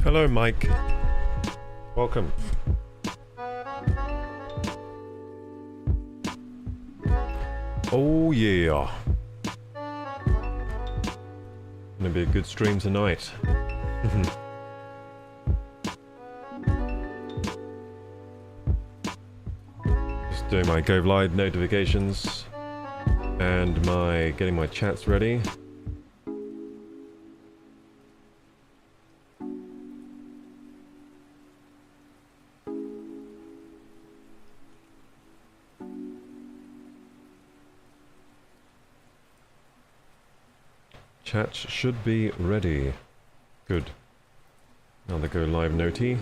Hello, Mike. Welcome. Oh yeah. Gonna be a good stream tonight. Just doing my Go Live notifications and getting my chats ready. Chat should be ready. Good. Now the Go Live noti.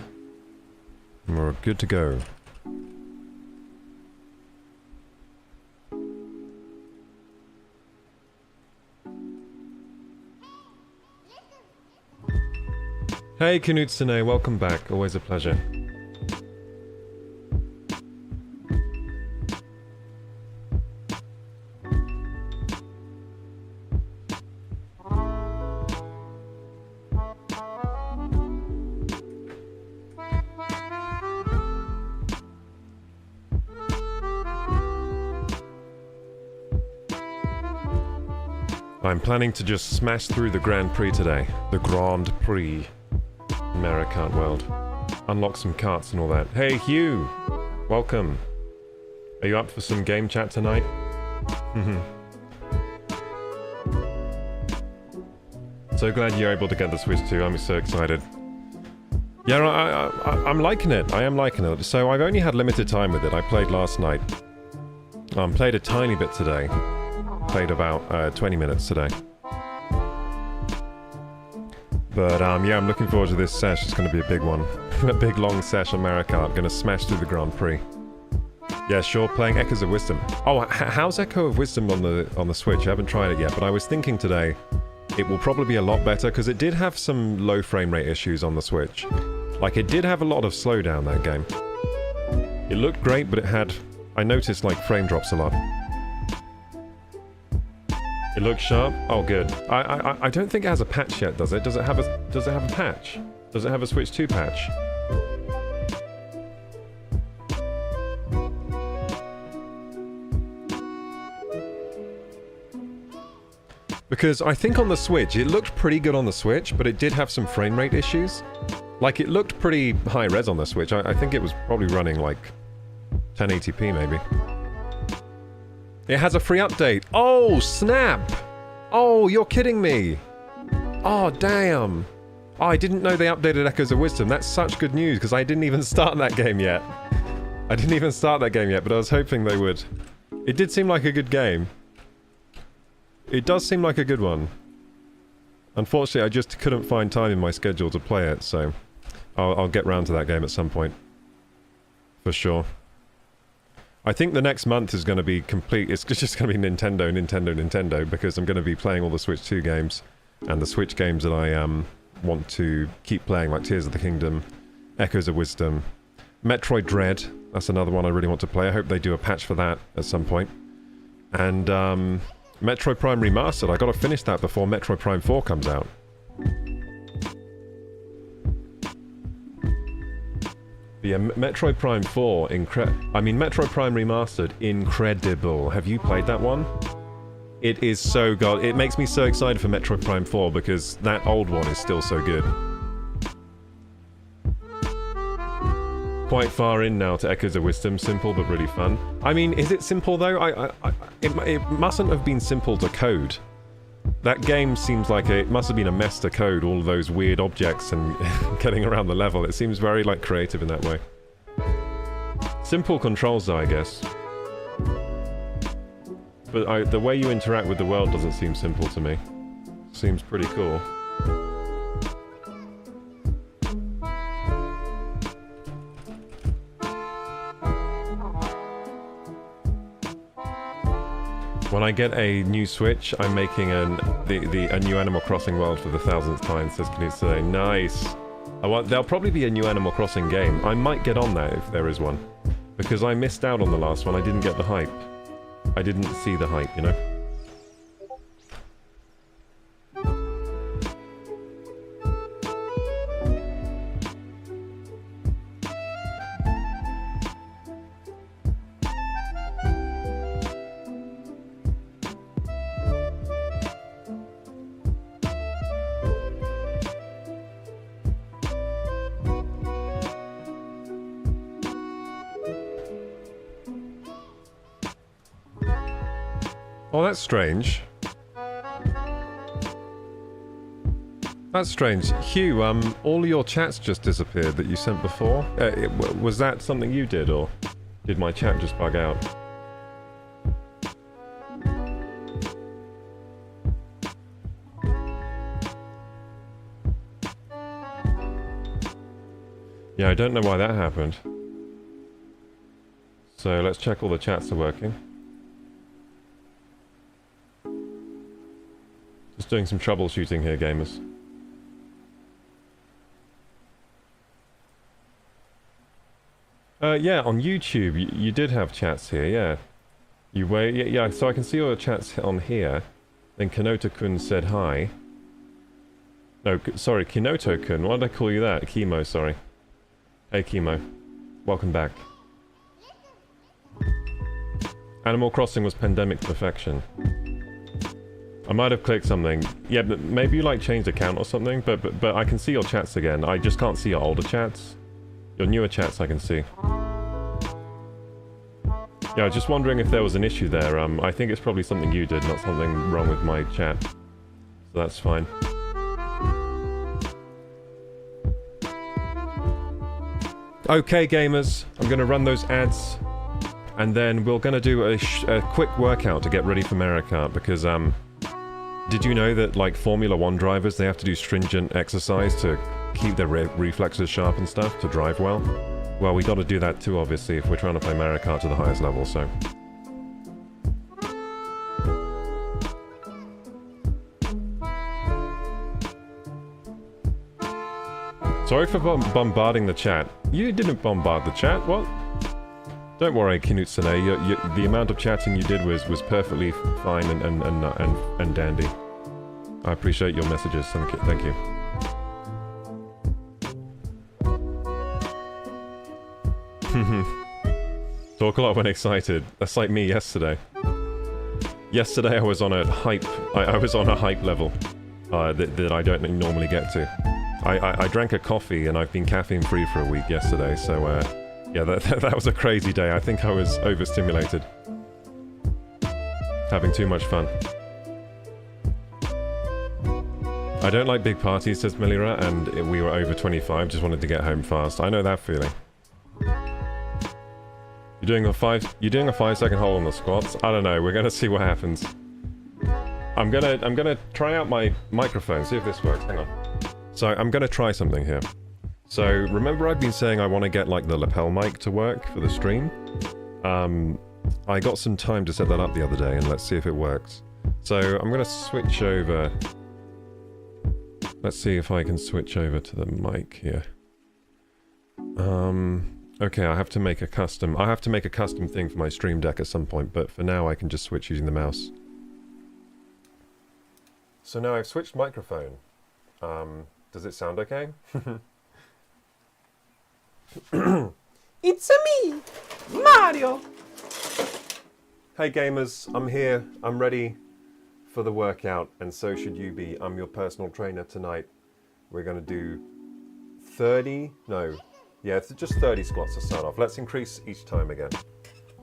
And we're good to go. Hey Knutstene, welcome back. Always a pleasure. I'm planning to just smash through the Grand Prix today. The Grand Prix. Mario Kart World. Unlock some karts and all that. Hey Hugh! Welcome. Are you up for some game chat tonight? So glad you're able to get the Switch 2. I'm so excited. Yeah, I'm liking it. I am liking it. So I've only had limited time with it. I played last night. Played a tiny bit today. Played about 20 minutes today. But yeah, I'm looking forward to this sesh. It's going to be a big one. A big long sesh on Mario Kart. Going to smash through the Grand Prix. Yeah, sure, playing Echoes of Wisdom. Oh, how's Echo of Wisdom on the Switch? I haven't tried it yet, but I was thinking today it will probably be a lot better because it did have some low frame rate issues on the Switch. Like, it did have a lot of slowdown, that game. It looked great, but it had... I noticed, like, frame drops a lot. It looks sharp? Oh, good. I don't think it has a patch yet, does it? Does it have a patch? Does it have a Switch 2 patch? Because I think on the Switch, it looked pretty good on the Switch, but it did have some frame rate issues. Like, it looked pretty high res on the Switch. I think it was probably running, like, 1080p, maybe. It has a free update. Oh, snap! Oh, you're kidding me! Oh, damn! Oh, I didn't know they updated Echoes of Wisdom. That's such good news, because I didn't even start that game yet. I didn't even start that game yet, but I was hoping they would. It did seem like a good game. It does seem like a good one. Unfortunately, I just couldn't find time in my schedule to play it, so... I'll get round to that game at some point. For sure. I think the next month is going to be complete... It's just going to be Nintendo, because I'm going to be playing all the Switch 2 games, and the Switch games that I want to keep playing, like Tears of the Kingdom, Echoes of Wisdom, Metroid Dread, that's another one I really want to play. I hope they do a patch for that at some point. And Metroid Prime Remastered, I got to finish that before Metroid Prime 4 comes out. Yeah, Metroid Prime 4, Metroid Prime Remastered, incredible. Have you played that one? It is so good. It makes me so excited for Metroid Prime 4 because that old one is still so good. Quite far in now to Echoes of Wisdom. Simple but really fun. I mean, is it simple though? It mustn't have been simple to code. That game seems like it must have been a mess to code all those weird objects and getting around the level. It seems very, like, creative in that way. Simple controls, though, I guess. But the way you interact with the world doesn't seem simple to me. Seems pretty cool. When I get a new Switch, I'm making a new Animal Crossing world for the 1000th time, says Knut today. Nice! There'll probably be a new Animal Crossing game. I might get on that if there is one. Because I missed out on the last one, I didn't get the hype. I didn't see the hype, you know? Oh, that's strange. That's strange. Hugh, all your chats just disappeared that you sent before. Was that something you did, or did my chat just bug out? Yeah, I don't know why that happened. So let's check all the chats are working. Just doing some troubleshooting here, gamers. Yeah, on YouTube, you did have chats here, yeah. You were, yeah, so I can see all the chats on here. Then Kenoto-kun said hi. No, sorry, Kenoto-kun, why did I call you that? Chemo, sorry. Hey, Chemo. Welcome back. Animal Crossing was pandemic perfection. I might have clicked something. Yeah, but maybe you, like, changed account or something, but I can see your chats again. I just can't see your older chats. Your newer chats I can see. Yeah, I was just wondering if there was an issue there. I think it's probably something you did, not something wrong with my chat. So that's fine. Okay, gamers. I'm gonna run those ads. And then we're gonna do a quick workout to get ready for Mario Kart, because, did you know that, like, Formula 1 drivers, they have to do stringent exercise to keep their reflexes sharp and stuff, to drive well? Well, we gotta do that too, obviously, if we're trying to play Mario Kart to the highest level, so... Sorry for bombarding the chat. You didn't bombard the chat, what? Don't worry, Kinutsune, the amount of chatting you did was perfectly fine and dandy. I appreciate your messages, thank you. Talk a lot when excited. That's like me yesterday. Yesterday I was on a hype. I was on a hype level that I don't normally get to. I drank a coffee and I've been caffeine free for a week yesterday. So yeah, that was a crazy day. I think I was overstimulated, having too much fun. I don't like big parties, says Melira, and we were over 25. Just wanted to get home fast. I know that feeling. You're doing a 5-second hold on the squats? I don't know, we're gonna see what happens. I'm gonna try out my microphone, see if this works, hang on. So I'm gonna try something here. So remember I've been saying I want to get like the lapel mic to work for the stream? I got some time to set that up the other day, and let's see if it works. So I'm gonna switch over. Let's see if I can switch over to the mic here. Okay, I have to make a custom thing for my stream deck at some point, but for now I can just switch using the mouse. So now I've switched microphone. Does it sound okay? It's me, Mario! Hey gamers, I'm here, I'm ready for the workout, and so should you be. I'm your personal trainer tonight. We're gonna do 30, no, yeah, it's just 30 squats to start off. Let's increase each time again.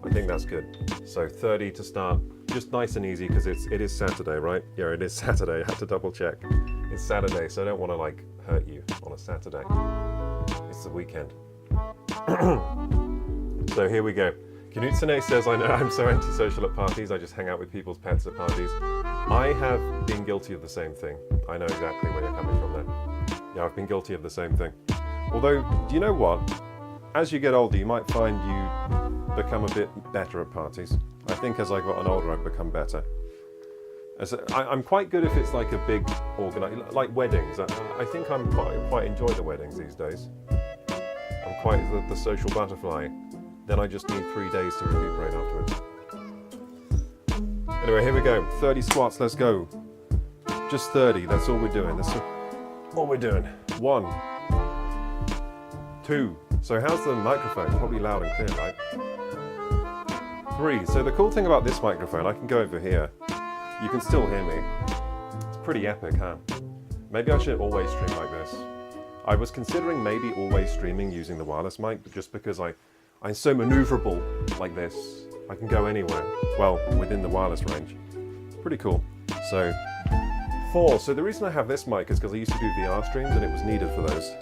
I think that's good. So 30 to start, just nice and easy, because it is Saturday, right? Yeah, it is Saturday, I had to double check. It's Saturday, so I don't want to like hurt you on a Saturday. It's the weekend. So here we go. Kinutsune says, I know I'm so antisocial at parties, I just hang out with people's pets at parties. I have been guilty of the same thing. I know exactly where you're coming from there. Yeah, I've been guilty of the same thing. Although, do you know what? As you get older, you might find you become a bit better at parties. I think as I gotten older, I've become better. I'm quite good if it's like a big like weddings. I think I'm quite enjoy the weddings these days. I'm quite the social butterfly. Then I just need 3 days to recuperate afterwards. Anyway, here we go. 30 squats, let's go. Just 30, that's all we're doing. That's all we're doing. 1, 2. So how's the microphone? Probably loud and clear, right? 3. So the cool thing about this microphone, I can go over here. You can still hear me. It's pretty epic, huh? Maybe I should always stream like this. I was considering maybe always streaming using the wireless mic, but just because I'm so maneuverable like this. I can go anywhere. Well, within the wireless range. Pretty cool. So, 4. So the reason I have this mic is because I used to do VR streams and it was needed for those.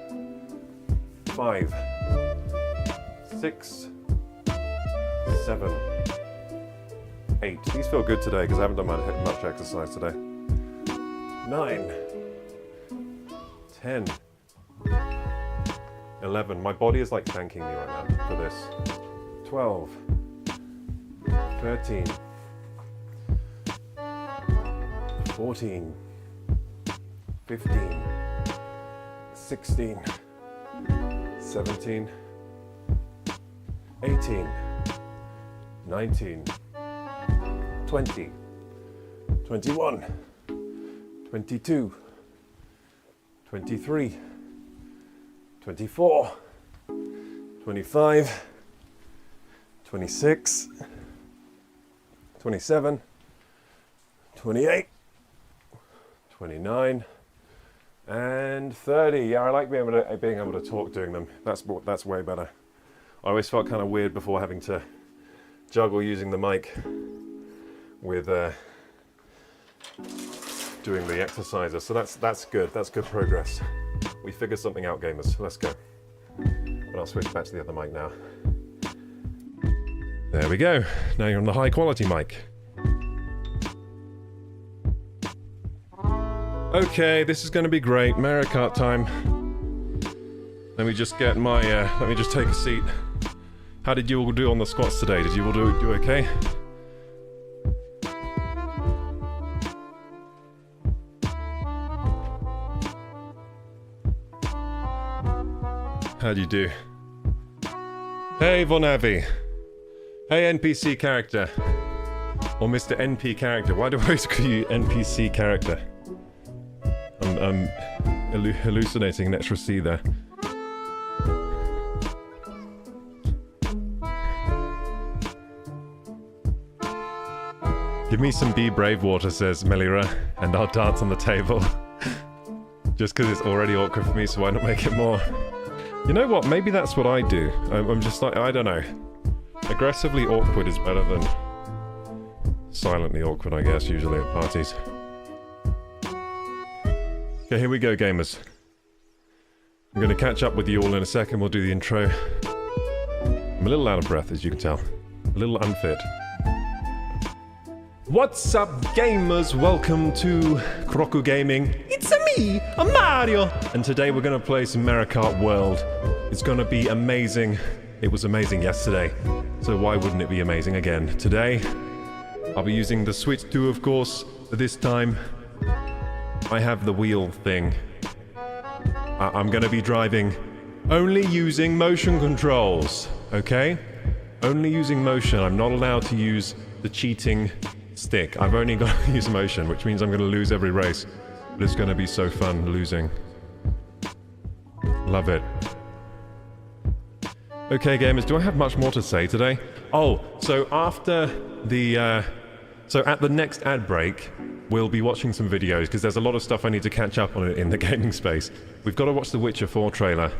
5. 6. 7. 8. These feel good today because I haven't done much exercise today. 9. 10. 11. My body is like thanking me right now for this. 12. 13. 14. 15. 16. 17. 18. 19. 20. 21. 22. 23. 24. 25. 26. 27. 28. 29. And 30. Yeah, I like being able to talk doing them. That's way better. I always felt kind of weird before having to juggle using the mic with doing the exercises. So that's good. That's good progress. We figured something out, gamers. Let's go. And I'll switch back to the other mic now. There we go. Now you're on the high quality mic. Okay, this is going to be great. Mario Kart time. Let me just get my, let me just take a seat. How did you all do on the squats today? Did you all do okay? How'd you do? Hey, Von Avi. Hey, NPC character. Or Mr. NP character. Why do I always call you NPC character? I'm hallucinating an extra C there. Give me some Be Brave water, says Melira, and I'll dance on the table. Just because it's already awkward for me, so why not make it more? You know what? Maybe that's what I do. I'm just like, I don't know. Aggressively awkward is better than silently awkward, I guess, usually at parties. Okay, here we go, gamers. I'm going to catch up with you all in a second. We'll do the intro. I'm a little out of breath, as you can tell. A little unfit. What's up, gamers? Welcome to Kroku Gaming. It's me, Mario! And today we're going to play some Mario Kart World. It's going to be amazing. It was amazing yesterday, so why wouldn't it be amazing again today? I'll be using the Switch 2, of course, but this time I have the wheel thing. I'm going to be driving only using motion controls, okay? Only using motion. I'm not allowed to use the cheating stick. I've only got to use motion, which means I'm going to lose every race. But it's going to be so fun losing. Love it. Okay, gamers, do I have much more to say today? Oh, so after the... So at the next ad break, we'll be watching some videos, because there's a lot of stuff I need to catch up on in the gaming space. We've got to watch the Witcher 4 trailer.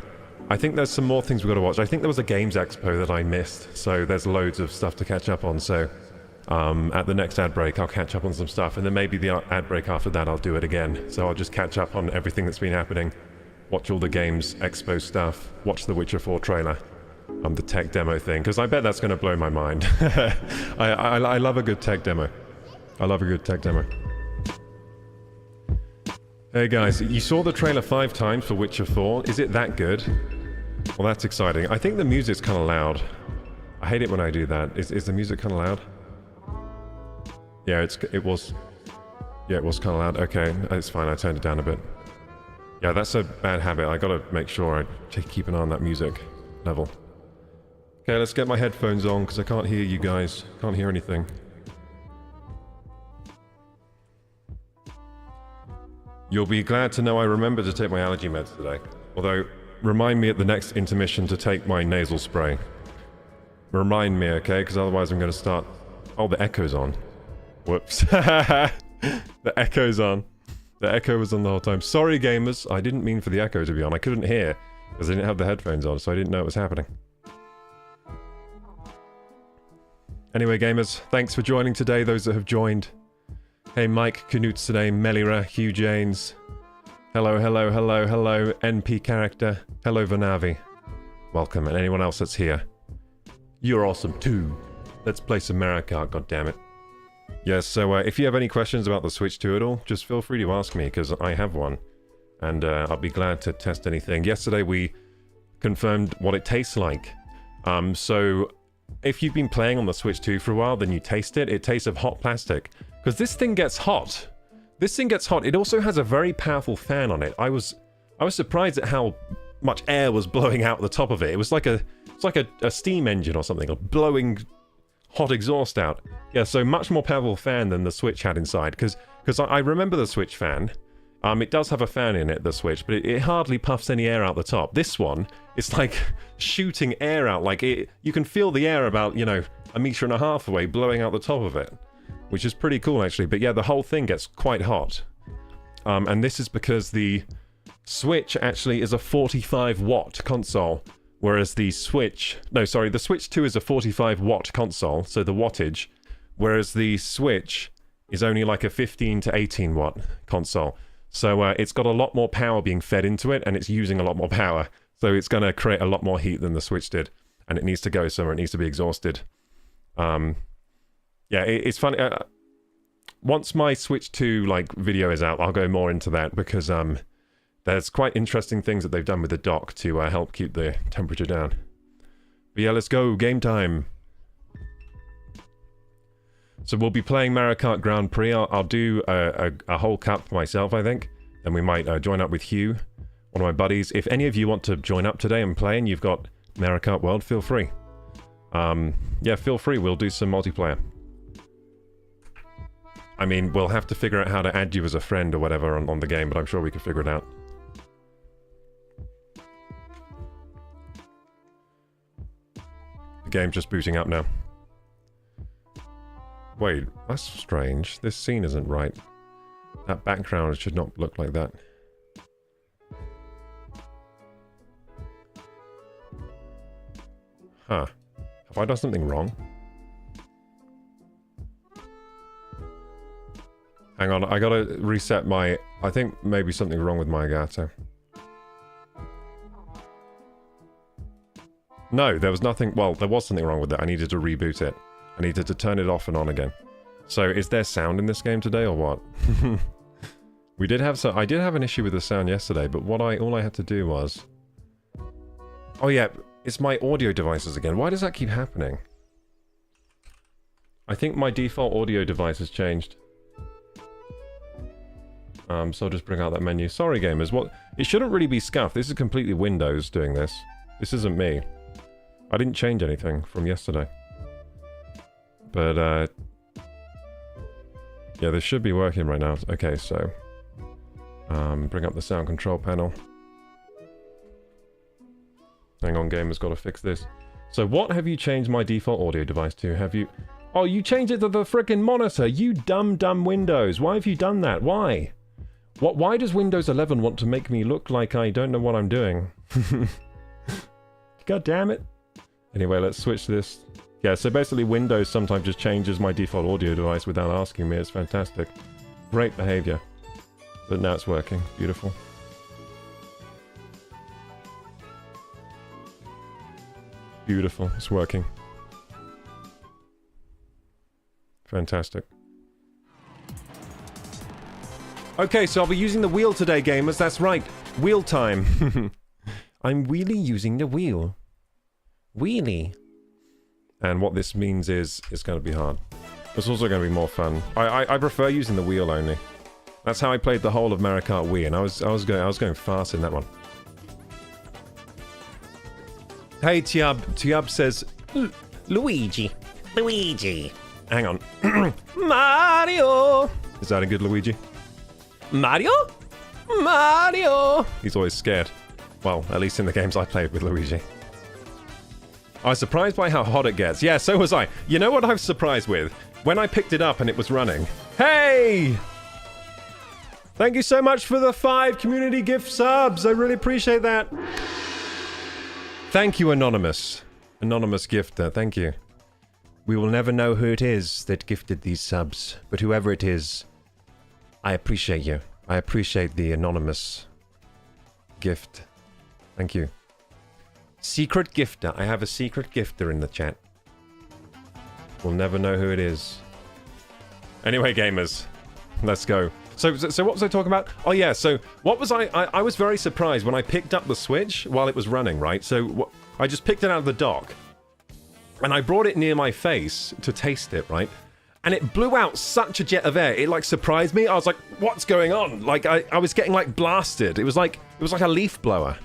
I think there's some more things we've got to watch. I think there was a Games Expo that I missed, so there's loads of stuff to catch up on, so... at the next ad break, I'll catch up on some stuff, and then maybe the ad break after that, I'll do it again. So I'll just catch up on everything that's been happening, watch all the Games Expo stuff, watch the Witcher 4 trailer, the tech demo thing, because I bet that's going to blow my mind. I love a good tech demo. I love a good tech demo. Hey guys, you saw the trailer 5 times for Witcher 4. Is it that good? Well, that's exciting. I think the music's kind of loud. I hate it when I do that. Is the music kind of loud? Yeah, it was kind of loud. Okay, it's fine. I turned it down a bit. Yeah, that's a bad habit. I gotta make sure I keep an eye on that music level. Okay, let's get my headphones on because I can't hear you guys. Can't hear anything. You'll be glad to know I remembered to take my allergy meds today. Although, remind me at the next intermission to take my nasal spray. Remind me, okay? Because otherwise I'm going to start... Oh, the echo's on. Whoops. The echo's on. The echo was on the whole time. Sorry, gamers. I didn't mean for the echo to be on. I couldn't hear because I didn't have the headphones on, so I didn't know it was happening. Anyway, gamers, thanks for joining today, those that have joined. Hey, Mike Knutz today, Melira, Hugh Janes. Hello, hello, hello, hello, NP character. Hello, Vanavi. Welcome, and anyone else that's here. You're awesome too. Let's play some Mario Kart, goddammit. Yes, so if you have any questions about the Switch 2 at all, just feel free to ask me, because I have one. And I'll be glad to test anything. Yesterday we confirmed what it tastes like. So if you've been playing on the Switch 2 for a while, then you taste it. It tastes of hot plastic. Because this thing gets hot. This thing gets hot. It also has a very powerful fan on it. I was surprised at how much air was blowing out the top of it. It was like a steam engine or something, blowing hot exhaust out. Yeah, so much more powerful fan than the Switch had inside. Because I remember the Switch fan. It does have a fan in it, the Switch, but it hardly puffs any air out the top. This one, it's like shooting air out. Like, you can feel the air about, you know, 1.5 meters away blowing out the top of it. Which is pretty cool, actually. But yeah, the whole thing gets quite hot. And this is because the Switch actually is a 45-watt console. Whereas the Switch... No, sorry, the Switch 2 is a 45-watt console, so the wattage. Whereas the Switch is only like a 15 to 18-watt console. So it's got a lot more power being fed into it, and it's using a lot more power. So it's going to create a lot more heat than the Switch did. And it needs to go somewhere. It needs to be exhausted. Yeah, it's funny. Once my Switch 2 like video is out, I'll go more into that, because there's quite interesting things that they've done with the dock to help keep the temperature down. But yeah, let's go. Game time. So we'll be playing Mario Kart Grand Prix. I'll do a whole cup myself, I think. Then we might join up with Hugh, one of my buddies. If any of you want to join up today and play and you've got Mario Kart World, feel free. Yeah, feel free. We'll do some multiplayer. I mean, we'll have to figure out how to add you as a friend or whatever on the game, but I'm sure we can figure it out. The game's just booting up now. Wait, that's strange. This scene isn't right. That background should not look like that. Huh. Have I done something wrong? Hang on, I gotta reset my... I think maybe something's wrong with my Elgato. No, there was nothing... Well, there was something wrong with it. I needed to reboot it. I needed to turn it off and on again. So, is there sound in this game today, or what? We did have some... I did have an issue with the sound yesterday, but all I had to do was... Oh yeah, it's my audio devices again. Why does that keep happening? I think my default audio device has changed. So I'll just bring out that menu. Sorry, gamers. What? It shouldn't really be scuffed. This is completely Windows doing this. This isn't me. I didn't change anything from yesterday. But, yeah, this should be working right now. Okay, so... bring up the sound control panel. Hang on, gamer's got to fix this. So what have you changed my default audio device to? Have you... Oh, you changed it to the frickin' monitor! You dumb Windows! Why have you done that? Why? Why does Windows 11 want to make me look like I don't know what I'm doing? God damn it. Anyway, let's switch this. Yeah, so basically Windows sometimes just changes my default audio device without asking me. It's fantastic. Great behavior. But now it's working. Beautiful. Beautiful. It's working. Fantastic. Okay, so I'll be using the wheel today, gamers. That's right. Wheel time. I'm really using the wheel. Wheelie. And what this means is it's going to be hard. It's also going to be more fun. I prefer using the wheel only. That's how I played the whole of Mario Kart Wii, and I was going fast in that one. Hey, Tiab says Luigi. Hang on. Mario! Is that a good Luigi? Mario? Mario! He's always scared. Well, at least in the games I played with Luigi. I was surprised by how hot it gets. Yeah, so was I. You know what I was surprised with? When I picked it up and it was running. Hey! Thank you so much for the 5 community gift subs. I really appreciate that. Thank you, Anonymous. Anonymous gifter, thank you. We will never know who it is that gifted these subs, but whoever it is, I appreciate you. I appreciate the anonymous gift. Thank you. Secret gifter. I have a secret gifter in the chat. We'll never know who it is. Anyway, gamers, let's go. So what was I talking about? Oh yeah, so what was I was very surprised when I picked up the Switch while it was running, right? So I just picked it out of the dock, and I brought it near my face to taste it, right? And it blew out such a jet of air. It like surprised me. I was like, what's going on? Like I was getting like blasted. It was like a leaf blower.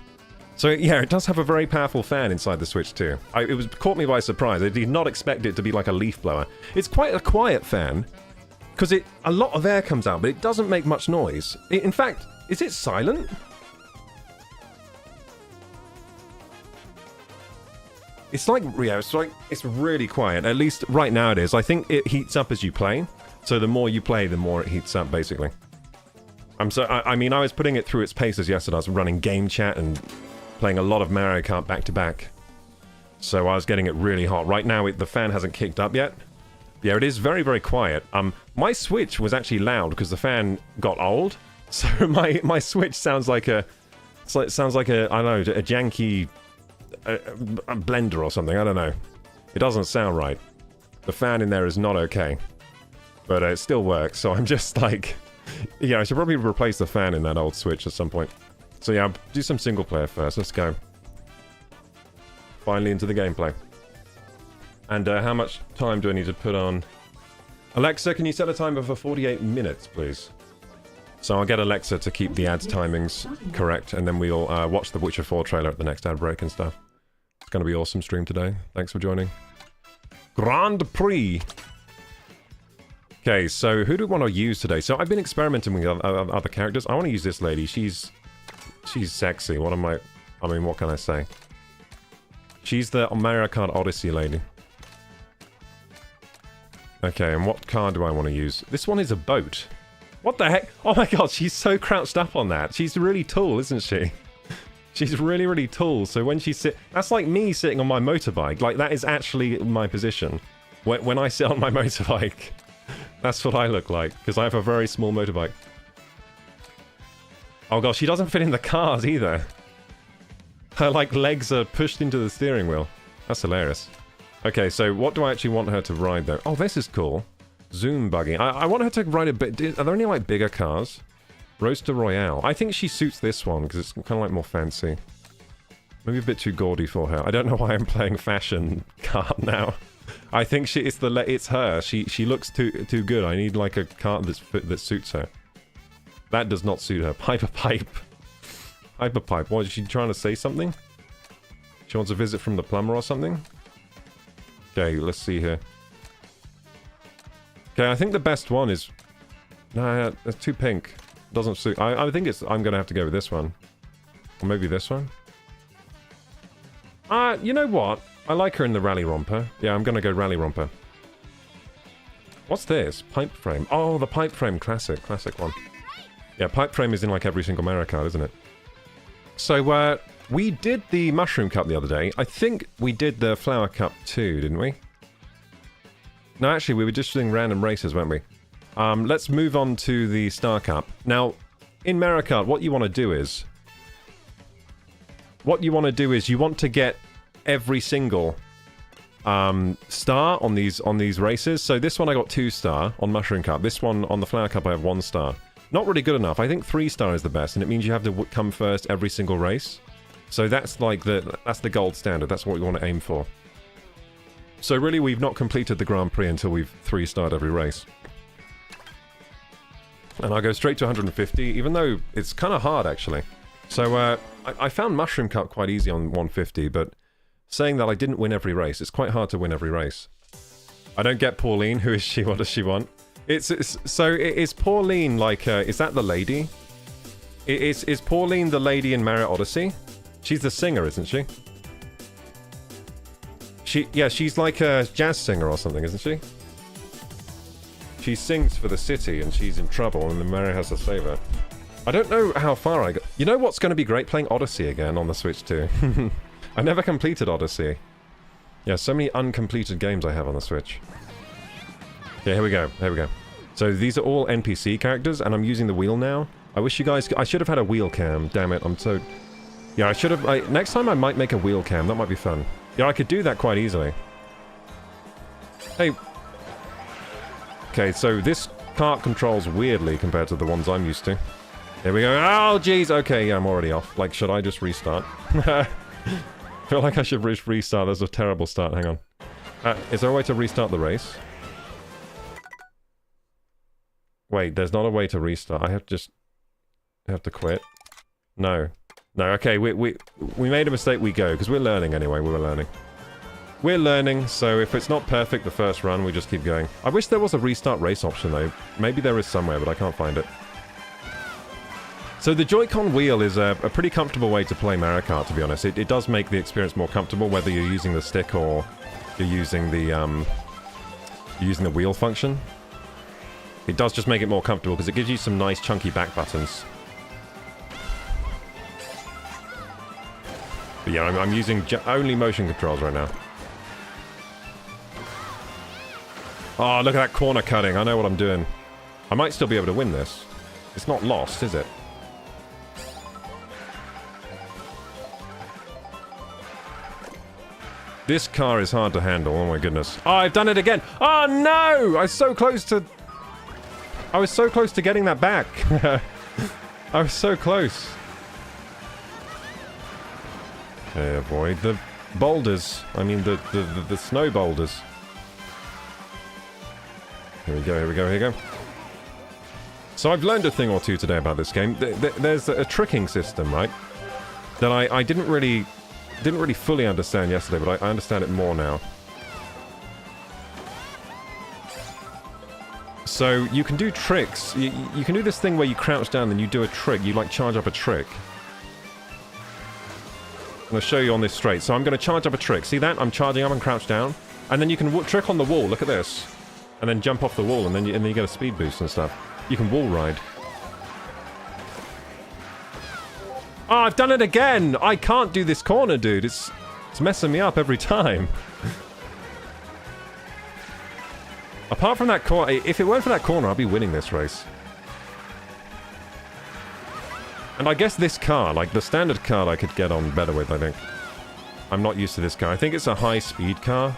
So yeah, it does have a very powerful fan inside the Switch too. It caught me by surprise. I did not expect it to be like a leaf blower. It's quite a quiet fan, because a lot of air comes out, but it doesn't make much noise. In fact, is it silent? It's like, yeah, it's really quiet. At least right now it is. I think it heats up as you play. So the more you play, the more it heats up, basically. I mean, I was putting it through its paces yesterday. I was running game chat and playing a lot of Mario Kart back to back. So I was getting it really hot. Right now, the fan hasn't kicked up yet. Yeah, it is very, very quiet. My Switch was actually loud because the fan got old. So my Switch sounds like a I don't know, a janky a blender or something. I don't know. It doesn't sound right. The fan in there is not okay, but it still works. So I'm just like, yeah, I should probably replace the fan in that old Switch at some point. So yeah, I'll do some single player first. Let's go. Finally into the gameplay. And how much time do I need to put on? Alexa, can you set a timer for 48 minutes, please? So I'll get Alexa to keep the ads timings correct, and then we'll watch the Witcher 4 trailer at the next ad break and stuff. It's going to be an awesome stream today. Thanks for joining. Grand Prix! Okay, so who do we want to use today? So I've been experimenting with other characters. I want to use this lady. She's sexy. What can I say? She's the Mario Kart Odyssey lady. Okay, and what car do I want to use? This one is a boat. What the heck? Oh my god, she's so crouched up on that. She's really tall, isn't she? She's really, really tall. So when she that's like me sitting on my motorbike. Like, that is actually my position. When I sit on my motorbike, that's what I look like. Because I have a very small motorbike. Oh god, she doesn't fit in the cars either. Her, like, legs are pushed into the steering wheel. That's hilarious. Okay, so what do I actually want her to ride, though? Oh, this is cool. Zoom buggy. I want her to ride a bit... Are there any, like, bigger cars? Roadster Royale. I think she suits this one, because it's kind of, like, more fancy. Maybe a bit too gaudy for her. I don't know why I'm playing fashion kart now. I think it's her. She looks too good. I need, like, a kart that suits her. That does not suit her. Piper Pipe. Piper Pipe. What, is she trying to say something? She wants a visit from the plumber or something? Okay, let's see here. Okay, I think the best one is... Nah, it's too pink. Doesn't suit... I think I'm gonna have to go with this one. Or maybe this one. You know what? I like her in the Rally Romper. Yeah, I'm gonna go Rally Romper. What's this? Pipe frame. Oh, the pipe frame. Classic one. Yeah, pipe frame is in like every single Mario Kart, isn't it? So, we did the Mushroom Cup the other day. I think we did the Flower Cup too, didn't we? No, actually, we were just doing random races, weren't we? Let's move on to the Star Cup. Now, in Mario Kart, what you want to do is you want to get every single star on these races. So this one I got 2 star on Mushroom Cup. This one on the Flower Cup I have 1 star. Not really good enough. I think 3 star is the best, and it means you have to come first every single race. So that's like that's the gold standard. That's what we want to aim for. So really, we've not completed the Grand Prix until we've 3-starred every race. And I'll go straight to 150, even though it's kind of hard, actually. So I found Mushroom Cup quite easy on 150, but saying that I didn't win every race, it's quite hard to win every race. I don't get Pauline. Who is she? What does she want? So is Pauline like... is that the lady? Is Pauline the lady in Mario Odyssey? She's the singer, isn't she? She's like a jazz singer or something, isn't she? She sings for the city and she's in trouble and then Mario has to save her. I don't know how far I got. You know what's going to be great? Playing Odyssey again on the Switch too. I never completed Odyssey. Yeah, so many uncompleted games I have on the Switch. Yeah, here we go. So these are all NPC characters, and I'm using the wheel now. I wish you guys... I should have had a wheel cam. Damn it, I'm so... Yeah, I should have... next time I might make a wheel cam. That might be fun. Yeah, I could do that quite easily. Hey. Okay, so this kart controls weirdly compared to the ones I'm used to. Here we go. Oh, jeez. Okay, yeah, I'm already off. Like, should I just restart? I feel like I should restart. That's a terrible start. Hang on. Is there a way to restart the race? Wait, there's not a way to restart. I have to just... I have to quit. No. No, okay, we made a mistake, we go, because we're learning anyway, we're learning. We're learning, so if it's not perfect the first run, we just keep going. I wish there was a restart race option, though. Maybe there is somewhere, but I can't find it. So the Joy-Con wheel is a pretty comfortable way to play Mario Kart, to be honest. It does make the experience more comfortable, whether you're using the stick or you're using the wheel function. It does just make it more comfortable, because it gives you some nice chunky back buttons. But yeah, I'm using only motion controls right now. Oh, look at that corner cutting. I know what I'm doing. I might still be able to win this. It's not lost, is it? This car is hard to handle. Oh my goodness. Oh, I've done it again. Oh no! I was so close to getting that back. I was so close. Okay, avoid the boulders. I mean, the snow boulders. Here we go, here we go, here we go. So I've learned a thing or two today about this game. There's a tricking system, right? That I didn't really fully understand yesterday, but I understand it more now. So you can do tricks. You can do this thing where you crouch down and you do a trick. You like charge up a trick. I'm going to show you on this straight. So I'm going to charge up a trick. See that? I'm charging up and crouch down. And then you can trick on the wall. Look at this. And then jump off the wall, and then you get a speed boost and stuff. You can wall ride. Oh, I've done it again! I can't do this corner, dude. It's messing me up every time. Apart from that corner, if it weren't for that corner, I'd be winning this race. And I guess this car, like the standard car, I could get on better with, I think. I'm not used to this car. I think it's a high-speed car.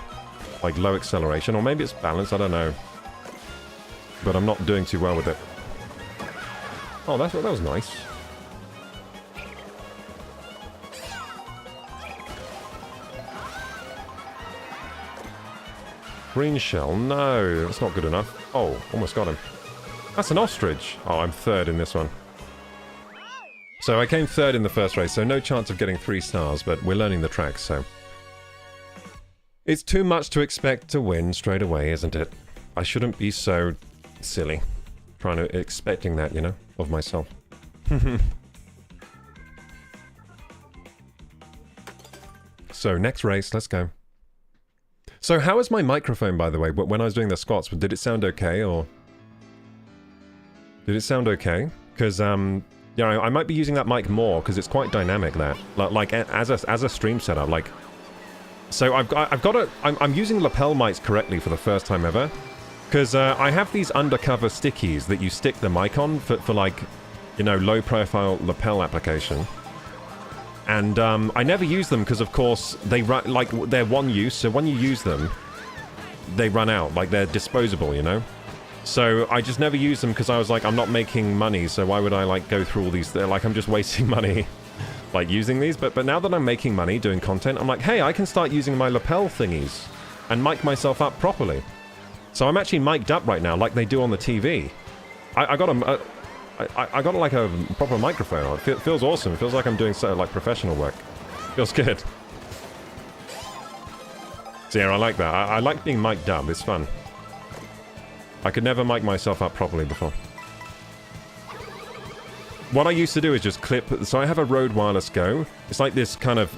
Like low acceleration, or maybe it's balanced, I don't know. But I'm not doing too well with it. Oh, that was nice. Green shell, no, that's not good enough. Oh, almost got him. That's an ostrich. Oh, I'm third in this one. So I came third in the first race, so no chance of getting 3 stars, but we're learning the track, so... It's too much to expect to win straight away, isn't it? I shouldn't be so silly. Expecting that, you know, of myself. So, next race, let's go. So, how is my microphone, by the way? When I was doing the squats, did it sound okay, or... Did it sound okay? Because, you know, I might be using that mic more, because it's quite dynamic, that. Like, as a stream setup, like... So I'm using lapel mics correctly for the first time ever, because I have these undercover stickies that you stick the mic on for like, you know, low profile lapel application. And I never use them because of course they run, like they're one use, so when you use them, they run out, like they're disposable, you know? So I just never use them because I was like, I'm not making money, so why would I like go through all these, like I'm just wasting money. Like using these, but now that I'm making money doing content, I'm like, hey, I can start using my lapel thingies and mic myself up properly. So I'm actually mic'd up right now, like they do on the TV. I got like a proper microphone. It feels awesome. It feels like I'm doing so like professional work. Feels good. So yeah, I like that. I like being mic'd up. It's fun. I could never mic myself up properly before. What I used to do is just clip... So I have a Rode Wireless Go. It's like this kind of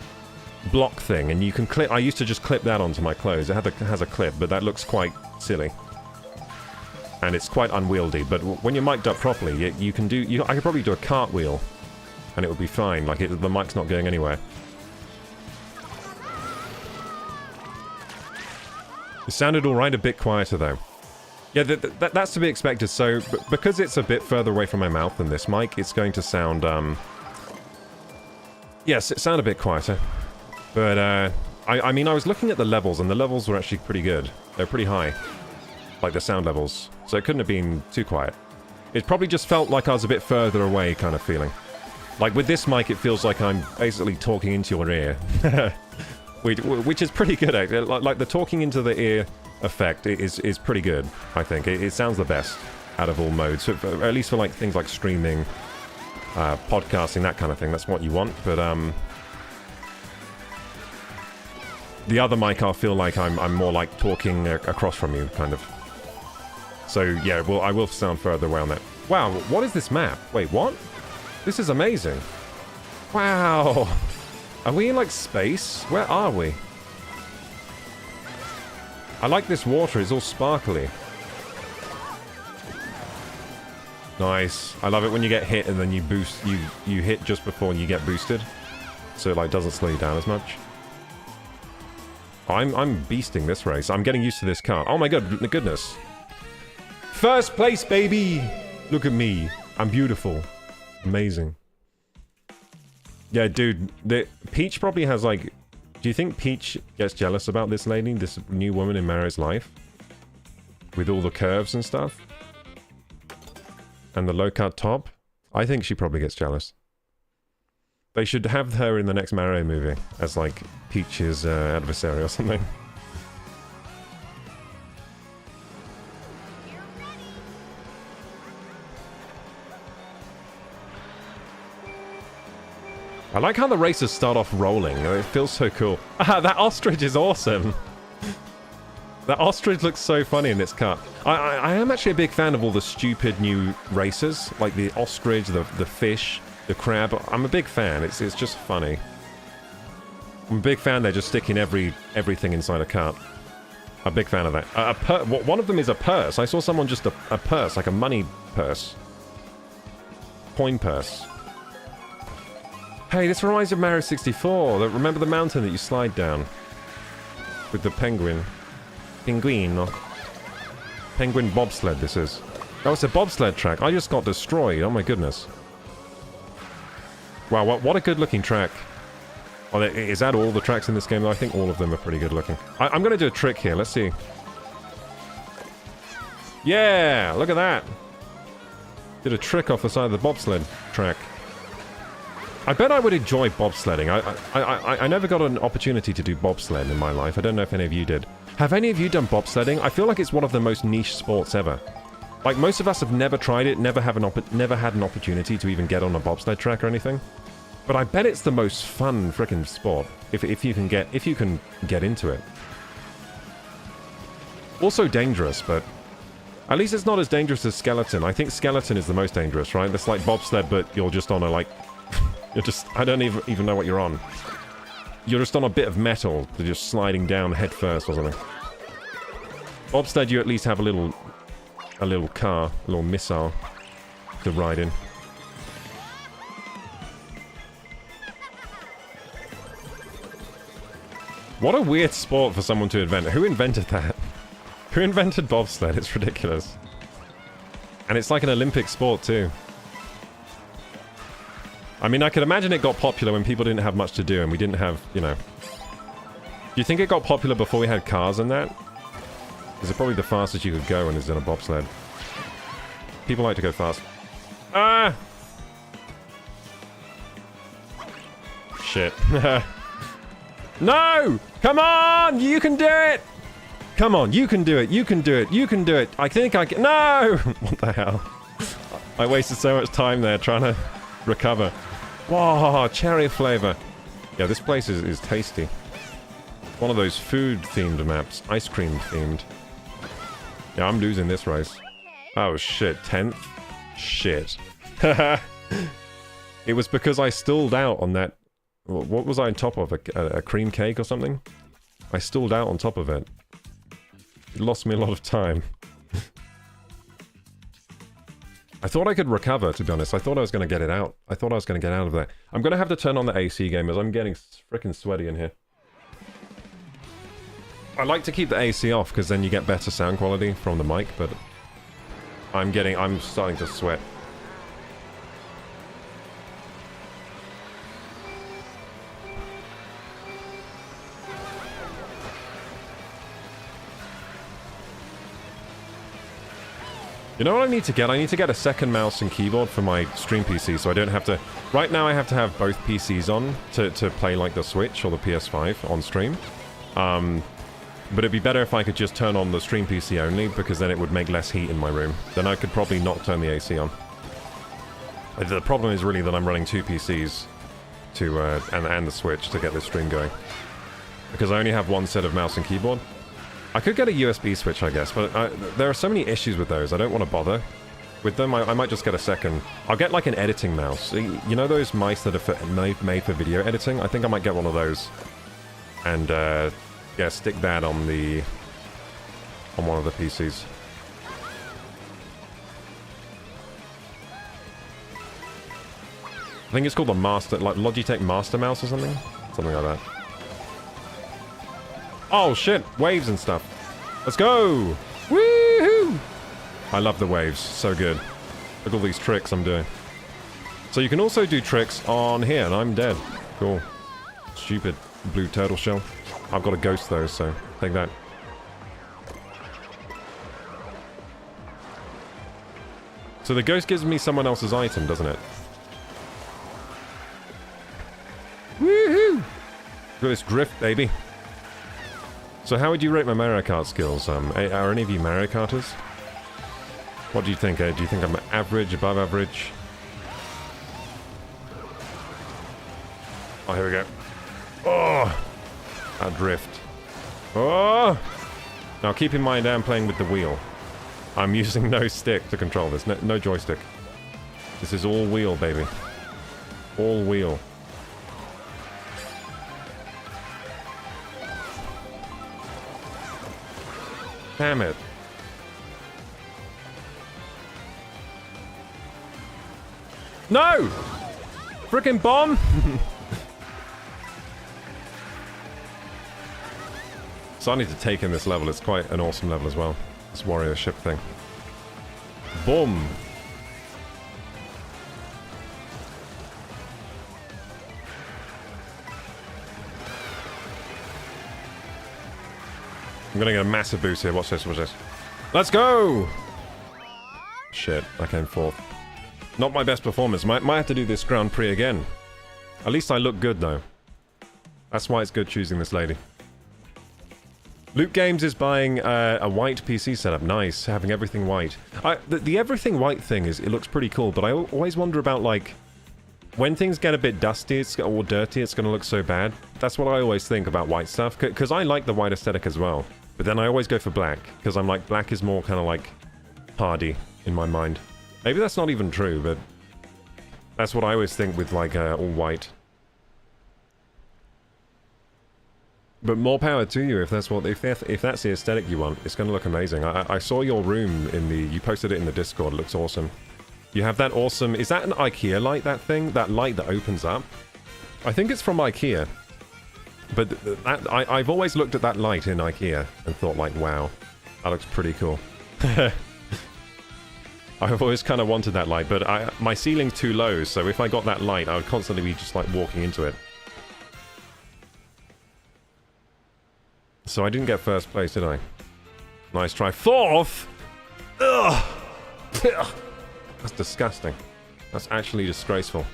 block thing, and you can clip... I used to just clip that onto my clothes. It has a clip, but that looks quite silly. And it's quite unwieldy, but when you're mic'd up properly, you can do... I could probably do a cartwheel, and it would be fine. Like, the mic's not going anywhere. It sounded alright, a bit quieter, though. Yeah, that's to be expected. So, because it's a bit further away from my mouth than this mic, it's going to sound, yes, it sounded a bit quieter. But, I mean, I was looking at the levels, and the levels were actually pretty good. They're pretty high. Like, the sound levels. So it couldn't have been too quiet. It probably just felt like I was a bit further away kind of feeling. Like, with this mic, it feels like I'm basically talking into your ear. Which is pretty good, actually. Like, the talking into the ear effect is pretty good, I think. It sounds the best out of all modes. So at least for, like, things like streaming, podcasting, that kind of thing. That's what you want. But, the other mic, I'll feel like I'm more like talking across from you, kind of. So, yeah, well, I will sound further away on that. Wow, what is this map? Wait, what? This is amazing. Wow. Are we in, like, space? Where are we? I like this water. It's all sparkly. Nice. I love it when you get hit and then you boost. You hit just before you get boosted. So it, like, doesn't slow you down as much. I'm beasting this race. I'm getting used to this car. Oh my god, goodness. First place, baby! Look at me. I'm beautiful. Amazing. Yeah, dude. Peach probably has, like... Do you think Peach gets jealous about this lady? This new woman in Mario's life? With all the curves and stuff? And the low-cut top? I think she probably gets jealous. They should have her in the next Mario movie as, like, Peach's adversary or something. I like how the races start off rolling. It feels so cool. Ah, that ostrich is awesome. That ostrich looks so funny in this cut. I am actually a big fan of all the stupid new races, like the ostrich, the fish, the crab. I'm a big fan. It's just funny. I'm a big fan they're just sticking everything inside a cart. I'm a big fan of that. One of them is a purse. I saw someone just a purse, like a money purse. Coin purse. Hey, this reminds me of Mario 64. Remember the mountain that you slide down? With the penguin. Penguin, or... Penguin bobsled, this is. Oh, it's a bobsled track. I just got destroyed. Oh my goodness. Wow, what a good-looking track. Oh, is that all the tracks in this game? I think all of them are pretty good-looking. I'm going to do a trick here. Let's see. Yeah! Look at that! Did a trick off the side of the bobsled track. I bet I would enjoy bobsledding. I never got an opportunity to do bobsled in my life. I don't know if any of you did. Have any of you done bobsledding? I feel like it's one of the most niche sports ever. Like, most of us have never tried it, never had an opportunity to even get on a bobsled track or anything. But I bet it's the most fun frickin' sport if you can get into it. Also dangerous, but at least it's not as dangerous as skeleton. I think skeleton is the most dangerous, right? That's like bobsled, but you're just on a, like... You're just... I don't even know what you're on. You're just on a bit of metal that you're sliding down head first or something. Bobsled, you at least have a little car, a little missile to ride in. What a weird sport for someone to invent. Who invented that? Who invented bobsled? It's ridiculous. And it's like an Olympic sport too. I mean, I could imagine it got popular when people didn't have much to do and we didn't have, you know... Do you think it got popular before we had cars and that? Because it's probably the fastest you could go when it's in a bobsled. People like to go fast. Ah! Shit. No! Come on! You can do it! Come on, you can do it, you can do it, you can do it! I think I can... No! What the hell? I wasted so much time there trying to recover. Whoa, cherry flavor. Yeah, this place is tasty. One of those food-themed maps. Ice cream-themed. Yeah, I'm losing this race. Oh, shit. 10th? Shit. It was because I stalled out on that... What was I on top of? A cream cake or something? I stalled out on top of it. It lost me a lot of time. I thought I could recover, to be honest. I thought I was going to get it out. I thought I was going to get out of there. I'm going to have to turn on the AC, gamers. I'm getting freaking sweaty in here. I like to keep the AC off, because then you get better sound quality from the mic, but I'm starting to sweat. You know what I need to get? I need to get a second mouse and keyboard for my stream PC so I don't have to... Right now I have to have both PCs on to play like the Switch or the PS5 on stream. But it'd be better if I could just turn on the stream PC only because then it would make less heat in my room. Then I could probably not turn the AC on. The problem is really that I'm running two PCs to and the Switch to get this stream going. Because I only have one set of mouse and keyboard. I could get a USB switch, I guess, but there are so many issues with those. I don't want to bother with them. I might just get a second. I'll get like an editing mouse. You know those mice that are made for video editing? I think I might get one of those. And, yeah, stick that on one of the PCs. I think it's called the Master, like Logitech Master Mouse or something? Something like that. Oh shit, waves and stuff. Let's go! Woohoo! I love the waves, so good. Look at all these tricks I'm doing. So you can also do tricks on here, and I'm dead. Cool. Stupid blue turtle shell. I've got a ghost though, so take that. So the ghost gives me someone else's item, doesn't it? Woohoo! Look at this drift, baby. So how would you rate my Mario Kart skills? Are any of you Mario Karters? What do you think? Do you think I'm average, above average? Oh, here we go. Oh! That drift. Oh! Now keep in mind I'm playing with the wheel. I'm using no stick to control this. No joystick. This is all wheel, baby. All wheel. Damn it. No! Frickin' bomb! So I need to take in this level. It's quite an awesome level as well. This warrior ship thing. Boom! I'm gonna get a massive boost here. Watch this, watch this. Let's go! Shit, I came fourth. Not my best performance. Might have to do this Grand Prix again. At least I look good, though. That's why it's good choosing this lady. Loot Games is buying a white PC setup. Nice, having everything white. The everything white thing it looks pretty cool, but I always wonder about, like, when things get a bit dusty or dirty, it's going to look so bad. That's what I always think about white stuff, because I like the white aesthetic as well. But then I always go for black, because I'm like, black is more kind of like hardy in my mind. Maybe that's not even true, but that's what I always think with like all white. But more power to you if that's the aesthetic you want. It's going to look amazing. I saw your room you posted it in the Discord. It looks awesome. You have that awesome... Is that an IKEA light, that thing? That light that opens up? I think it's from IKEA. But I've always looked at that light in IKEA and thought like, wow, that looks pretty cool. I've always kind of wanted that light, but my ceiling's too low, so if I got that light, I would constantly be just like walking into it. So I didn't get first place, did I? Nice try. Fourth? Ugh! That's disgusting. That's actually disgraceful.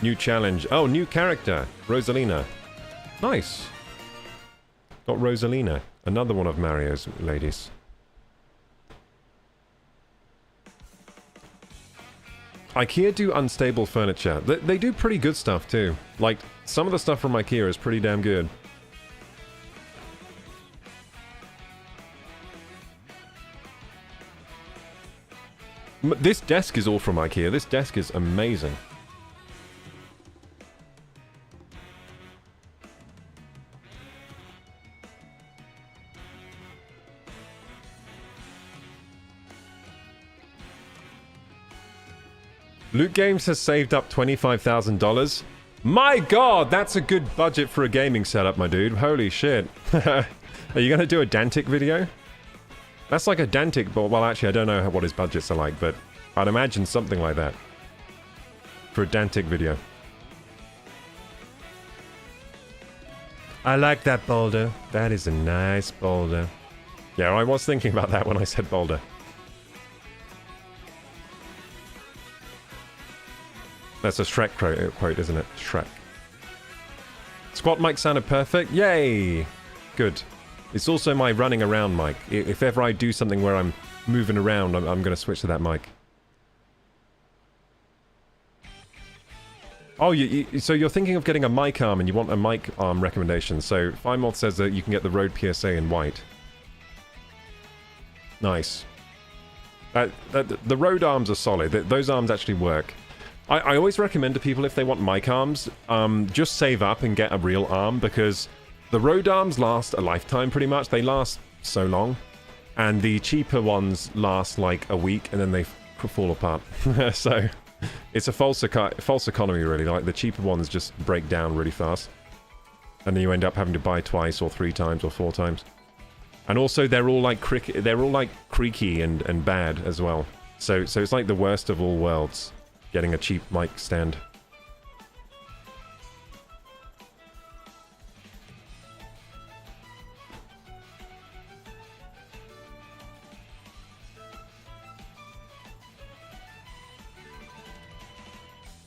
New challenge. Oh, new character. Rosalina. Nice. Got Rosalina. Another one of Mario's ladies. IKEA do unstable furniture. They do pretty good stuff too. Like, some of the stuff from IKEA is pretty damn good. This desk is all from IKEA. This desk is amazing. Loot Games has saved up $25,000. My god, that's a good budget for a gaming setup, my dude. Holy shit. Are you gonna do a Dantic video? That's like a Dantic, but well, actually, I don't know what his budgets are like, but I'd imagine something like that for a Dantic video. I like that boulder. That is a nice boulder. Yeah, I was thinking about that when I said boulder. That's a Shrek quote, isn't it? Shrek. Squat mic sounded perfect. Yay! Good. It's also my running around mic. If ever I do something where I'm moving around, I'm going to switch to that mic. Oh, so you're thinking of getting a mic arm and you want a mic arm recommendation. So Firemoth says that you can get the Rode PSA in white. Nice. The Rode arms are solid. Those arms actually work. I always recommend to people if they want mic arms, just save up and get a real arm, because the Rode arms last a lifetime pretty much. They last so long. And the cheaper ones last like a week and then they fall apart. So it's a false economy really. Like the cheaper ones just break down really fast. And then you end up having to buy twice or 3 times or 4 times. And also they're all like creaky and bad as well. So it's like the worst of all worlds, getting a cheap mic stand.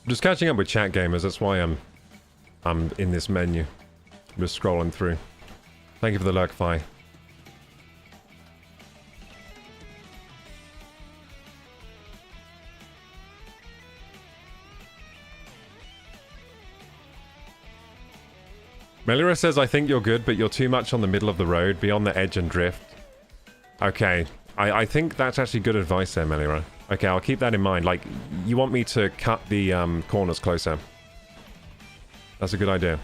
Just catching up with chat gamers, that's why I'm in this menu. Just scrolling through. Thank you for the lurk-fi. Melira says, I think you're good, but you're too much on the middle of the road, be on the edge and drift. Okay, I think that's actually good advice there, Melira. Okay, I'll keep that in mind. Like, you want me to cut the corners closer. That's a good idea.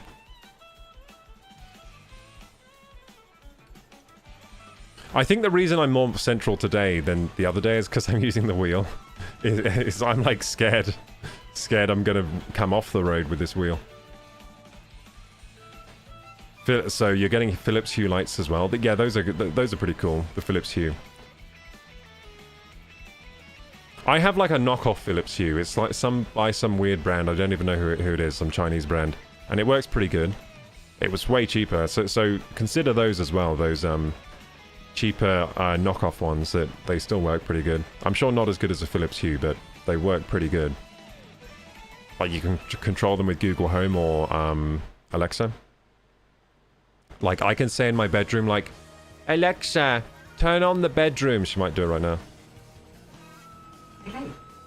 I think the reason I'm more central today than the other day is because I'm using the wheel. I'm like scared. Scared I'm gonna come off the road with this wheel. So you're getting Philips Hue lights as well. But yeah, those are good. Those are pretty cool. The Philips Hue. I have like a knockoff Philips Hue. It's like by some weird brand. I don't even know who it is. Some Chinese brand, and it works pretty good. It was way cheaper. So consider those as well. Those cheaper knockoff ones that they still work pretty good. I'm sure not as good as a Philips Hue, but they work pretty good. Like you can control them with Google Home or Alexa. Like I can say in my bedroom, like, Alexa, turn on the bedroom. She might do it right now.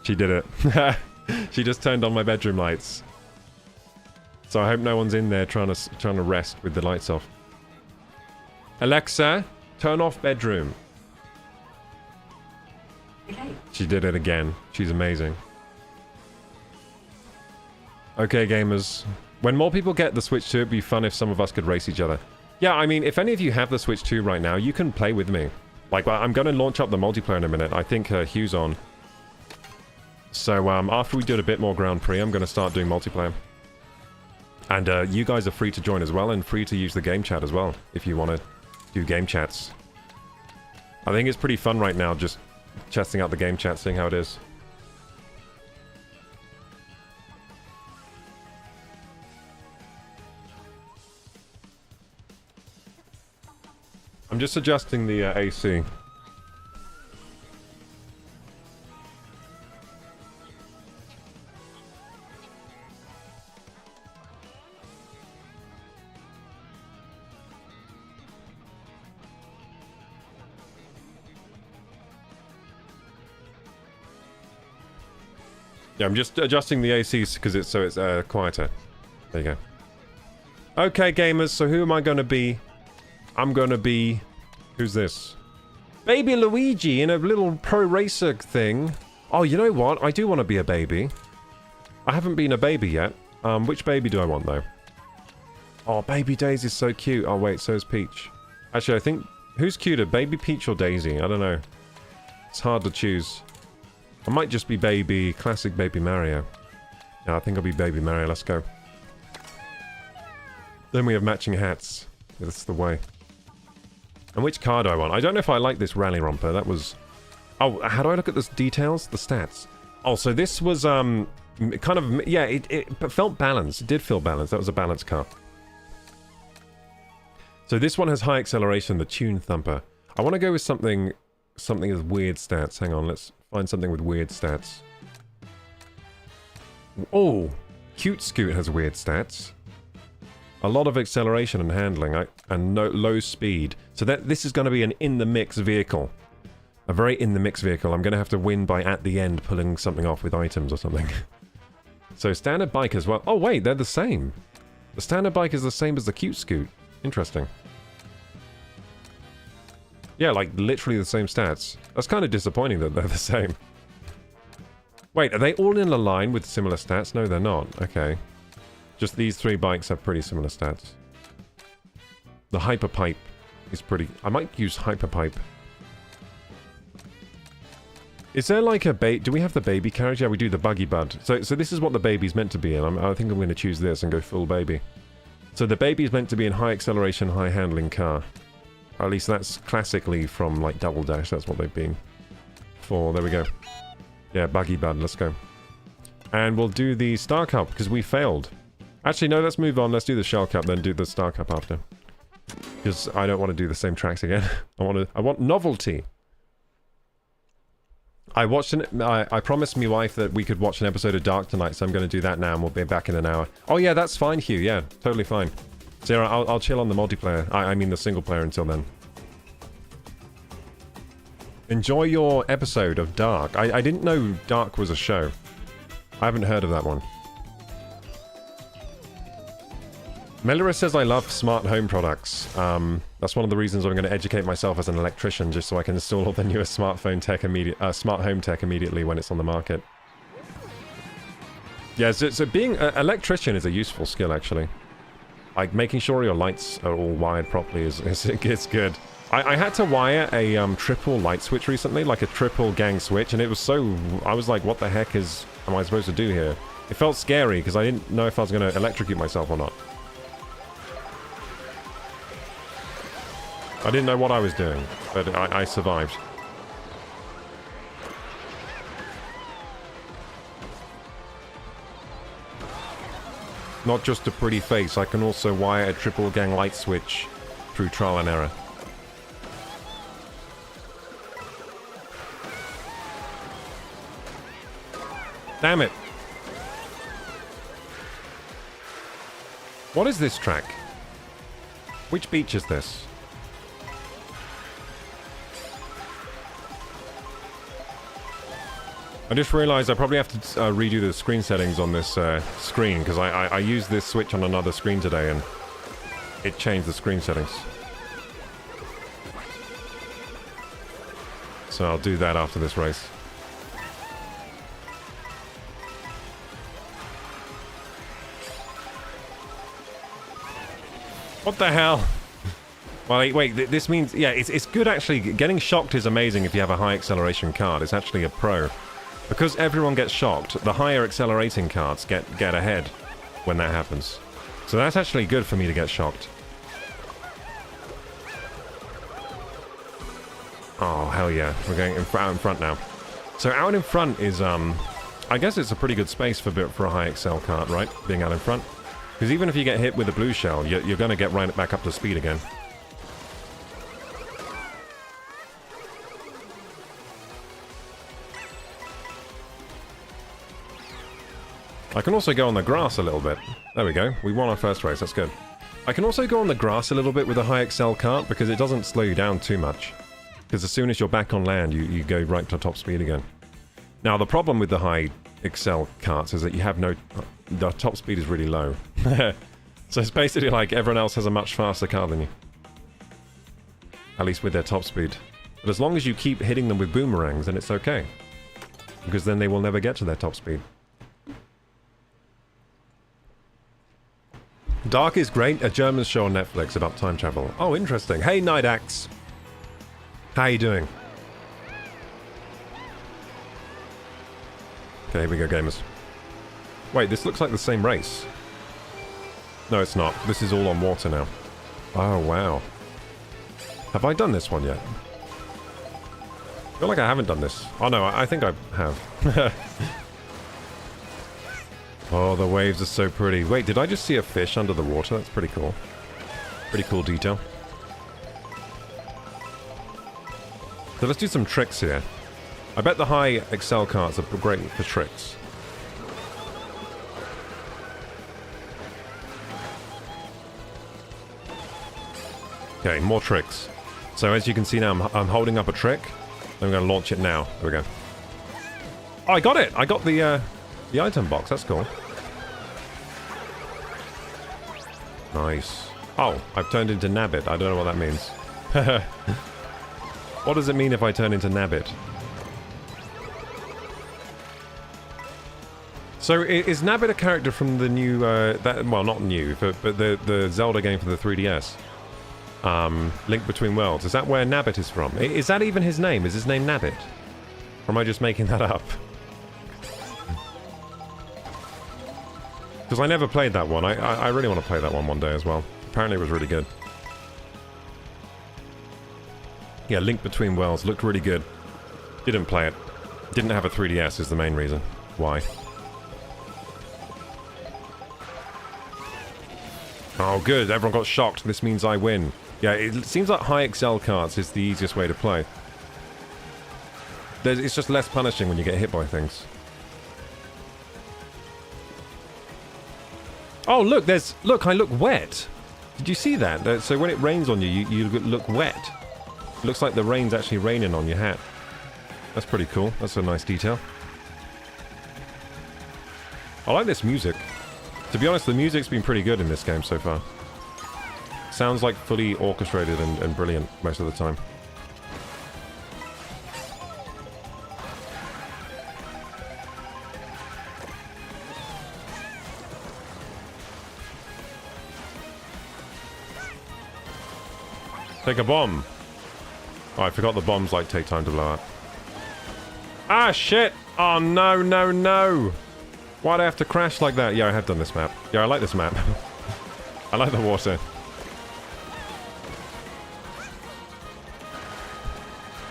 She did it. She just turned on my bedroom lights. So I hope no one's in there trying to rest with the lights off. Alexa, turn off bedroom. She did it again. She's amazing. Okay, gamers. When more people get the Switch 2, it'd be fun if some of us could race each other. Yeah, I mean, if any of you have the Switch 2 right now, you can play with me. Like, I'm going to launch up the multiplayer in a minute. I think Hugh's on. So, after we do a bit more Grand Prix, I'm going to start doing multiplayer. And you guys are free to join as well, and free to use the game chat as well, if you want to do game chats. I think it's pretty fun right now, just testing out the game chat, seeing how it is. I'm just adjusting the AC. Yeah, I'm just adjusting the AC because it's quieter. There you go. Okay, gamers. So who am I going to be? I'm going to be... Who's this? Baby Luigi in a little pro racer thing. Oh, you know what? I do want to be a baby. I haven't been a baby yet. Which baby do I want, though? Oh, Baby Daisy's so cute. Oh, wait, so is Peach. Actually, I think... Who's cuter, Baby Peach or Daisy? I don't know. It's hard to choose. I might just be classic Baby Mario. Yeah, I think I'll be Baby Mario. Let's go. Then we have matching hats. That's the way. And which car do I want? I don't know if I like this rally romper. That was... Oh, how do I look at the details? The stats. Oh, so this was, kind of... Yeah, it felt balanced. It did feel balanced. That was a balanced car. So this one has high acceleration, the Tune Thumper. I want to go with something with weird stats. Hang on, let's find something with weird stats. Oh! Cute Scoot has weird stats. A lot of acceleration and handling, and low speed. So this is going to be an in-the-mix vehicle. A very in-the-mix vehicle. I'm going to have to win by, at the end, pulling something off with items or something. So standard bike as well. Oh wait, they're the same. The standard bike is the same as the Cute Scoot. Interesting. Yeah, like literally the same stats. That's kind of disappointing that they're the same. Wait, are they all in a line with similar stats? No, they're not. Okay. Just these three bikes have pretty similar stats. The Hyperpipe is pretty... I might use Hyperpipe. Is there like a do we have the baby carriage? Yeah, we do, the Buggy Bud. So this is what the baby's meant to be in. I think I'm going to choose this and go full baby. So the baby's meant to be in high acceleration, high handling car. Or at least that's classically from like Double Dash. That's what they've been for. There we go. Yeah, Buggy Bud. Let's go. And we'll do the Star Cup because we failed. Actually, no, let's move on. Let's do the Shell Cup, then do the Star Cup after. Because I don't want to do the same tracks again. I want novelty. I promised my wife that we could watch an episode of Dark tonight, so I'm going to do that now, and we'll be back in an hour. Oh yeah, that's fine, Hugh. Yeah, totally fine. So yeah, I'll chill on the multiplayer. I mean the single player until then. Enjoy your episode of Dark. I didn't know Dark was a show. I haven't heard of that one. Melora says I love smart home products. That's one of the reasons I'm going to educate myself as an electrician, just so I can install all the newest smart home tech immediately when it's on the market. Yeah, so being an electrician is a useful skill, actually. Like, making sure your lights are all wired properly is good. I had to wire a triple light switch recently, like a triple gang switch, and it was so... I was like, what the heck am I supposed to do here? It felt scary, because I didn't know if I was going to electrocute myself or not. I didn't know what I was doing, but I survived. Not just a pretty face, I can also wire a triple gang light switch through trial and error. Damn it! What is this track? Which beach is this? I just realized I probably have to redo the screen settings on this screen, because I used this switch on another screen today and it changed the screen settings. So I'll do that after this race. What the hell? Well, wait, this means... Yeah, it's good actually. Getting shocked is amazing if you have a high acceleration card. It's actually a pro. Because everyone gets shocked, the higher accelerating cards get ahead when that happens. So that's actually good for me to get shocked. Oh, hell yeah. We're going out in front now. So out in front is, I guess it's a pretty good space for a high excel card, right? Being out in front. Because even if you get hit with a blue shell, you're going to get right back up to speed again. I can also go on the grass a little bit. There we go. We won our first race. That's good. I can also go on the grass a little bit with a high excel kart because it doesn't slow you down too much. Because as soon as you're back on land, you go right to top speed again. Now, the problem with the high excel karts is that you have no... The top speed is really low. So it's basically like everyone else has a much faster car than you. At least with their top speed. But as long as you keep hitting them with boomerangs, then it's okay. Because then they will never get to their top speed. Dark is great, a German show on Netflix about time travel. Oh, interesting. Hey, Night Axe. How you doing? Okay, here we go, gamers. Wait, this looks like the same race. No, it's not. This is all on water now. Oh, wow. Have I done this one yet? I feel like I haven't done this. Oh no, I think I have. Oh, the waves are so pretty. Wait, did I just see a fish under the water? That's pretty cool. Pretty cool detail. So let's do some tricks here. I bet the high Excel carts are great for tricks. Okay, more tricks. So as you can see now, I'm holding up a trick. I'm going to launch it now. There we go. Oh, I got it! I got the item box. That's cool. Nice. Oh, I've turned into Nabbit. I don't know what that means. What does it mean if I turn into Nabbit? So is Nabbit a character from the new, well, not new, but the Zelda game for the 3DS? Link Between Worlds. Is that where Nabbit is from? Is that even his name? Is his name Nabbit? Or am I just making that up? Because I never played that one. I really want to play that one day as well. Apparently it was really good. Yeah, Link Between Worlds looked really good. Didn't play it. Didn't have a 3DS is the main reason. Why? Oh good, everyone got shocked. This means I win. Yeah, it seems like high Excel carts is the easiest way to play. It's just less punishing when you get hit by things. Oh look, look, I look wet. Did you see that? So when it rains on you, you look wet. It looks like the rain's actually raining on your hat. That's pretty cool. That's a nice detail. I like this music. To be honest, the music's been pretty good in this game so far. Sounds like fully orchestrated and brilliant most of the time. Take a bomb. Oh, I forgot the bombs like take time to blow up. Ah, shit! Oh, no, no, no! Why'd I have to crash like that? Yeah, I have done this map. Yeah, I like this map. I like the water.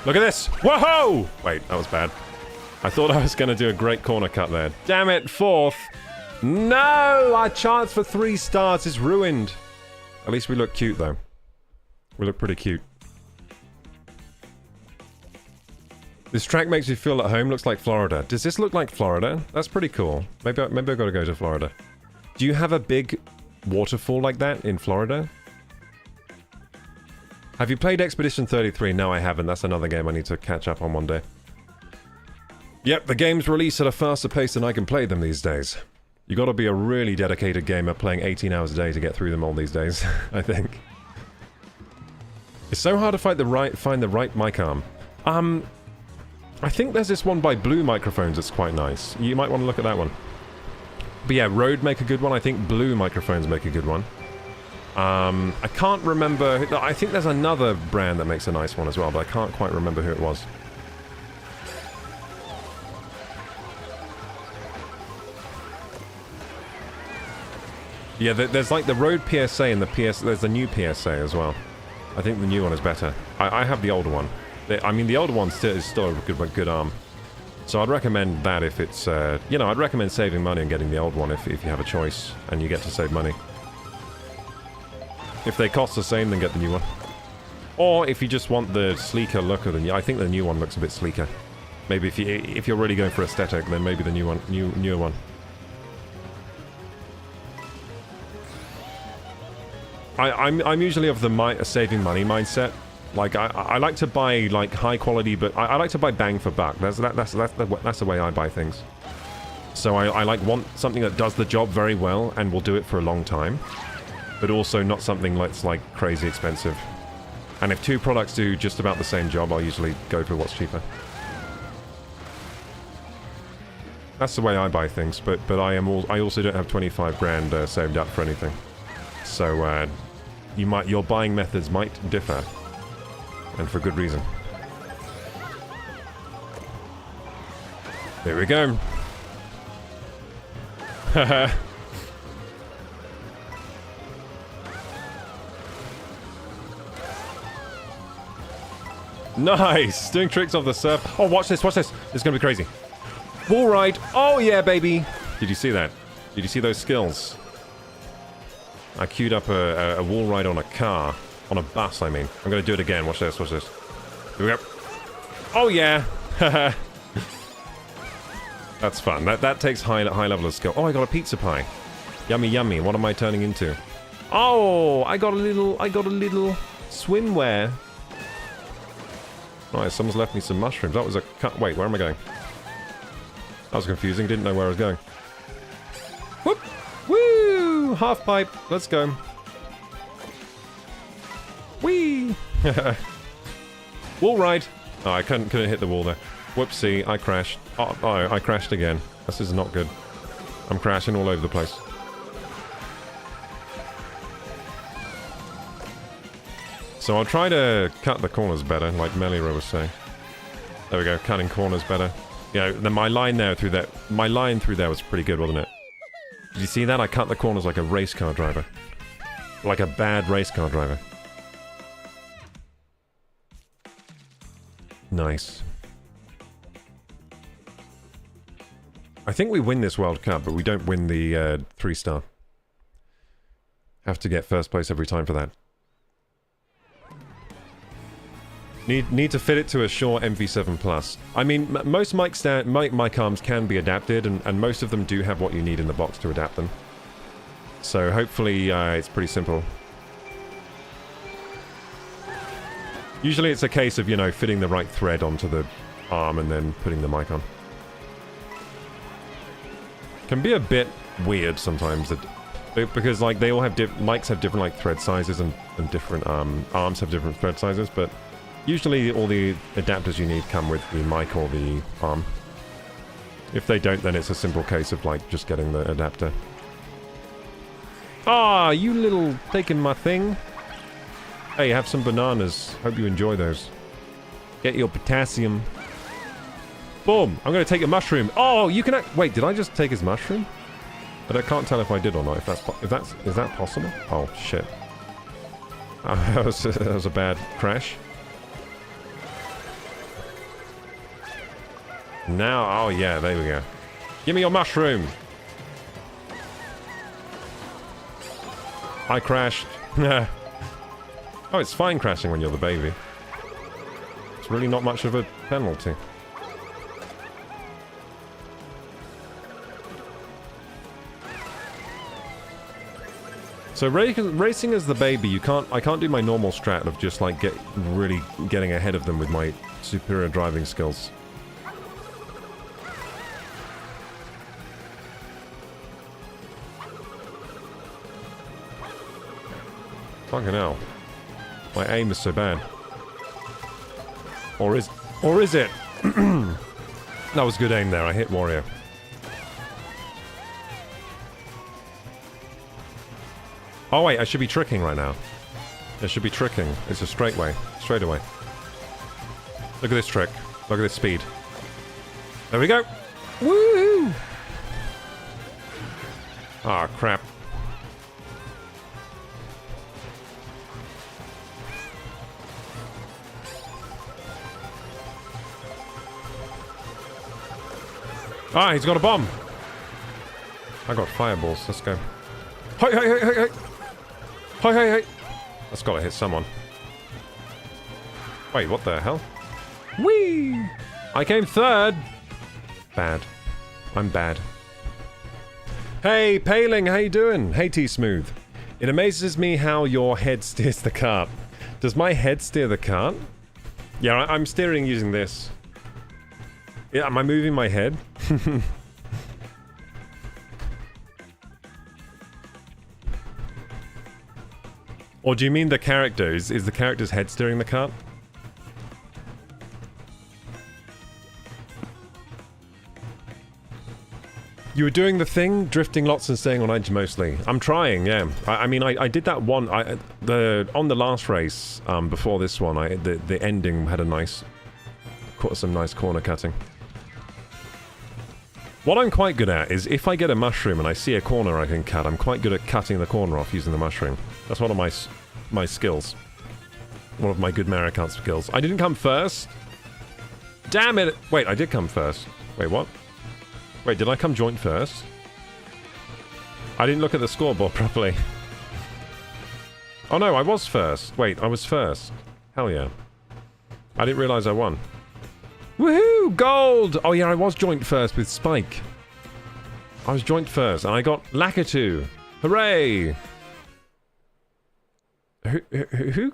Look at this! Whoa! Wait, that was bad. I thought I was going to do a great corner cut there. Damn it, fourth! No! Our chance for 3 stars is ruined. At least we look cute, though. We look pretty cute. This track makes you feel at home. Looks like Florida. Does this look like Florida? That's pretty cool. Maybe I've got to go to Florida. Do you have a big waterfall like that in Florida? Have you played Expedition 33? No, I haven't. That's another game I need to catch up on one day. Yep, the games release at a faster pace than I can play them these days. You got to be a really dedicated gamer playing 18 hours a day to get through them all these days, I think. It's so hard to find the right mic arm. I think there's this one by Blue Microphones that's quite nice. You might want to look at that one. But yeah, Rode make a good one. I think Blue Microphones make a good one. I can't remember... I think there's another brand that makes a nice one as well, but I can't quite remember who it was. Yeah, there's like the Rode PSA and the there's the new PSA as well. I think the new one is better. I have the older one. I mean, the older one is still a good arm. So I'd recommend that if it's, you know, I'd recommend saving money and getting the old one if you have a choice and you get to save money. If they cost the same, then get the new one. Or if you just want the sleeker look of the new, I think the new one looks a bit sleeker. Maybe if you're really going for aesthetic, then maybe the newer one. I'm usually of the saving money mindset. Like I like to buy like high quality, but I like to buy bang for buck. That's the way I buy things. So I want something that does the job very well and will do it for a long time, but also not something that's like crazy expensive. And if 2 products do just about the same job, I'll usually go for what's cheaper. That's the way I buy things. But I also don't have 25 grand saved up for anything. So your buying methods might differ. And for good reason. There we go. Haha. Nice! Doing tricks off the surf. Oh, watch this, watch this. This is gonna be crazy. Wall ride. Oh, yeah, baby. Did you see that? Did you see those skills? I queued up a wall ride on a car. On a bus, I mean. I'm gonna do it again. Watch this, watch this. Here we go. Oh, yeah. That's fun. That takes high level of skill. Oh, I got a pizza pie. Yummy, yummy. What am I turning into? Oh, I got a little swimwear. Nice, someone's left me some mushrooms. That was a cut. Wait, where am I going? That was confusing. Didn't know where I was going. Whoop! Woo! Half pipe. Let's go. Whee! Wall ride. Oh, I couldn't hit the wall there. Whoopsie, I crashed. Oh, I crashed again. This is not good. I'm crashing all over the place. So I'll try to cut the corners better, like Melira was saying. There we go, cutting corners better. Yeah, then my line through there was pretty good, wasn't it? Did you see that? I cut the corners like a race car driver. Like a bad race car driver. Nice. I think we win this World Cup, but we don't win the 3-star. Have to get first place every time for that. Need to fit it to a Shure MV7 Plus. I mean, most mic arms can be adapted, and most of them do have what you need in the box to adapt them. So hopefully it's pretty simple. Usually it's a case of, you know, fitting the right thread onto the arm and then putting the mic on. Can be a bit weird sometimes, because like they all have mics have different like thread sizes and different arms have different thread sizes, but usually all the adapters you need come with the mic or the arm. If they don't, then it's a simple case of like just getting the adapter. Ah, you little taking my thing. Hey, have some bananas. Hope you enjoy those. Get your potassium. Boom! I'm gonna take a mushroom. Oh, you can wait, did I just take his mushroom? But I can't tell if I did or not. Is that possible? Oh shit! That was a bad crash. Now, oh yeah, there we go. Give me your mushroom. I crashed. Oh, it's fine crashing when you're the baby. It's really not much of a penalty. So racing as the baby, I can't do my normal strat of just like really getting ahead of them with my superior driving skills. Fucking hell. My aim is so bad. Or is it? That was good aim there. I hit Wario. Oh wait, I should be tricking right now. I should be tricking. It's a straight away. Look at this trick. Look at this speed. There we go. Woo! Ah, crap. Ah, he's got a bomb. I got fireballs. Let's go. Hey, hey, hey, hey, hey. Hey, hey, hey. That's gotta hit someone. Wait, what the hell? Whee! I came third. Bad. I'm bad. Hey, Paling, how you doing? Hey, T-Smooth. It amazes me how your head steers the cart. Does my head steer the cart? Yeah, I'm steering using this. Yeah, am I moving my head? Or do you mean the character? Is the character's head steering the cart? You were doing the thing, drifting lots and staying on edge mostly. I'm trying, yeah. I mean, I did that one. On the last race before this one, the ending had some nice corner cutting. What I'm quite good at is if I get a mushroom and I see a corner I can cut, I'm quite good at cutting the corner off using the mushroom. That's one of my skills. One of my good Mario Kart skills. I didn't come first. Damn it. Wait, I did come first. Wait, what? Wait, did I come joint first? I didn't look at the scoreboard properly. Oh no, I was first. Wait, I was first. Hell yeah. I didn't realize I won. Woohoo! Gold! Oh yeah, I was joint first with Spike. I was joint first, and I got Lakitu. Hooray! Who?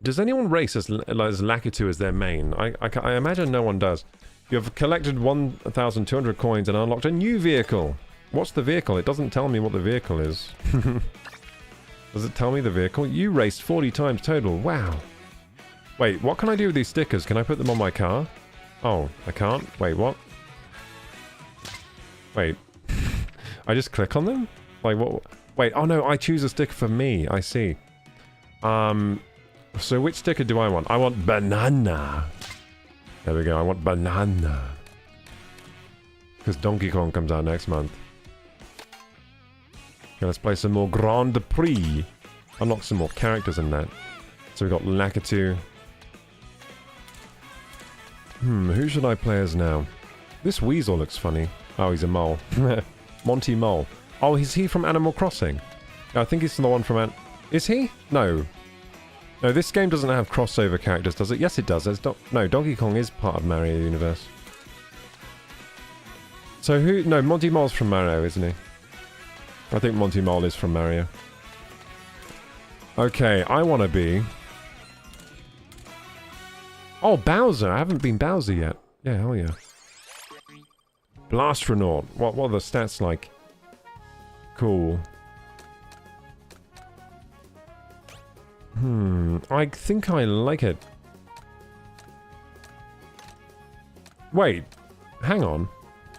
Does anyone race as Lakitu as their main? I imagine no one does. You have collected 1,200 coins and unlocked a new vehicle. What's the vehicle? It doesn't tell me what the vehicle is. Does it tell me the vehicle? You raced 40 times total. Wow. Wait, what can I do with these stickers? Can I put them on my car? Oh, I can't? Wait, what? Wait. I just click on them? Like, what? Wait, oh no, I choose a sticker for me. I see. So which sticker do I want? I want banana. There we go, I want banana. Because Donkey Kong comes out next month. Okay, let's play some more Grand Prix. Unlock some more characters in that. So we got Lakitu. Who should I play as now? This weasel looks funny. Oh, he's a mole. Monty Mole. Oh, is he from Animal Crossing? I think he's the one from Is he? No. No, this game doesn't have crossover characters, does it? Yes, it does. No, Donkey Kong is part of Mario Universe. So who... No, Monty Mole's from Mario, isn't he? I think Monty Mole is from Mario. Okay, I want to be... Oh, Bowser! I haven't been Bowser yet. Yeah, hell yeah. Blastronaut. What are the stats like? Cool. I think I like it. Wait. Hang on.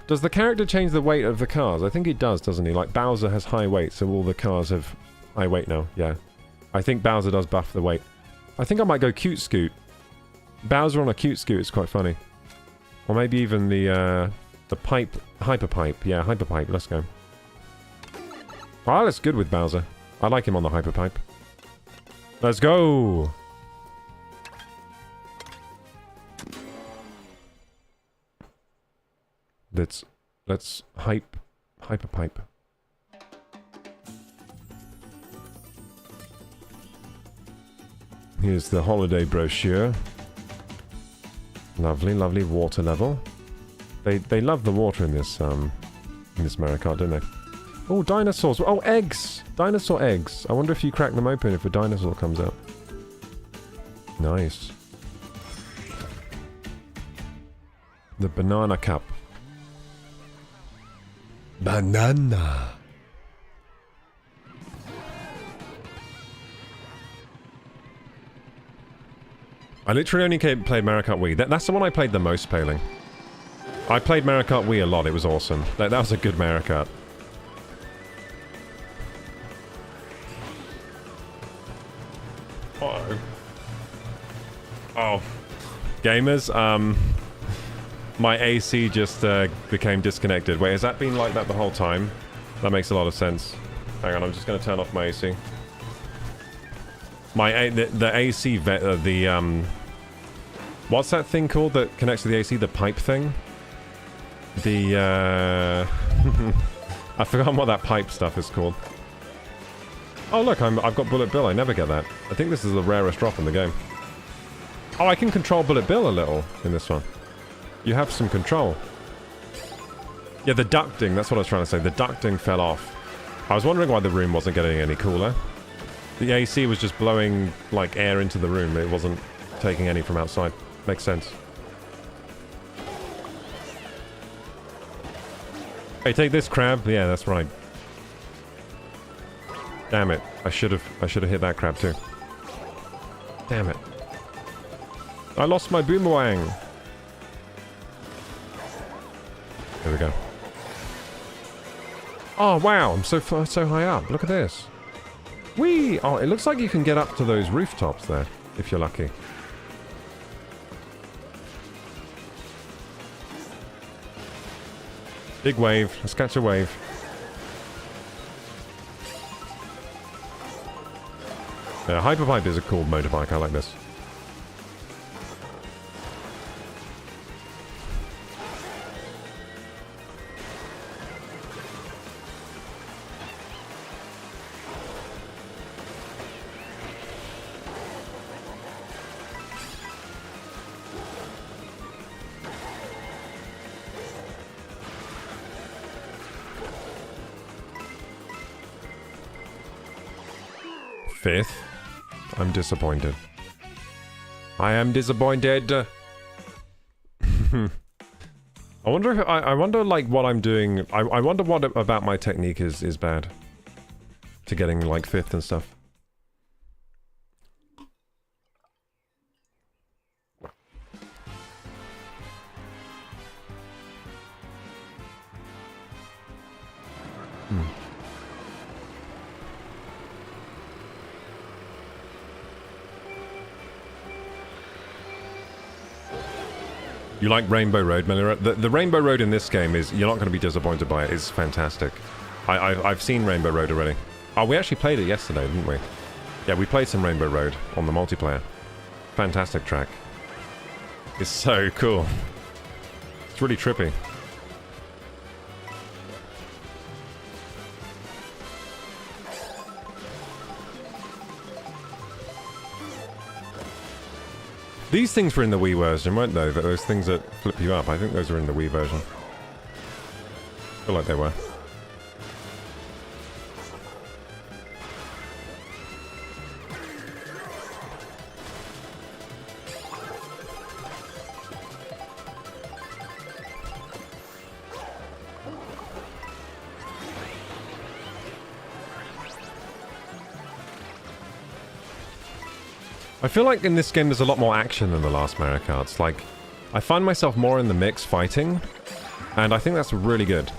Does the character change the weight of the cars? I think he does, doesn't he? Like, Bowser has high weight, so all the cars have high weight now. Yeah. I think Bowser does buff the weight. I think I might go Cute Scoot. Bowser on a Cute Scoot is quite funny. Or maybe even the pipe... Hyper Pipe. Yeah, Hyper Pipe. Let's go. Oh, that's good with Bowser. I like him on the Hyper Pipe. Let's go! Let's Hyper Pipe. Here's the holiday brochure. Lovely, lovely water level. They love the water in this Mario Kart, don't they? Oh, dinosaurs! Oh, eggs! Dinosaur eggs. I wonder if you crack them open if a dinosaur comes out. Nice. The banana cup. Banana! I literally only played Mario Kart Wii. That's the one I played the most, Paling. I played Mario Kart Wii a lot. It was awesome. That was a good Mario Kart. Uh-oh. Oh. Gamers, my AC just became disconnected. Wait, has that been like that the whole time? That makes a lot of sense. Hang on, I'm just going to turn off my AC. The AC, what's that thing called that connects to the AC? The pipe thing? I've forgotten what that pipe stuff is called. Oh look, I've got Bullet Bill. I never get that. I think this is the rarest drop in the game. Oh, I can control Bullet Bill a little in this one. You have some control. Yeah, the ducting. That's what I was trying to say. The ducting fell off. I was wondering why the room wasn't getting any cooler. The AC was just blowing, like, air into the room. It wasn't taking any from outside. Makes sense. Hey, take this, crab. Yeah, that's right. Damn it. I should have hit that crab too. Damn it. I lost my boomerang. There we go. Oh, wow. I'm so high up. Look at this. Whee! Oh, it looks like you can get up to those rooftops there, if you're lucky. Big wave. Let's catch a wave. Yeah, Hyperpipe is a cool motorbike. I like this. 5th. I'm disappointed. I am disappointed. I wonder if I wonder like what I'm doing. I wonder what about my technique is bad to getting like 5th and stuff. You like Rainbow Road, Melira? The Rainbow Road in this game is, you're not going to be disappointed by it. It's fantastic. I've seen Rainbow Road already. Oh, we actually played it yesterday, didn't we? Yeah, we played some Rainbow Road on the multiplayer. Fantastic track. It's so cool. It's really trippy. These things were in the Wii version, weren't they? Those things that flip you up. I think those were in the Wii version. I feel like they were. I feel like in this game there's a lot more action than the last Mario Karts. Like, I find myself more in the mix fighting, and I think that's really good.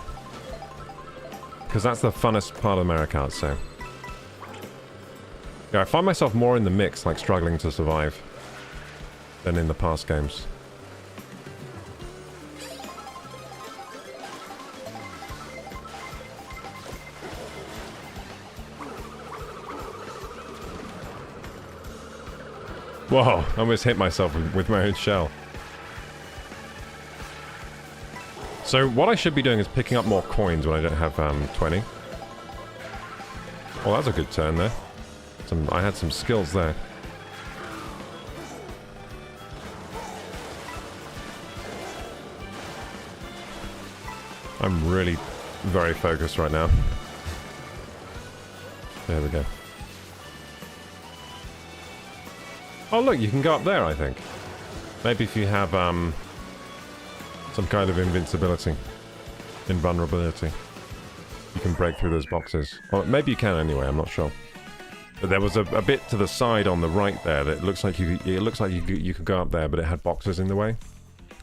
Because that's the funnest part of Mario Kart, so... Yeah, I find myself more in the mix, like struggling to survive, than in the past games. Whoa, I almost hit myself with my own shell. So what I should be doing is picking up more coins when I don't have 20. Well, that's a good turn there. I had some skills there. I'm really very focused right now. There we go. Oh look, you can go up there, I think. Maybe if you have some kind of invincibility. Invulnerability. You can break through those boxes. Or maybe you can anyway, I'm not sure. But there was a bit to the side on the right there that looks like you could go up there, but it had boxes in the way.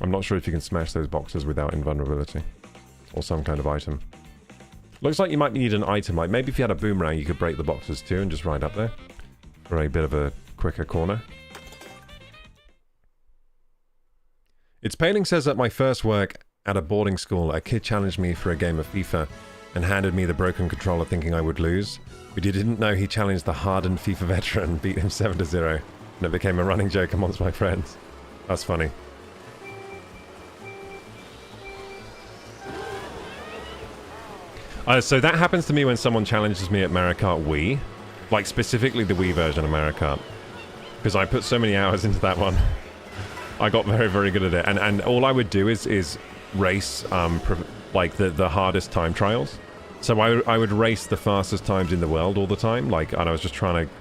I'm not sure if you can smash those boxes without invulnerability. Or some kind of item. Looks like you might need an item, like maybe if you had a boomerang you could break the boxes too and just ride up there. For a bit of a quicker corner. It's Paling says at my first work at a boarding school, a kid challenged me for a game of FIFA and handed me the broken controller thinking I would lose. But he didn't know he challenged the hardened FIFA veteran and beat him 7-0. And it became a running joke amongst my friends. That's funny. So that happens to me when someone challenges me at Mario Kart Wii. Like specifically the Wii version of Mario Kart. Because I put so many hours into that one. I got very, very good at it. And all I would do is race like the hardest time trials. So I would race the fastest times in the world all the time. Like, and I was just trying to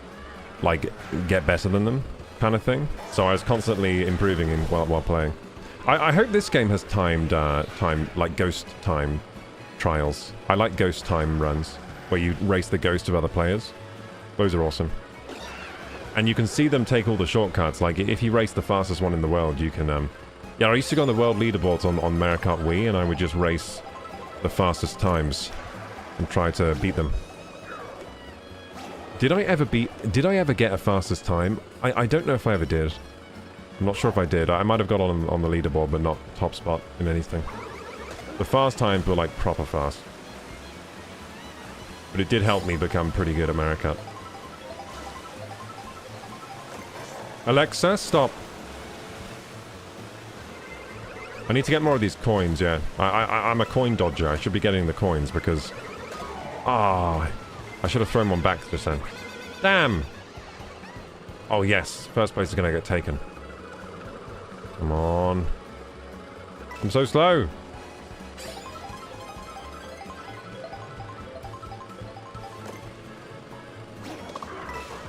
like get better than them kind of thing. So I was constantly improving while playing. I hope this game has timed like ghost time trials. I like ghost time runs where you race the ghost of other players. Those are awesome. And you can see them take all the shortcuts. Like, if you race the fastest one in the world, you can, Yeah, I used to go on the world leaderboards on Mario Kart Wii, and I would just race the fastest times and try to beat them. Did I ever get a fastest time? I don't know if I ever did. I'm not sure if I did. I might have got on the leaderboard, but not top spot in anything. The fast times were, like, proper fast. But it did help me become pretty good at Mario Kart. Alexa, stop. I need to get more of these coins, yeah. I'm a coin dodger. I should be getting the coins because... Ah, I should have thrown one back just then. Damn! Oh, yes. First place is going to get taken. Come on. I'm so slow.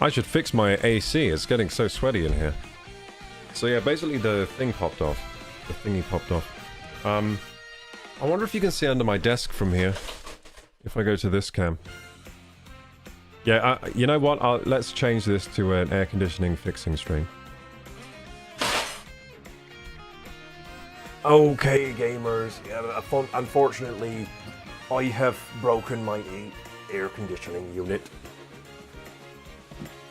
I should fix my AC. It's getting so sweaty in here. So yeah, basically the thing popped off. The thingy popped off. I wonder if you can see under my desk from here. If I go to this cam. Yeah, you know what? Let's change this to an air conditioning fixing stream. Okay, gamers. Yeah, unfortunately, I have broken my air conditioning unit.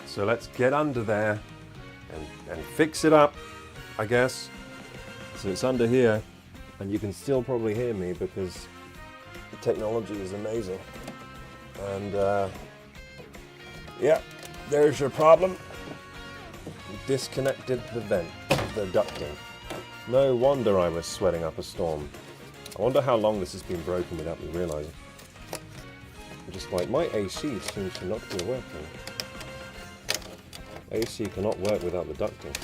So let's get under there and fix it up, I guess. So it's under here, and you can still probably hear me because the technology is amazing. And yeah, there's your problem. Disconnected the vent, the ducting. No wonder I was sweating up a storm. I wonder how long this has been broken without me realizing. I'm just like, my AC seems to not be working. AC cannot work without the ducting.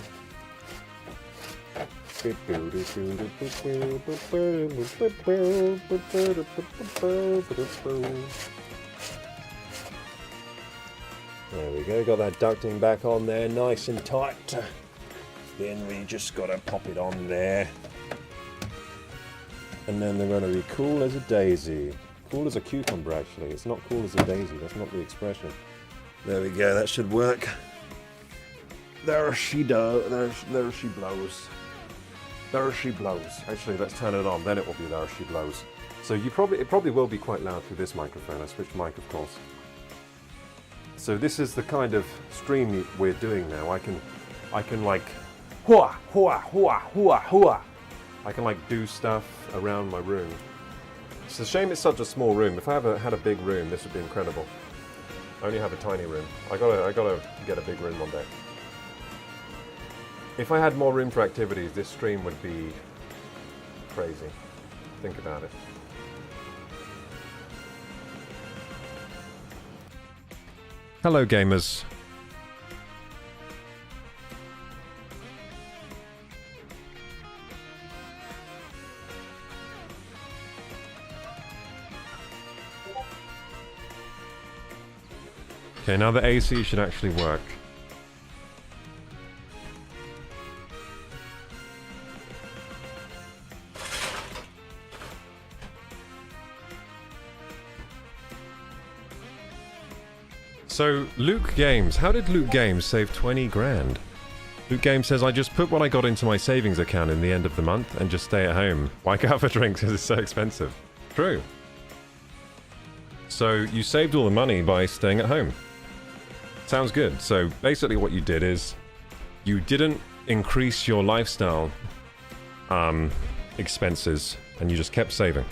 There we go, got that ducting back on there, nice and tight. Then we just gotta pop it on there. And then they're gonna be cool as a daisy. Cool as a cucumber, actually. It's not cool as a daisy, that's not the expression. There we go, that should work. There she does. There she blows. There she blows. Actually, let's turn it on, then it will be there she blows. So it probably will be quite loud through this microphone. I switched mic, of course. So this is the kind of stream we're doing now. I can like hua hua hua hua hua. I can like do stuff around my room. It's a shame it's such a small room. If I ever had a big room, this would be incredible. I only have a tiny room. I gotta get a big room one day. If I had more room for activities, this stream would be crazy. Think about it. Hello, gamers. Okay, now the AC should actually work. So, Luke Games. How did Luke Games save 20 grand? Luke Games says, I just put what I got into my savings account in the end of the month and just stay at home. Why go out for drinks because it's so expensive? True. So, you saved all the money by staying at home. Sounds good. So, basically what you did is you didn't increase your lifestyle expenses and you just kept saving.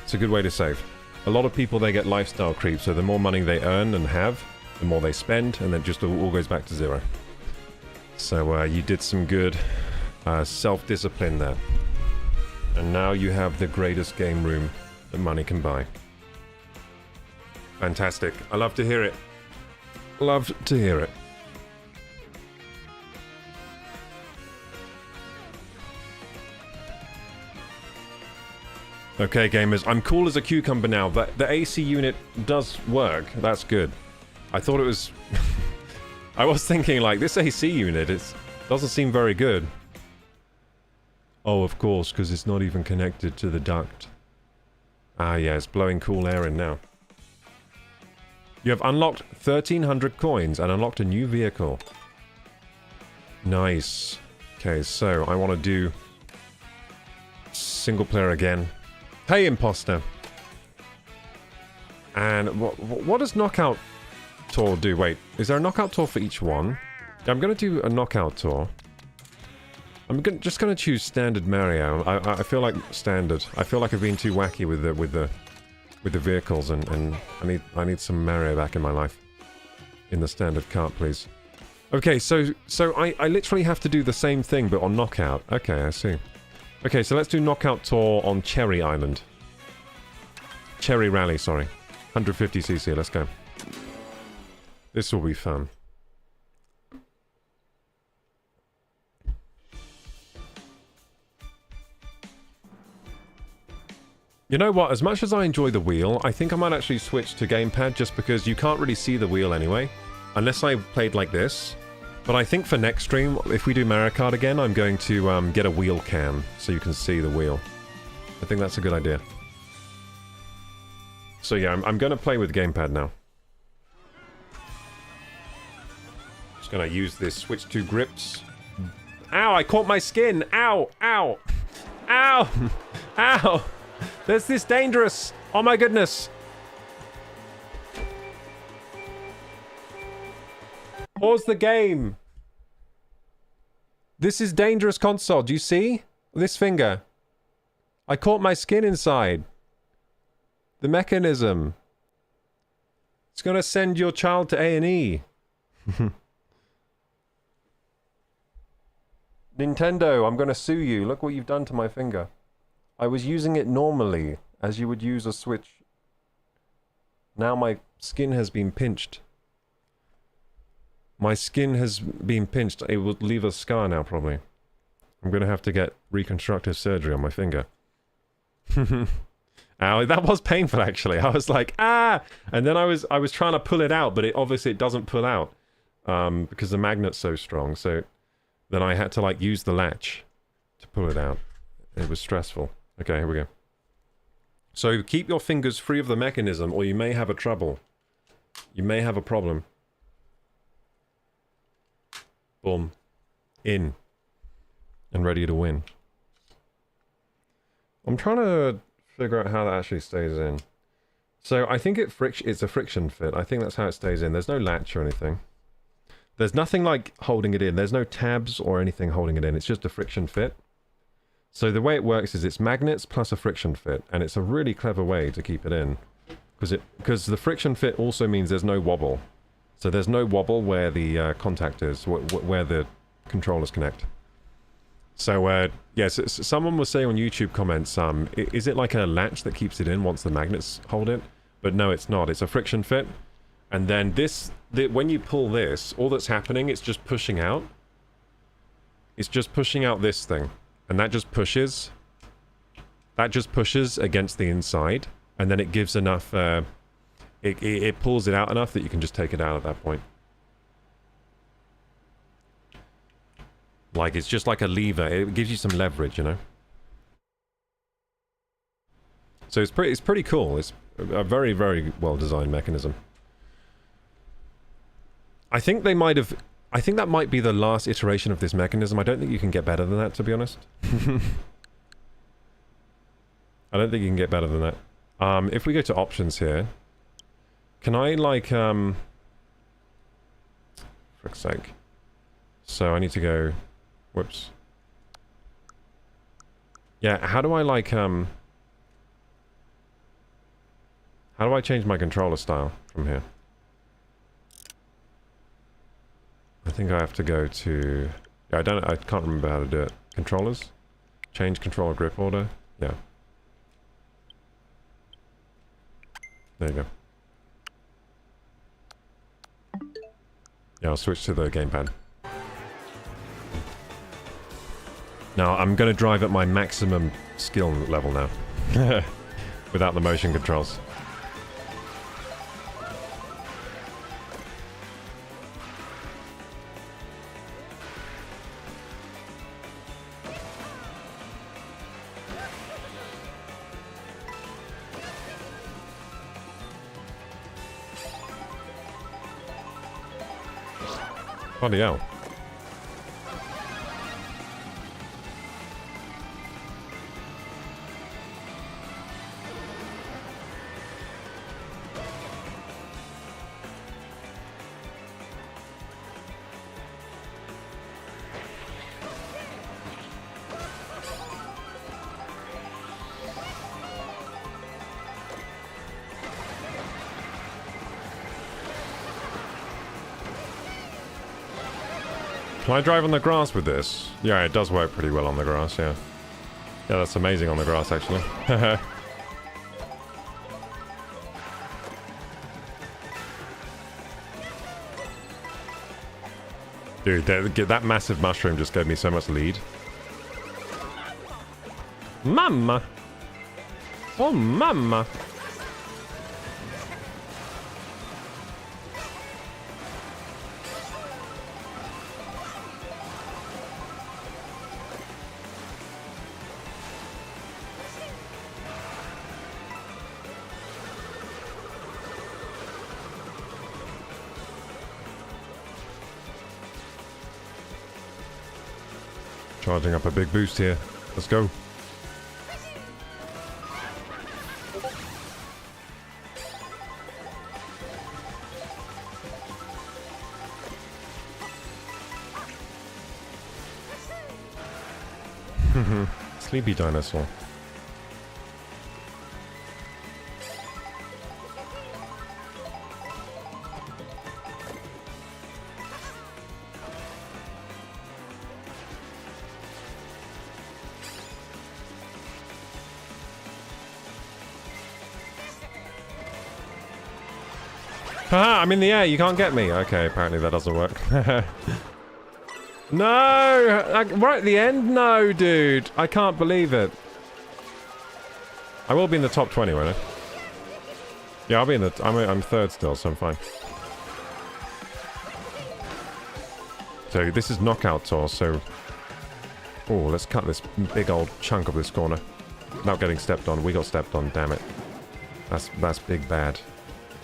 It's a good way to save. A lot of people, they get lifestyle creep, so the more money they earn and have, the more they spend, and then just all goes back to zero. So you did some good self-discipline there. And now you have the greatest game room that money can buy. Fantastic. I love to hear it. Love to hear it. Okay, gamers, I'm cool as a cucumber now. The AC unit does work. That's good. I thought it was... I was thinking, like, this AC unit, it doesn't seem very good. Oh, of course, because it's not even connected to the duct. Ah, yeah, it's blowing cool air in now. You have unlocked 1,300 coins and unlocked a new vehicle. Nice. Okay, so I want to do... single player again. Hey, imposter. And what does knockout tour do? Wait, is there a knockout tour for each one? Yeah, I'm gonna do a knockout tour. I'm just gonna choose standard Mario. I feel like standard. I feel like I've been too wacky with the vehicles, and I need some Mario back in my life. In the standard kart, please. Okay, so I literally have to do the same thing but on knockout. Okay, I see. Okay, so let's do knockout tour on Cherry Island. Cherry Rally, sorry. 150cc, let's go. This will be fun. You know what, as much as I enjoy the wheel, I think I might actually switch to gamepad just because you can't really see the wheel anyway. unless I played like this. But I think for next stream, if we do Mario Kart again, I'm going to get a wheel cam so you can see the wheel. I think that's a good idea. So yeah, I'm going to play with gamepad now. Just going to use this Switch 2 grips. Ow, I caught my skin! Ow! Ow! Ow! Ow! This is dangerous! Oh my goodness! Pause the game! This is dangerous console, do you see? This finger. I caught my skin inside. The mechanism. It's gonna send your child to A&E. Nintendo, I'm gonna sue you. Look what you've done to my finger. I was using it normally, as you would use a Switch. Now my skin has been pinched. My skin has been pinched. It will leave a scar now, probably. I'm gonna have to get reconstructive surgery on my finger. Ow, that was painful, actually. I was like, ah! And then I was trying to pull it out, but obviously it doesn't pull out. Because the magnet's so strong, so... Then I had to, like, use the latch to pull it out. It was stressful. Okay, here we go. So, keep your fingers free of the mechanism, or you may have a trouble. You may have a problem. Boom. In. And ready to win. I'm trying to figure out how that actually stays in. So, I think it's a friction fit. I think that's how it stays in. There's no latch or anything. There's nothing like holding it in. There's no tabs or anything holding it in. It's just a friction fit. So the way it works is it's magnets plus a friction fit, and it's a really clever way to keep it in. Because the friction fit also means there's no wobble. So there's no wobble where the contact is, where the controllers connect. So, yes, someone was saying on YouTube comments, is it like a latch that keeps it in once the magnets hold it? But no, it's not. It's a friction fit. And then when you pull this, all that's happening, it's just pushing out. It's just pushing out this thing. And that just pushes. That just pushes against the inside. And then it gives enough, it pulls it out enough that you can just take it out at that point. Like, it's just like a lever. It gives you some leverage, you know? So it's pretty cool. It's a very, very well-designed mechanism. I think they might have... I think that might be the last iteration of this mechanism. I don't think you can get better than that, to be honest. I don't think you can get better than that. If we go to options here... Can I, like, frick's sake. So I need to go... Whoops. Yeah, how do I, like, How do I change my controller style from here? I think I have to go to... Yeah, I can't remember how to do it. Controllers? Change controller grip order? Yeah. There you go. Yeah, I'll switch to the gamepad. Now, I'm going to drive at my maximum skill level now. Without the motion controls. Bloody hell. Can I drive on the grass with this? Yeah, it does work pretty well on the grass, yeah. Yeah, that's amazing on the grass, actually. Dude, that massive mushroom just gave me so much lead. Mama! Oh, mama! Charging up a big boost here. Let's go. Sleepy dinosaur. Haha, I'm in the air, you can't get me. Okay, apparently that doesn't work. No! Right at the end? No, dude. I can't believe it. I will be in the top 20, won't I? Yeah, I'll be in the... I'm third still, so I'm fine. So, this is knockout tour, so... Oh, let's cut this big old chunk of this corner. Without getting stepped on. We got stepped on, damn it. That's big bad.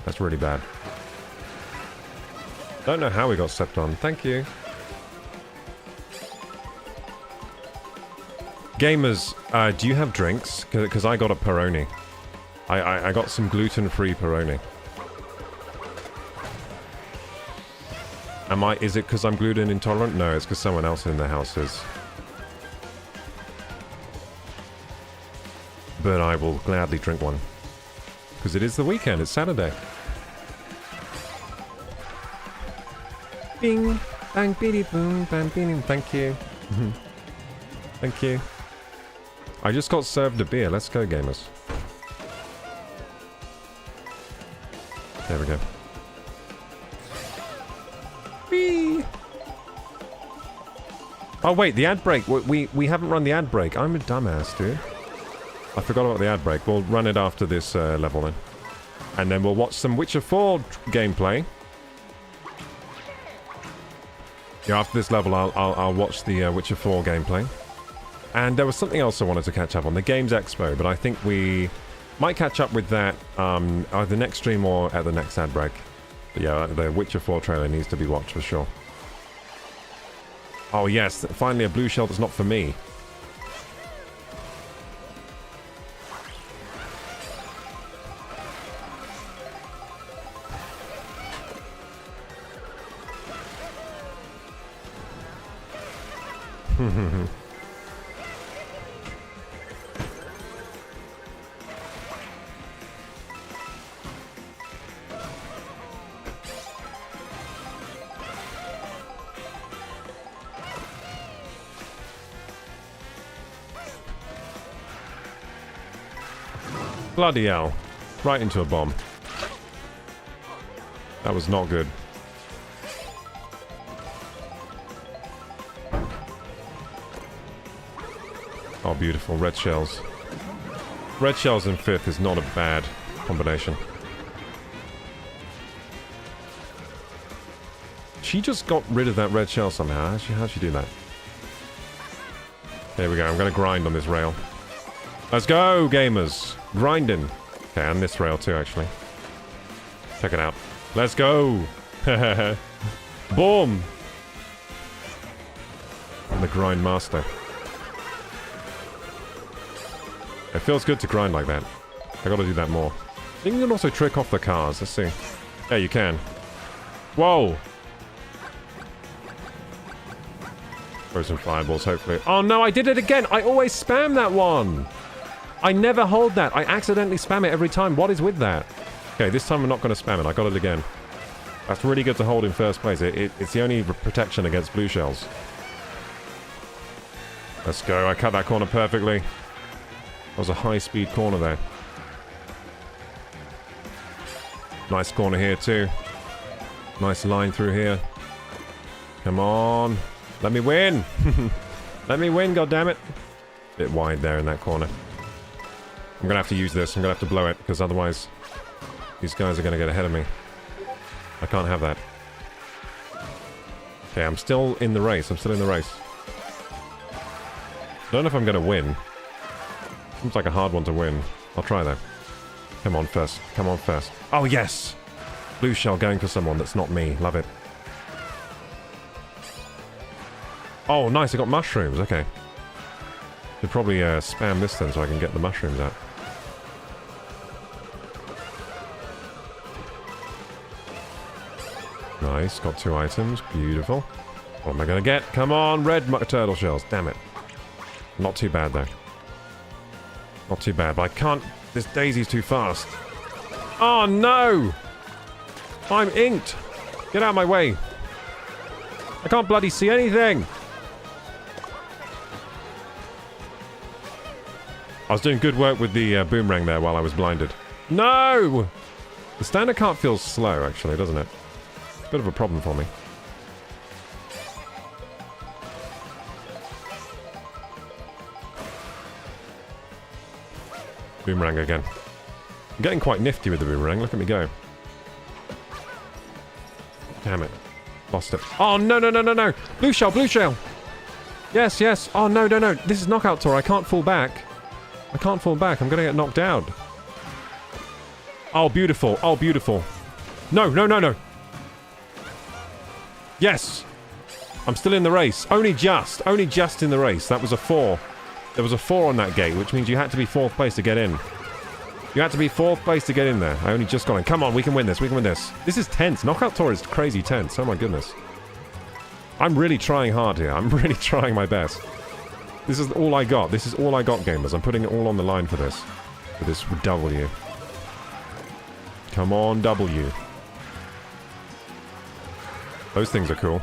That's really bad. Don't know how we got stepped on. Thank you. Gamers, do you have drinks? Because I got a Peroni. I got some gluten-free Peroni. Is it because I'm gluten intolerant? No, it's because someone else in the house is. But I will gladly drink one. Because it is the weekend, it's Saturday. Bing, bang, biddy, boom, bang, bing, thank you. Thank you. I just got served a beer. Let's go, gamers. There we go. Whee! Oh, wait, the ad break. We haven't run the ad break. I'm a dumbass, dude. I forgot about the ad break. We'll run it after this level, then. And then we'll watch some Witcher 4 gameplay. Yeah, after this level, I'll watch the Witcher 4 gameplay. And there was something else I wanted to catch up on, the Games Expo, but I think we might catch up with that either next stream or at the next ad break. But yeah, the Witcher 4 trailer needs to be watched for sure. Oh yes, finally a blue shell that's not for me. Bloody hell. Right into a bomb. That was not good. Oh, beautiful. Red shells. Red shells in 5th is not a bad combination. She just got rid of that red shell somehow. How'd she do that? There we go. I'm going to grind on this rail. Let's go, gamers. Grinding. Okay, and this rail too, actually. Check it out. Let's go. Boom. I'm the grind master. It feels good to grind like that. I gotta do that more. I think you can also trick off the cars. Let's see. Yeah, you can. Whoa. Throw some fireballs, hopefully. Oh no, I did it again! I always spam that one! I never hold that. I accidentally spam it every time. What is with that? Okay, this time I'm not going to spam it. I got it again. That's really good to hold in first place. It's the only protection against blue shells. Let's go. I cut that corner perfectly. That was a high-speed corner there. Nice corner here too. Nice line through here. Come on. Let me win. Let me win, goddammit. Bit wide there in that corner. I'm gonna have to use this. I'm gonna have to blow it, because otherwise these guys are gonna get ahead of me. I can't have that. Okay, I'm still in the race. I'm still in the race. Don't know if I'm gonna win. Seems like a hard one to win. I'll try though. Come on first. Come on first. Oh yes! Blue shell going for someone that's not me. Love it. Oh, nice, I got mushrooms, okay. Should probably spam this then so I can get the mushrooms out. Nice, got 2 items, beautiful. What am I gonna get? Come on, red turtle shells, damn it. Not too bad though. Not too bad, but I can't... This daisy's too fast. Oh no! I'm inked! Get out of my way! I can't bloody see anything! I was doing good work with the boomerang there while I was blinded. No! The standard cart feels slow, actually, doesn't it? It's a bit of a problem for me. Boomerang again. I'm getting quite nifty with the boomerang. Look at me go. Damn it. Lost it. Oh, no, no, no, no, no. Blue shell, blue shell. Yes, yes. Oh, no, no, no. This is knockout tour. I can't fall back. I can't fall back. I'm going to get knocked out. Oh, beautiful. Oh, beautiful. No, no, no, no. Yes. I'm still in the race. Only just in the race. That was a 4. There was a 4 on that gate, which means you had to be 4th place to get in. You had to be 4th place to get in there. I only just got in. Come on, we can win this. We can win this. This is tense. Knockout Tour is crazy tense. Oh my goodness. I'm really trying hard here. I'm really trying my best. This is all I got. This is all I got, gamers. I'm putting it all on the line for this. For this W. Come on, W. Those things are cool.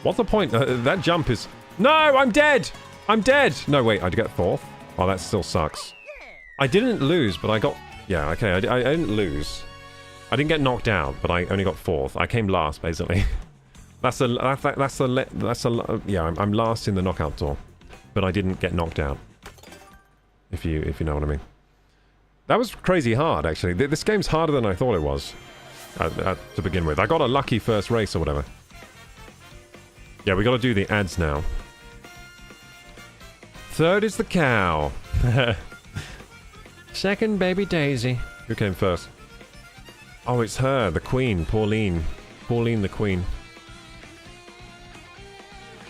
What's the point? That jump is... No, I'm dead! I'm dead! No, wait, I get 4th? Oh, that still sucks. I didn't lose, but I got... Yeah, okay, I didn't lose. I didn't get knocked out, but I only got 4th. I came last, basically. Yeah, I'm last in the knockout tour. But I didn't get knocked out. If you know what I mean. That was crazy hard, actually. This game's harder than I thought it was. To begin with. I got a lucky first race or whatever. Yeah, we gotta do the ads now. 3rd is the cow. 2nd, baby Daisy. Who came first? Oh, it's her, the queen, Pauline. Pauline the queen.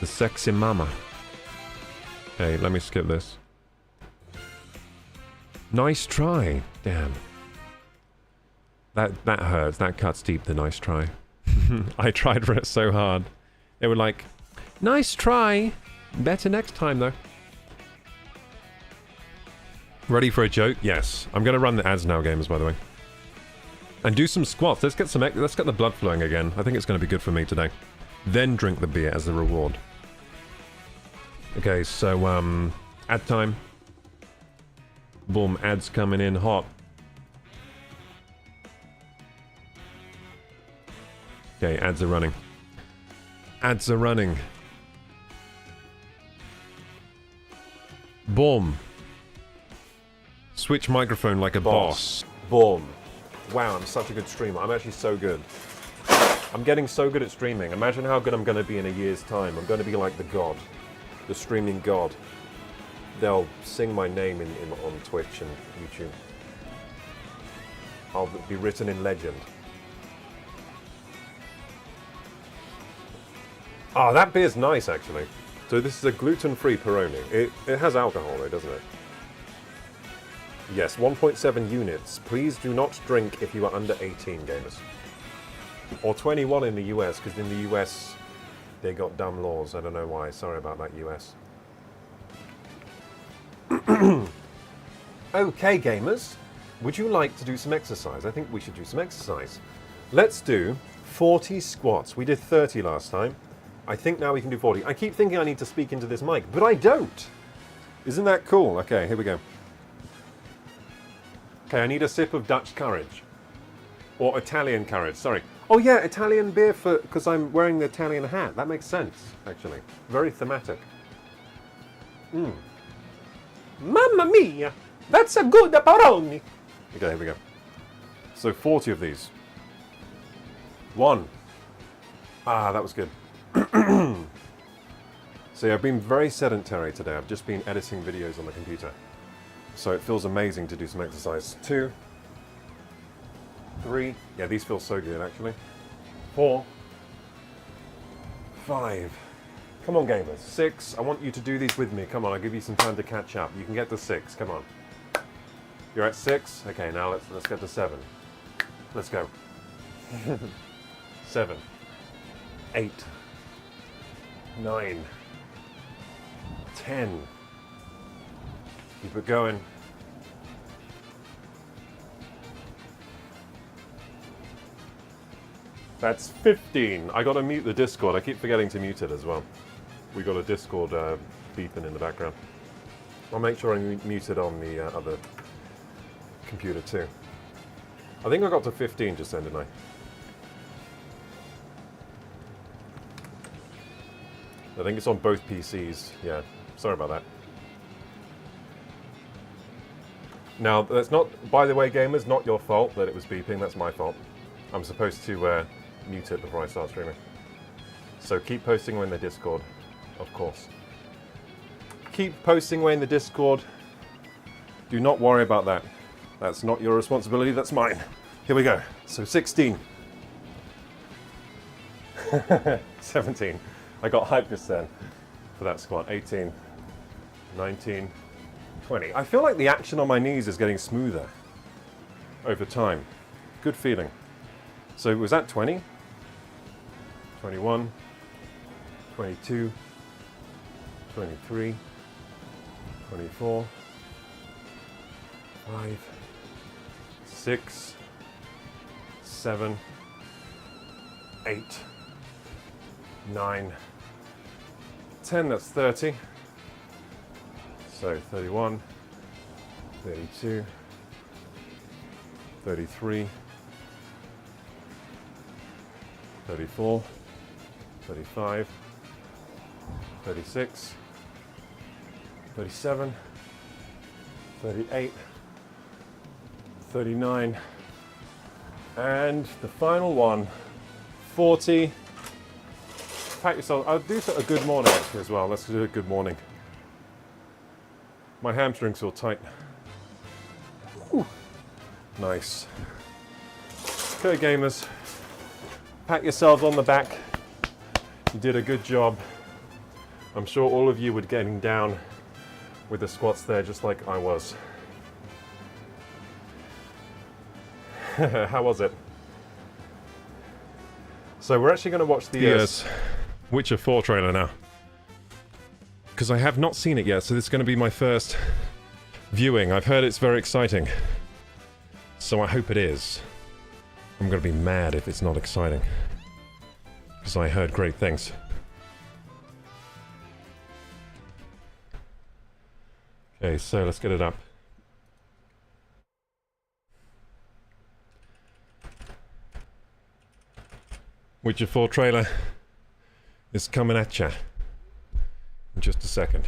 The sexy mama. Hey, let me skip this. Nice try. Damn. That hurts. That cuts deep, the nice try. I tried for it so hard. They were like, nice try. Better next time, though. Ready for a joke? Yes. I'm going to run the ads now, gamers, by the way. And do some squats. Let's get the blood flowing again. I think it's going to be good for me today. Then drink the beer as the reward. Okay, so, ad time. Boom, ads coming in hot. Okay, ads are running. Ads are running. Boom. Switch microphone like a boss. Boom. Wow, I'm such a good streamer. I'm actually so good. I'm getting so good at streaming. Imagine how good I'm going to be in a year's time. I'm going to be like the god. The streaming god. They'll sing my name on Twitch and YouTube. I'll be written in legend. Ah, that beer's nice, actually. So this is a gluten-free Peroni. It has alcohol, though, doesn't it? Yes, 1.7 units. Please do not drink if you are under 18, gamers. Or 21 in the US, because in the US, they got dumb laws. I don't know why. Sorry about that, US. Okay, gamers. Would you like to do some exercise? I think we should do some exercise. Let's do 40 squats. We did 30 last time. I think now we can do 40. I keep thinking I need to speak into this mic, but I don't. Isn't that cool? Okay, here we go. Okay, I need a sip of Dutch courage. Or Italian courage, sorry. Oh yeah, Italian beer because I'm wearing the Italian hat. That makes sense, actually. Very thematic. Mamma mia! That's a good Peroni! Okay, here we go. So 40 of these. 1. Ah, that was good. See, I've been very sedentary today. I've just been editing videos on the computer. So it feels amazing to do some exercise. 2. 3. Yeah, these feel so good, actually. 4. 5. Come on, gamers. 6. I want you to do these with me. Come on, I'll give you some time to catch up. You can get to 6. Come on. You're at 6? Okay, now let's get to 7. Let's go. 7. 8. 9. 10. Keep it going. That's 15. I gotta mute the Discord. I keep forgetting to mute it as well. We got a Discord beeping in the background. I'll make sure I mute it on the other computer too. I think I got to 15 just then, didn't I? I think it's on both PCs. Yeah, sorry about that. Now, that's not, by the way, gamers, not your fault that it was beeping. That's my fault. I'm supposed to mute it before I start streaming. So keep posting away in the Discord, of course. Keep posting away in the Discord. Do not worry about that. That's not your responsibility, that's mine. Here we go. So 16. 17. I got hyped just then for that squat. 18. 19. 20. I feel like the action on my knees is getting smoother over time. Good feeling. So was that 20? 21. 22. 23. 24. 5. 6. 7. 8. 9. 10, that's 30. So 31, 32, 33, 34, 35, 36, 37, 38, 39, and the final one, 40. Pat yourself. I'll do a good morning actually as well. Let's do a good morning. My hamstrings feel tight. Whew. Nice. Okay, gamers. Pat yourselves on the back. You did a good job. I'm sure all of you were getting down with the squats there just like I was. How was it? So we're actually going to watch the Witcher 4 trailer now. Because I have not seen it yet, so this is going to be my first viewing. I've heard it's very exciting. So I hope it is. I'm going to be mad if it's not exciting. Because I heard great things. Okay, so let's get it up. Witcher 4 trailer is coming at ya in just a second.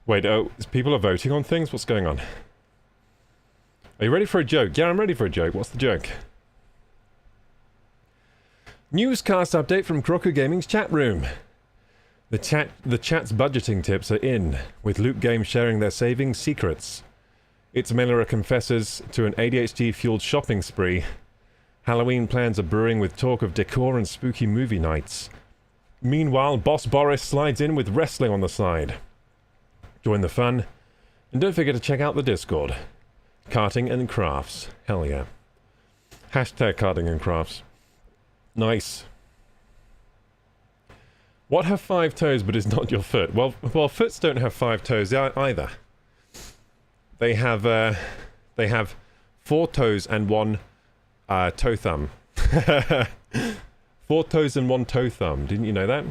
Wait, people are voting on things? What's going on? Are you ready for a joke? Yeah, I'm ready for a joke. What's the joke? Newscast update from Crocker Gaming's chat room. The chat's budgeting tips are in, with Loot Games sharing their savings secrets. It's Miller confesses to an ADHD-fueled shopping spree. Halloween plans are brewing with talk of decor and spooky movie nights. Meanwhile, Boss Boris slides in with wrestling on the side. Join the fun, and don't forget to check out the Discord. Karting and crafts. Hell yeah. Hashtag karting and crafts. Nice. What have 5 toes but is not your foot? Well, foots don't have 5 toes either. They have 4 toes and 1 toe thumb. 4 toes and 1 toe thumb. Didn't you know that?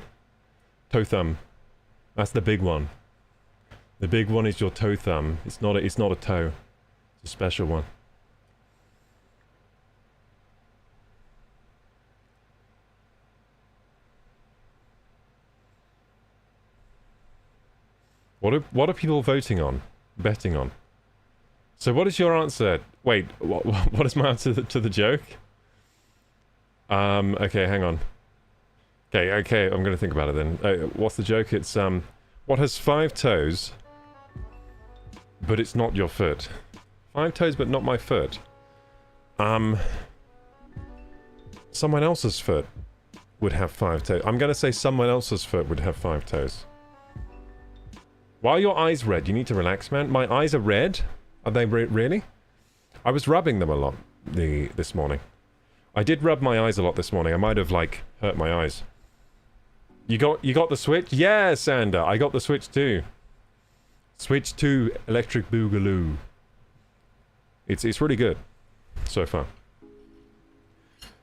Toe thumb. That's the big one. The big one is your toe thumb. It's not a toe. It's a special one. What are people voting on? Betting on? So what is your answer? Wait, what is my answer to the joke? Okay, hang on. Okay, I'm gonna think about it then. What's the joke? It's, what has 5 toes, but it's not your foot? 5 toes, but not my foot. Someone else's foot would have 5 toes. I'm gonna say someone else's foot would have 5 toes. Why are your eyes red? You need to relax, man. My eyes are red? Are they really? I was rubbing them a lot this morning. I did rub my eyes a lot this morning. I might have, like, hurt my eyes. You got the Switch? Yeah, Sander, I got the Switch too. Switch 2 Electric Boogaloo. It's really good so far.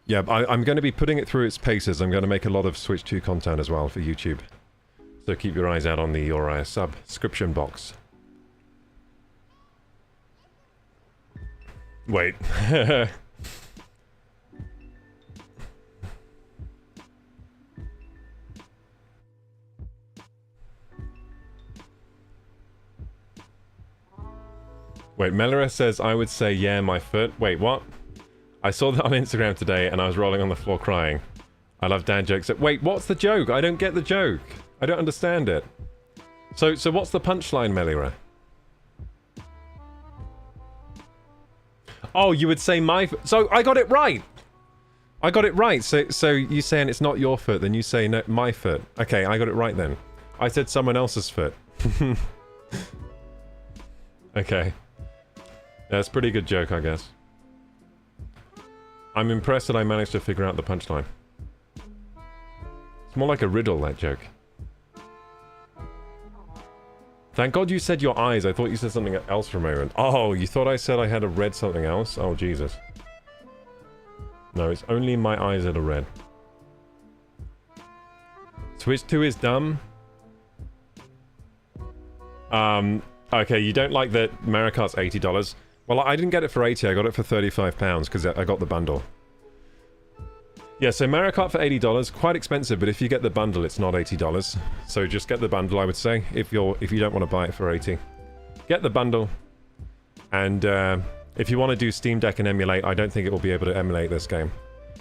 Yeah, I'm going to be putting it through its paces. I'm going to make a lot of Switch 2 content as well for YouTube. So keep your eyes out on your subscription box. Wait. Wait, Melora says, I would say, yeah, my foot. Wait, what? I saw that on Instagram today and I was rolling on the floor crying. I love dad jokes. Wait, what's the joke? I don't get the joke. I don't understand it. So what's the punchline, Melora? Oh, you would say my foot. So I got it right. I got it right. So you saying it's not your foot, then you say no, my foot. Okay, I got it right then. I said someone else's foot. Okay. That's a pretty good joke, I guess. I'm impressed that I managed to figure out the punchline. It's more like a riddle, that joke. Thank God you said your eyes. I thought you said something else for a moment. Oh, you thought I said I had a red something else? Oh, Jesus. No, it's only my eyes that are red. Switch 2 is dumb. Okay, you don't like that Mario Kart's $80. Well, I didn't get it for 80, I got it for £35 because I got the bundle. Yeah, so Mario Kart for $80, quite expensive, but if you get the bundle, it's not $80. So just get the bundle, I would say, if you don't want to buy it for 80. Get the bundle, and if you want to do Steam Deck and emulate, I don't think it will be able to emulate this game.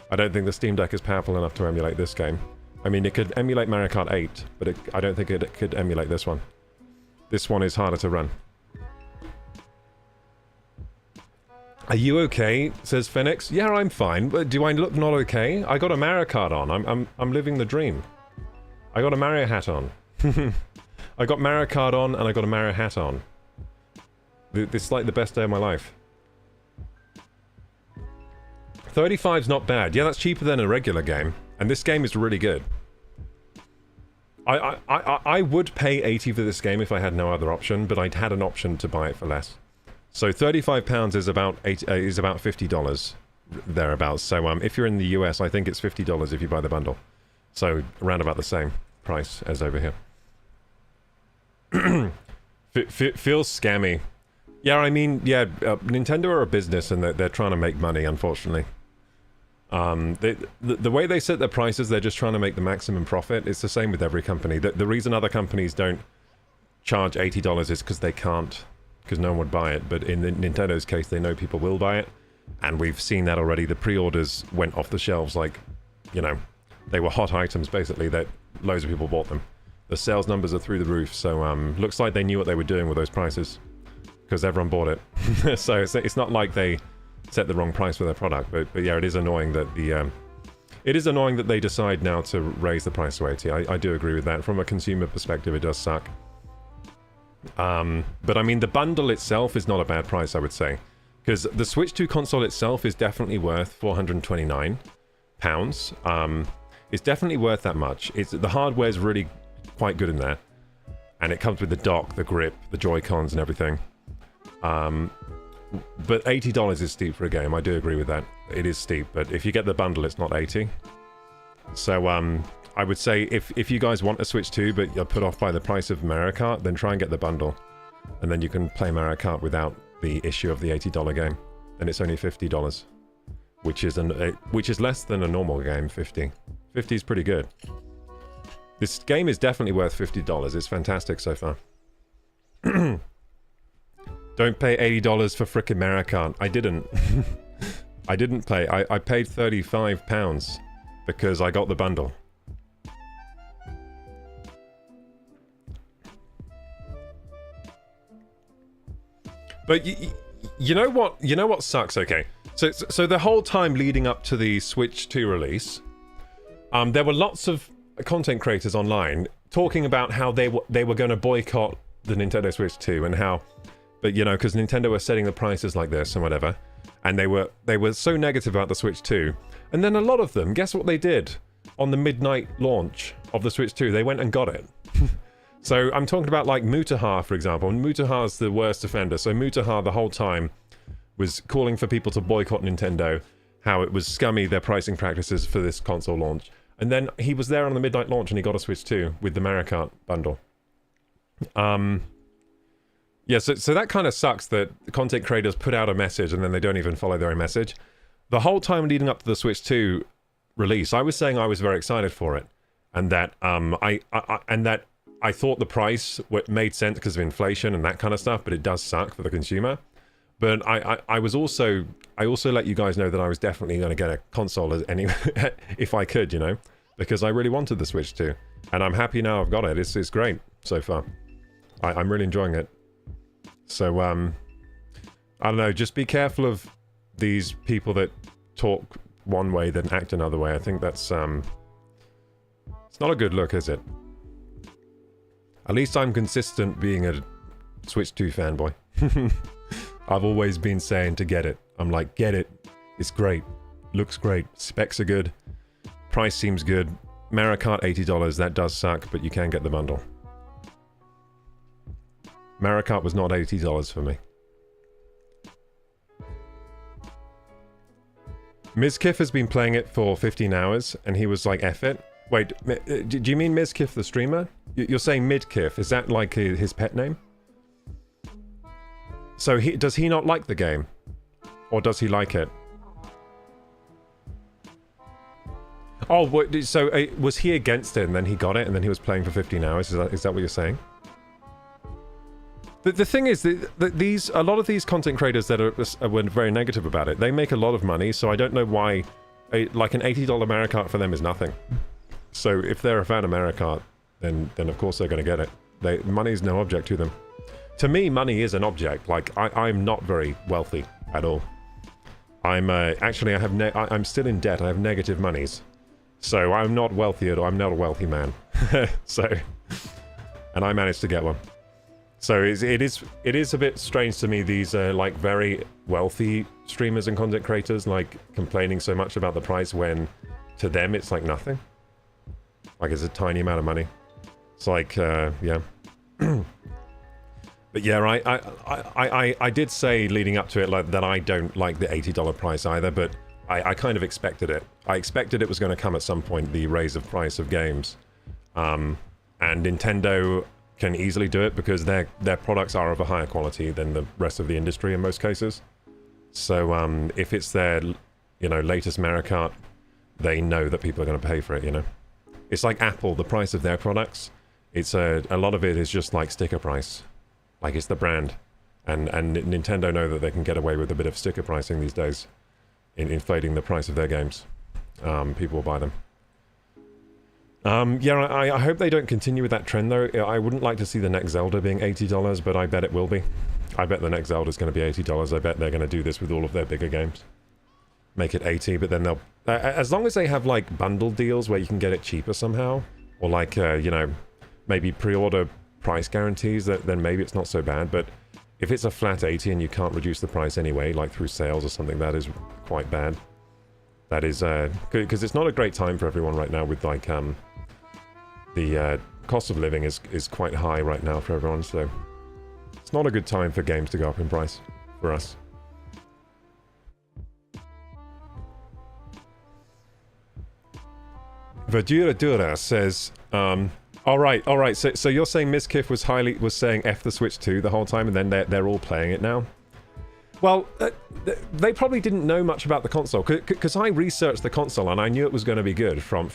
I don't think the Steam Deck is powerful enough to emulate this game. I mean, it could emulate Mario Kart 8, but I don't think it could emulate this one. This one is harder to run. Are you okay? Says Phoenix. Yeah, I'm fine. But do I look not okay? I got a Mario Kart on. I'm living the dream. I got a Mario hat on. I got Mario Kart on and I got a Mario hat on. This is like the best day of my life. 35's not bad. Yeah, that's cheaper than a regular game. And this game is really good. I would pay 80 for this game if I had no other option, but I'd had an option to buy it for less. So £35 is about $50 thereabouts. So if you're in the US, I think it's $50 if you buy the bundle. So around about the same price as over here. Feels scammy. Yeah, I mean, yeah, Nintendo are a business and they're trying to make money, unfortunately. The way they set their prices, they're just trying to make the maximum profit. It's the same with every company. The reason other companies don't charge $80 is because they can't. Because no one would buy it, but in Nintendo's case, they know people will buy it, and we've seen that already. The pre-orders went off the shelves like, you know, they were hot items, basically, that loads of people bought them. The sales numbers are through the roof, so looks like they knew what they were doing with those prices, because everyone bought it. So it's not like they set the wrong price for their product, but yeah, it is annoying that they decide now to raise the price to 80. I do agree with that. From a consumer perspective, it does suck. But I mean, the bundle itself is not a bad price, I would say, because the Switch 2 console itself is definitely worth £429. It's definitely worth that much. The hardware is really quite good in there, and it comes with the dock, the grip, the Joy-Cons, and everything. But $80 is steep for a game. I do agree with that. It is steep, but if you get the bundle, it's not 80. So I would say if you guys want a Switch 2 but you're put off by the price of Mario Kart, then try and get the bundle. And then you can play Mario Kart without the issue of the $80 game. And it's only $50, which is less than a normal game, 50. 50 is pretty good. This game is definitely worth $50. It's fantastic so far. Don't pay $80 for frickin' Mario Kart. I didn't. I didn't pay. I paid £35 because I got the bundle. But You know what? You know what sucks? Okay, so the whole time leading up to the Switch 2 release, there were lots of content creators online talking about how they were going to boycott the Nintendo Switch 2 and how, but you know, because Nintendo were setting the prices like this and whatever, and they were so negative about the Switch 2, and then a lot of them, guess what they did on the midnight launch of the Switch 2? They went and got it. So I'm talking about like Mutaha, for example, and Mutaha's the worst offender. So Mutaha the whole time was calling for people to boycott Nintendo, how it was scummy, their pricing practices for this console launch. And then he was there on the midnight launch and he got a Switch 2 with the Mario Kart bundle. Yeah, so that kind of sucks that content creators put out a message and then they don't even follow their own message. The whole time leading up to the Switch 2 release, I was saying I was very excited for it, and that I thought the price made sense because of inflation and that kind of stuff, but it does suck for the consumer. But I also let you guys know that I was definitely going to get a console anyway if I could, you know, because I really wanted the Switch 2, and I'm happy now I've got it. It's great so far. I'm really enjoying it. So I don't know. Just be careful of these people that talk one way then act another way. I think that's it's not a good look, is it? At least I'm consistent being a Switch 2 fanboy. I've always been saying to get it. I'm like, get it. It's great. Looks great. Specs are good. Price seems good. Mario Kart $80. That does suck, but you can get the bundle. Mario Kart was not $80 for me. Mizkif has been playing it for 15 hours, and he was like, F it. Wait, do you mean Mizkif the streamer? You're saying Midkif. Is that like his pet name? So does he not like the game? Or does he like it? Oh, so was he against it and then he got it and then he was playing for 15 hours? Is that what you're saying? The thing is that a lot of these content creators that were very negative about it, they make a lot of money, so I don't know why like an $80 Mario Kart for them is nothing. So if they're a fan of Mario Kart, then of course they're going to get it. Money is no object to them. To me, money is an object. Like, I'm not very wealthy at all. I'm actually, I'm still in debt. I have negative monies. So I'm not wealthy at all. I'm not a wealthy man. And I managed to get one. So it is a bit strange to me, these like very wealthy streamers and content creators like complaining so much about the price when to them it's like nothing. Like it's a tiny amount of money. It's like, yeah. But yeah, I did say leading up to it like, that I don't like the $80 price either, but I kind of expected it. I expected it was going to come at some point, the raise of price of games. And Nintendo can easily do it because their products are of a higher quality than the rest of the industry in most cases. So if it's their, you know, latest Mario Kart, they know that people are going to pay for it, you know. It's like Apple, the price of their products. It's a lot of it is just like sticker price. Like it's the brand. And Nintendo know that they can get away with a bit of sticker pricing these days in inflating the price of their games. People will buy them. Yeah, I hope they don't continue with that trend though. I wouldn't like to see the next Zelda being $80, but I bet it will be. I bet the next Zelda is going to be $80. I bet they're going to do this with all of their bigger games. Make it 80, but then they'll... as long as they have like bundle deals where you can get it cheaper somehow, or like, you know, maybe pre-order price guarantees, then maybe it's not so bad. But if it's a flat 80 and you can't reduce the price anyway, like through sales or something, that is quite bad. That is, because it's not a great time for everyone right now with like, the cost of living is quite high right now for everyone, so it's not a good time for games to go up in price for us. Verdura Dura says, all right, so you're saying Mizkif was saying F the Switch 2 the whole time, and then they're all playing it now? Well, they probably didn't know much about the console, because I researched the console and I knew it was going to be good from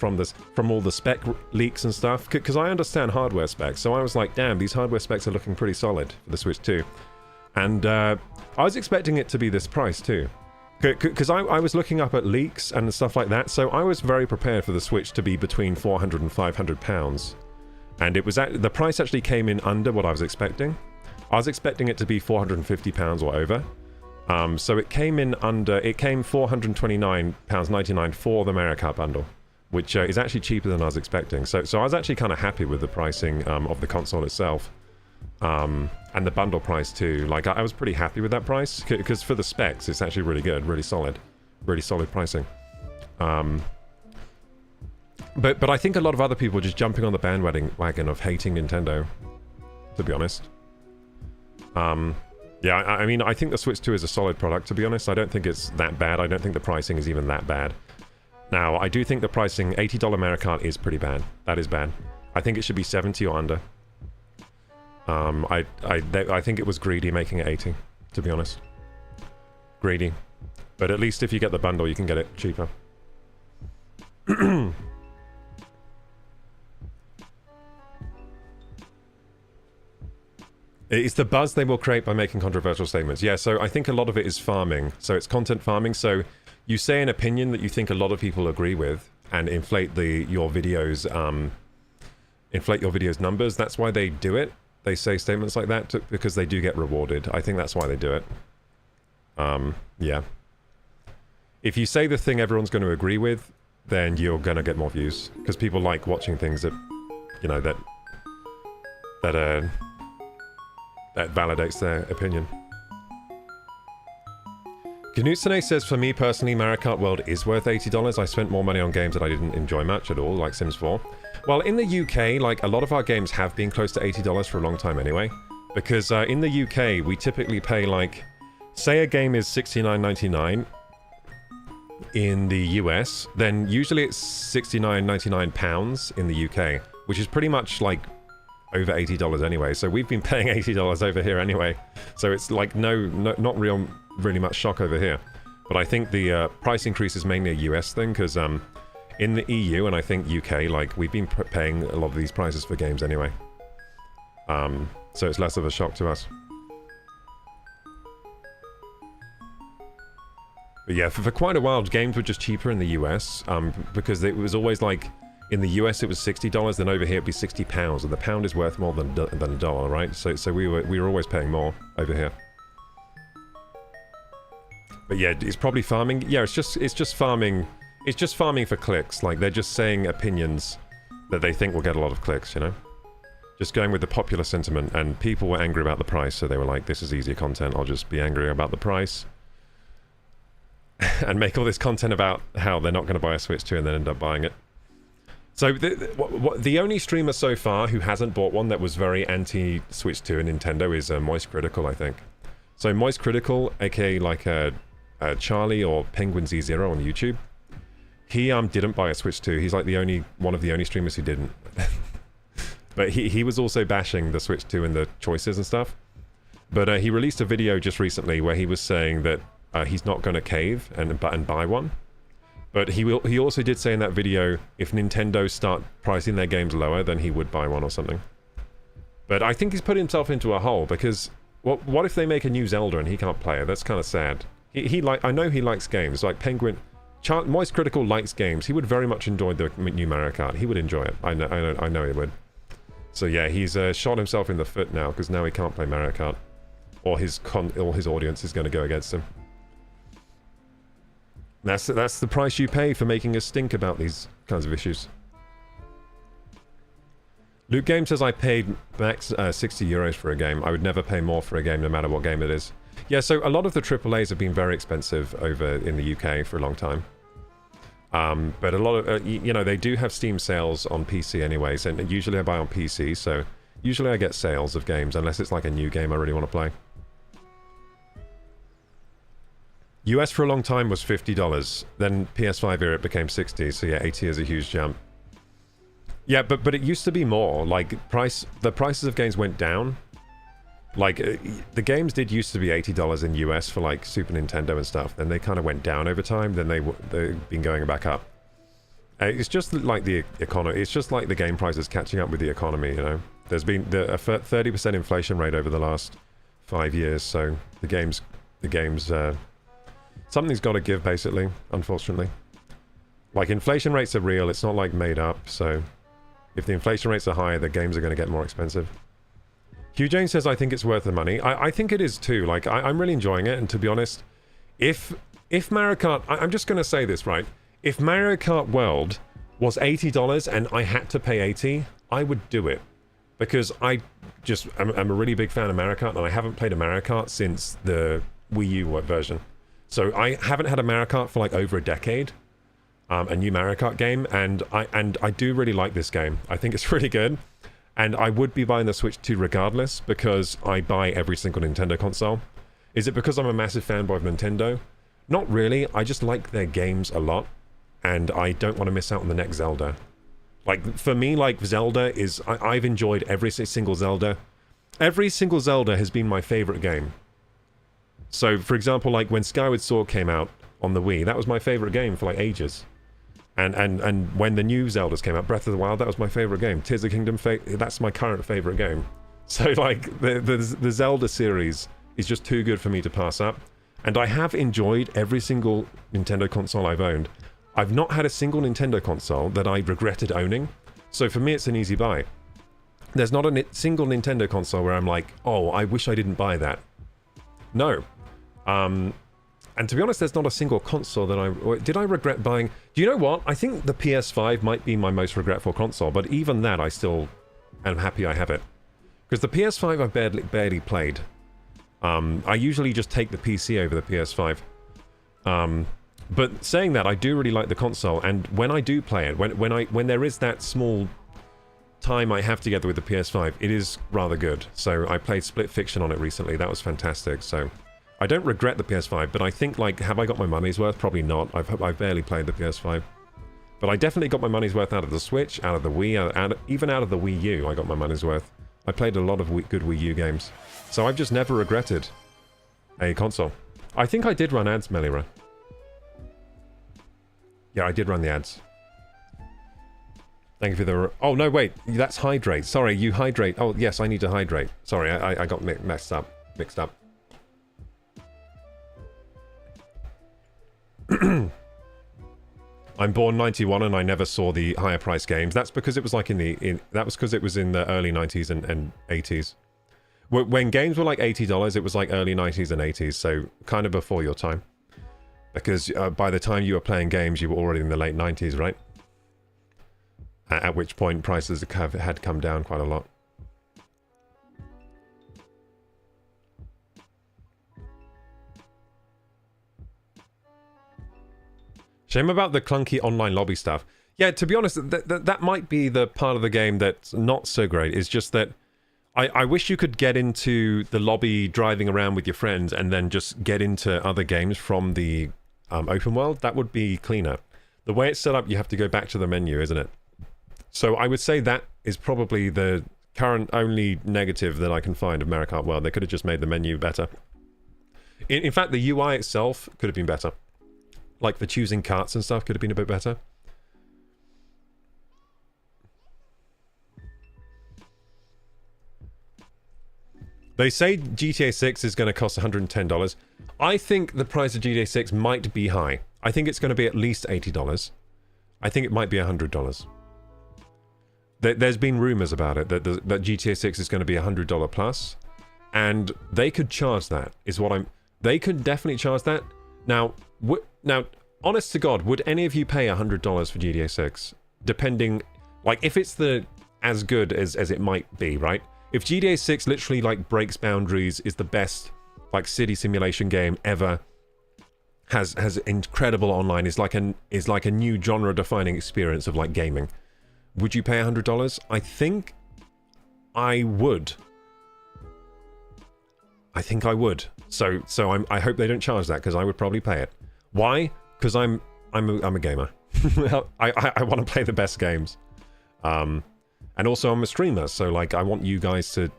all the spec leaks and stuff, because I understand hardware specs, so I was like, damn, these hardware specs are looking pretty solid for the Switch 2. And I was expecting it to be this price too, because I was looking up at leaks and stuff like that, so I was very prepared for the Switch to be between £400 and £500, and it was the price actually came in under what I was expecting. I was expecting it to be £450 or over. So it came in under, it came £429.99 for the Mario Kart bundle, which is actually cheaper than I was expecting. So I was actually kind of happy with the pricing of the console itself. And the bundle price too. Like, I was pretty happy with that price, because for the specs, it's actually really good, really solid pricing. But I think a lot of other people are just jumping on the bandwagon of hating Nintendo, to be honest. Yeah, I mean, I think the Switch 2 is a solid product, to be honest. I don't think it's that bad. I don't think the pricing is even that bad. Now, I do think the pricing, $80 Mario Kart is pretty bad. That is bad. I think it should be 70 or under. I think it was greedy making it 80, to be honest. Greedy. But at least if you get the bundle, you can get it cheaper. It's the buzz they will create by making controversial statements. Yeah, so I think a lot of it is farming. So it's content farming. So you say an opinion that you think a lot of people agree with and inflate your videos numbers. That's why they do it. They say statements like that because they do get rewarded. I think that's why they do it. Yeah. If you say the thing everyone's going to agree with, then you're going to get more views. Because people like watching things that, you know, that validates their opinion. Knutsune says, for me personally, Mario Kart World is worth $80. I spent more money on games that I didn't enjoy much at all, like Sims 4. Well, in the UK, like, a lot of our games have been close to $80 for a long time anyway. Because in the UK, we typically pay, like, say a game is $69.99 in the US, then usually it's £69.99 in the UK, which is pretty much, like, over $80 anyway. So we've been paying $80 over here anyway. So it's, like, not really much shock over here. But I think the price increase is mainly a US thing, because in the EU and I think UK, like, we've been paying a lot of these prices for games anyway. So it's less of a shock to us. But yeah, for quite a while, games were just cheaper in the US, because it was always like, in the US it was $60, then over here it'd be £60, and the pound is worth more than a dollar, right? So we were always paying more over here. But yeah, it's probably farming. Yeah, it's just farming. It's just farming for clicks. Like, they're just saying opinions that they think will get a lot of clicks, you know? Just going with the popular sentiment, and people were angry about the price, so they were like, this is easier content, I'll just be angry about the price. And make all this content about how they're not going to buy a Switch 2 and then end up buying it. So the only streamer so far who hasn't bought one that was very anti-Switch 2 and Nintendo is Moist Critical, I think. So Moist Critical, aka like Charlie or Penguin Z0 on YouTube, he didn't buy a Switch 2. He's like one of the only streamers who didn't. But he was also bashing the Switch 2 and the choices and stuff. But he released a video just recently where he was saying that he's not going to cave and buy one. But he also did say in that video, if Nintendo start pricing their games lower, then he would buy one or something. But I think he's put himself into a hole, because what if they make a new Zelda and he can't play it? That's kind of sad. I know he likes games, like Penguin. Moist Critical likes games. He would very much enjoy the new Mario Kart. He would enjoy it. I know he would. So yeah, he's shot himself in the foot now, because now he can't play Mario Kart. Or his audience is going to go against him. That's the price you pay for making us stink about these kinds of issues. Luke Game says, I paid max €60 for a game. I would never pay more for a game, no matter what game it is. Yeah, so a lot of the AAAs have been very expensive over in the UK for a long time. But a lot of, you know, they do have Steam sales on PC anyways, and usually I buy on PC, so usually I get sales of games, unless it's like a new game I really want to play. US for a long time was $50, then PS5 era it became 60, so yeah, 80 is a huge jump. Yeah, but it used to be more, like, the prices of games went down. Like, the games did used to be $80 in US for, like, Super Nintendo and stuff, then they kind of went down over time, then they've been going back up. It's just like the economy, it's just like the game prices catching up with the economy, you know? There's been a 30% inflation rate over the last 5 years, so the games, something's got to give, basically, unfortunately. Like, inflation rates are real, it's not, like, made up, so if the inflation rates are higher, the games are going to get more expensive. Hugh Jane says, I think it's worth the money. I think it is too. Like, I'm really enjoying it. And to be honest, if Mario Kart... I'm just going to say this, right? If Mario Kart World was $80 and I had to pay $80, I would do it. Because I'm a really big fan of Mario Kart, and I haven't played a Mario Kart since the Wii U version. So I haven't had a Mario Kart for like over a decade. A new Mario Kart game, and I do really like this game. I think it's really good. And I would be buying the Switch 2 regardless, because I buy every single Nintendo console. Is it because I'm a massive fanboy of Nintendo? Not really. I just like their games a lot, and I don't want to miss out on the next Zelda. Like, for me, like, Zelda is... I've enjoyed every single Zelda. Every single Zelda has been my favorite game. So, for example, like, when Skyward Sword came out on the Wii, that was my favorite game for, like, ages. And when the new Zeldas came out, Breath of the Wild, that was my favorite game. Tears of the Kingdom, that's my current favorite game. So, like, the Zelda series is just too good for me to pass up. And I have enjoyed every single Nintendo console I've owned. I've not had a single Nintendo console that I regretted owning. So for me, it's an easy buy. There's not a single Nintendo console where I'm like, oh, I wish I didn't buy that. No. And to be honest, there's not a single console that did I regret buying? Do you know what? I think the PS5 might be my most regretful console, but even that, I still am happy I have it. Because the PS5 I've barely played. I usually just take the PC over the PS5. But saying that, I do really like the console, and when I do play it, when there is that small time I have together with the PS5, it is rather good. So I played Split Fiction on it recently. That was fantastic. So I don't regret the PS5, but I think, like, have I got my money's worth? Probably not. I've barely played the PS5. But I definitely got my money's worth out of the Switch, out of the Wii, even out of the Wii U, I got my money's worth. I played a lot of good Wii U games. So I've just never regretted a console. I think I did run ads, Melira. Yeah, I did run the ads. Thank you for the... Oh, no, wait. That's hydrate. Sorry, you hydrate. Oh, yes, I need to hydrate. Sorry, I got mixed up. I'm born 91 and I never saw the higher price games. That's because it was like that was because it was in the early 90s and 80s. When games were like $80, it was like early 90s and 80s, so kind of before your time. Because by the time you were playing games, you were already in the late 90s, right? At which point prices had come down quite a lot. Shame about the clunky online lobby stuff. Yeah, to be honest, that might be the part of the game that's not so great. It's just that I wish you could get into the lobby driving around with your friends and then just get into other games from the open world. That would be cleaner. The way it's set up, you have to go back to the menu, isn't it? So I would say that is probably the current only negative that I can find of Mario Kart World. They could have just made the menu better. In fact, the UI itself could have been better. Like the choosing carts and stuff could have been a bit better. They say GTA 6 is going to cost $110. I think the price of GTA 6 might be high. I think it's going to be at least $80. I think it might be $100. There's been rumors about it that GTA 6 is going to be $100 plus, and they could charge that. They could definitely charge that. Now, honest to God, would any of you pay $100 for GTA 6? Depending, like, if it's as good as it might be, right? If GTA 6 literally, like, breaks boundaries, is the best, like, city simulation game ever, has incredible online, is like a new genre-defining experience of, like, gaming, would you pay $100? I think I would. So I hope they don't charge that, because I would probably pay it. Why? Because I'm a gamer. I want to play the best games. And also I'm a streamer, so like I want you guys to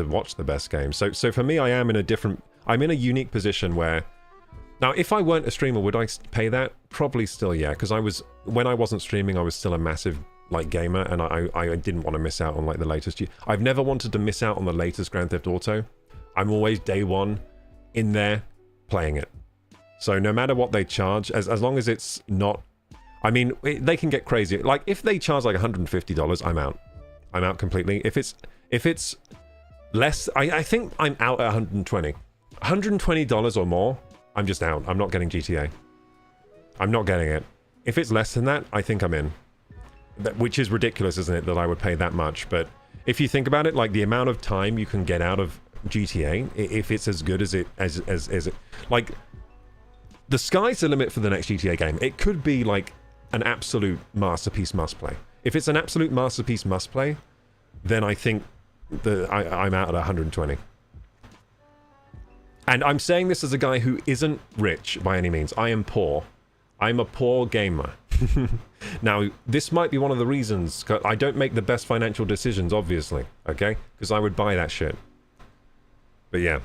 watch the best games. So for me, I'm in a unique position where, now if I weren't a streamer, would I pay that? Probably still, yeah, because when I wasn't streaming, I was still a massive like gamer, and I didn't want to miss out on like the latest. I've never wanted to miss out on the latest Grand Theft Auto. I'm always day one in there playing it. So no matter what they charge, as long as it's not, I mean, they can get crazy. Like if they charge like $150, I'm out. I'm out completely. If it's less, I think I'm out at 120. $120 or more, I'm just out. I'm not getting GTA. I'm not getting it. If it's less than that, I think I'm in. Which is ridiculous, isn't it, that I would pay that much? But if you think about it, like the amount of time you can get out of GTA, if it's as good as it like, the sky's the limit for the next GTA game. It could be like an absolute masterpiece must play. If it's an absolute masterpiece must play, then I think I'm out at 120. And I'm saying this as a guy who isn't rich by any means. I am poor. I'm a poor gamer. Now, this might be one of the reasons. I don't make the best financial decisions, obviously, okay? Because I would buy that shit. But yeah,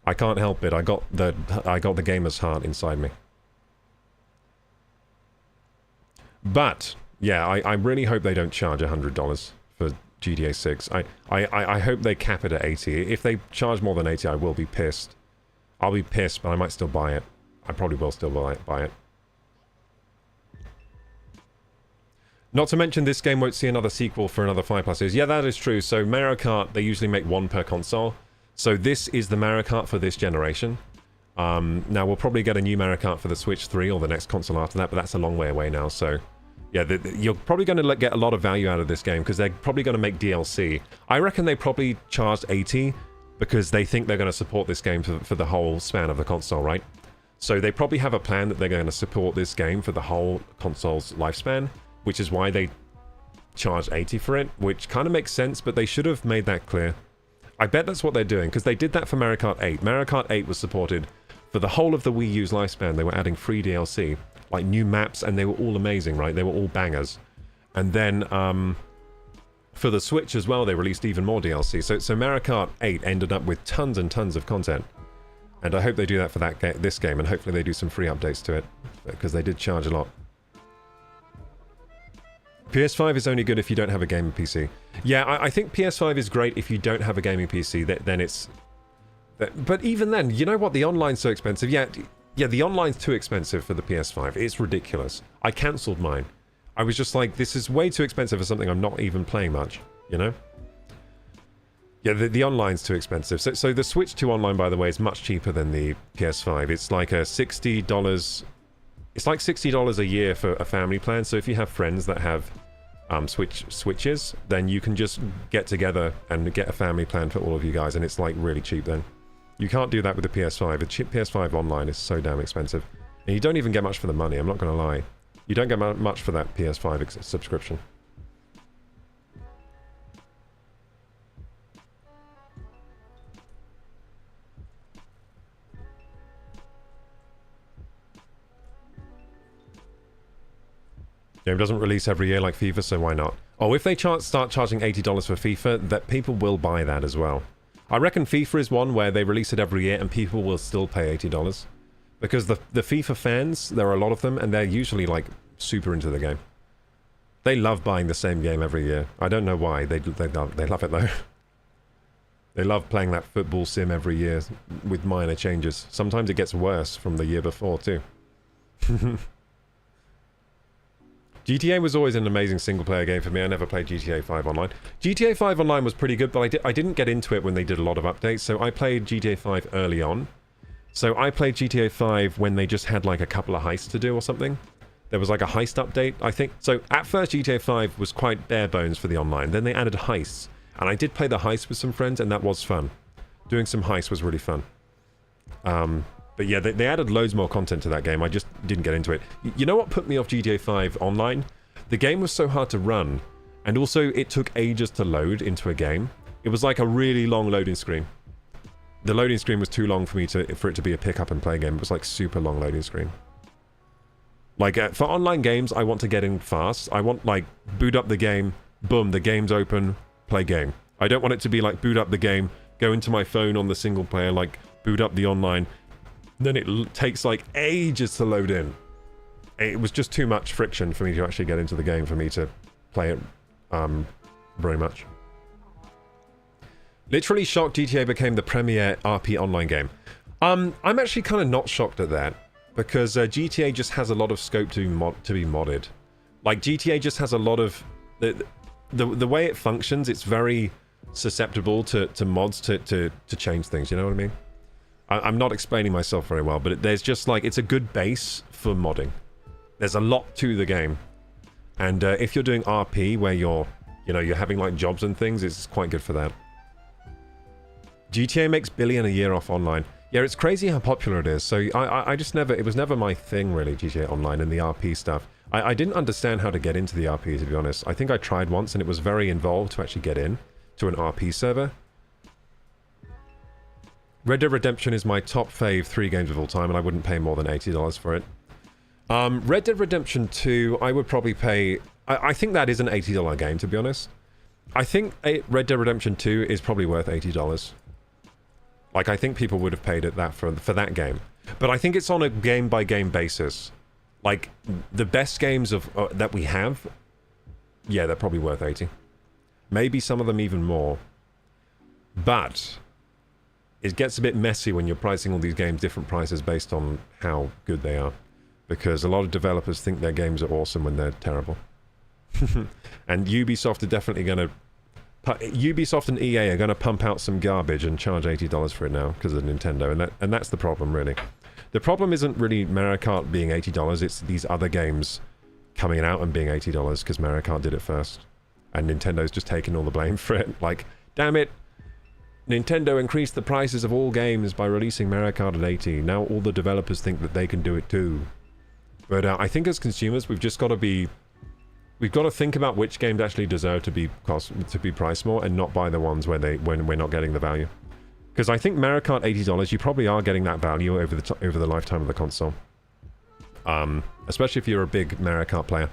I can't help it. I got the gamer's heart inside me. But yeah, I really hope they don't charge $100 for GTA 6. I hope they cap it at 80. If they charge more than 80, I will be pissed. I'll be pissed, but I might still buy it. I probably will still buy it. Not to mention, this game won't see another sequel for another 5+ years. Yeah, that is true. So Mario Kart, they usually make one per console. So this is the Mario Kart for this generation. Now, we'll probably get a new Mario Kart for the Switch 3 or the next console after that, but that's a long way away now. So yeah, you're probably going to get a lot of value out of this game because they're probably going to make DLC. I reckon they probably charged 80 because they think they're going to support this game for the whole span of the console, right? So they probably have a plan that they're going to support this game for the whole console's lifespan, which is why they charged 80 for it, which kind of makes sense, but they should have made that clear. I bet that's what they're doing, because they did that for Mario Kart 8. Mario Kart 8 was supported for the whole of the Wii U's lifespan. They were adding free DLC, like new maps, and they were all amazing, right? They were all bangers. And then for the Switch as well, they released even more DLC. So Mario Kart 8 ended up with tons and tons of content. And I hope they do that for this game, and hopefully they do some free updates to it, because they did charge a lot. PS5 is only good if you don't have a gaming PC. Yeah, I think PS5 is great if you don't have a gaming PC. Then it's... But even then, you know what? The online's so expensive. Yeah, the online's too expensive for the PS5. It's ridiculous. I cancelled mine. I was just like, this is way too expensive for something I'm not even playing much, you know? Yeah, the online's too expensive. So the Switch 2 online, by the way, is much cheaper than the PS5. It's like a $60... It's like $60 a year for a family plan. So if you have friends that have Switches, then you can just get together and get a family plan for all of you guys, and it's like really cheap then. You can't do that with the PS5. The PS5 online is so damn expensive. And you don't even get much for the money, I'm not going to lie. You don't get much for that PS5 subscription. Game doesn't release every year like FIFA, so why not? Oh, if they start charging $80 for FIFA, that people will buy that as well. I reckon FIFA is one where they release it every year and people will still pay $80. Because the FIFA fans, there are a lot of them, and they're usually like super into the game. They love buying the same game every year. I don't know why. They love it though. They love playing that football sim every year with minor changes. Sometimes it gets worse from the year before too. GTA was always an amazing single-player game for me. I never played GTA 5 Online. GTA 5 Online was pretty good, but I didn't get into it when they did a lot of updates, so I played GTA 5 early on. So I played GTA 5 when they just had like a couple of heists to do or something. There was like a heist update, I think. So at first GTA 5 was quite bare bones for the online. Then they added heists, and I did play the heist with some friends, and that was fun. Doing some heists was really fun. But yeah, they added loads more content to that game. I just didn't get into it. You know what put me off GTA 5 Online? The game was so hard to run, and also it took ages to load into a game. It was like a really long loading screen. The loading screen was too long for it to be a pick up and play game. It was like super long loading screen. Like for online games, I want to get in fast. I want like boot up the game, boom, the game's open, play game. I don't want it to be like boot up the game, go into my phone on the single player, like boot up the online. Then it takes like ages to load in. It was just too much friction for me to actually get into the game for me to play it very much. Literally shocked GTA became the premier RP online game. I'm actually kind of not shocked at that, because GTA just has a lot of scope to be modded. Like GTA just has a lot of the way it functions. It's very susceptible to mods to change things, you know what I mean? I'm not explaining myself very well, but there's just like, it's a good base for modding. There's a lot to the game. And if you're doing RP where you're having like jobs and things, it's quite good for that. GTA makes $1 billion a year off online. Yeah, it's crazy how popular it is. So I just never, it was never my thing really, GTA Online and the RP stuff. I didn't understand how to get into the RP, to be honest. I think I tried once and it was very involved to actually get in to an RP server. Red Dead Redemption is my top fave 3 games of all time, and I wouldn't pay more than $80 for it. Red Dead Redemption 2, I would probably pay... I think that is an $80 game, to be honest. I think Red Dead Redemption 2 is probably worth $80. Like, I think people would have paid it that for that game. But I think it's on a game-by-game basis. Like, the best games of that we have, yeah, they're probably worth 80. Maybe some of them even more. But it gets a bit messy when you're pricing all these games different prices based on how good they are. Because a lot of developers think their games are awesome when they're terrible. And Ubisoft are definitely going to... Ubisoft and EA are going to pump out some garbage and charge $80 for it now because of Nintendo, and that's the problem, really. The problem isn't really Mario Kart being $80, it's these other games coming out and being $80 because Mario Kart did it first. And Nintendo's just taking all the blame for it. Like, damn it, Nintendo increased the prices of all games by releasing Mario Kart at 80. Now all the developers think that they can do it too. But I think as consumers, we've just got to be... We've got to think about which games actually deserve to be priced more and not buy the ones when we're not getting the value. Because I think Mario Kart $80, you probably are getting that value over the lifetime of the console. Especially if you're a big Mario Kart player.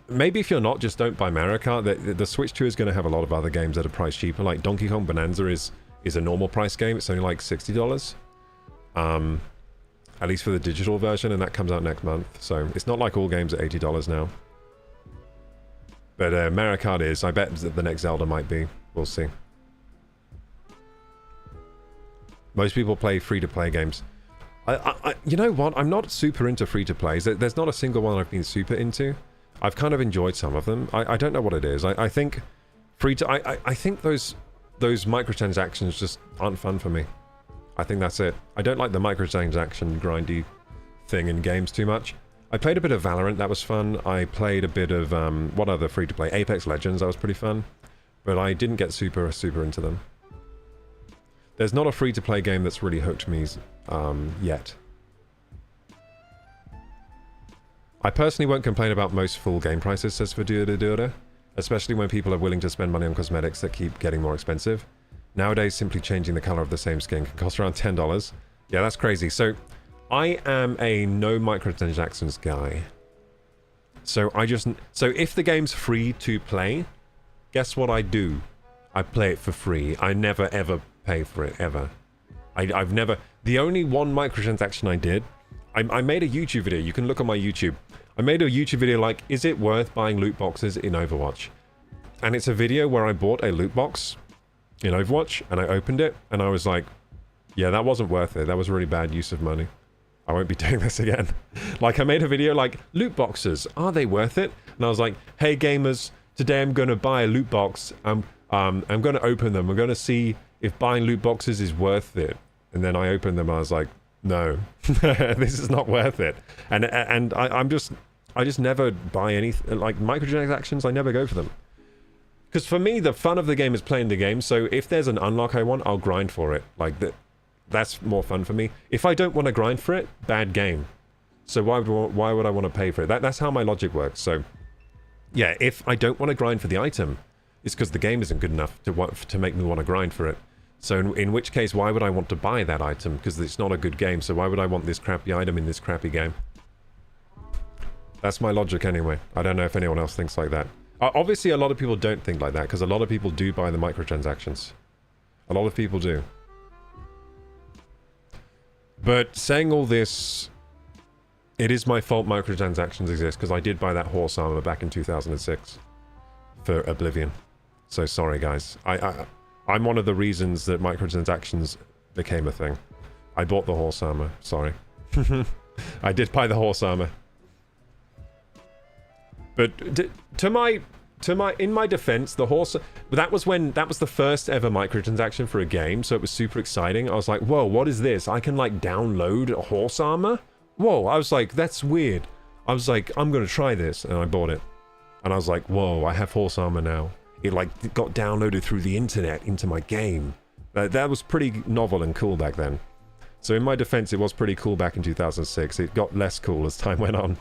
Maybe if you're not, just don't buy Mario Kart. The Switch 2 is going to have a lot of other games that are priced cheaper. Like Donkey Kong Bonanza is a normal price game. It's only like $60. At least for the digital version, and that comes out next month. So it's not like all games are $80 now. But Mario Kart is. I bet that the next Zelda might be. We'll see. Most people play free-to-play games. You know what? I'm not super into free-to-plays. There's not a single one I've been super into. I've kind of enjoyed some of them. I don't know what it is. I think I think those microtransactions just aren't fun for me. I think that's it. I don't like the microtransaction grindy thing in games too much. I played a bit of Valorant, that was fun. I played a bit of, what other free-to-play? Apex Legends, that was pretty fun. But I didn't get super into them. There's not a free-to-play game that's really hooked me yet. I personally won't complain about most full game prices, says Verdura, especially when people are willing to spend money on cosmetics that keep getting more expensive. Nowadays, simply changing the color of the same skin can cost around $10. Yeah, that's crazy. So, I am a no microtransactions guy. So if the game's free to play, guess what I do? I play it for free. I never ever pay for it, ever. I've never... The only one microtransaction I did, I made a YouTube video. You can look on my YouTube. I made a YouTube video like, is it worth buying loot boxes in Overwatch? And it's a video where I bought a loot box in Overwatch, and I opened it, and I was like, yeah, that wasn't worth it. That was a really bad use of money. I won't be doing this again. Like, I made a video like, loot boxes, are they worth it? And I was like, hey gamers, today I'm going to buy a loot box. I'm going to open them. I'm going to see if buying loot boxes is worth it. And then I opened them, and I was like, no, this is not worth it. And I just never buy anything, like microtransactions, I never go for them. Because for me, the fun of the game is playing the game, so if there's an unlock I want, I'll grind for it. Like, that's more fun for me. If I don't want to grind for it, bad game. So why would I want to pay for it? That's how my logic works. So, yeah, if I don't want to grind for the item, it's because the game isn't good enough to make me want to grind for it. So in which case, why would I want to buy that item? Because it's not a good game, so why would I want this crappy item in this crappy game? That's my logic anyway. I don't know if anyone else thinks like that. Obviously, a lot of people don't think like that, because a lot of people do buy the microtransactions. A lot of people do. But saying all this, it is my fault microtransactions exist, because I did buy that horse armor back in 2006 for Oblivion. So sorry, guys. I'm one of the reasons that microtransactions became a thing. I bought the horse armor. Sorry. I did buy the horse armor. But to my in my defense, the horse, that was the first ever microtransaction for a game, so it was super exciting. I was like, whoa, what is this? I can like download a horse armor? Whoa, I was like, that's weird. I was like, I'm gonna try this, and I bought it. And I was like, whoa, I have horse armor now. It like got downloaded through the internet into my game. That was pretty novel and cool back then. So in my defense, it was pretty cool back in 2006. It got less cool as time went on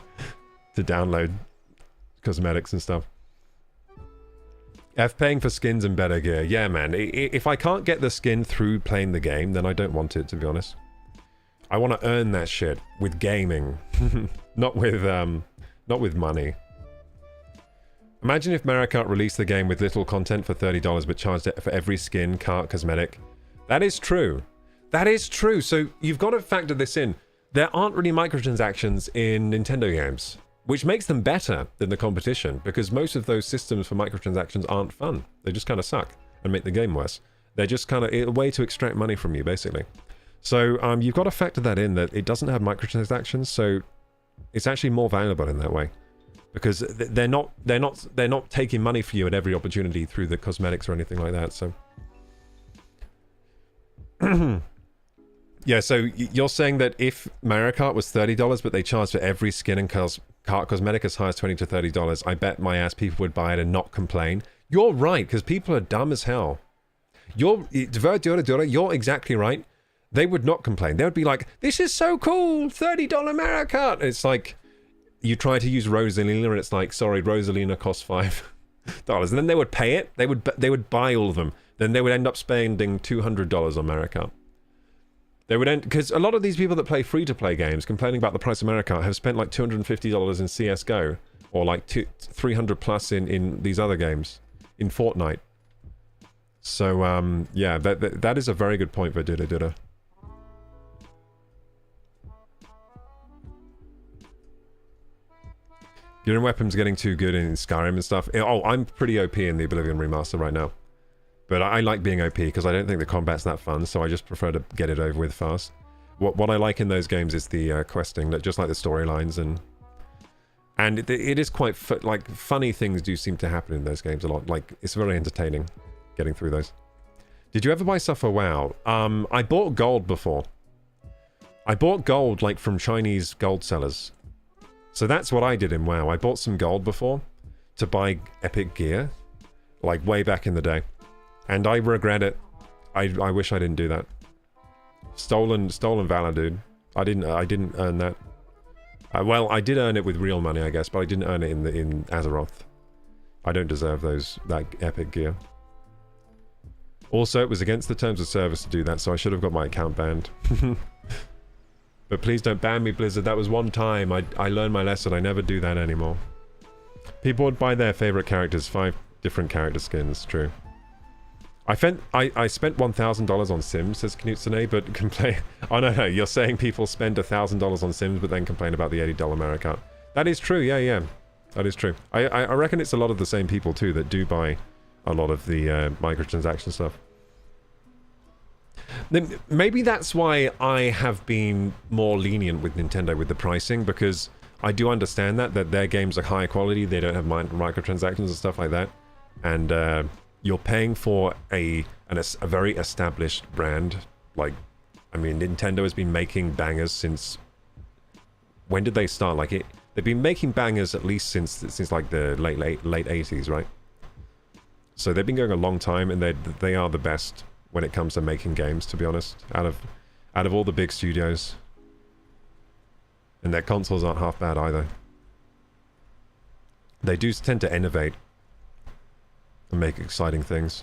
to download cosmetics and stuff. Paying for skins and better gear. Yeah, man. If I can't get the skin through playing the game, then I don't want it, to be honest. I want to earn that shit with gaming, not with money. Imagine if Mario Kart released the game with little content for $30 but charged it for every skin, kart, cosmetic. That is true. That is true. So you've got to factor this in. There aren't really microtransactions in Nintendo games, which makes them better than the competition, because most of those systems for microtransactions aren't fun. They just kind of suck and make the game worse. They're just kind of a way to extract money from you, basically. So you've got to factor that in, that it doesn't have microtransactions, so it's actually more valuable in that way, because they're not taking money for you at every opportunity through the cosmetics or anything like that. So yeah, so you're saying that if Mario Kart was $30 but they charged for every skin and kart cosmetic as high as $20 to $30, I bet my ass people would buy it and not complain. You're right, because people are dumb as hell. You're exactly right. They would not complain. They would be like, this is so cool, $30 Mario Kart. And it's like, you try to use Rosalina and it's like, sorry, Rosalina costs $5. And then they would pay it. They would buy all of them. Then they would end up spending $200 on Mario Kart. They would end, because a lot of these people that play free-to-play games complaining about the price of Mario Kart have spent like $250 in CSGO, or like 300 plus in these other games, in Fortnite. So yeah, that is a very good point for Duda. Gear and weapons getting too good in Skyrim and stuff. Oh, I'm pretty OP in the Oblivion remaster right now. But I like being OP because I don't think the combat's that fun, so I just prefer to get it over with fast. What I like in those games is the questing, just like the storylines, and it is quite like funny things do seem to happen in those games a lot. Like, it's very entertaining getting through those. Did you ever buy stuff for WoW? I bought gold before. I bought gold like from Chinese gold sellers. So that's what I did in WoW. I bought some gold before to buy epic gear, like way back in the day. And I regret it. I wish I didn't do that. Stolen valor, dude. I didn't earn that. Well, I did earn it with real money, I guess, but I didn't earn it in Azeroth. I don't deserve that epic gear. Also, it was against the terms of service to do that, so I should have got my account banned. But please don't ban me, Blizzard. That was one time. I learned my lesson. I never do that anymore. People would buy their favorite characters, 5 different character skins. True. I spent $1,000 on Sims, says Knutsune, but complain. Oh no, you're saying people spend $1,000 on Sims, but then complain about the $80 Mario Kart. That is true. Yeah, that is true. I reckon it's a lot of the same people too that do buy a lot of the microtransaction stuff. Then maybe that's why I have been more lenient with Nintendo with the pricing, because I do understand that their games are higher quality. They don't have microtransactions and stuff like that, and you're paying for a very established brand. Like, I mean, Nintendo has been making bangers since... When did they start? Like, they've been making bangers at least since like the late 80s, right? So they've been going a long time, and they are the best when it comes to making games, to be honest, out of all the big studios. And their consoles aren't half bad either. They do tend to innovate and make exciting things.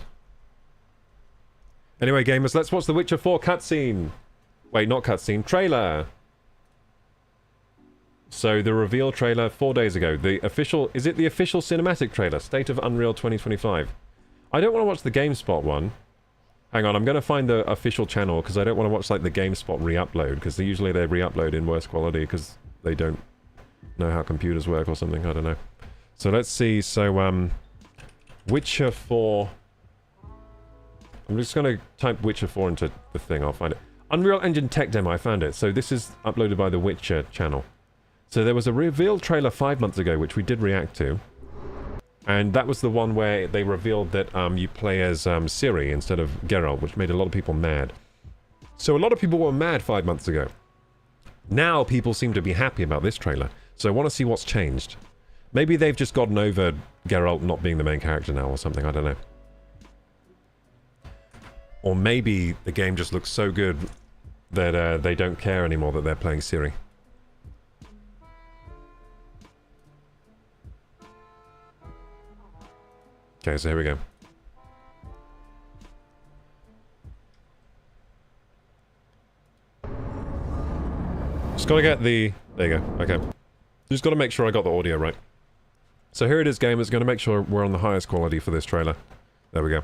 Anyway, gamers, let's watch the Witcher 4 cutscene. Wait, not cutscene, trailer. So the reveal trailer 4 days ago. Is it the official cinematic trailer? State of Unreal 2025. I don't want to watch the GameSpot one. Hang on, I'm going to find the official channel, because I don't want to watch like the GameSpot re-upload, because usually they re-upload in worse quality because they don't know how computers work or something. I don't know. So let's see. So Witcher 4. I'm just going to type Witcher 4 into the thing. I'll find it. Unreal Engine Tech Demo. I found it. So this is uploaded by the Witcher channel. So there was a reveal trailer 5 months ago, which we did react to. And that was the one where they revealed that you play as Ciri instead of Geralt, which made a lot of people mad. So a lot of people were mad 5 months ago. Now people seem to be happy about this trailer. So I want to see what's changed. Maybe they've just gotten over Geralt not being the main character now or something, I don't know. Or maybe the game just looks so good that they don't care anymore that they're playing Ciri. Okay, so here we go. Just gotta get the... There you go, okay. Just gotta make sure I got the audio right. So here it is, gamers. Gonna make sure we're on the highest quality for this trailer. There we go.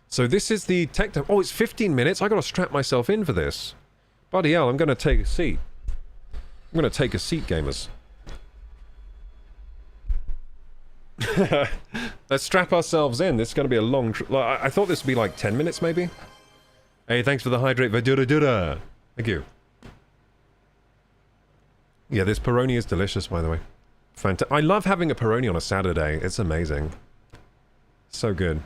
So this is the tech demo. Oh, it's 15 minutes? I gotta strap myself in for this. Bloody hell, I'm gonna take a seat. I'm gonna take a seat, gamers. Let's strap ourselves in. This is gonna be a long... I thought this would be like 10 minutes, maybe? Hey, thanks for the hydrate, Vadura. Thank you. Yeah, this Peroni is delicious, by the way. I love having a Peroni on a Saturday. It's amazing. So good.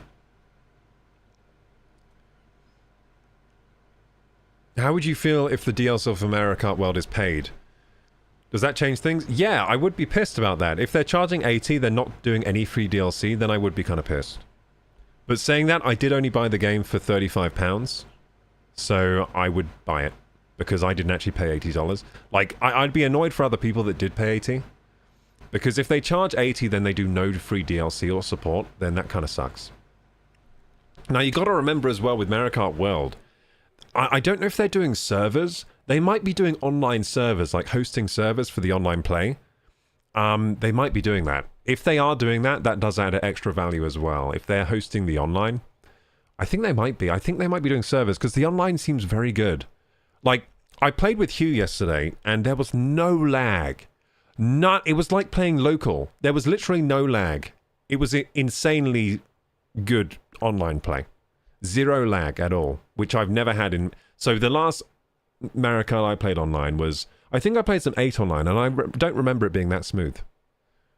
How would you feel if the DLC for Mario Kart World is paid? Does that change things? Yeah, I would be pissed about that. If they're charging 80, they're not doing any free DLC, then I would be kind of pissed. But saying that, I did only buy the game for £35, so I would buy it. Because I didn't actually pay $80. Like, I'd be annoyed for other people that did pay 80. Because if they charge 80, then they do no free DLC or support, then that kind of sucks. Now, you got to remember as well with Mario Kart World, I don't know if they're doing servers. They might be doing online servers, like hosting servers for the online play. They might be doing that. If they are doing that, that does add extra value as well. If they're hosting the online, I think they might be. I think they might be doing servers, because the online seems very good. Like, I played with Hugh yesterday, and there was no lag. It was like playing local. There was literally no lag. It was insanely good online play. Zero lag at all, which I've never had in... So the last Mario Kart I played online was... I think I played some 8 online, and I don't remember it being that smooth.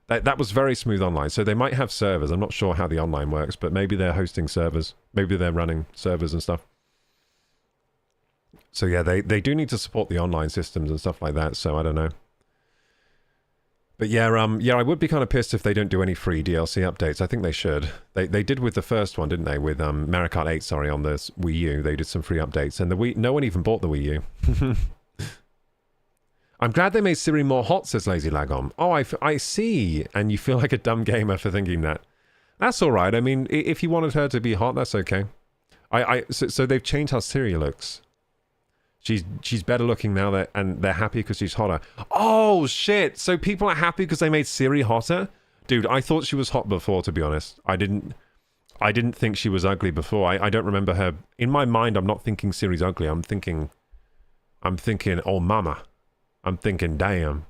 That was very smooth online, so they might have servers. I'm not sure how the online works, but maybe they're hosting servers. Maybe they're running servers and stuff. So yeah, they do need to support the online systems and stuff like that, so I don't know. But yeah, I would be kind of pissed if they don't do any free DLC updates. I think they should. They did with the first one, didn't they? With Mario Kart 8, sorry, on the Wii U. They did some free updates, and the Wii... No one even bought the Wii U. I'm glad they made Ciri more hot, says Lazy Lagom. Oh, I see. And you feel like a dumb gamer for thinking that. That's alright. I mean, if you wanted her to be hot, that's okay. So they've changed how Ciri looks. She's better looking now, and they're happy because she's hotter. Oh, shit! So people are happy because they made Ciri hotter? Dude, I thought she was hot before, to be honest. I didn't think she was ugly before. I don't remember her... In my mind, I'm not thinking Ciri's ugly. I'm thinking, oh, mama. I'm thinking, damn.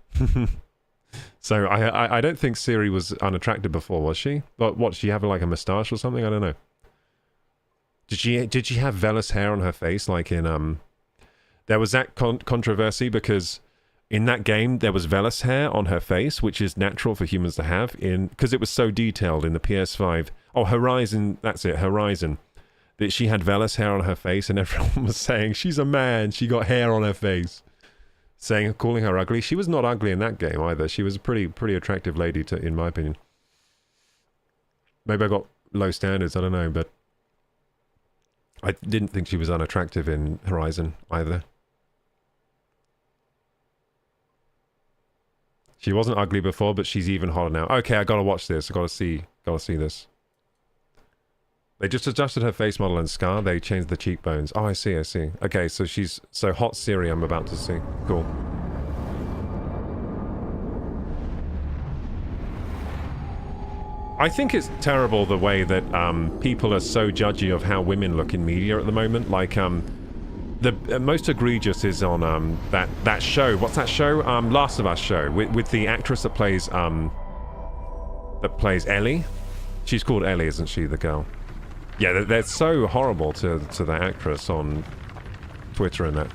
So I don't think Ciri was unattractive before, was she? But what, she have like a moustache or something? I don't know. Did she have vellus hair on her face, like in There was that controversy because in that game there was vellus hair on her face, which is natural for humans to have because it was so detailed in the PS5. Oh, Horizon, that's it, Horizon. That she had vellus hair on her face, and everyone was saying she's a man. She got hair on her face, calling her ugly. She was not ugly in that game either. She was a pretty attractive lady, in my opinion. Maybe I got low standards. I don't know, but I didn't think she was unattractive in Horizon either. She wasn't ugly before, but she's even hotter now. Okay, I gotta watch this. I gotta see this. They just adjusted her face model and scar. They changed the cheekbones. Oh, I see. Okay, so so hot Ciri I'm about to see. Cool. I think it's terrible the way that people are so judgy of how women look in media at the moment. Like, the most egregious is on that show. What's that show? Last of Us show with the actress that plays Ellie. She's called Ellie, isn't she? The girl. Yeah, they're so horrible to that actress on Twitter and that.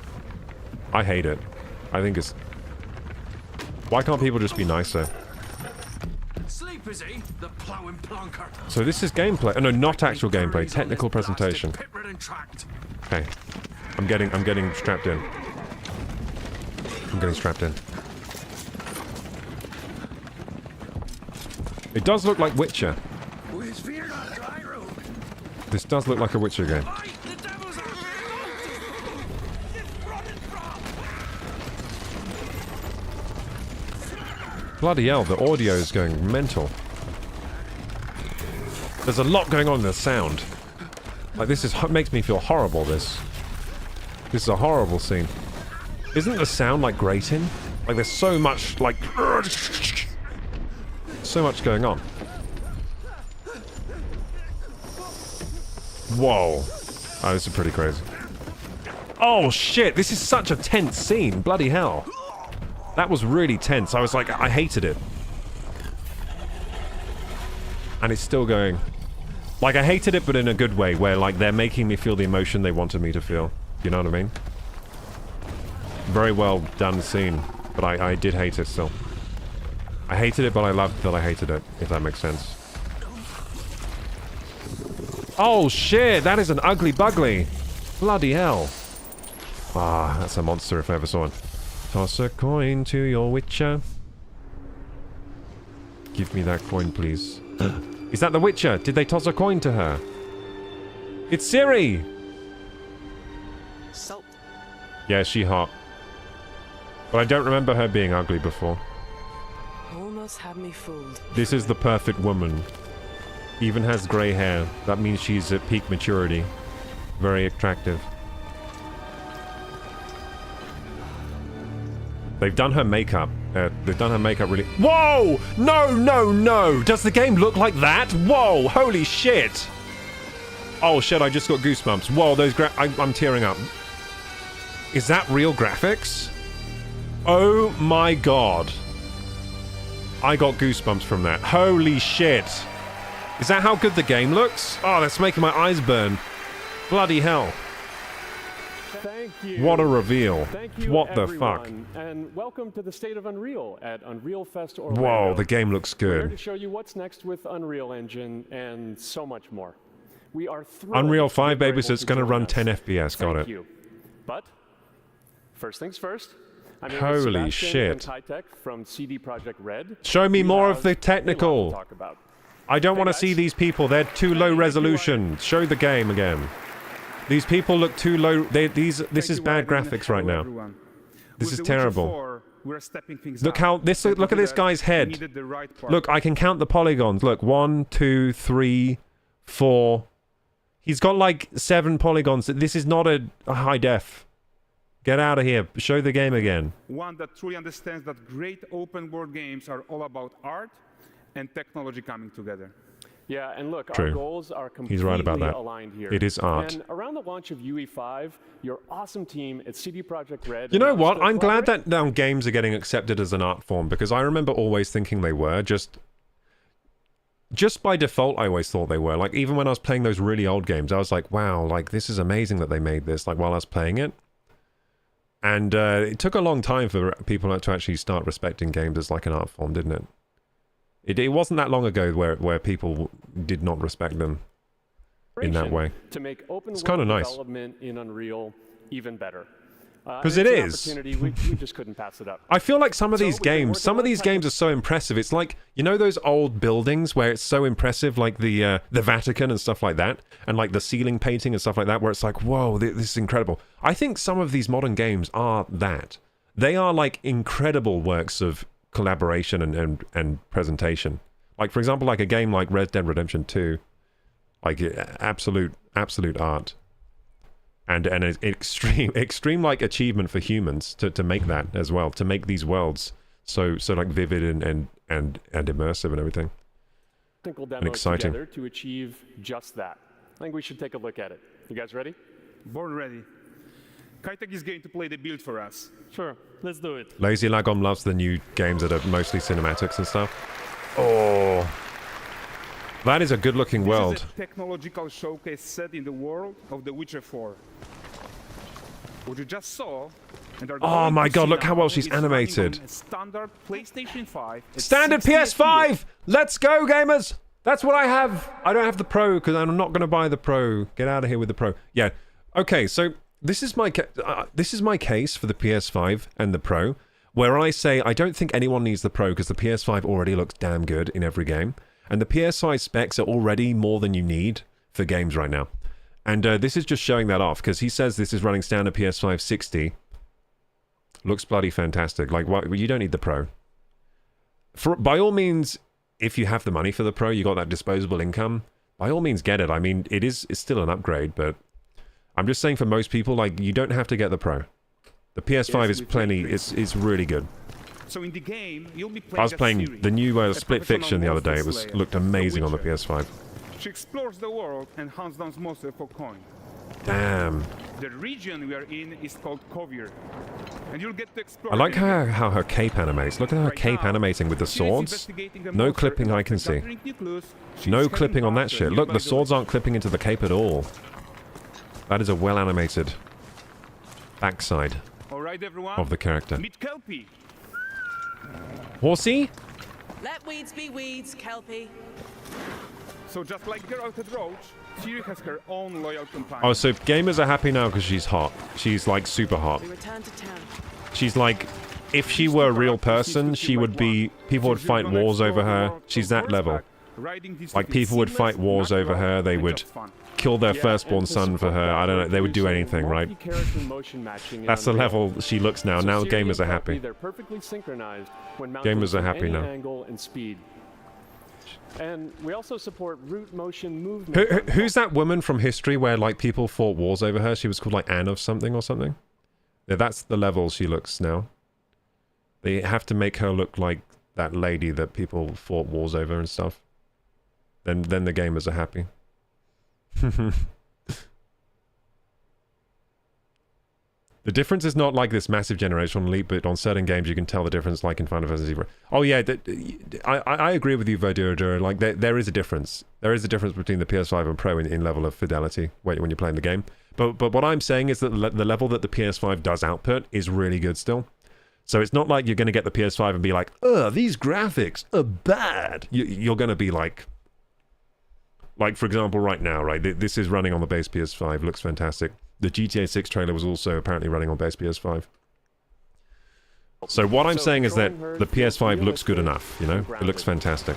I hate it. I think it's... Why can't people just be nicer? Sleep is he? The plowing plonker. So this is gameplay. Oh, no, not actual gameplay. Technical presentation. Okay. I'm getting strapped in. I'm getting strapped in. It does look like Witcher. This does look like a Witcher game. Bloody hell, the audio is going mental. There's a lot going on in the sound. Like, this is makes me feel horrible, this. This is a horrible scene. Isn't the sound, like, grating? Like, there's so much, like... so much going on. Whoa. Oh, this is pretty crazy. Oh, shit, this is such a tense scene. Bloody hell. That was really tense. I was like, I hated it. And it's still going. Like, I hated it, but in a good way, where, like, they're making me feel the emotion they wanted me to feel. You know what I mean? Very well done scene, but I did hate it still. I hated it, but I loved that I hated it, if that makes sense. Oh, shit! That is an ugly bugly! Bloody hell. Ah, that's a monster if I ever saw one. Toss a coin to your Witcher. Give me that coin, please. Is that the Witcher? Did they toss a coin to her? It's Siri! Salt. Yeah, she hot. But I don't remember her being ugly before. Almost had me fooled. This is the perfect woman. Even has grey hair. That means she's at peak maturity. Very attractive. They've done her makeup. They've done her makeup really... Whoa! No, no, no! Does the game look like that? Whoa! Holy shit! Oh shit, I just got goosebumps. Whoa, those I'm tearing up. Is that real graphics? Oh my god. I got goosebumps from that. Holy shit. Is that how good the game looks? Oh, that's making my eyes burn. Bloody hell. Thank you. What a reveal. Thank you, what the everyone, fuck? And welcome to the State of Unreal at Unreal Fest Orlando. Whoa, the game looks We're here to good. show you what's next with Unreal Engine and so much more. We are thrilled Unreal that 5, you're baby, able so it's to going to join run us. 10 FPS. Got Thank it. you. But first things first. I'm here Holy with Sebastian shit. and Tytech from CD Projekt Red. Show me We more have of the a lot technical. to talk about. I don't Hey, want to guys. see these people. They're too low resolution. Show the game again. These people look too low. This is bad graphics right now. This is terrible. Look how this. Look at this guy's head. Look, I can count the polygons. Look, 1, 2, 3, 4. He's got like 7 polygons. This is not a high def. Get out of here. Show the game again. One that truly understands that great open world games are all about art and technology coming together. Yeah, and look, True. our goals are completely He's right about that. aligned here. It is art. And around the launch of UE5, your awesome team at CD Projekt Red... You know what? announced I'm glad collaborate- that now games are getting accepted as an art form, because I remember always thinking they were. Just by default, I always thought they were. Like, even when I was playing those really old games, I was like, wow, like, this is amazing that they made this, like, while I was playing it. And it took a long time for people to actually start respecting games as, like, an art form, didn't it? It wasn't that long ago where people did not respect them in that way. To make open It's world kinda nice. development in Unreal even better. 'Cause and it it's is. an opportunity, we just couldn't pass it up. I feel like some of So these we've been games, working some of on these technical- games are so impressive. It's like, you know those old buildings where it's so impressive, like the Vatican and stuff like that, and like the ceiling painting and stuff like that, where it's like, whoa, this is incredible. I think some of these modern games are that. They are like incredible works of collaboration and presentation. Like, for example, like a game like Red Dead Redemption 2, like absolute art. And an extreme like achievement for humans to make that as well, to make these worlds so like vivid and immersive and everything. Technical demos exciting. together to achieve just that. I think we should take a look at it. You guys ready? Born ready. Kaitek is going to play the build for us. Sure, let's do it. Lazy Lagom loves the new games that are mostly cinematics and stuff. Oh, that is a good-looking world. This is a technological showcase set in the world of The Witcher 4. what you just saw. And are Oh going my to god, see look how now well she's is running on animated. a standard PlayStation 5. at Standard 60 PS5! FPS. Let's go, gamers! That's what I have. I don't have the Pro because I'm not going to buy the Pro. Get out of here with the Pro. Yeah. Okay, so this is my case for the PS5 and the Pro, where I say I don't think anyone needs the Pro because the PS5 already looks damn good in every game, and the PS5 specs are already more than you need for games right now. And this is just showing that off because he says this is running standard PS5 60. Looks bloody fantastic. Like, why, you don't need the Pro. By all means, if you have the money for the Pro, you got that disposable income, by all means get it. I mean, it's still an upgrade, but I'm just saying for most people, like, you don't have to get the Pro. The PS5 is plenty, it's really good. So in the game, you'll be playing I was playing Ciri, the new a Split Fiction the other day. It professional looked monster amazing on the Witcher. PS5. She explores the world and hunts down monsters for coin. Damn. The region we are in is called Kovir, and you'll get to explore. I like the area. how her cape animates. Look at her Right cape now, animating with the Ciri's swords. investigating a No monster, clipping and I can after see. gathering new clues, she's No heading clipping on back that to a shit. Look, nearby the swords village. aren't clipping into the cape at all. That is a well animated backside All right, everyone. of the character. Meet Kelpie. Horsey? Let weeds be weeds, Kelpie. So just like Geralt and Roach, Ciri has her own loyal companion. Oh, so gamers are happy now because she's hot. She's like super hot. We return to town. She's like, if she were a real person, she would be, people would fight wars over her. She's that level. Like, people would fight wars over her, they would kill their Yeah, firstborn and to son for support her. that, I don't know, they would do we're anything, using right? multi-character motion matching in That's the Unreal. level she looks now. So Now Ciri gamers are and happy. Kelpie, they're perfectly synchronized when mounted Gamers are from happy any now. angle and speed. And we also support root motion movement. Who's that woman from history where, like, people fought wars over her? She was called, like, Anne of something or something? Yeah, that's the level she looks now. They have to make her look like that lady that people fought wars over and stuff. Then the gamers are happy. The difference is not like this massive generational leap, but on certain games you can tell the difference, like in Final Fantasy. Oh yeah, I agree with you, Verdura. Like there is a difference. There is a difference between the PS5 and Pro in level of fidelity when you're playing the game. But what I'm saying is that the level that the PS5 does output is really good still. So it's not like you're going to get the PS5 and be like, ugh, these graphics are bad. You're going to be like for example, right now, right? This is running on the base PS5, looks fantastic. The GTA 6 trailer was also apparently running on base PS5. So what I'm saying is that the PS5 looks good enough, you know? It looks fantastic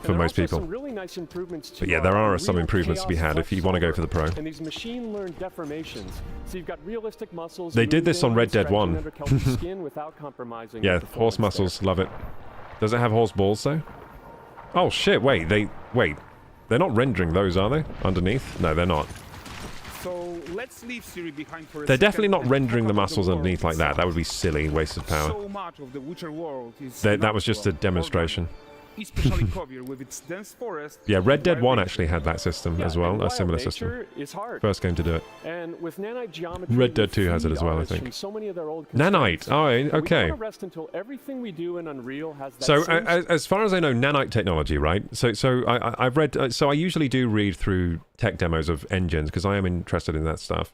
for most people. Really nice improvements to But yeah, there are some improvements to be had if you want to go for the Pro. And these machine-learned deformations. So you've got realistic muscles. They did this on moving Red and Dead stretching 1. under Kelpie's skin without compromising Yeah, the horse performance muscles, love it. Does it have horse balls though? Oh shit, wait, they're not rendering those, are they? Underneath? No, they're not. So let's leave Ciri behind for a They're second definitely not and rendering talk the about muscles world underneath like that. itself. That would be silly, waste of power. So much of the Witcher world is That was just a natural, demonstration. organic, especially Kovir with its dense forest. Yeah, Red and Dead 1 wild actually had that system as Yeah, well, and a wild similar system. nature is hard. First game to do it. And with nanite geometry, Red Dead we 2 has it freed as well, I artists think. from so many of their old Nanite. constraints. Oh, And we okay. don't wanna rest until everything we do in Unreal has that So same as far as I know, nanite technology, right? So I've read. So I usually do read through tech demos of engines because I am interested in that stuff.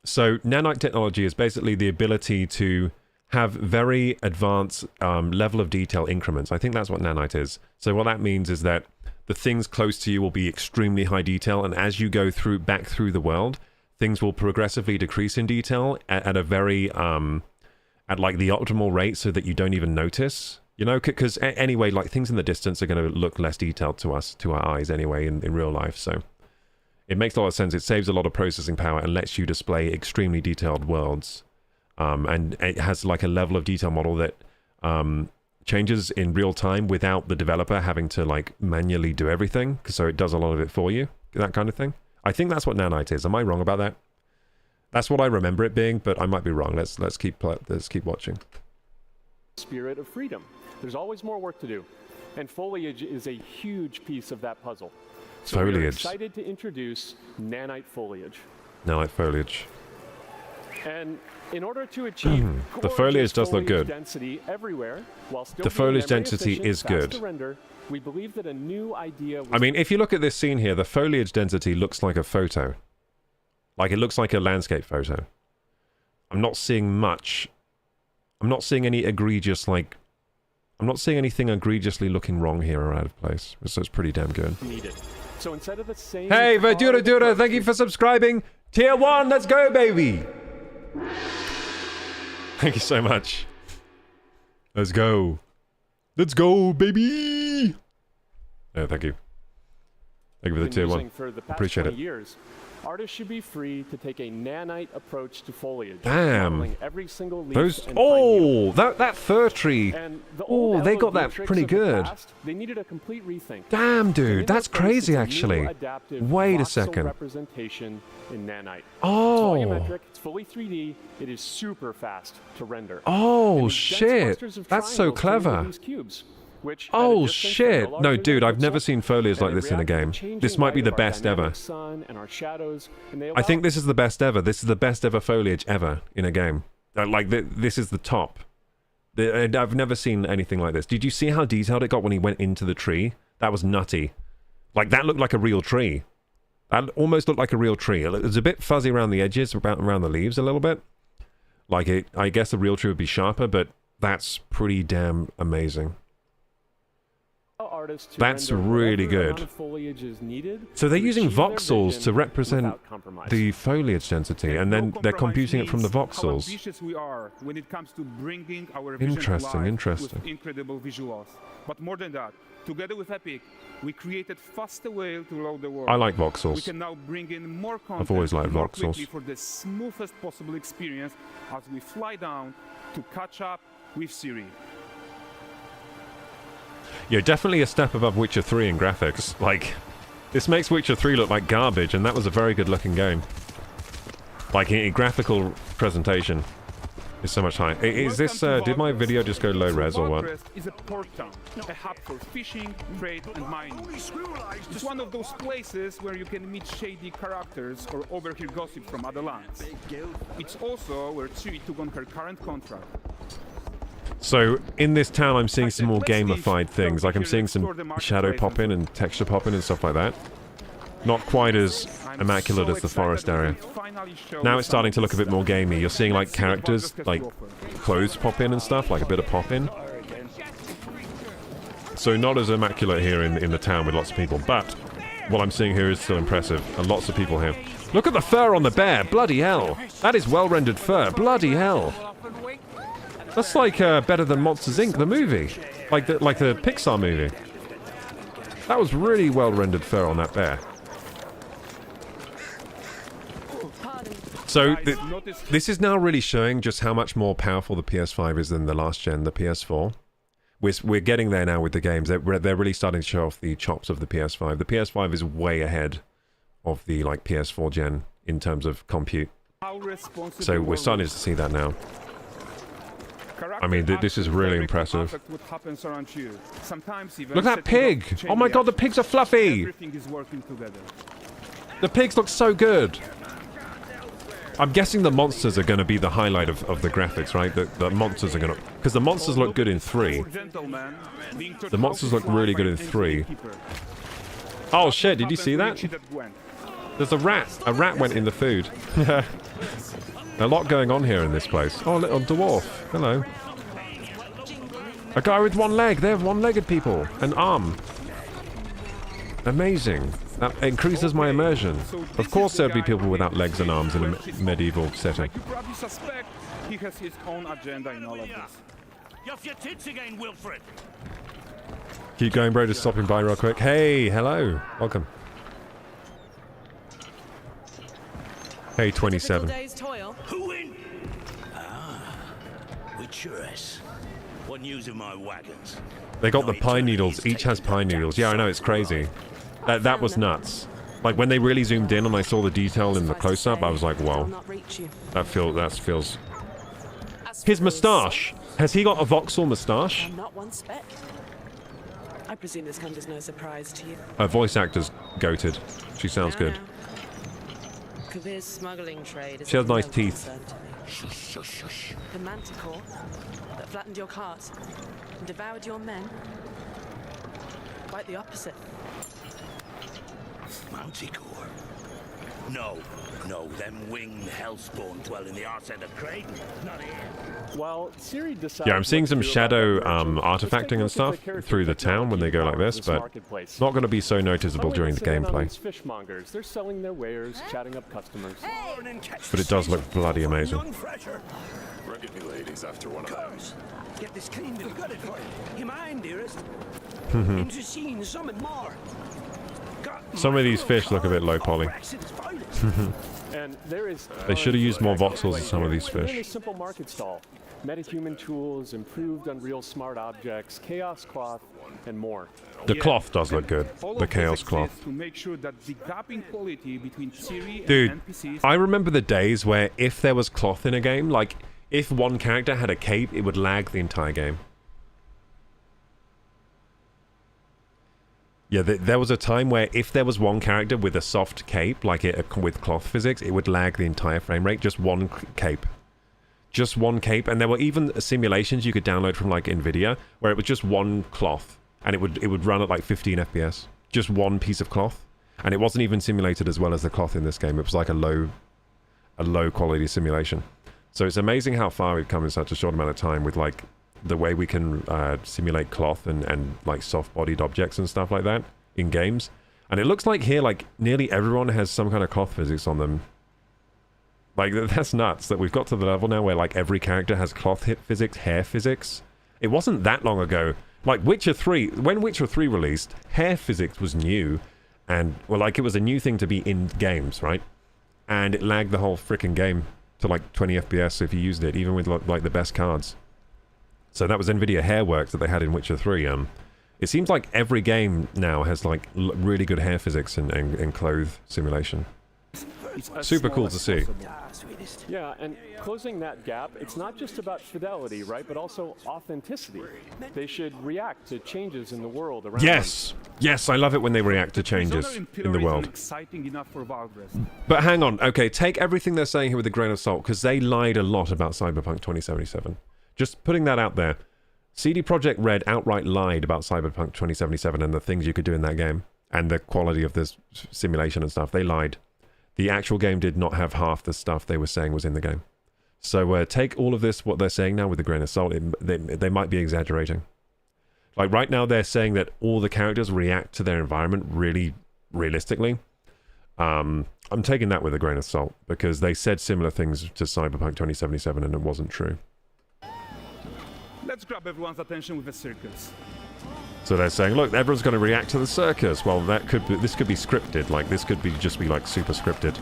So nanite technology is basically the ability to have very advanced level of detail increments. I think that's what nanite is. So what that means is that the things close to you will be extremely high detail, and as you go back through the world, things will progressively decrease in detail at a very at like the optimal rate, so that you don't even notice. You know, because anyway, like things in the distance are going to look less detailed to us, to our eyes anyway, in real life. So it makes a lot of sense. It saves a lot of processing power and lets you display extremely detailed worlds. And it has like a level of detail model that changes in real time without the developer having to like manually do everything. So it does a lot of it for you, that kind of thing. I think that's what nanite is. Am I wrong about that? That's what I remember it being, but I might be wrong. Let's keep watching. spirit of freedom. There's always more work to do, and foliage is a huge piece of that puzzle. So we're Foliage. excited to introduce nanite foliage. Nanite foliage. And in order to achieve The foliage does look good. density everywhere, while still The being foliage memory density efficient, is fast good. to render, we believe that a new idea was I mean, if you look at this scene here, the foliage density looks like a photo. Like, it looks like a landscape photo. I'm not seeing much. I'm not seeing any egregious, like... I'm not seeing anything egregiously looking wrong here or out of place. So it's pretty damn good. Needed. So instead of the same Hey, Verdura Dura, thank you for subscribing. Tier 1, let's go, baby! Thank you so much. Let's go. Let's go, baby! Oh, thank you. Thank you for the tier 1. Appreciate it. Years, artists should be free to take a nanite approach to foliage. Damn. Every single leaf Those... and Oh, that fir tree. Oh, they got that pretty good. They needed a complete rethink. Damn, dude, that's crazy, actually. Wait a second. Representation in nanite. Oh. It's volumetric, it's fully 3D, it is super fast to render. Oh, shit. That's so clever. Oh, shit. No, dude, I've never seen foliage like this in a game. This might be the best ever. I think this is the best ever. This is the best ever foliage ever in a game. Like, this is the top. I've never seen anything like this. Did you see how detailed it got when he went into the tree? That was nutty. Like, that looked like a real tree. That almost looked like a real tree. It was a bit fuzzy around the edges, around the leaves a little bit. Like, I guess a real tree would be sharper, but that's pretty damn amazing. That's really good. So they're using voxels to represent the foliage density, and then they're computing it from the voxels. Interesting, interesting. Incredible visuals. But more than that, together with Epic, we created faster way to load the world. I like voxels. We can now bring in more content. I've always liked voxels. For the smoothest possible experience as we fly down to catch up with Siri. Yeah, definitely a step above Witcher 3 in graphics. Like, this makes Witcher 3 look like garbage, and that was a very good looking game. Like, in graphical presentation is so much higher. Is this, did my video just go low res or what? Is a port town, a hub for fishing, trade, and mining. It's one of those places where you can meet shady characters or overhear gossip from other lands. It's also where Ciri took on her current contract. So, in this town I'm seeing some more gamified things, like I'm seeing some shadow pop-in and texture pop-in and stuff like that. Not quite as immaculate as the forest area. Now it's starting to look a bit more gamey. You're seeing like characters, like clothes pop-in and stuff, like a bit of pop-in. So not as immaculate here in the town with lots of people, but what I'm seeing here is still impressive, and lots of people here. Look at the fur on the bear! Bloody hell! That is well-rendered fur! Bloody hell! That's like better than Monsters Inc. the movie, like the Pixar movie. That was really well rendered fur on that bear. So this is now really showing just how much more powerful the PS5 is than the last gen, the PS4. We're getting there now with the games. They're really starting to show off the chops of the PS5. The PS5 is way ahead of the like PS4 gen in terms of compute. So we're starting to see that now. I mean, this is really impressive. Look at that pig! Oh my god, the pigs are fluffy! The pigs look so good! I'm guessing the monsters are going to be the highlight of the graphics, right? The monsters are going to... Because the monsters look good in 3. The monsters look really good in 3. Oh shit, did you see that? There's a rat! A rat went in the food. A lot going on here in this place. Oh, a little dwarf. Hello. A guy with one leg. They're one-legged people. An arm. Amazing. That increases my immersion. Of course there'd be people without legs and arms in a medieval setting. You probably suspect he has his own agenda in all of this. You're off your tits again, Wilfred. Keep going, bro. Just stopping by real quick. Hey, hello. Welcome. Hey, 27. Day's toil. Who in? With churros. What news of my wagons? They got the pine needles. Each has pine needles. Yeah, I know. It's crazy. That was nuts. Like, when they really zoomed in and I saw the detail in the close-up, I was like, wow. That feels... His moustache! Has he got a voxel moustache? Not one speck. I presume this comes as no surprise to you. Her voice actor's goated. She sounds good. Kavir's smuggling trade is she has nice teeth. The manticore that flattened your cart and devoured your men. Quite the opposite. Manticore? No, them winged hellspawn dwell in the arse end of Creighton, not here. While Siri decides Yeah, I'm seeing what to some do about shadow that merchant, let's take artifacting a and look at stuff character through the town when they go like technology this, powers but marketplace. it's not going to be so noticeable Finally, during let's the sit in on gameplay. these fishmongers. They're selling their wares, chatting up customers. But it does look bloody amazing. Rugged new ladies after one of those. Get this cleaned and gutted for you. You mind, dearest? Mm-hmm. Into seeing something more. Some of these fish look a bit low poly. And there is They should have used more voxels in some of these Within a fish. simple market stall. Metahuman tools, improved Unreal smart objects, chaos cloth, and more. The cloth does look good. All The of this chaos cloth. exists to make sure that the gap in quality between Siri Dude, and NPCs I remember the days where if there was cloth in a game, like if one character had a cape, it would lag the entire game. Yeah, there was a time where if there was one character with a soft cape, like with cloth physics, it would lag the entire frame rate. Just one cape. Just one cape. And there were even simulations you could download from like NVIDIA where it was just one cloth and it would run at like 15 FPS. Just one piece of cloth. And it wasn't even simulated as well as the cloth in this game. It was like a low quality simulation. So it's amazing how far we've come in such a short amount of time with like the way we can simulate cloth and like soft-bodied objects and stuff like that in games. And it looks like here, like, nearly everyone has some kind of cloth physics on them. Like, that's nuts that we've got to the level now where, like, every character has cloth hip physics, hair physics. It wasn't that long ago. Like, Witcher 3, when Witcher 3 released, hair physics was new. And, well, like, it was a new thing to be in games, right? And it lagged the whole freaking game to, like, 20 FPS if you used it, even with, like, the best cards. So that was NVIDIA Hairworks that they had in Witcher 3. It seems like every game now has like really good hair physics and clothes simulation. Super cool to see. Yeah, and closing that gap, it's not just about fidelity, right? But also authenticity. They should react to changes in the world around Yes! Yes, I love it when they react to changes in the world. Exciting enough for Valgress. But hang on, okay, take everything they're saying here with a grain of salt, because they lied a lot about Cyberpunk 2077. Just putting that out there. CD Projekt Red outright lied about Cyberpunk 2077 and the things you could do in that game. And the quality of this simulation and stuff. They lied. The actual game did not have half the stuff they were saying was in the game. So take all of this, what they're saying now, with a grain of salt. They might be exaggerating. Like right now they're saying that all the characters react to their environment really realistically. I'm taking that with a grain of salt because they said similar things to Cyberpunk 2077 and it wasn't true. Let's grab everyone's attention with a circus. So they're saying, look, everyone's going to react to the circus. Well, this could be scripted. Like, this could just be, like, super scripted.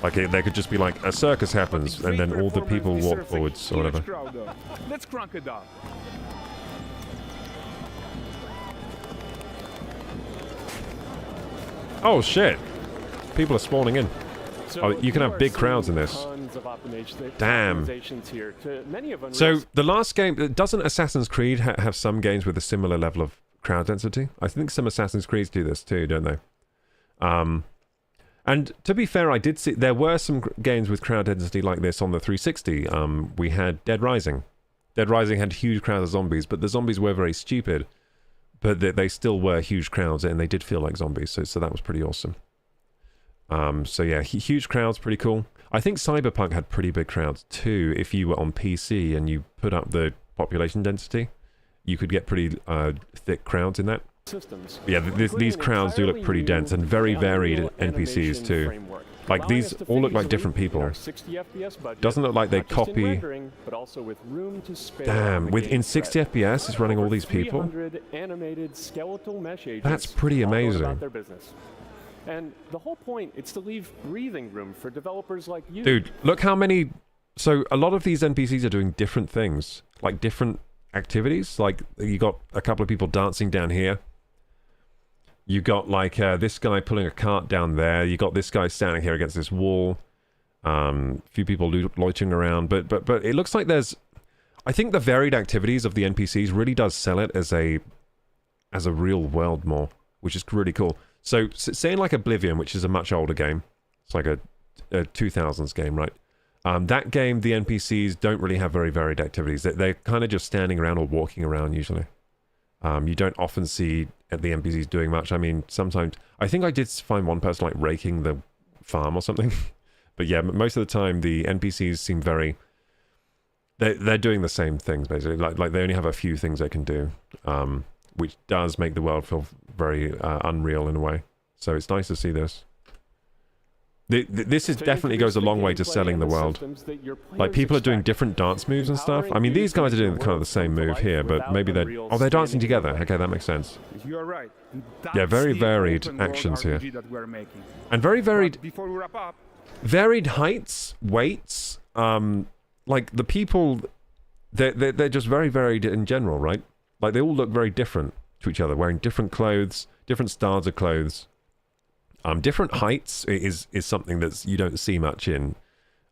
Like, there could just be, like, a circus happens, and then all the people walk forwards, or whatever. Let's crank it up. Oh, shit. People are spawning in. So Oh, you can have big crowds in this. Damn. Here. Many of So, the last game... Doesn't Assassin's Creed have some games with a similar level of crowd density? I think some Assassin's Creeds do this too, don't they? And to be fair, I did see... There were some games with crowd density like this on the 360. We had Dead Rising. Dead Rising had huge crowds of zombies, but the zombies were very stupid. But they still were huge crowds, and they did feel like zombies, so that was pretty awesome. So yeah, huge crowds, pretty cool. I think Cyberpunk had pretty big crowds too. If you were on PC and you put up the population density, you could get pretty thick crowds in that. Systems. Yeah, these crowds do look pretty dense and very varied NPCs too. Like these all look like different people. Doesn't look like they copy. Damn, within 60 FPS is running all these people. That's pretty amazing. And the whole point is to leave breathing room for developers like you. Dude, look how many... So, a lot of these NPCs are doing different things. Like, different activities. Like, you got a couple of people dancing down here. You got, like, this guy pulling a cart down there. You got this guy standing here against this wall. A few people loitering around. But it looks like there's... I think the varied activities of the NPCs really does sell it as a real world more. Which is really cool. So, saying like Oblivion, which is a much older game, it's like a 2000s game, right? That game, the NPCs don't really have very varied activities. They're kind of just standing around or walking around, usually. You don't often see the NPCs doing much. I mean, sometimes... I think I did find one person, like, raking the farm or something. But yeah, most of the time the NPCs seem very... They're doing the same things, basically. Like they only have a few things they can do, which does make the world feel very unreal in a way. So it's nice to see this. This is definitely goes a long way to selling the world. Like, people are doing different dance moves and stuff. I mean, these guys are doing kind of the same move here, but maybe they're... Oh, they're dancing together. Okay, that makes sense. You're right. Yeah, very varied actions here. And very varied... Before we wrap up... Varied heights, weights, like, the people... They're just very varied in general, right? Like, they all look very different to each other, wearing different clothes, different styles of clothes. Different heights is something that you don't see much in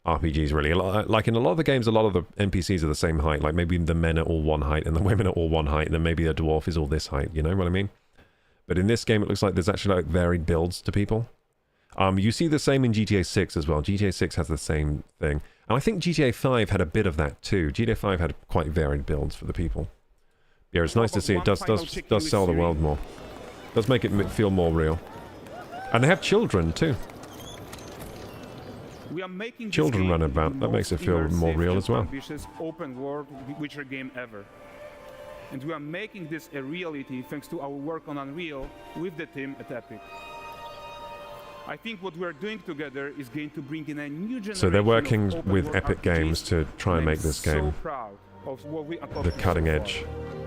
RPGs, really. Like in a lot of the games, a lot of the NPCs are the same height. Like maybe the men are all one height and the women are all one height, and then maybe a dwarf is all this height. You know what I mean? But in this game, it looks like there's actually like varied builds to people. You see the same in GTA 6 as well. GTA 6 has the same thing. And I think GTA 5 had a bit of that too. GTA 5 had quite varied builds for the people. Yeah, it's nice to see. It does sell the world more. Does make it feel more real. And they have children, too. We are making Children run about. That makes it feel more real as well. Ambitious open world Witcher game ever. And we are making this a reality thanks to our work on Unreal with the team at Epic. I think what we're doing together is going to bring in a new generation. So they're working with Epic RPGs, Games to try and make this game so proud of what we the cutting edge.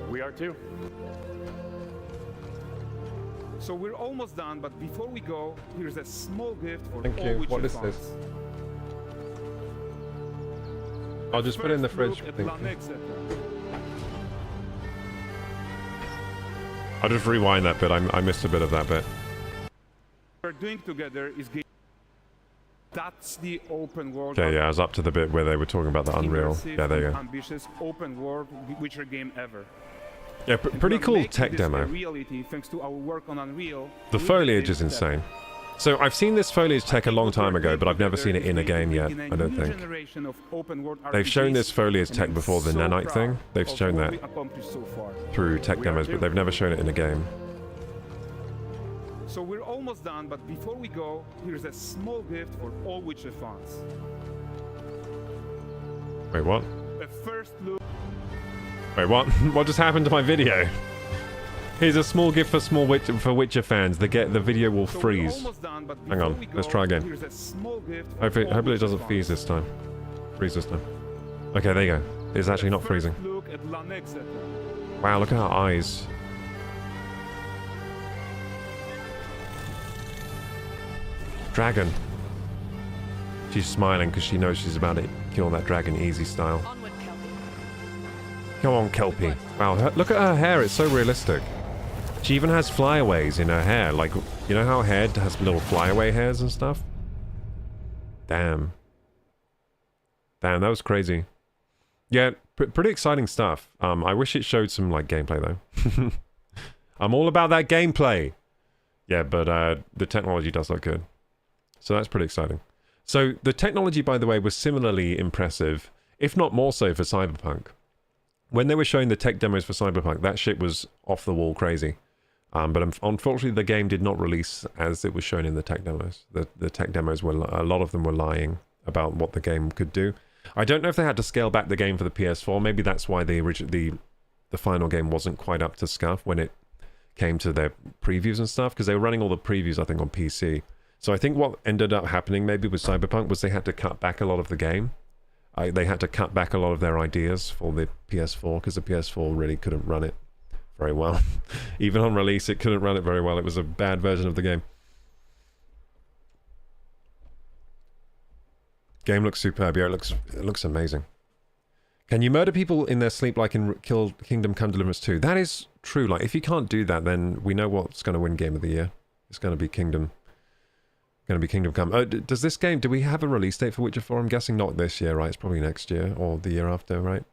We are too. So we're almost done, but before we go, here's a small gift for Thank all you. Witcher What is fans. this? I'll just put it in the First fridge. look at Thank La you. Nexa. I'll just rewind that bit. I missed a bit of that bit. What we're doing together is that's the open world. Okay, yeah, I was up to the bit where they were talking about the Unreal. immersive Yeah, there you and go. ambitious open world Witcher game ever. Yeah, And pretty we're cool making tech this a demo. reality thanks to our work on Unreal. The with foliage team is at insane. Epic. So I've seen this foliage tech a long time ago, but I've never seen it in a game yet, I don't think. They've shown this foliage tech before the nanite thing. They've shown that through tech demos, but they've never shown it in a game. So we're almost done, but before we go, here's a small gift for all Witcher fans. Wait, what? A first look. Wait, what? What just happened to my video? Here's a small gift for Witcher fans. The video will So we're freeze. almost done, but Hang before on, we let's go, try again. Here's a small gift for Hopefully all it doesn't Witcher freeze fans. this time. Freeze this time. Okay, there you go. It's actually not First freezing. Look at La Nexa. Wow, look at her eyes. Dragon. She's smiling because she knows she's about to kill that dragon easy style. Onward, Kelpie. Come on, Kelpie. Wow, look at her hair. It's so realistic. She even has flyaways in her hair. Like, you know how hair has little flyaway hairs and stuff? Damn. Damn, that was crazy. Yeah, pretty exciting stuff. I wish it showed some, like, gameplay, though. I'm all about that gameplay. Yeah, but the technology does look good. So that's pretty exciting. So the technology, by the way, was similarly impressive, if not more so for Cyberpunk. When they were showing the tech demos for Cyberpunk, that shit was off the wall crazy. But unfortunately, the game did not release as it was shown in the tech demos. The tech demos were, a lot of them were lying about what the game could do. I don't know if they had to scale back the game for the PS4. Maybe that's why the final game wasn't quite up to scuff when it came to their previews and stuff, because they were running all the previews, I think, on PC. So I think what ended up happening maybe with Cyberpunk was they had to cut back a lot of the game. They had to cut back a lot of their ideas for the PS4, because the PS4 really couldn't run it very well. Even on release, it couldn't run it very well. It was a bad version of the game. Game looks superb. Yeah, it looks amazing. Can you murder people in their sleep like in Kingdom Come Deliverance 2? That is true. Like, if you can't do that, then we know what's going to win Game of the Year. It's going to be Kingdom Come. Does this game, do we have a release date for Witcher 4? I'm guessing not this year, right? It's probably next year or the year after, right?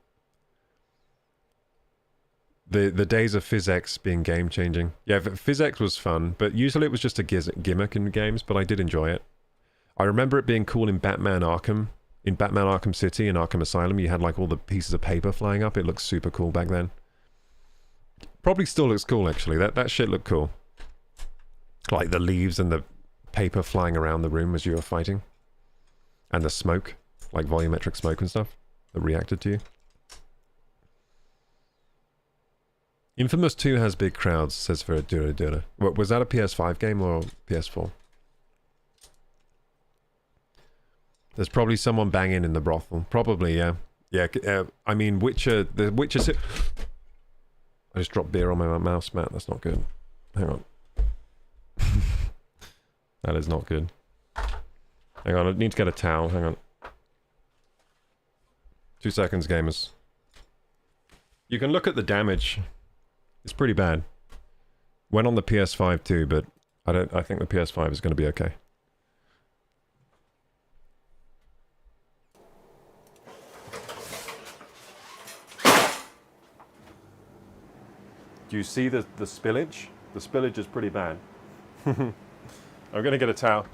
The days of PhysX being game-changing. Yeah, PhysX was fun, but usually it was just a gimmick in games, but I did enjoy it. I remember it being cool in Batman Arkham. In Batman Arkham City and Arkham Asylum, you had like all the pieces of paper flying up. It looked super cool back then. Probably still looks cool, actually. That shit looked cool. Like the leaves and the paper flying around the room as you were fighting. And the smoke, like volumetric smoke and stuff, that reacted to you. Infamous 2 has big crowds, says Verdura Dura. What, was that a PS5 game or PS4? There's probably someone banging in the brothel. Probably, yeah. Yeah, I mean, the Witcher... I just dropped beer on my mouse mat. That's not good. Hang on. That is not good. Hang on, I need to get a towel. Hang on. 2 seconds, gamers. You can look at the damage. It's pretty bad. Went on the PS5 too, but I think the PS5 is going to be okay. Do you see the spillage? The spillage is pretty bad. I'm going to get a towel.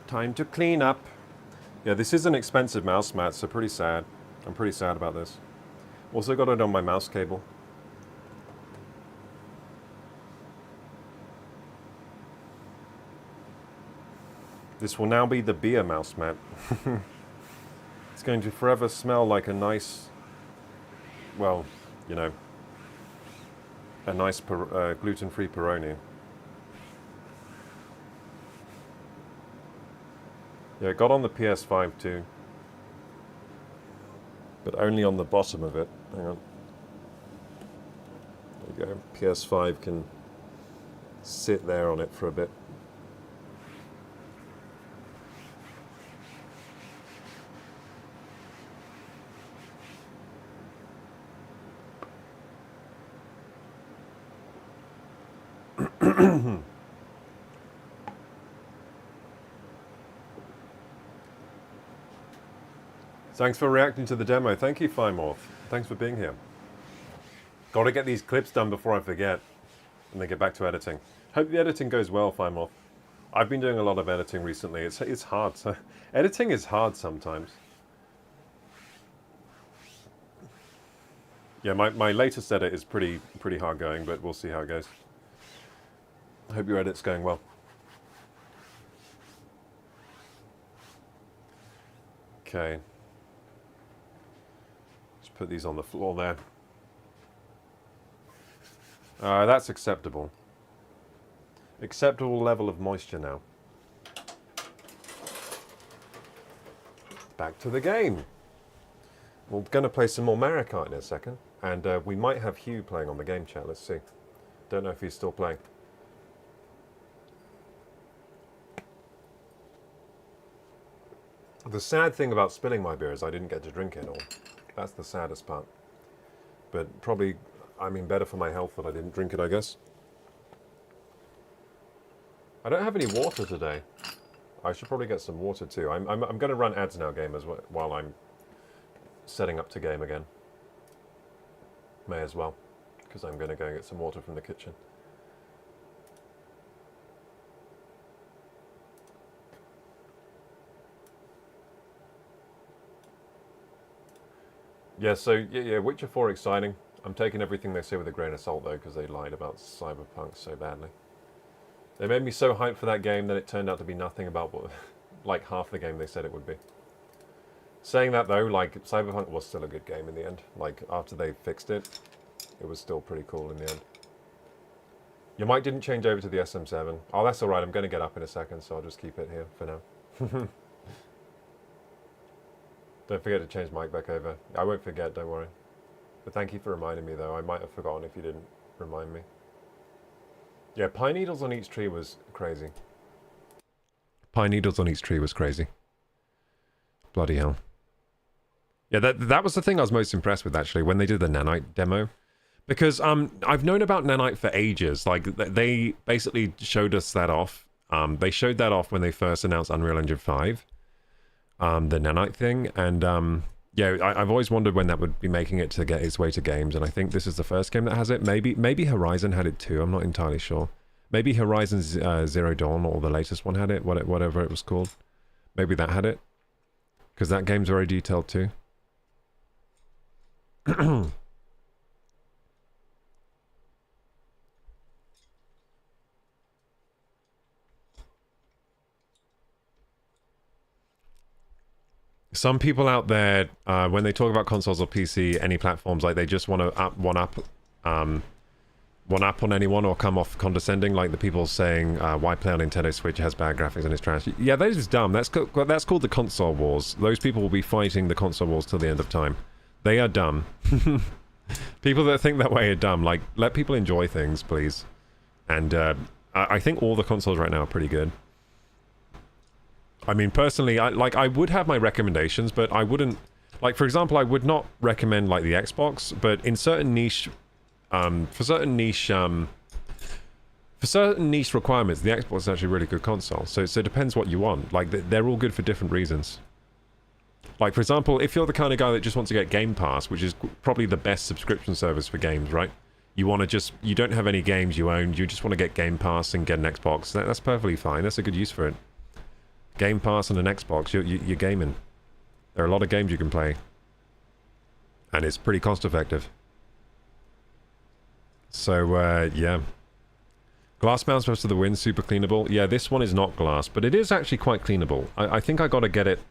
Time to clean up. Yeah, this is an expensive mouse mat, so pretty sad. I'm pretty sad about this. Also got it on my mouse cable. This will now be the beer mouse mat. It's going to forever smell like a nice, well, you know, a nice gluten-free Peroni. Yeah, it got on the PS5 too. But only on the bottom of it. Hang on. There you go. PS5 can sit there on it for a bit. Thanks for reacting to the demo. Thank you, Fimorth. Thanks for being here. Got to get these clips done before I forget, and then get back to editing. Hope the editing goes well, Fimorth. I've been doing a lot of editing recently. It's hard. So, editing is hard sometimes. Yeah, my latest edit is pretty hard going, but we'll see how it goes. I hope your edit's going well. Okay. Put these on the floor there. That's acceptable. Acceptable level of moisture now. Back to the game. We're going to play some more Mario Kart in a second. And we might have Hugh playing on the game chat. Let's see. Don't know if he's still playing. The sad thing about spilling my beer is I didn't get to drink it all. That's the saddest part. But probably, I mean, better for my health that I didn't drink it, I guess. I don't have any water today. I should probably get some water too. I'm going to run ads now, gamers, while I'm setting up to game again. May as well, because I'm going to go and get some water from the kitchen. Yeah, so, yeah, Witcher 4 exciting. I'm taking everything they say with a grain of salt, though, because they lied about Cyberpunk so badly. They made me so hyped for that game that it turned out to be nothing about what, like, half the game they said it would be. Saying that, though, like, Cyberpunk was still a good game in the end. Like, after they fixed it, it was still pretty cool in the end. Your mic didn't change over to the SM7. Oh, that's alright, I'm going to get up in a second, so I'll just keep it here for now. Don't forget to change mic back over. I won't forget, don't worry. But thank you for reminding me, though. I might have forgotten if you didn't remind me. Yeah, pine needles on each tree was crazy. Pine needles on each tree was crazy. Bloody hell. Yeah, that was the thing I was most impressed with, actually, when they did the nanite demo. Because I've known about nanite for ages. Like, they basically showed us that off. They showed that off when they first announced Unreal Engine 5. The nanite thing, and Yeah, I've always wondered when that would be making it to get its way to games, and I think this is the first game that has it. Maybe Horizon had it too. I'm not entirely sure. Maybe Horizon Zero Dawn, or the latest one, had it. Whatever it was called. Maybe that had it, because that game's very detailed too. Some people out there, when they talk about consoles or PC, any platforms, like they just want to one up on anyone or come off condescending, like the people saying, why play on Nintendo Switch, it has bad graphics and it's trash. Yeah, that is dumb. That's called the console wars. Those people will be fighting the console wars till the end of time. They are dumb. People that think that way are dumb. Like, let people enjoy things, please. And I think all the consoles right now are pretty good. I mean, personally, I would have my recommendations, but I wouldn't... Like, for example, I would not recommend, like, the Xbox, but in certain niche... for certain niche requirements, the Xbox is actually a really good console. So it depends what you want. Like, they're all good for different reasons. Like, for example, if you're the kind of guy that just wants to get Game Pass, which is probably the best subscription service for games, right? You want to just... You don't have any games you own, you just want to get Game Pass and get an Xbox. That's perfectly fine. That's a good use for it. Game Pass and an Xbox, you're gaming. There are a lot of games you can play. And it's pretty cost effective. So, yeah. Glass mounts most of the win, super cleanable. Yeah, this one is not glass, but it is actually quite cleanable. I think I gotta get it...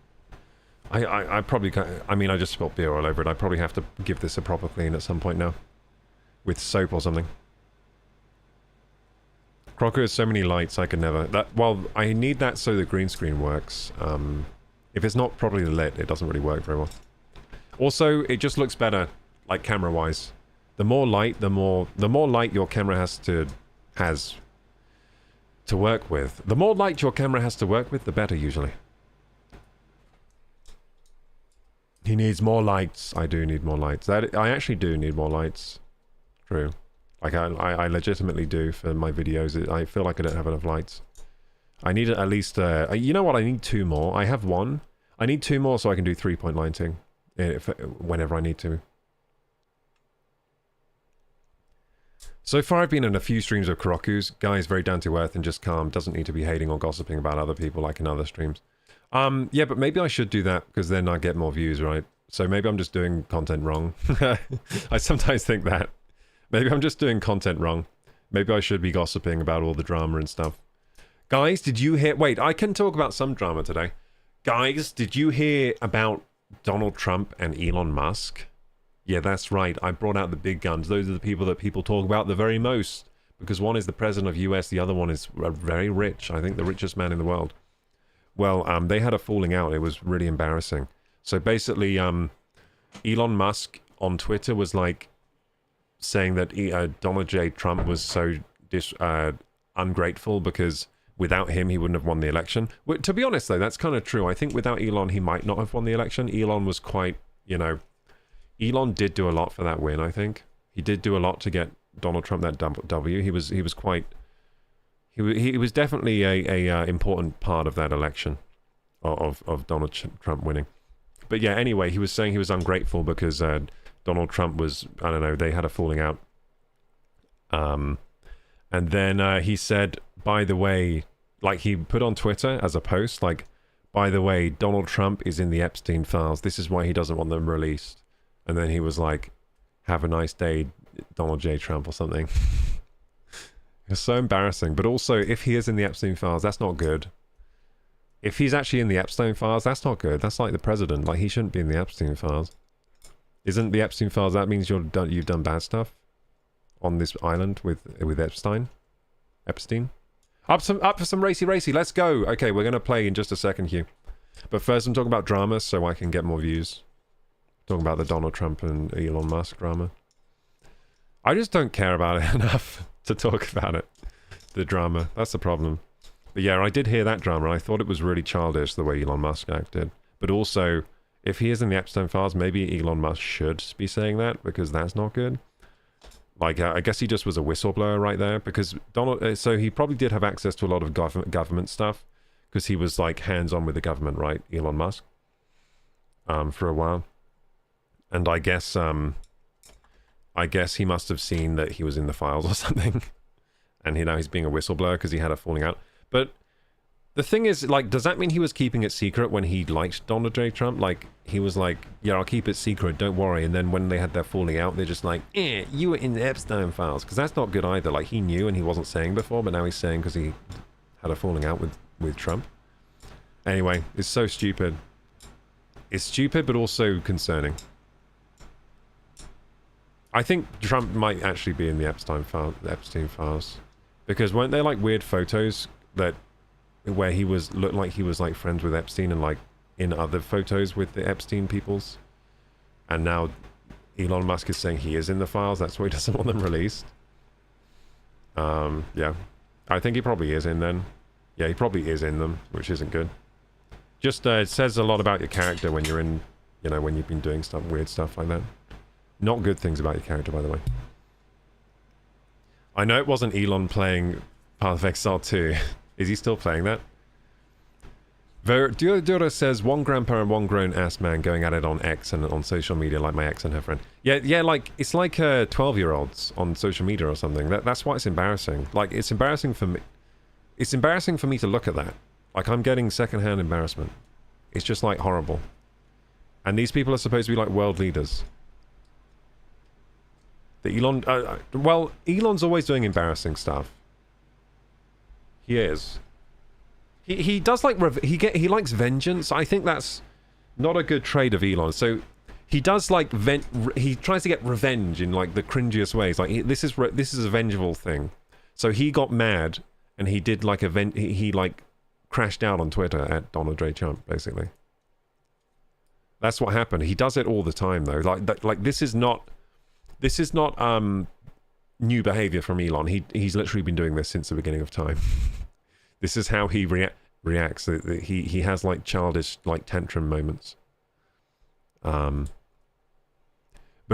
I probably can't... I mean, I just spilled beer all over it. I probably have to give this a proper clean at some point now. With soap or something. Crocker has so many lights, I could never... Well, I need that so the green screen works. If it's not properly lit, it doesn't really work very well. Also, it just looks better, like camera-wise. The more light, the more light your camera has to work with. The more light your camera has to work with, the better, usually. He needs more lights. I do need more lights. I actually do need more lights. True. Like, I legitimately do for my videos. I feel like I don't have enough lights. I need at least... you know what? I need 2 more. I have 1. I need 2 more so I can do 3-point lighting. Whenever I need to. So far I've been in a few streams of Kuroku's. Guy's very down to earth and just calm. Doesn't need to be hating or gossiping about other people like in other streams. Yeah, but maybe I should do that because then I get more views, right? So maybe I'm just doing content wrong. I sometimes think that. Maybe I'm just doing content wrong. Maybe I should be gossiping about all the drama and stuff. Guys, did you hear... Wait, I can talk about some drama today. Guys, did you hear about Donald Trump and Elon Musk? Yeah, that's right. I brought out the big guns. Those are the people that people talk about the very most. Because one is the president of US, the other one is very rich. I think the richest man in the world. Well, they had a falling out. It was really embarrassing. So basically, Elon Musk on Twitter was like... saying that Donald J. Trump was so ungrateful because without him he wouldn't have won the election. To be honest though, that's kind of true. I think without Elon he might not have won the election. Elon was quite, you know, Elon did do a lot for that win, I think. He did do a lot to get Donald Trump that W. He was definitely a important part of that election of Donald Trump winning. But yeah, anyway, he was saying he was ungrateful because Donald Trump was, I don't know, they had a falling out. And then he said, by the way, like he put on Twitter as a post, like, by the way, Donald Trump is in the Epstein files. This is why he doesn't want them released. And then he was like, have a nice day, Donald J. Trump or something. It's so embarrassing. But also, if he is in the Epstein files, that's not good. If he's actually in the Epstein files, that's not good. That's like the president. Like, he shouldn't be in the Epstein files. Isn't the Epstein files, that means you've done bad stuff on this island with Epstein? Up for some racy. Let's go. Okay, we're going to play in just a second, Hugh. But first I'm talking about drama so I can get more views. Talking about the Donald Trump and Elon Musk drama. I just don't care about it enough to talk about it. The drama. That's the problem. But yeah, I did hear that drama. I thought it was really childish the way Elon Musk acted. But also, if he is in the Epstein files, maybe Elon Musk should be saying that because that's not good. Like, I guess he just was a whistleblower right there because so he probably did have access to a lot of government stuff because he was like hands-on with the government, right? Elon Musk. For a while. And I guess he must have seen that he was in the files or something. And now he's being a whistleblower because he had a falling out. But the thing is, like, does that mean he was keeping it secret when he liked Donald J. Trump? Like, he was like, yeah, I'll keep it secret, don't worry. And then when they had their falling out, they're just like, you were in the Epstein files. Because that's not good either. Like, he knew and he wasn't saying before, but now he's saying because he had a falling out with Trump. Anyway, it's so stupid. It's stupid, but also concerning. I think Trump might actually be in the Epstein files. Because weren't there, like, weird photos where he looked like he was, like, friends with Epstein and, like, in other photos with the Epstein peoples? And now Elon Musk is saying he is in the files. That's why he doesn't want them released. Yeah. I think he probably is in then. Yeah, he probably is in them, which isn't good. Just, it says a lot about your character when you're in, you know, when you've been doing weird stuff like that. Not good things about your character, by the way. I know it wasn't Elon playing Path of Exile 2. Is he still playing that? Dura says, one grandpa and one grown-ass man going at it on X and on social media like my ex and her friend. Yeah, like, it's like 12-year-olds on social media or something. That's why it's embarrassing. Like, it's embarrassing for me. It's embarrassing for me to look at that. Like, I'm getting secondhand embarrassment. It's just, like, horrible. And these people are supposed to be, like, world leaders. Well, Elon's always doing embarrassing stuff. He is. He does like he likes vengeance. I think that's not a good trait of Elon. So he does like he tries to get revenge in like the cringiest ways. Like this is a vengeful thing. So he got mad and he did like he like crashed out on Twitter at Donald J. Trump basically. That's what happened. He does it all the time though. Like this is not new behavior from Elon. He's literally been doing this since the beginning of time. This is how he reacts. He has like childish like tantrum moments. But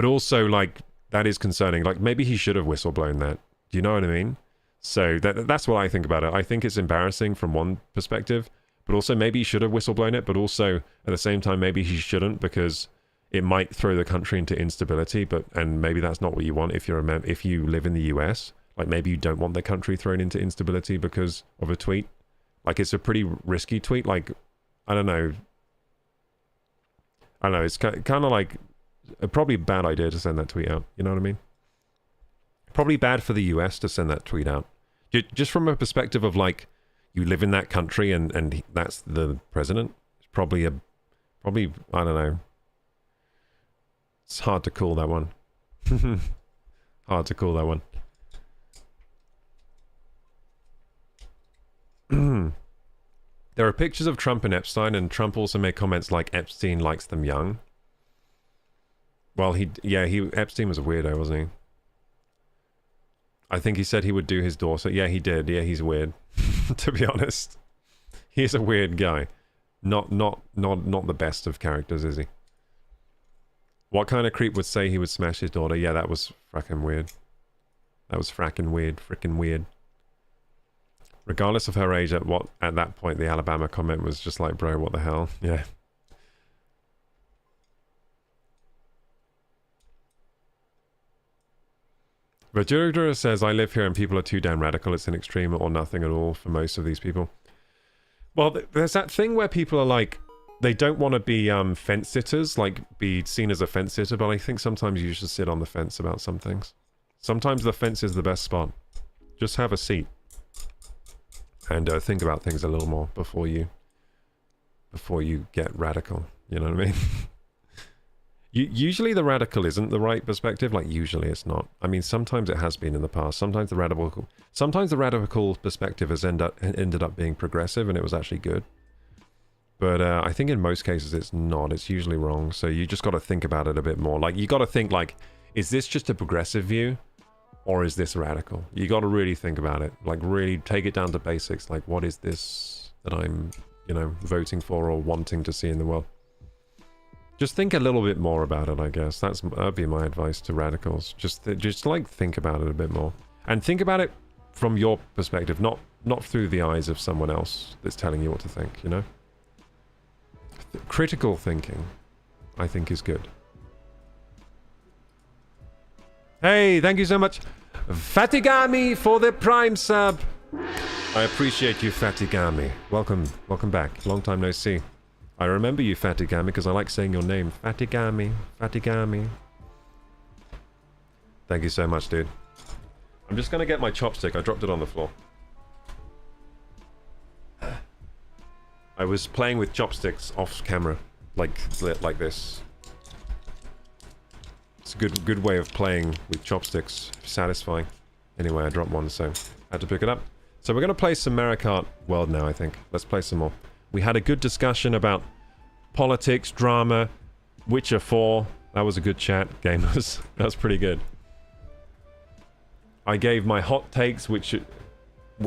also like that is concerning. Like maybe he should have whistleblown that. Do you know what I mean? So that's what I think about it. I think it's embarrassing from one perspective, but also maybe he should have whistleblown it, but also at the same time maybe he shouldn't because it might throw the country into instability, and maybe that's not what you want if if you live in the US. Like maybe you don't want the country thrown into instability because of a tweet. Like it's a pretty risky tweet. Like I don't know. It's kind of like probably a bad idea to send that tweet out. You know what I mean? Probably bad for the US to send that tweet out. Just from a perspective of like you live in that country and that's the president. It's probably I don't know. It's hard to call that one. Hard to call that one. There are pictures of Trump and Epstein, and Trump also made comments like Epstein likes them young. Well, Epstein was a weirdo, wasn't he? I think he said he would do his daughter. Yeah, he did. Yeah, he's weird. To be honest, he's a weird guy. Not the best of characters, is he? What kind of creep would say he would smash his daughter? Yeah, that was fracking weird. That was fracking weird. Frickin' weird. Regardless of her age, at that point, the Alabama comment was just like, bro, what the hell? Yeah. Vajura says, I live here and people are too damn radical. It's an extreme or nothing at all for most of these people. Well, there's that thing where people are like, they don't want to be fence sitters, like be seen as a fence sitter, but I think sometimes you should sit on the fence about some things. Sometimes the fence is the best spot. Just have a seat. And think about things a little more before you get radical. You know what I mean? Usually the radical isn't the right perspective. Like usually it's not. I mean, sometimes it has been in the past. Sometimes the radical perspective has ended up being progressive, and it was actually good. But I think in most cases it's not. It's usually wrong. So you just got to think about it a bit more. Like you got to think like, is this just a progressive view? Or is this radical? You got to really think about it. Like really take it down to basics. Like what is this that I'm, voting for or wanting to see in the world? Just think a little bit more about it, I guess. That'd be my advice to radicals. Just like think about it a bit more. And think about it from your perspective, not through the eyes of someone else that's telling you what to think, you know? Critical thinking, I think, is good. Hey, thank you so much. Fatigami for the Prime sub. I appreciate you, Fatigami. Welcome back. Long time no see. I remember you, Fatigami, because I like saying your name. Fatigami. Thank you so much, dude. I'm just gonna get my chopstick. I dropped it on the floor. I was playing with chopsticks off camera, like this. It's a good way of playing with chopsticks. Satisfying. Anyway, I dropped one, so I had to pick it up. So we're going to play some Mario Kart World now, I think. Let's play some more. We had a good discussion about politics, drama, Witcher 4. That was a good chat, gamers. That was pretty good. I gave my hot takes, which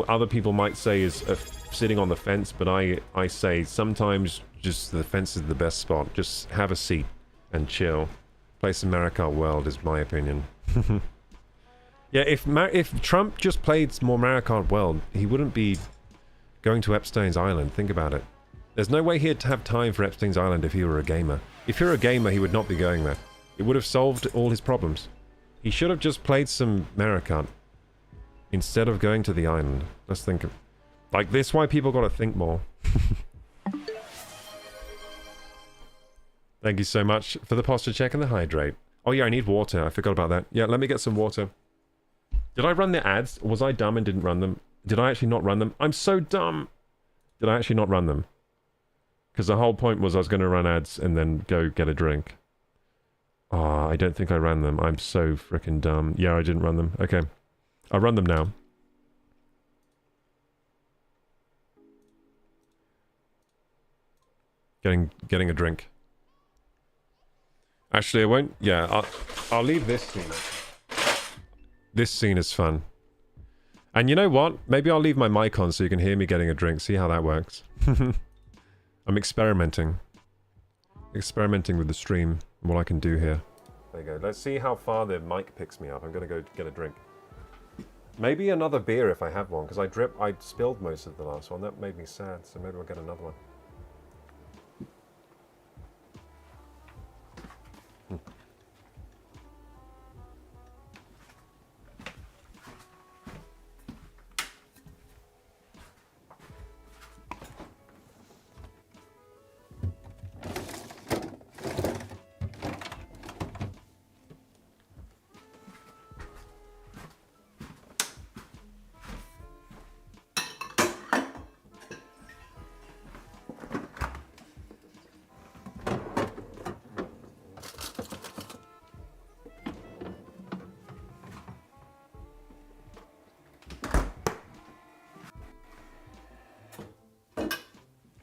other people might say is sitting on the fence, but I say sometimes just the fence is the best spot. Just have a seat and chill. Play some Mario Kart World is my opinion. Yeah, if Trump just played more Mario Kart World, he wouldn't be going to Epstein's Island. Think about it. There's no way he'd have time for Epstein's Island if he were a gamer. If you're a gamer, he would not be going there. It would have solved all his problems. He should have just played some Mario Kart instead of going to the island. Let's think of... Like, this why people gotta think more. Thank you so much for the posture check and the hydrate. Oh yeah, I need water. I forgot about that. Yeah, let me get some water. Did I run the ads? Or was I dumb and didn't run them? Did I actually not run them? I'm so dumb! Did I actually not run them? Because the whole point was I was going to run ads and then go get a drink. Ah, I don't think I ran them. I'm so freaking dumb. Yeah, I didn't run them. Okay. I'll run them now. Getting a drink. Actually, I won't... Yeah, I'll leave this scene. This scene is fun. And you know what? Maybe I'll leave my mic on so you can hear me getting a drink. See how that works. I'm experimenting. Experimenting with the stream and what I can do here. There you go. Let's see how far the mic picks me up. I'm going to go get a drink. Maybe another beer if I have one, because I spilled most of the last one. That made me sad, so maybe I'll get another one.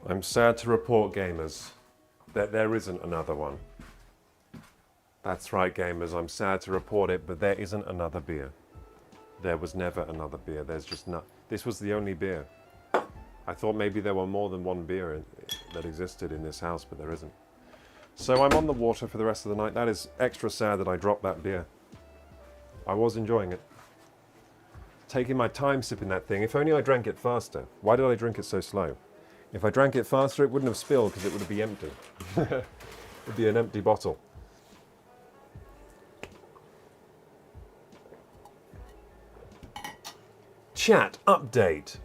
I'm sad to report, gamers, that there isn't another one. That's right, gamers, I'm sad to report it, but there isn't another beer. There was never another beer. There's just not. This was the only beer. I thought maybe there were more than one beer that existed in this house, but there isn't. So I'm on the water for the rest of the night. That is extra sad that I dropped that beer. I was enjoying it. Taking my time sipping that thing. If only I drank it faster. Why did I drink it so slow? If I drank it faster, it wouldn't have spilled because it would be empty. It would be an empty bottle. Chat update.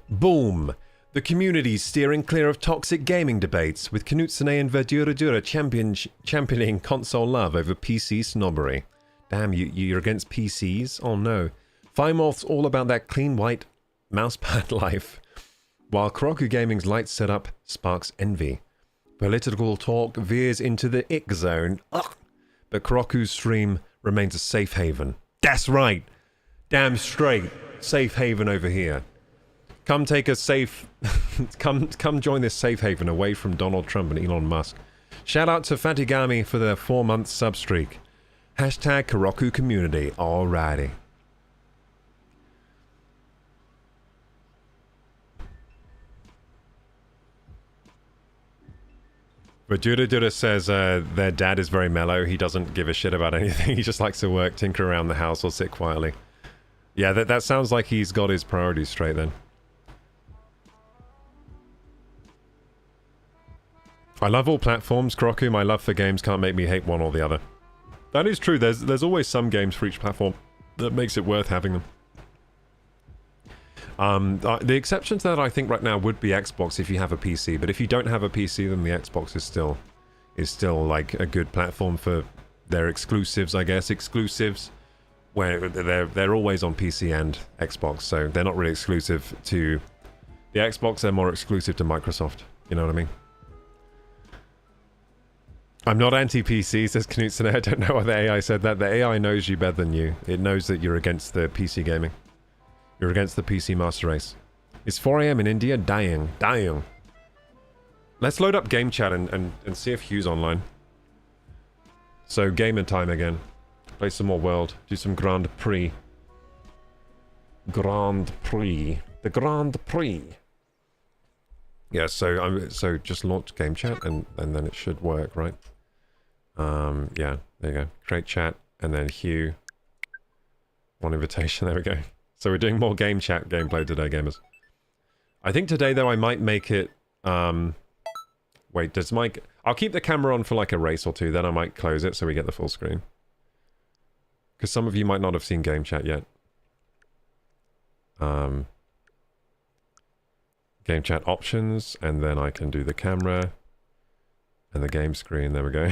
Boom. The community's steering clear of toxic gaming debates, with Knutsene and Verdura championing console love over PC snobbery. Damn, you're against PCs? Oh no. Fimorth's all about that clean white mousepad life, while Karoku Gaming's light setup sparks envy. Political talk veers into the ick zone, but Karoku's stream remains a safe haven. That's right! Damn straight, safe haven over here. Come take a safe... come join this safe haven away from Donald Trump and Elon Musk. Shout out to Fatigami for their 4-month sub streak. Hashtag Karoku community, alrighty. But Judah says their dad is very mellow. He doesn't give a shit about anything. He just likes to work, tinker around the house, or sit quietly. Yeah, that sounds like he's got his priorities straight then. I love all platforms, Kroku. My love for games can't make me hate one or the other. That is true. There's always some games for each platform that makes it worth having them. The exception to that, I think, right now would be Xbox if you have a PC. But if you don't have a PC, then the Xbox is still like a good platform for their exclusives, I guess. Exclusives where they're always on PC and Xbox, so they're not really exclusive to the Xbox. They're more exclusive to Microsoft. You know what I mean? I'm not anti-PC, says Knutson. I don't know why the AI said that. The AI knows you better than you. It knows that you're against the PC gaming. You're against the PC master race. It's 4 AM in India. Dying. Let's load up game chat and see if Hugh's online. So, game and time again. Play some more World. Do some Grand Prix. Grand Prix. The Grand Prix. Yeah, so just launch game chat and then it should work, right? Yeah, there you go. Create chat and then Hugh. One invitation, there we go. So we're doing more game chat gameplay today, gamers. I think today though I might make it wait, does Mike... I'll keep the camera on for like a race or two, then I might close it so we get the full screen. Because some of you might not have seen game chat yet. Game chat options, and then I can do the camera and the game screen. There we go.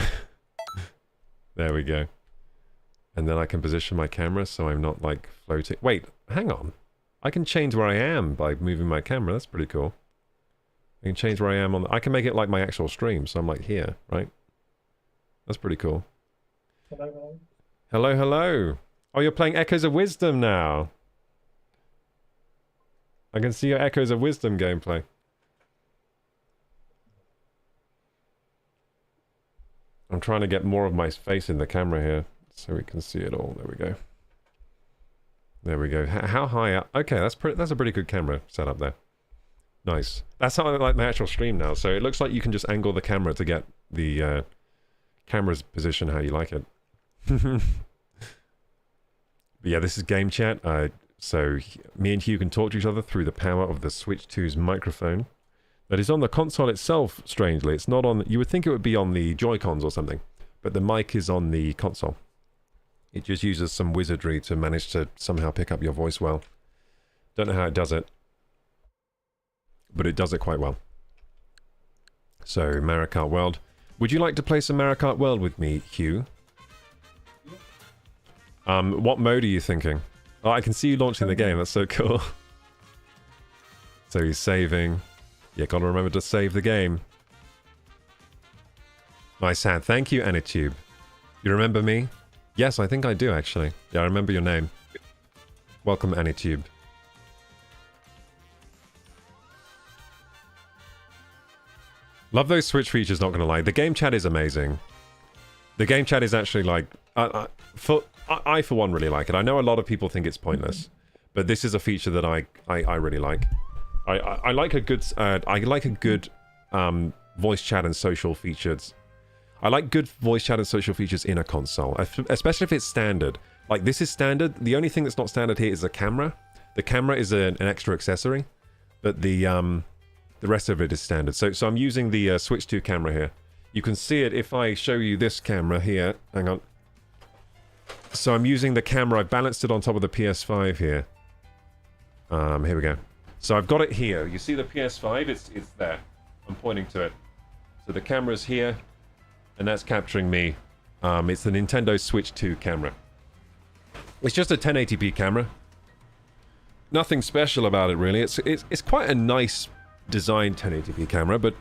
There we go. And then I can position my camera so I'm not like floating. Wait, hang on. I can change where I am by moving my camera. That's pretty cool. I can change where I am on I can make it like my actual stream, so I'm like here, right? That's pretty cool. Hello, hello. Oh, you're playing Echoes of Wisdom now. I can see your Echoes of Wisdom gameplay. I'm trying to get more of my face in the camera here so we can see it all. There we go. There we go. How high up? Okay, that's a pretty good camera setup there. Nice. That's how I like my actual stream now. So it looks like you can just angle the camera to get the camera's position how you like it. But yeah, this is game chat. So me and Hugh can talk to each other through the power of the Switch 2's microphone. That is on the console itself, strangely. It's not on... You would think it would be on the Joy-Cons or something. But the mic is on the console. It just uses some wizardry to manage to somehow pick up your voice well. Don't know how it does it. But it does it quite well. So, Mario Kart World. Would you like to play some Mario Kart World with me, Hugh? What mode are you thinking? Oh, I can see you launching the game. That's so cool. So he's saving. Yeah, gotta remember to save the game. Nice hand. Thank you, Anitube. You remember me? Yes, I think I do, actually. Yeah, I remember your name. Welcome, Anitube. Love those Switch features, not gonna lie. The game chat is amazing. The game chat is actually like... I, for one, really like it. I know a lot of people think it's pointless. But this is a feature that I really like. I like a good... voice chat and social features. I like good voice chat and social features in a console. Especially if it's standard. Like, this is standard. The only thing that's not standard here is the camera. The camera is an extra accessory. But the rest of it is standard. So I'm using the Switch 2 camera here. You can see it if I show you this camera here. Hang on. So I'm using the camera. I've balanced it on top of the PS5 here. Here we go. So I've got it here. You see the PS5? It's there. I'm pointing to it. So the camera's here. And that's capturing me. It's the Nintendo Switch 2 camera. It's just a 1080p camera. Nothing special about it, really. It's quite a nice designed 1080p camera, but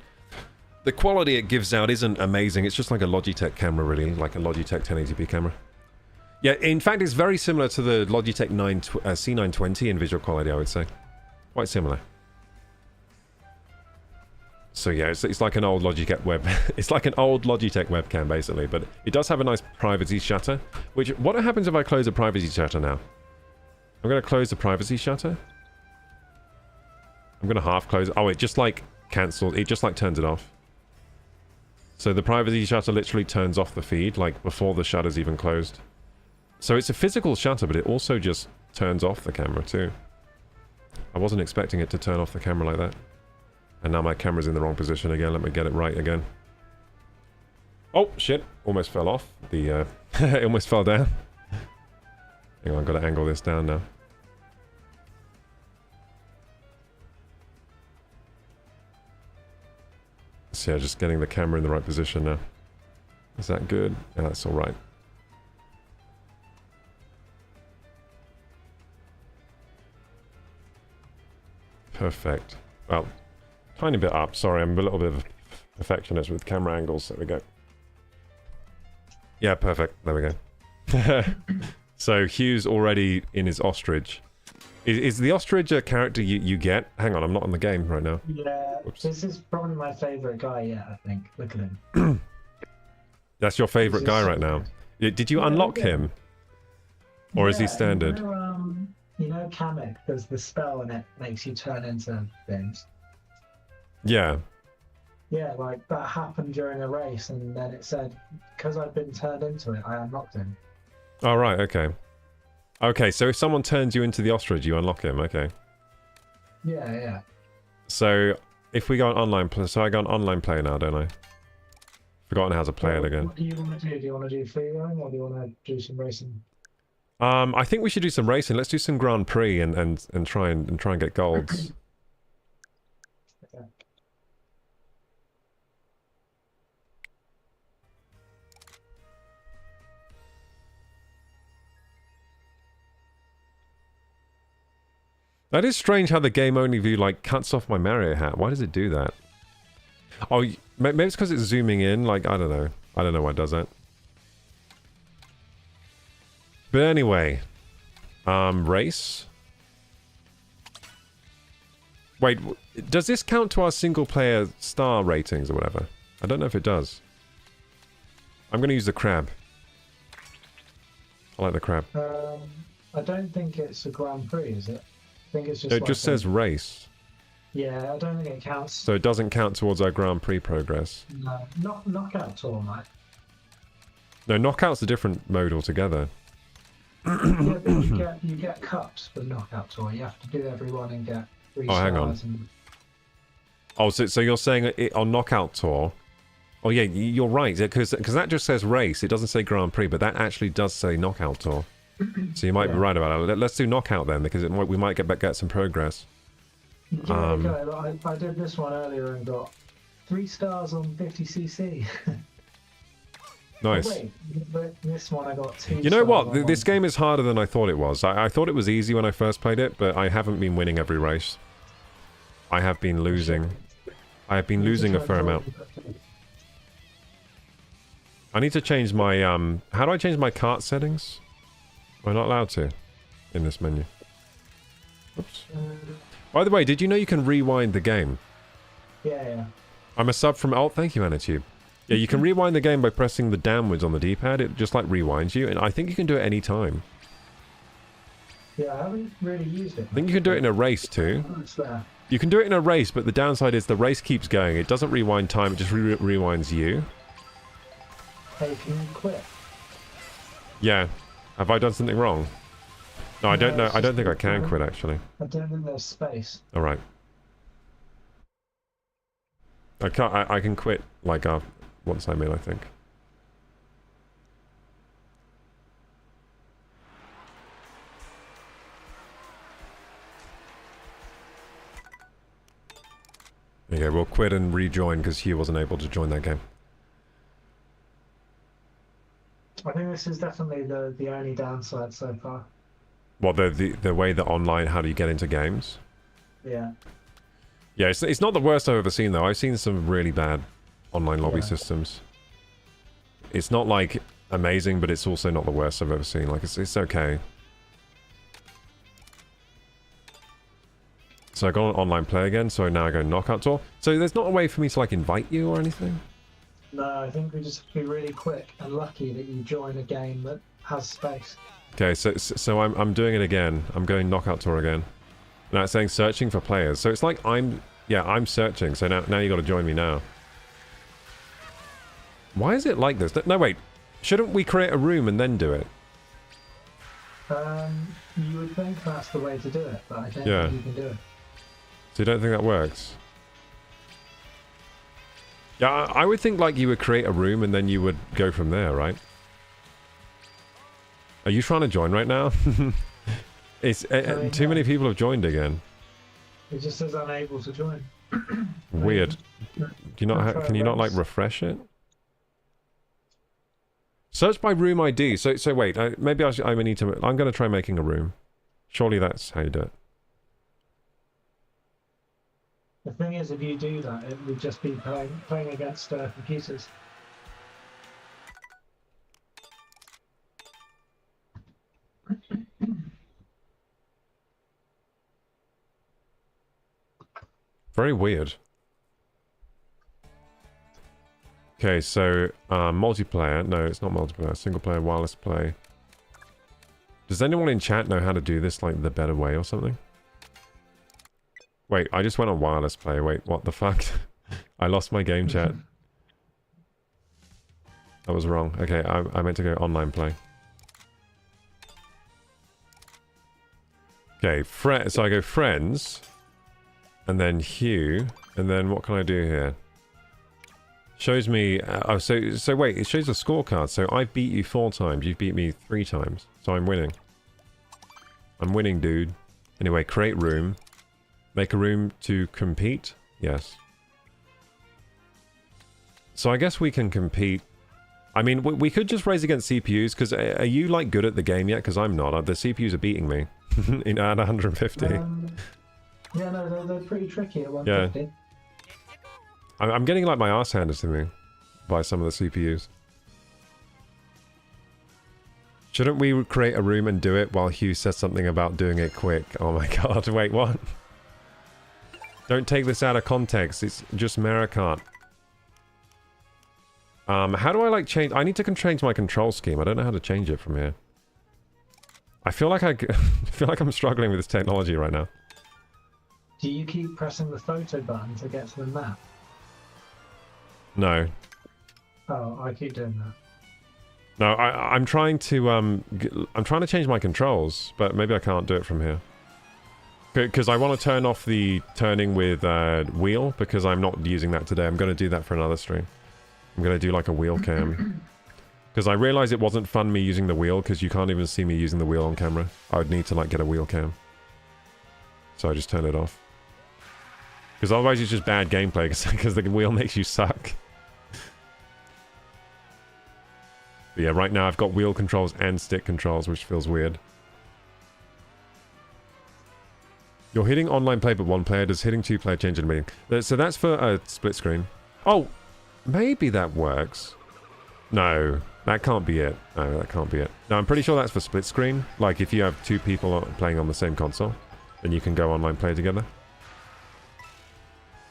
the quality it gives out isn't amazing. It's just like a Logitech camera, really, like a Logitech 1080p camera. Yeah, in fact, it's very similar to the Logitech C920 in visual quality, I would say. Quite similar. So yeah, it's like an old Logitech web. It's like an old Logitech webcam, basically, but it does have a nice privacy shutter. Which, what happens if I close the privacy shutter now? I'm going to close the privacy shutter. I'm going to half close it. Oh, it just like cancels. It just like turns it off. So the privacy shutter literally turns off the feed, like before the shutter's even closed. So it's a physical shutter, but it also just turns off the camera too. I wasn't expecting it to turn off the camera like that. And now my camera's in the wrong position again. Let me get it right again. Oh, shit. Almost fell off. The, it almost fell down. Hang on, I've got to angle this down now. So yeah, just getting the camera in the right position now. Is that good? Yeah, that's alright. Perfect. Well, tiny bit up. Sorry, I'm a little bit of a perfectionist with camera angles. There we go. Yeah, perfect. There we go. So Hugh's already in his ostrich. Is the ostrich a character you get? Hang on, I'm not on the game right now. Yeah, Oops. this is probably my favourite guy yet, I think. Look at him. That's your favorite guy right now. Did you unlock him? Or is he standard? You know Kamek, there's the spell and it makes you turn into things. Yeah. Yeah, like that happened during a race and then it said, because I've been turned into it, I unlocked him. Oh, right, okay. Okay, so if someone turns you into the ostrich, you unlock him, okay. Yeah, yeah. So, if we go on online play, so I go on online play now, don't I? Forgotten how to play it again. What do you want to do? Do you want to do free roam or do you want to do some racing? I think we should do some racing. Let's do some Grand Prix and try and get golds. Okay. That is strange how the game only view like cuts off my Mario hat. Why does it do that? Oh, maybe it's because it's zooming in. Like, I don't know. I don't know why it does that. But anyway, race. Wait, does this count to our single player star ratings or whatever? I don't know if it does. I'm going to use the crab. I like the crab. I don't think it's a Grand Prix, is it? I think it's just. It just says race. Yeah, I don't think it counts. So it doesn't count towards our Grand Prix progress. No, not knockout tour, mate. No, knockout's a different mode altogether. Yeah, but you get cups for knockout tour. You have to do everyone and get 3 stars. Hang on. Oh, so you're saying it on knockout tour? Oh yeah, you're right, because that just says race. It doesn't say Grand Prix, but that actually does say knockout tour. So you might be right about it. Let's do knockout then, because we might get some progress. Yeah, okay. I did this one earlier and got 3 stars on 50cc. Nice. Oh, wait, but this one I got 2 You know stars what? on This game is harder than I thought it was. I thought it was easy when I first played it, but I haven't been winning every race. I have been losing. I have been losing a fair amount. I need to change my, how do I change my kart settings? Am I not allowed to in this menu? Oops. By the way, did you know you can rewind the game? Yeah. I'm a sub from... Oh, thank you, Anatube. Yeah, you can rewind the game by pressing the downwards on the D-pad. It just, like, rewinds you, and I think you can do it any time. Yeah, I haven't really used it. I think you can do it in a race, too. It's there. You can do it in a race, but the downside is the race keeps going. It doesn't rewind time, it just rewinds you. Hey, can you quit? Yeah. Have I done something wrong? No, I don't know. I don't think I can quit, actually. I don't think there's space. Alright. I can't... I can quit, like, once I'm in, I think. Okay, we'll quit and rejoin because Hugh wasn't able to join that game. I think this is definitely the only downside so far. What, the way that online, how do you get into games? Yeah. Yeah, it's not the worst I've ever seen, though. I've seen some really bad online lobby systems. It's not, like, amazing, but it's also not the worst I've ever seen. Like, it's okay. So I go on online play again, so now I go knockout tour. So there's not a way for me to, like, invite you or anything? No, I think we just have to be really quick and lucky that you join a game that has space. Okay, so I'm doing it again. I'm going knockout tour again. Now it's saying searching for players. So it's like I'm searching. So now you got to join me now. Why is it like this? No, wait. Shouldn't we create a room and then do it? You would think that's the way to do it, but I don't think you can do it. So you don't think that works? Yeah, I would think like you would create a room and then you would go from there, right? Are you trying to join right now? It's too many people have joined again. It just says unable to join. Weird. Do you not can you not like refresh it? Search by room ID. So wait, maybe I need to. I'm going to try making a room. Surely that's how you do it. The thing is, if you do that, it would just be playing against computers. Very weird. Okay, so multiplayer. No, it's not multiplayer. Single player, wireless play. Does anyone in chat know how to do this like the better way or something? Wait, I just went on wireless play. Wait, what the fuck? I lost my game chat. That was wrong. Okay, I meant to go online play. Okay, so I go friends, and then Hugh, and then what can I do here? Shows me, oh, so wait, it shows a scorecard. So I beat you 4 times, you've beat me 3 times. So I'm winning. I'm winning, dude. Anyway, create room. Make a room to compete? Yes. So I guess we can compete. I mean, we could just race against CPUs, because are you, like, good at the game yet? Because I'm not. The CPUs are beating me. At 150. Yeah, no, they're pretty tricky at 150. Yeah. I'm getting, like, my arse handed to me by some of the CPUs. Shouldn't we create a room and do it while Hugh says something about doing it quick? Oh my god, wait, what? Don't take this out of context, it's just Mario Kart. How do I, like, change... I need to change my control scheme. I don't know how to change it from here. I feel like I'm struggling with this technology right now. Do you keep pressing the photo button to get to the map? No. Oh, I keep doing that. No, I'm trying to change my controls, but maybe I can't do it from here. Because I want to turn off the turning with wheel, because I'm not using that today. I'm going to do that for another stream. I'm going to do like a wheel cam. Because I realized it wasn't fun me using the wheel, because you can't even see me using the wheel on camera. I would need to like get a wheel cam. So I just turn it off. Because otherwise it's just bad gameplay, because the wheel makes you suck. But yeah, right now I've got wheel controls and stick controls, which feels weird. You're hitting online play but 1 player. Does hitting 2 player change in the meeting? So that's for a split screen. Oh, maybe that works. No, that can't be it. No, that can't be it. No, I'm pretty sure that's for split screen. Like if you have 2 people playing on the same console, then you can go online play together.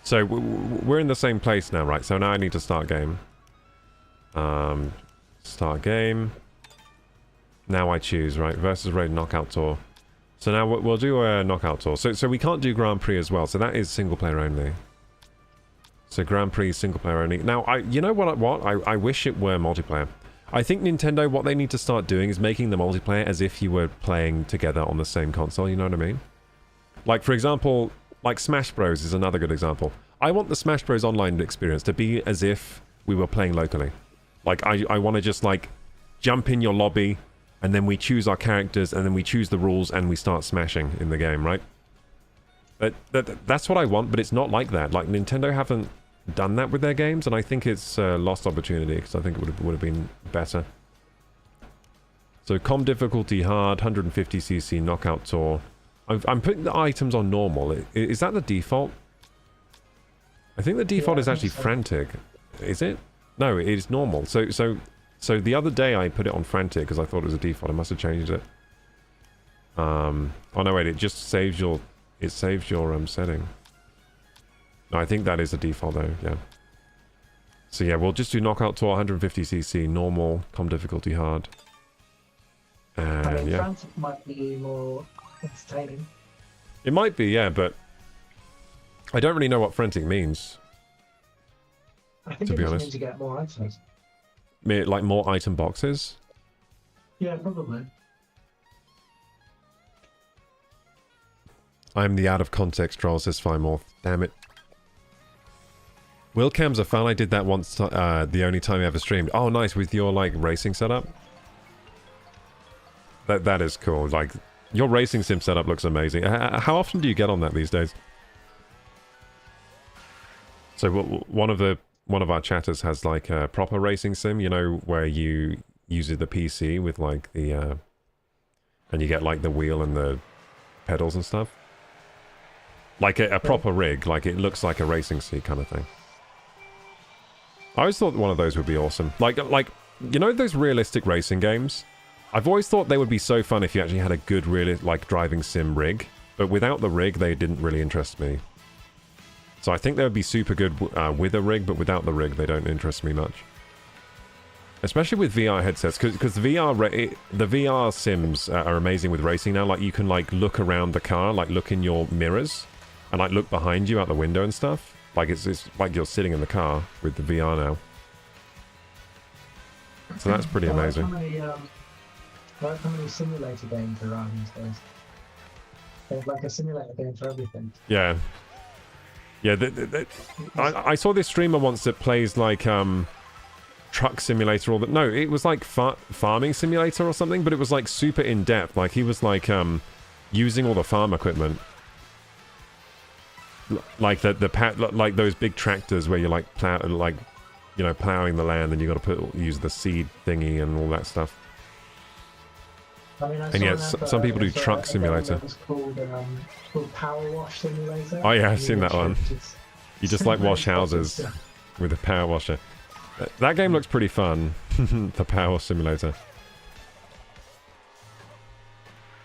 So we're in the same place now, right? So now I need to start game. Start game. Now I choose, right? Versus raid knockout tour. So now we'll do a knockout tour. So we can't do Grand Prix as well. So that is single player only. So Grand Prix single player only. Now you know what? I wish it were multiplayer. I think Nintendo, what they need to start doing is making the multiplayer as if you were playing together on the same console. You know what I mean? Like for example, like Smash Bros is another good example. I want the Smash Bros online experience to be as if we were playing locally. Like, I want to just, like, jump in your lobby, and then we choose our characters, and then we choose the rules, and we start smashing in the game, right? That's what I want, but it's not like that. Like, Nintendo haven't done that with their games, and I think it's a lost opportunity, because I think it would have been better. So, com difficulty hard, 150cc knockout tour. I'm putting the items on normal. Is that the default? I think the default is actually frantic. Is it? No, it is normal. So the other day I put it on frantic because I thought it was a default. I must have changed it. Oh no, wait, it just saves your setting. No, I think that is the default though, yeah. So yeah, we'll just do knockout tour 150cc, normal, com difficulty hard. And I mean, yeah. frantic might be more entertaining. It might be, yeah, but I don't really know what frantic means. I think to it be just honest. means you get more items. Like more item boxes? Yeah, probably. I'm the out of context troll, says Firemorph. Damn it. Willcam's a fan. I did that once, the only time I ever streamed. Oh, nice, with your, like, racing setup? That is cool. Like, your racing sim setup looks amazing. How often do you get on that these days? So one of our chatters has like a proper racing sim, you know, where you use the PC with like the and you get like the wheel and the pedals and stuff. Like a proper rig, like it looks like a racing seat kind of thing. I always thought one of those would be awesome. Like you know those realistic racing games? I've always thought they would be so fun if you actually had a good like driving sim rig, but without the rig they didn't really interest me. So I think they would be super good with a rig, but without the rig, they don't interest me much. Especially with VR headsets, because the VR sims are amazing with racing now. Like you can like look around the car, like look in your mirrors, and like look behind you out the window and stuff. Like it's like you're sitting in the car with the VR now. So that's pretty amazing. How many simulator games are around these days? They have like a simulator game for everything. Yeah. Yeah, I saw this streamer once that plays like truck simulator or no, it was like farming simulator or something, but it was like super in depth. Like he was like using all the farm equipment, like like those big tractors where you're like plowing the land, and you got to use the seed thingy and all that stuff. I mean, and yeah, some people do truck simulator. It's called Power Wash Simulator. Oh yeah, I've seen that one. You just like wash houses with a power washer. That game looks pretty fun. The Power Simulator.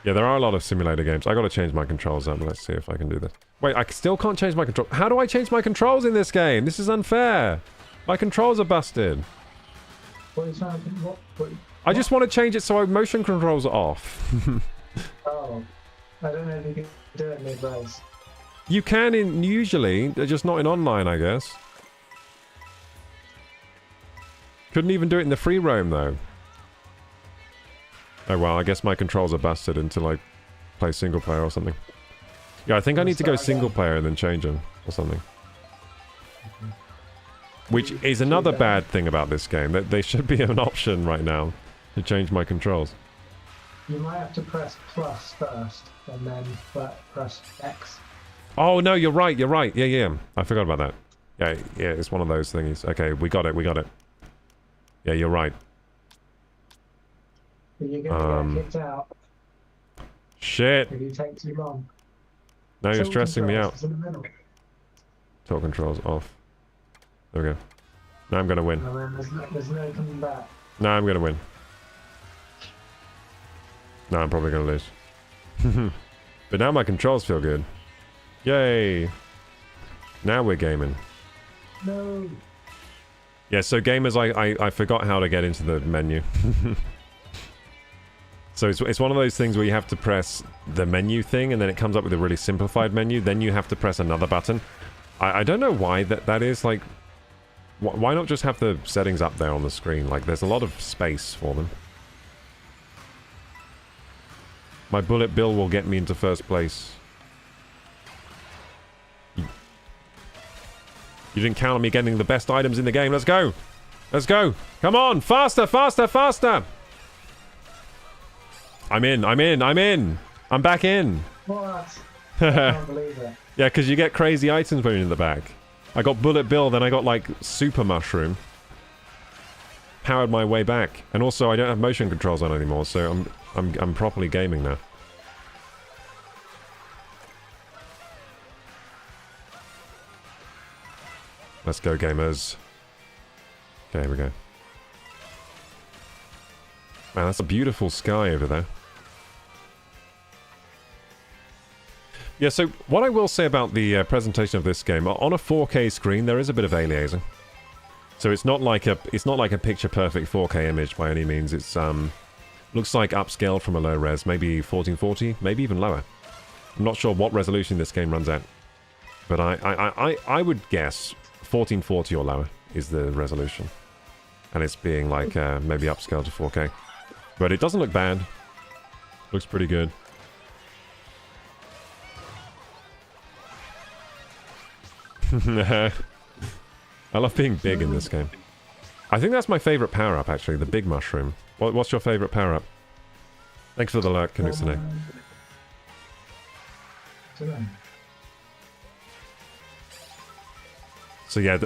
Yeah, there are a lot of simulator games. I got to change my controls up. Let's see if I can do this. Wait, I still can't change my control. How do I change my controls in this game? This is unfair. My controls are busted. What are you trying to do? What? I just want to change it so our motion controls are off. Oh, I don't know if you can do it mid-race. You can usually, they're just not in online, I guess. Couldn't even do it in the free roam though. Oh well, I guess my controls are busted until I play single player or something. Yeah, I think I need to go single player and then change them or something. Which is another bad thing about this game, that they should be an option right now to change my controls. You might have to press plus first, and then press X. Oh no, you're right, yeah. I forgot about that. Yeah, it's one of those thingies. Okay, we got it. Yeah, you're right. But you're going to get kicked out. Shit. If you take too long. Now you're stressing me out. In the middle. Tilt controls off. There we go. Now I'm going to win. And then there's no coming back. No, I'm going to win. No, I'm probably going to lose. But now my controls feel good. Yay! Now we're gaming. No. Yeah, so gamers, I forgot how to get into the menu. So it's one of those things where you have to press the menu thing, and then it comes up with a really simplified menu. Then you have to press another button. I don't know why that is. Like, why not just have the settings up there on the screen? Like, there's a lot of space for them. My bullet bill will get me into first place. You didn't count on me getting the best items in the game. Let's go. Let's go. Come on. Faster, faster, faster. I'm in. I'm back in. What? I can't believe it. Yeah, because you get crazy items when you're in the back. I got bullet bill, then I got like super mushroom. Powered my way back. And also I don't have motion controls on anymore, so I'm properly gaming now. Let's go, gamers. Okay, here we go. Man, that's a beautiful sky over there. Yeah, so what I will say about the presentation of this game, on a 4K screen, there is a bit of aliasing. So it's not like a picture-perfect 4K image by any means. It's looks like upscaled from a low res, maybe 1440, maybe even lower. I'm not sure what resolution this game runs at, but I would guess 1440 or lower is the resolution, and it's being like maybe upscaled to 4K. But it doesn't look bad. Looks pretty good. I love being big in this game. I think that's my favorite power-up, actually, the big mushroom. What's your favorite power-up? Thanks for the alert, Kanusane. So yeah,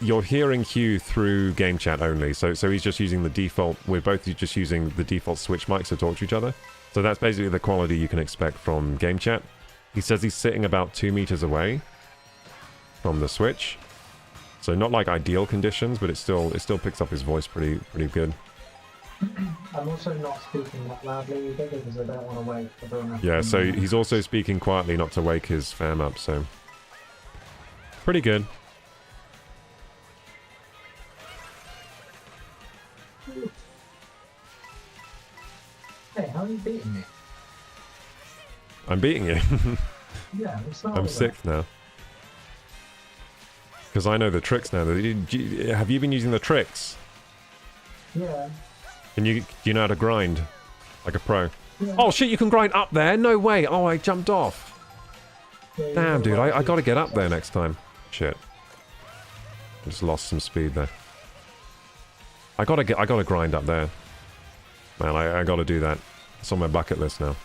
you're hearing Hugh through game chat only. So he's just using the default. We're both just using the default Switch mics to talk to each other. So that's basically the quality you can expect from game chat. He says he's sitting about 2 meters away from the Switch. So not like ideal conditions, but it still picks up his voice pretty good. I'm also not speaking that loudly either because I don't want to wake everyone up. Yeah, so he's also speaking quietly not to wake his fam up, so pretty good. Hey, how are you beating me? I'm beating you. Yeah, I'm sixth now. Because I know the tricks now. Have you been using the tricks? Yeah. Do you know how to grind? Like a pro? Yeah. Oh shit, you can grind up there? No way. Oh, I jumped off. Yeah, Damn, dude, I gotta get up there next time. Shit. I just lost some speed there. I gotta grind up there. Man, I gotta do that. It's on my bucket list now.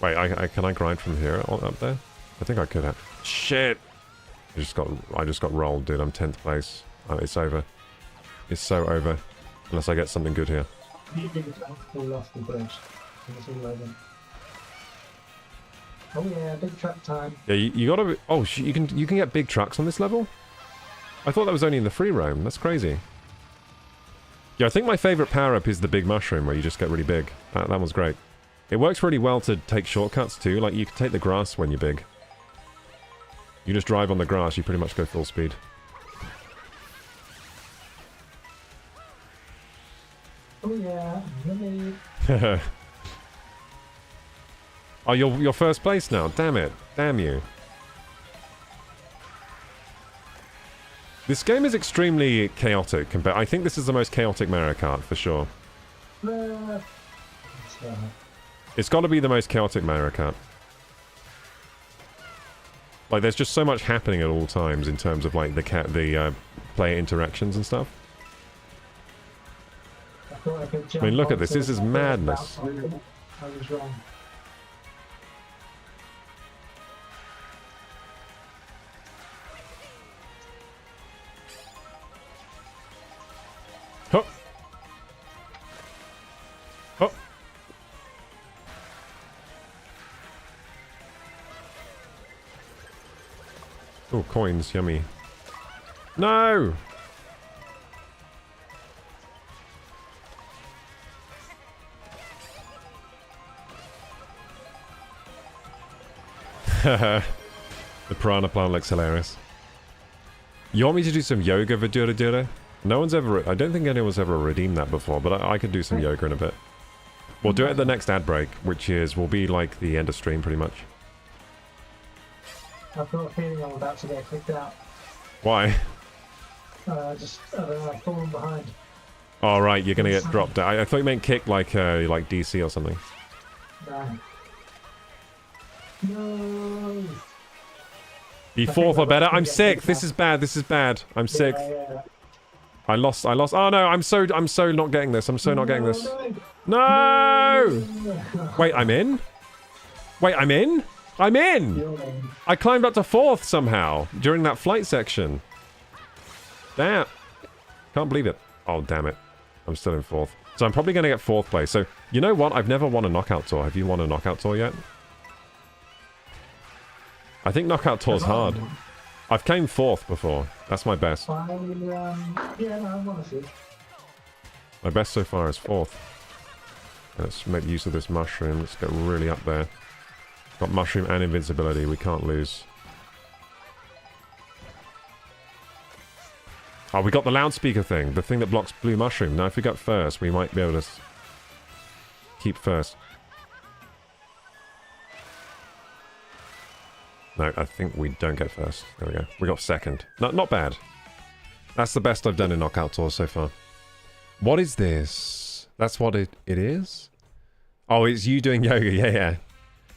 Wait, can I grind from here up there? I think I could have. Shit! I just got rolled, dude. I'm 10th place. It's over. It's so over. Unless I get something good here. Oh yeah, big truck time. Yeah, you gotta. Oh, you can get big trucks on this level. I thought that was only in the free roam. That's crazy. Yeah, I think my favorite power up is the big mushroom, where you just get really big. That one's great. It works really well to take shortcuts too. Like you can take the grass when you're big. You just drive on the grass. You pretty much go full speed. Oh yeah, really. Oh, you're first place now. Damn it. Damn you. This game is extremely chaotic. I think this is the most chaotic Mario Kart, for sure. It's got to be the most chaotic Mario Kart. Like, there's just so much happening at all times in terms of, like, the player interactions and stuff. I mean, look at this. This is madness. I was wrong. Hup. Hup. Oh, coins. Yummy. No! The piranha plant looks hilarious. You want me to do some yoga, Vidura? No one's ever... I don't think anyone's ever redeemed that before, but I could do some yoga in a bit. We'll do it at the next ad break, which will be like the end of stream, pretty much. I've got a feeling I'm about to get kicked out. Why? I don't know, I've fallen behind. Oh, right, you're gonna get dropped down. I thought you meant kick like DC or something. No. No! Be fourth or better. I'm sixth. This is bad. This is bad. I'm sixth. Yeah. I lost. Oh no, I'm so not getting this. I'm so not getting this. No! Wait, I'm in? Wait, I'm in? I'm in! I climbed up to fourth somehow during that flight section. Damn. Can't believe it. Oh, damn it. I'm still in fourth. So I'm probably going to get fourth place. So, you know what? I've never won a knockout tour. Have you won a knockout tour yet? I think knockout tour's hard. I've came fourth before. That's my best. Yeah, no, I want to see. My best so far is fourth. Let's make use of this mushroom. Let's get really up there. Got mushroom and invincibility. We can't lose. Oh, we got the loudspeaker thing. The thing that blocks blue mushroom. Now, if we got first, we might be able to keep first. No, I think we don't get first. There we go. We got second. Not bad. That's the best I've done in knockout tours so far. What is this? That's what it is? Oh, it's you doing yoga. Yeah, yeah.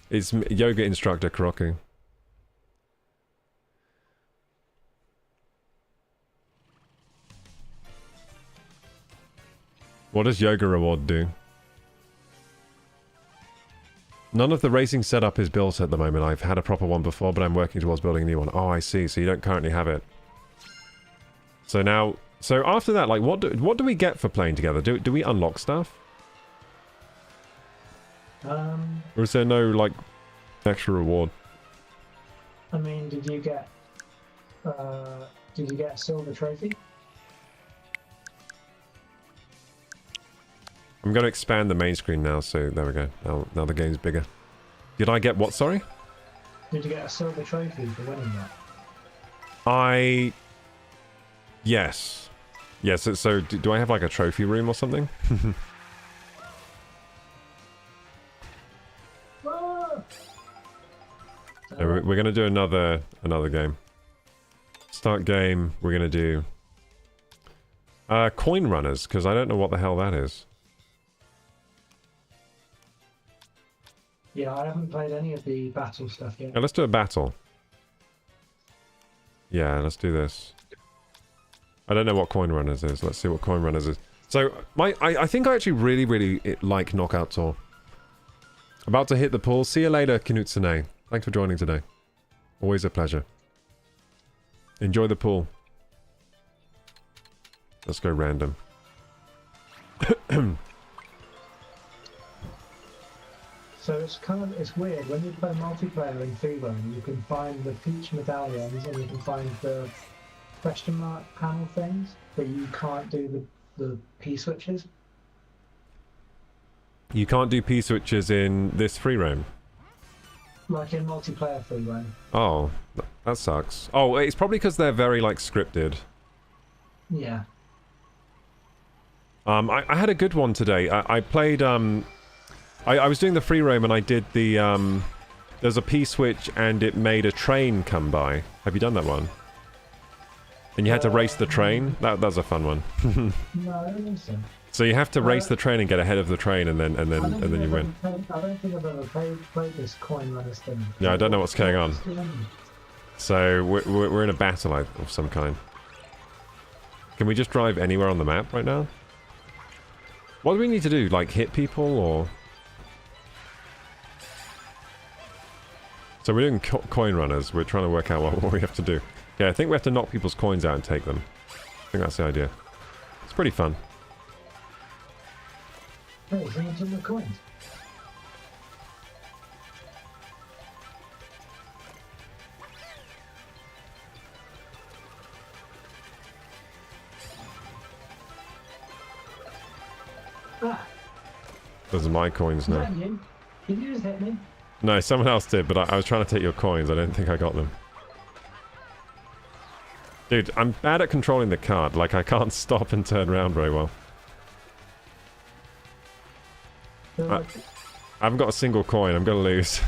It's yoga instructor Kuroku. What does yoga reward do? None of the racing setup is built at the moment. I've had a proper one before, but I'm working towards building a new one. Oh, I see. So you don't currently have it. So now... So after that, like, what do we get for playing together? Do we unlock stuff? Or is there no, like, extra reward? I mean, did you get a silver trophy? I'm going to expand the main screen now, so there we go. Now the game's bigger. Did I get what, sorry? Did you get a silver trophy for winning that? Yes. Yes, so do I have like a trophy room or something? No, we're going to do another game. Start game, we're going to do... coin runners, because I don't know what the hell that is. Yeah, I haven't played any of the battle stuff yet. Yeah, let's do a battle. Yeah, let's do this. I don't know what coin runners is. Let's see what coin runners is. So, I think I actually really like Knockout Tour. About to hit the pool. See you later, Kinutsune. Thanks for joining today. Always a pleasure. Enjoy the pool. Let's go random. So it's weird when you play multiplayer in freerun, you can find the peach medallions and you can find the question mark panel things, but you can't do the P switches. You can't do P switches in this free roam. Like in multiplayer freerun. Oh, that sucks. Oh, it's probably because they're very like scripted. Yeah. I had a good one today. I played I was doing the free roam and I did the there's a P switch and it made a train come by. Have you done that one? And you had to race the train? That was a fun one. No, I don't think so. So you have to race the train and get ahead of the train and then you win. I don't think I've ever played this coin runners thing. Yeah, I don't know what's going on. So we're in a battle of some kind. Can we just drive anywhere on the map right now? What do we need to do? Like hit people or... So we're doing coin runners. We're trying to work out what we have to do. Yeah, I think we have to knock people's coins out and take them. I think that's the idea. It's pretty fun. Hey, someone took my coins. Ah. Those are my coins now. You? Did you just hit me? No, someone else did, but I was trying to take your coins. I don't think I got them. Dude, I'm bad at controlling the cart. Like, I can't stop and turn around very well. I haven't got a single coin. I'm going to lose.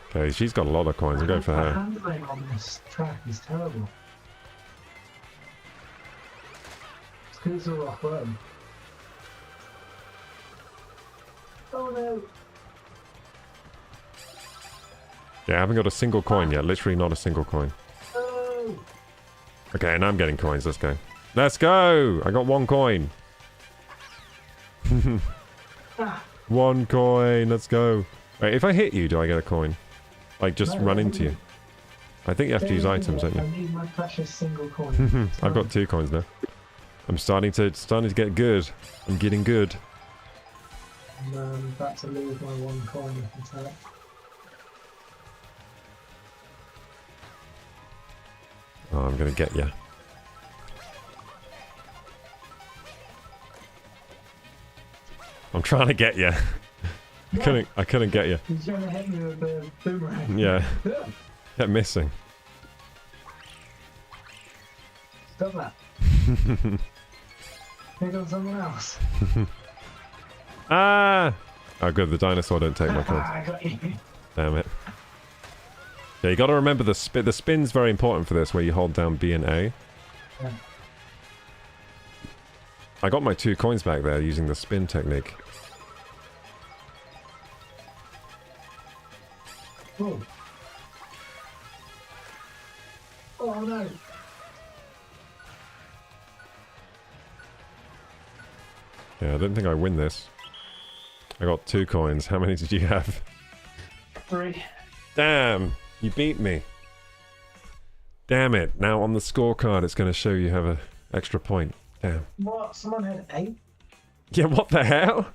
Okay, she's got a lot of coins. I'm going for her. The handling on this track is terrible. It's because it's all off-road. Oh no! Yeah, I haven't got a single coin yet. Literally not a single coin. Oh! Okay, now I'm getting coins. Let's go. Let's go! I got one coin. One coin. Let's go. Wait, if I hit you, do I get a coin? Like, just run into you? I think you have to use items, don't you? I need my precious single coin. I've got 2 coins now. I'm starting to get good. I'm getting good. And I'm about to lose my 1 coin, I can tell it. Oh, I'm gonna get you. I'm trying to get you. I couldn't get you. He's trying to hit me with the boomerang. Yeah. Kept missing. Stop that. Pick on someone else. Ah! Oh good, the dinosaur don't take my coins. I got you. Damn it. Yeah, you gotta remember the spin. The spin's very important for this, where you hold down B and A. Yeah. I got my 2 coins back there using the spin technique. Oh. Oh no. Yeah, I don't think I win this. I got 2 coins. How many did you have? 3. Damn! You beat me. Damn it. Now on the scorecard it's going to show you have an extra point. Damn. What? Someone had 8? Yeah, what the hell?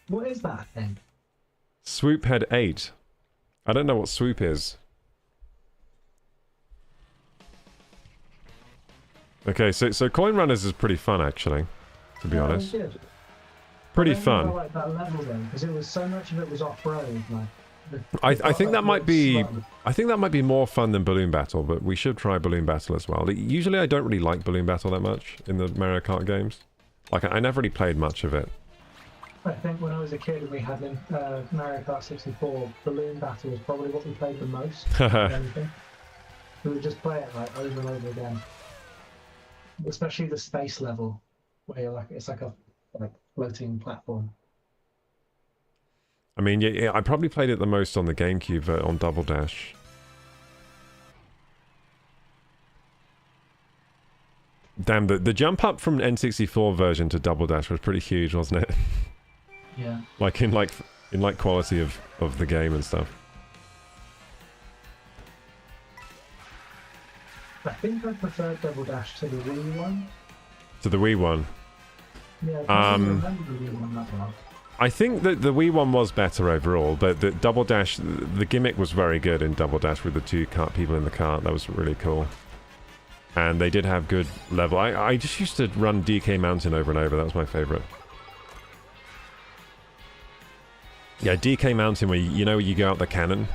What is that thing? Swoop had 8. I don't know what swoop is. Okay, so coin runners is pretty fun actually, to be honest. Good. Pretty I don't fun. think I like that level then, because it was so much of it was off-road. Like, I think that might be more fun than balloon battle, but we should try balloon battle as well. Usually I don't really like balloon battle that much in the Mario Kart games. Like I never really played much of it. I think when I was a kid and we had Mario Kart 64, balloon battle was probably what we played the most. Of anything. We would just play it like over and over again. Especially the space level, where you're like it's like a floating platform. I mean, yeah, I probably played it the most on the GameCube on Double Dash. Damn, the jump up from N64 version to Double Dash was pretty huge, wasn't it? Yeah. Like in quality of the game and stuff. I think I preferred Double Dash to the Wii one. To the Wii one. Yeah, I can't remember the Wii one that well. I think that the Wii one was better overall, but the Double Dash, the gimmick was very good in Double Dash with the 2 people in the cart. That was really cool. And they did have good level. I just used to run DK Mountain over and over. That was my favorite. Yeah, DK Mountain, where you go out the cannon,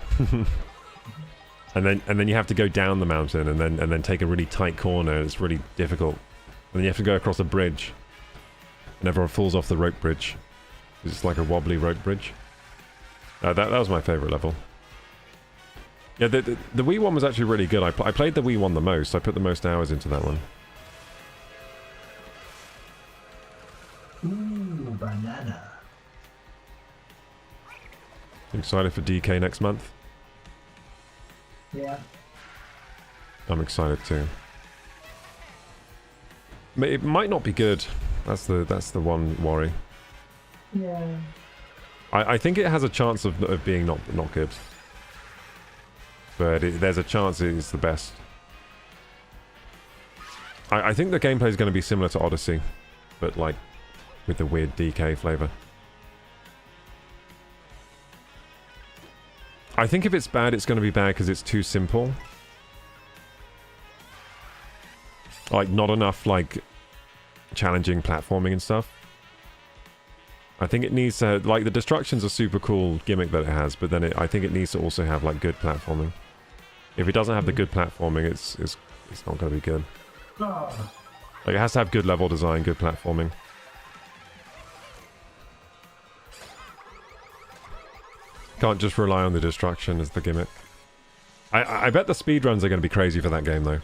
and then you have to go down the mountain, and then take a really tight corner. It's really difficult. And then you have to go across a bridge, and everyone falls off the rope bridge. It's like a wobbly rope bridge. That was my favorite level. Yeah, the Wii one was actually really good. I played the Wii one the most. I put the most hours into that one. Ooh, banana. Excited for DK next month? Yeah. I'm excited too. It might not be good. That's the one worry. Yeah. I think it has a chance of being not good. But there's a chance it's the best. I think the gameplay is going to be similar to Odyssey, but like with the weird DK flavor. I think if it's bad, it's going to be bad because it's too simple. Like not enough like challenging platforming and stuff. I think it needs to, like, the destruction's a super cool gimmick that it has, but then I think it needs to also have like good platforming. If it doesn't have the good platforming, it's not going to be good. Oh. Like it has to have good level design, good platforming. Can't just rely on the destruction as the gimmick. I bet the speedruns are going to be crazy for that game though.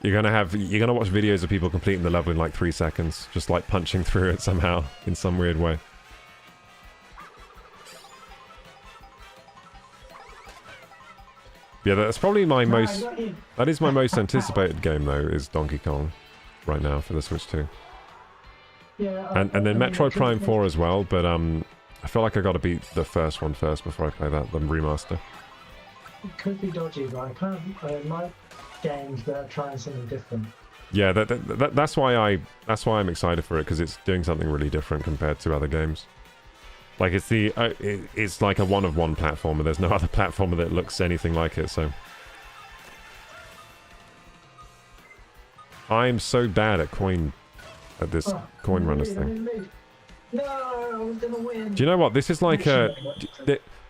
You're gonna watch videos of people completing the level in like 3 seconds, just like punching through it somehow in some weird way. Yeah, that's probably my most. That is my most anticipated game though. Is Donkey Kong, right now for the Switch 2. Yeah. And then Metroid Prime 4 as well, but I feel like I got to beat the first one first before I play that, the remaster. It could be dodgy, but I like games that are trying something different. Yeah, that's why I'm excited for it, because it's doing something really different compared to other games. Like it's like a one-of-one platformer. There's no other platformer that looks anything like it. So I'm so bad at this coin runners thing. No, I was gonna win. Do you know what this is like? Do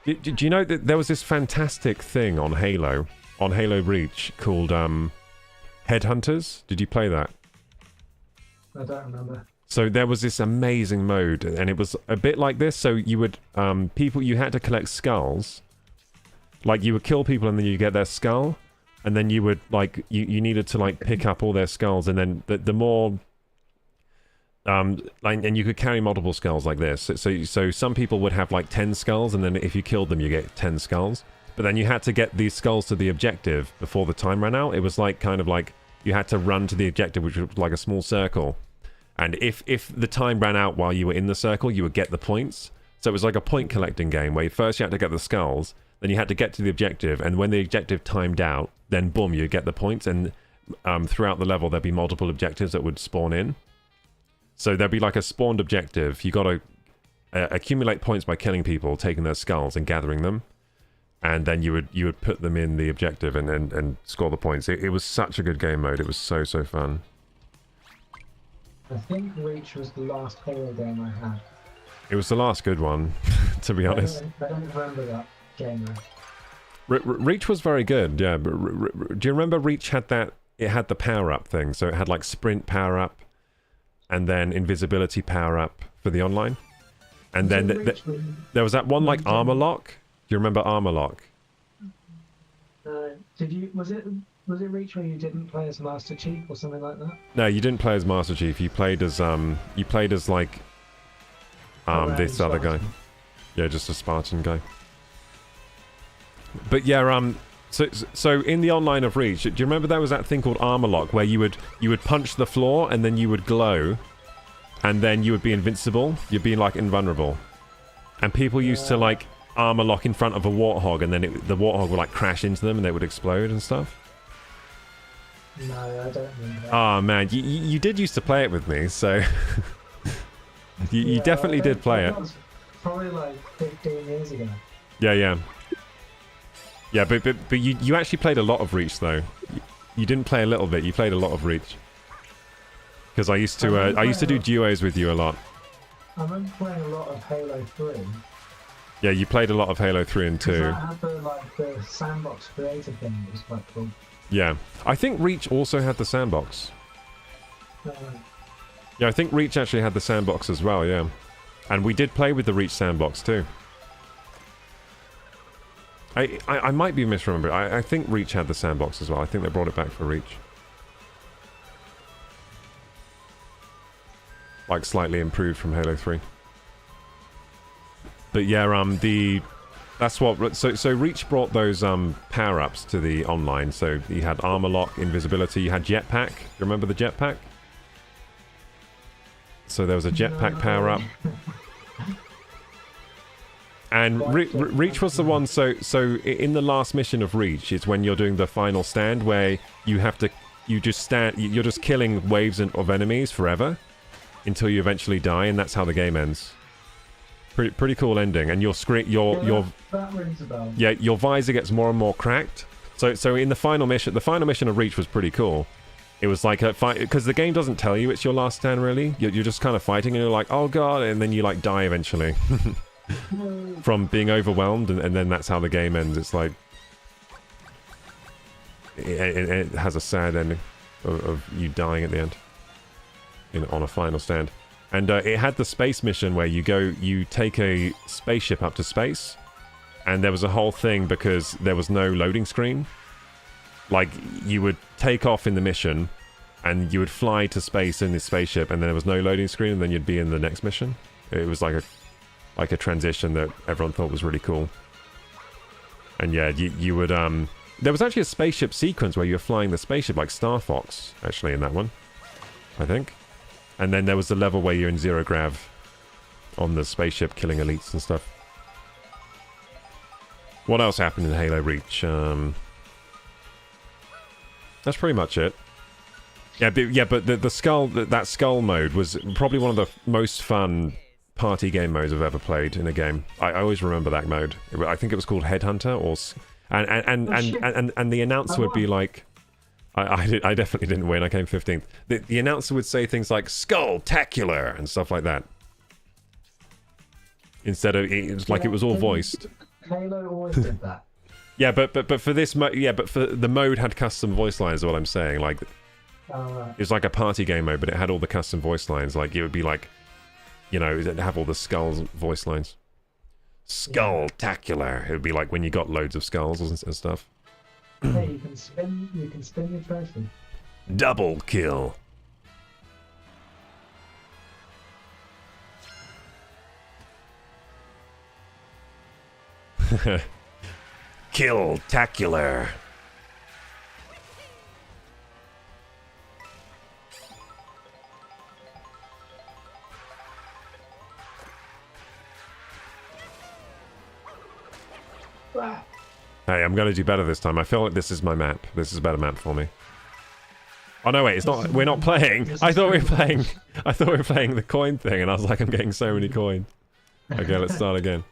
you know that there was this fantastic thing on Halo Reach called Headhunters? Did you play that? I don't remember. So there was this amazing mode, and it was a bit like this. So you would you had to collect skulls. Like you would kill people, and then you get their skull, and then you would like you needed to like pick up all their skulls, and then the more And you could carry multiple skulls like this. So some people would have like 10 skulls, and then if you killed them, you get 10 skulls. But then you had to get these skulls to the objective before the time ran out. It was like kind of like you had to run to the objective, which was like a small circle. And if the time ran out while you were in the circle, you would get the points. So it was like a point collecting game where first you had to get the skulls, then you had to get to the objective, and when the objective timed out, then boom, you get the points. And throughout the level, there'd be multiple objectives that would spawn in. So there'd be like a spawned objective. You got to accumulate points by killing people, taking their skulls and gathering them. And then you would put them in the objective and score the points. It was such a good game mode. It was so fun. I think Reach was the last Halo game I had. It was the last good one, to be honest. I don't remember that game though. Reach was very good, yeah. But do you remember Reach had that? It had the power-up thing. So it had like sprint power-up and then invisibility power-up for the online. And then there was that one like armor lock. Do you remember armor lock? Did you? Was it Reach where you didn't play as Master Chief or something like that? No, you didn't play as Master Chief. You played as like this other guy. Yeah, just a Spartan guy. But yeah, so in the online of Reach, do you remember there was that thing called armor lock where you would punch the floor and then you would glow, and then you would be invincible. You'd be like invulnerable, and people used to like armor lock in front of a warthog, and then the warthog would like crash into them and they would explode and stuff. No, I don't remember. Oh man, you did used to play it with me, so you definitely did play it. Was probably like 15 years ago. Yeah, but you actually played a lot of Reach though. You didn't play a little bit. You played a lot of Reach. Because I used to do duos with you a lot. I remember playing a lot of Halo 3. Yeah, you played a lot of Halo 3 and 2. I had the sandbox creator thing that was quite cool. Yeah. I think Reach also had the sandbox. Yeah, I think Reach actually had the sandbox as well, yeah. And we did play with the Reach sandbox too. I might be misremembering. I think Reach had the sandbox as well. I think they brought it back for Reach. Like slightly improved from Halo 3. But yeah, that's what. So Reach brought those power-ups to the online. So you had armor lock, invisibility, you had jetpack. Do you remember the jetpack? So there was a jetpack power-up. And Reach was the one. So in the last mission of Reach is when you're doing the final stand, where you have to, you're just killing waves of enemies forever until you eventually die, and that's how the game ends. Pretty cool ending, and your that rings a bell. Yeah, your visor gets more and more cracked. So in the final mission of Reach was pretty cool. It was like a fight, because the game doesn't tell you it's your last stand really. You're just kind of fighting, and you're like, oh god, and then you like die eventually from being overwhelmed, and then that's how the game ends. It's like it has a sad ending of you dying at the end on a final stand. And it had the space mission where you take a spaceship up to space, and there was a whole thing because there was no loading screen. Like, you would take off in the mission, and you would fly to space in this spaceship, and then there was no loading screen, and then you'd be in the next mission. It was like a transition that everyone thought was really cool. And yeah, you would there was actually a spaceship sequence where you were flying the spaceship like Star Fox, actually, in that one, I think. And then there was the level where you're in zero grav on the spaceship killing elites and stuff. What else happened in Halo Reach? That's pretty much it. Yeah, but the skull, that skull mode was probably one of the most fun party game modes I've ever played in a game. I always remember that mode. I think it was called Headhunter, and the announcer would be like, I definitely didn't win. I came 15th. The announcer would say things like "Skull-tacular" and stuff like that. Instead of, it was like it was all voiced. Halo always did that. Yeah, but for this but for the mode had custom voice lines. Is what I'm saying. Like, it was like a party game mode, but it had all the custom voice lines. Like, it would be like, you know, it'd have all the skulls voice lines. Skull-tacular. It would be like when you got loads of skulls and stuff. Hey, you can spin your trophy. Double kill. Kill-tacular. Hey, I'm going to do better this time. I feel like this is my map. This is a better map for me. Oh no, wait, it's not. We're not playing. I thought we were playing. I thought we were playing the coin thing, and I was like, I'm getting so many coins. Okay, let's start again.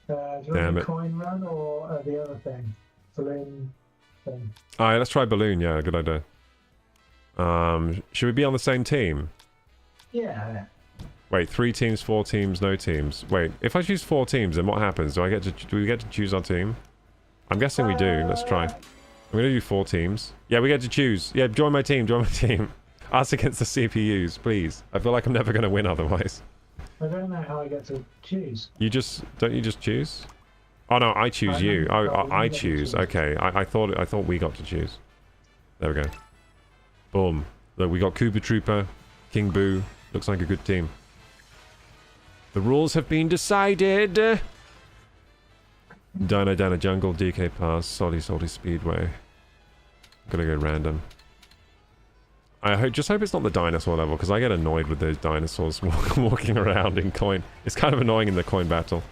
Do you Damn want the it. coin run or the other thing? Balloon thing. Alright, let's try balloon. Yeah, good idea. Should we be on the same team? Yeah. Wait, 3 teams, 4 teams, no teams. Wait, if I choose 4 teams, then what happens? Do we get to choose our team? I'm guessing we do. Let's try. I'm gonna do 4 teams. Yeah, we get to choose. Yeah, join my team, join my team. Us against the CPUs, please. I feel like I'm never gonna win otherwise. I don't know how I get to choose. You just... Don't you just choose? Oh no, I choose you. Oh, I choose. Okay, I thought we got to choose. There we go. Boom. Look, we got Koopa Trooper, King Boo. Looks like a good team. The rules have been decided. Dino Dino Jungle, DK Pass, Salty Speedway. Gonna go random. I just hope it's not the dinosaur level, because I get annoyed with those dinosaurs walking around in coin. It's kind of annoying in the coin battle.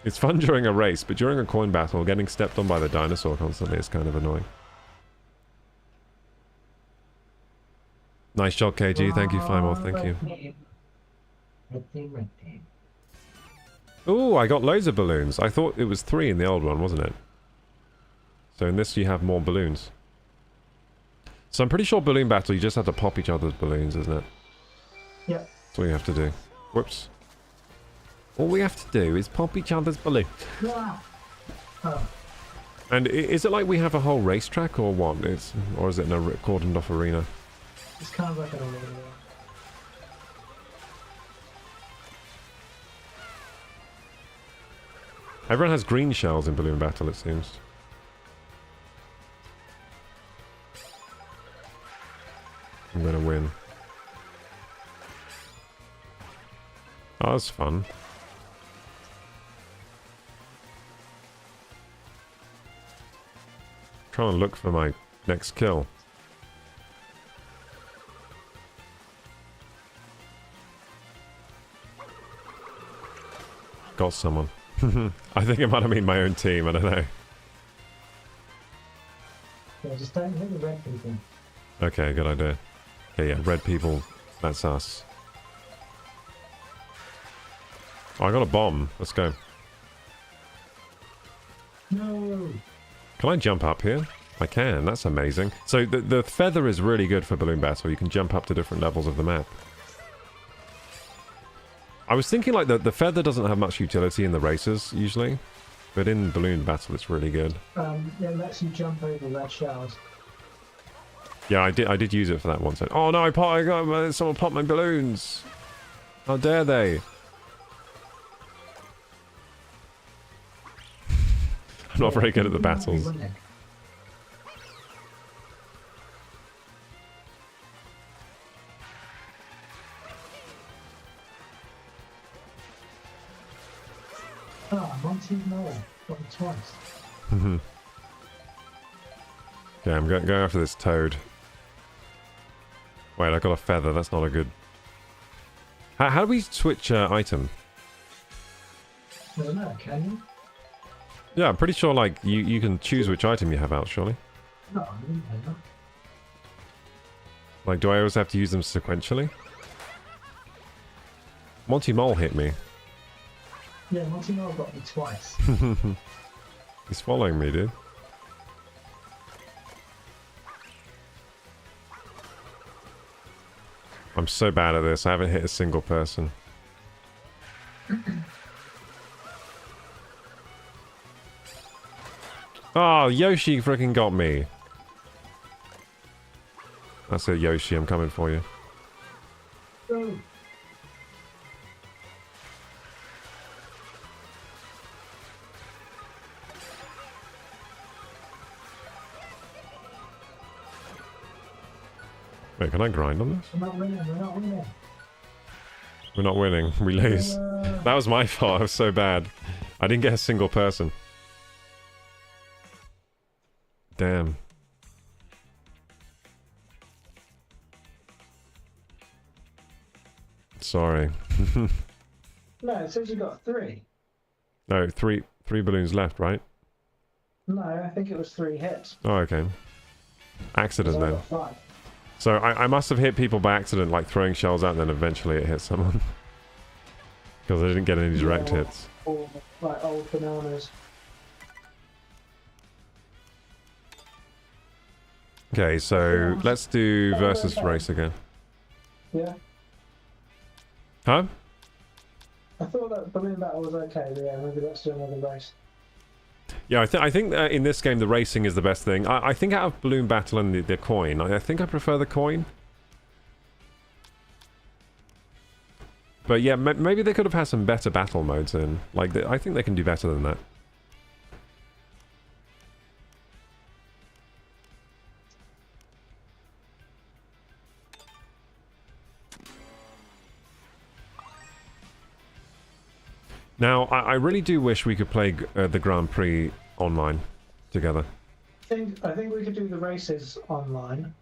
It's fun during a race, but during a coin battle, getting stepped on by the dinosaur constantly is kind of annoying. Nice shot, KG. Thank you, Fimore. Thank you. Red team. Ooh, I got loads of balloons. I thought it was 3 in the old one, wasn't it? So in this you have more balloons. So I'm pretty sure balloon battle, you just have to pop each other's balloons, isn't it? Yep. That's all you have to do. Whoops. All we have to do is pop each other's balloon. Oh. And is it like we have a whole racetrack or what? Or is it in a cordoned off arena? It's kind of like an arena. Everyone has green shells in balloon battle, it seems. I'm gonna win. Oh, that's fun. Trying to look for my next kill. Got someone. I think it might have been my own team, I don't know. Yeah, just don't hit the red people. Okay, good idea. Okay, yeah, red people, that's us. Oh, I got a bomb. Let's go. No! Can I jump up here? I can, that's amazing. So the feather is really good for balloon battle. You can jump up to different levels of the map. I was thinking like the feather doesn't have much utility in the races, usually. But in balloon battle, it's really good. It lets you jump over red shells. Yeah, I did use it for that once. Oh no, someone popped my balloons. How dare they? I'm not very good at the battles. Oh, Monty Moore. Got it twice. Okay, I'm going after this toad. Wait, I got a feather. That's not a good... How do we switch item? I don't know, can you? Yeah, I'm pretty sure like you can choose which item you have out, surely. No, I didn't know that. Like, do I always have to use them sequentially? Monty Mole hit me. Yeah, Monty Moore got me twice. He's following me, dude. I'm so bad at this. I haven't hit a single person. Oh, Yoshi freaking got me. That's it, Yoshi. I'm coming for you. Go! Wait, can I grind on this? We're not winning, we're not winning. We're not winning. We lose. That was my fault. I was so bad. I didn't get a single person. Damn. Sorry. No, it says you got 3. No, three balloons left, right? No, I think it was 3 hits. Oh, okay. Accident So I then. got 5. So I must have hit people by accident, like throwing shells out, and then eventually it hit someone. Because I didn't get any direct hits. Or like old bananas. Okay, so let's do versus race again. Yeah. Huh? I thought that balloon battle was okay, but yeah, maybe let's do another race. Yeah, I think in this game the racing is the best thing. I think out of balloon battle and the coin, I think I prefer the coin. But yeah, maybe they could have had some better battle modes in. Like, I think they can do better than that. Now, I really do wish we could play the Grand Prix online together. I think we could do the races online.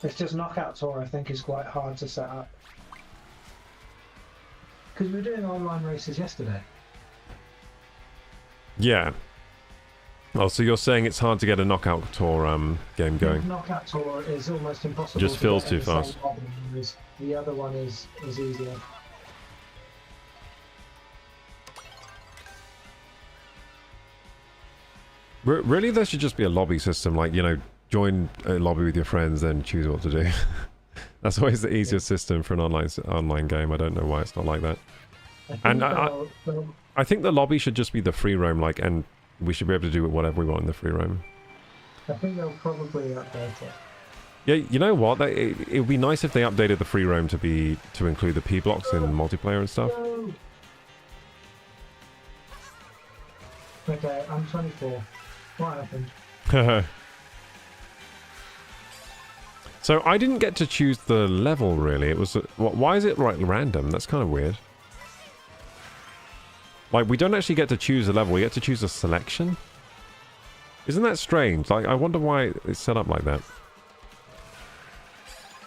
It's just Knockout Tour, I think, is quite hard to set up. Because we were doing online races yesterday. Yeah. Oh, so you're saying it's hard to get a Knockout Tour game going? Knockout Tour is almost impossible. Just feels too to get in the fast. same lobby, whereas the other one is easier. Really, there should just be a lobby system, like, you know, join a lobby with your friends, then choose what to do. That's always the easiest system for an online game. I don't know why it's not like that. And I think the lobby should just be the free roam, like, and we should be able to do whatever we want in the free roam. I think they'll probably update it. Yeah, you know what? It would be nice if they updated the free roam to include the P blocks in multiplayer and stuff. No. Okay, I'm 24. What happened? So I didn't get to choose the level, really. It was... why is it random? That's kind of weird. Like, we don't actually get to choose a level. We get to choose a selection? Isn't that strange? Like, I wonder why it's set up like that.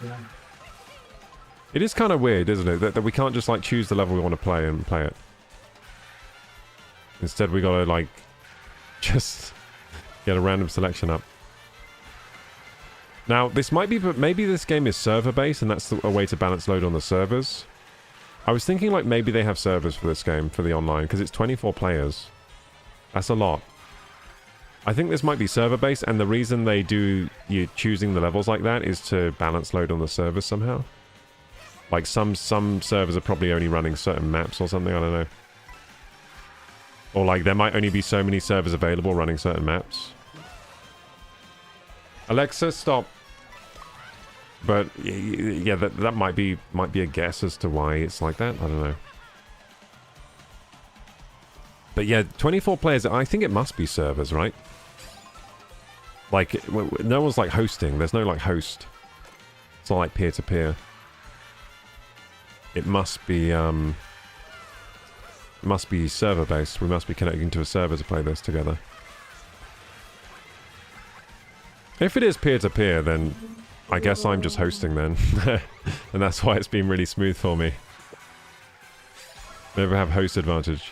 Yeah. It is kind of weird, isn't it? That we can't just, like, choose the level we want to play and play it. Instead, we gotta, like, just get a random selection up. Now, this might be... but maybe this game is server-based, and that's a way to balance load on the servers. I was thinking, like, maybe they have servers for this game, for the online, because it's 24 players. That's a lot. I think this might be server-based, and the reason they do you choosing the levels like that is to balance load on the servers somehow. Like, some servers are probably only running certain maps or something, I don't know. Or, like, there might only be so many servers available running certain maps. Alexa, stop. But, yeah, that might be a guess as to why it's like that. I don't know. But yeah, 24 players, I think it must be servers, right? Like, no one's, like, hosting. There's no, like, host. It's not like peer-to-peer. It must be server-based. We must be connecting to a server to play this together. If it is peer-to-peer, then I guess I'm just hosting then. And that's why it's been really smooth for me. Never have host advantage.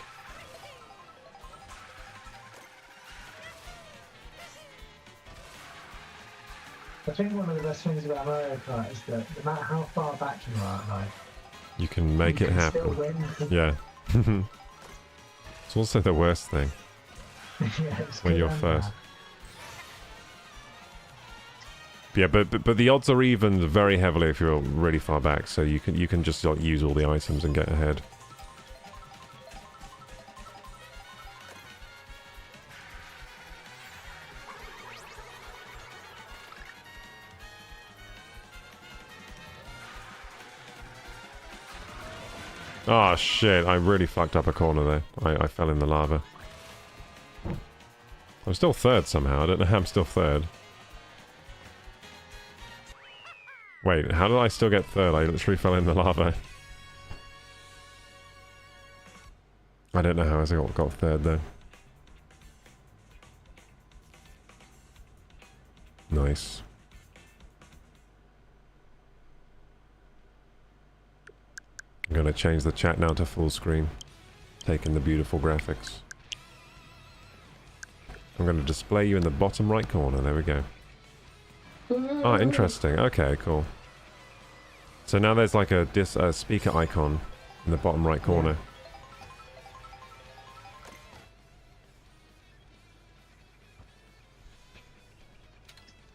I think one of the best things about Mario Kart is that no matter how far back you are, like, You can make it happen. still win. Yeah. It's also the worst thing Yeah, it's when good you're and first. bad. Yeah, but the odds are even very heavily if you're really far back, so you can just, like, use all the items and get ahead. Oh shit, I really fucked up a corner there. I fell in the lava. I'm still third somehow. I don't know how I'm still third. Wait, how did I still get third? I literally fell in the lava. I don't know how I got third though. Nice. I'm going to change the chat now to full screen. Taking the beautiful graphics. I'm going to display you in the bottom right corner. There we go. Ah, interesting. Okay, cool. So now there's like a speaker icon in the bottom right corner.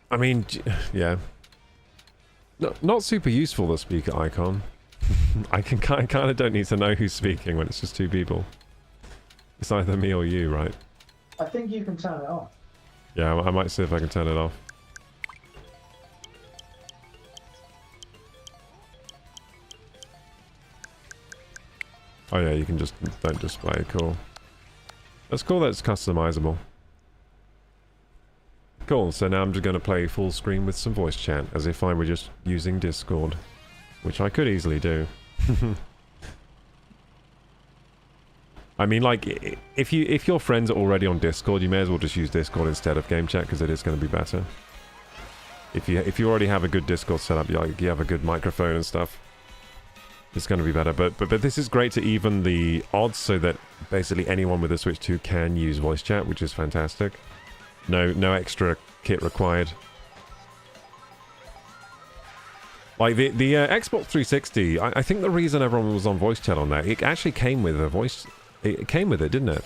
I mean, yeah. No, not super useful, the speaker icon. I kind of don't need to know who's speaking when it's just two people. It's either me or you, right? I think you can turn it off. Yeah, I might see if I can turn it off. Oh yeah, you can just don't display. Cool. That's cool that it's customizable. Cool, so now I'm just going to play full screen with some voice chat, as if I were just using Discord. Which I could easily do. I mean, like, if your friends are already on Discord, you may as well just use Discord instead of game chat, because it is going to be better. If you already have a good Discord setup, you have a good microphone and stuff, it's going to be better. But this is great to even the odds, so that basically anyone with a Switch 2 can use voice chat, which is fantastic. No extra kit required. Like the Xbox 360, I think the reason everyone was on voice chat on that, it actually came with a voice. It came with it, didn't it?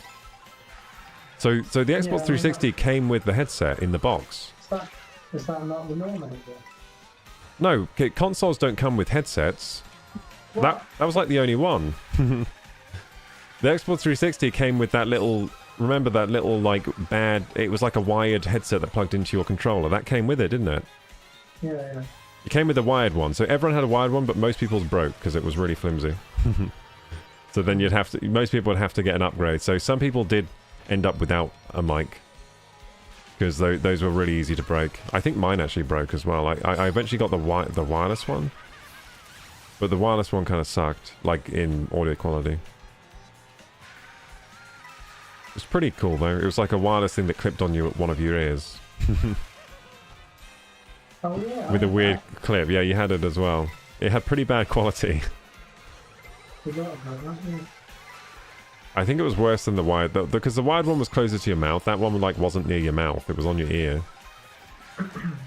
So the Xbox 360 came with the headset in the box. Is that not the norm anymore? No, consoles don't come with headsets. That was like the only one. The Xbox 360 came with that little. Remember that little like bad? It was like a wired headset that plugged into your controller. That came with it, didn't it? Yeah. It came with a wired one, so everyone had a wired one, but most people's broke because it was really flimsy. So then most people would have to get an upgrade. So some people did end up without a mic because those were really easy to break. I think mine actually broke as well. I eventually got the wireless one, but the wireless one kind of sucked, like in audio quality. It's pretty cool though. It was like a wireless thing that clipped on one of your ears. Oh, yeah, with a weird clip. Yeah, you had it as well. It had pretty bad quality. I think it was worse than the wired, because the wired one was closer to your mouth. That one like wasn't near your mouth. It was on your ear.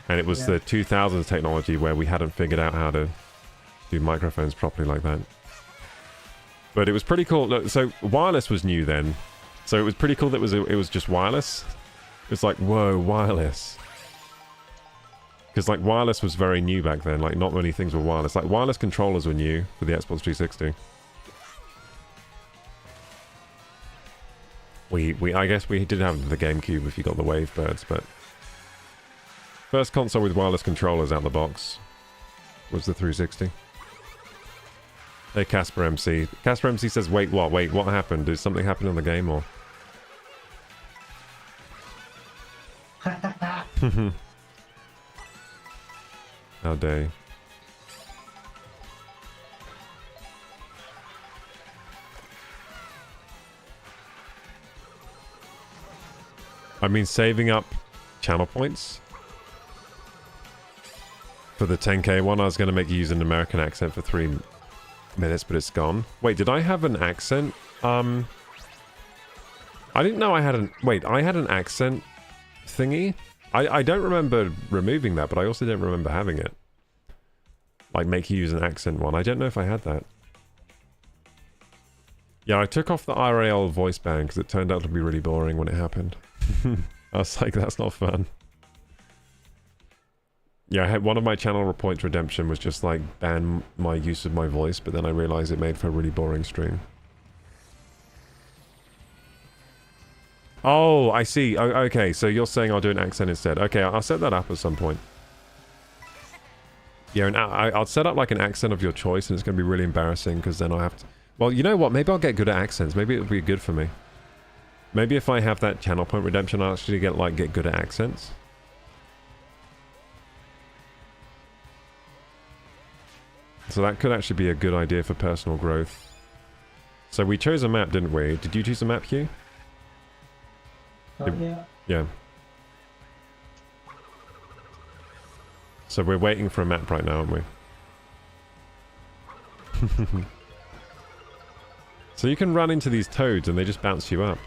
And it was the 2000s technology where we hadn't figured out how to do microphones properly like that. But it was pretty cool. Look, so wireless was new then. So it was pretty cool that it was just wireless. It's like, whoa, wireless. Because like wireless was very new back then. Like not many things were wireless. Like wireless controllers were new for the Xbox 360. I guess we did have the GameCube if you got the Wavebirds, but first console with wireless controllers out the box was the 360. Hey Casper MC. Casper MC says, wait, what? Wait, what happened? Did something happen in the game or? How dare you. I mean, saving up channel points for the 10k one. I was going to make you use an American accent for 3 minutes, but it's gone. Wait, did I have an accent? I didn't know I had an... Wait, I had an accent thingy? I don't remember removing that, but I also don't remember having it. Like, make you use an accent one. I don't know if I had that. Yeah, I took off the IRL voice band because it turned out to be really boring when it happened. I was like, that's not fun. Yeah, I had one of my channel points redemption was just like ban my use of my voice, but then I realized it made for a really boring stream. Oh, I see. Oh, okay, so you're saying I'll do an accent instead. Okay, I'll set that up at some point. Yeah, and I'll set up like an accent of your choice, and it's going to be really embarrassing because then I'll have to... Well, you know what? Maybe I'll get good at accents. Maybe it'll be good for me. Maybe if I have that channel point redemption, I'll actually get good at accents. So that could actually be a good idea for personal growth. So we chose a map, didn't we? Did you choose a map, Hugh? Yeah. Yeah. So we're waiting for a map right now, aren't we? So you can run into these toads and they just bounce you up.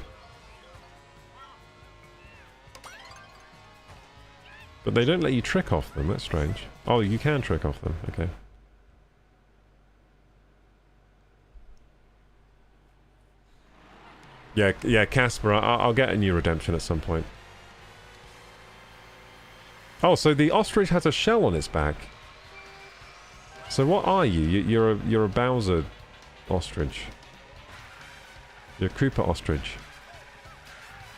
But they don't let you trick off them, that's strange. Oh, you can trick off them, okay. Yeah, Casper, I'll get a new redemption at some point. Oh, so the ostrich has a shell on its back. So what are you? You're a Bowser ostrich. You're a Koopa ostrich.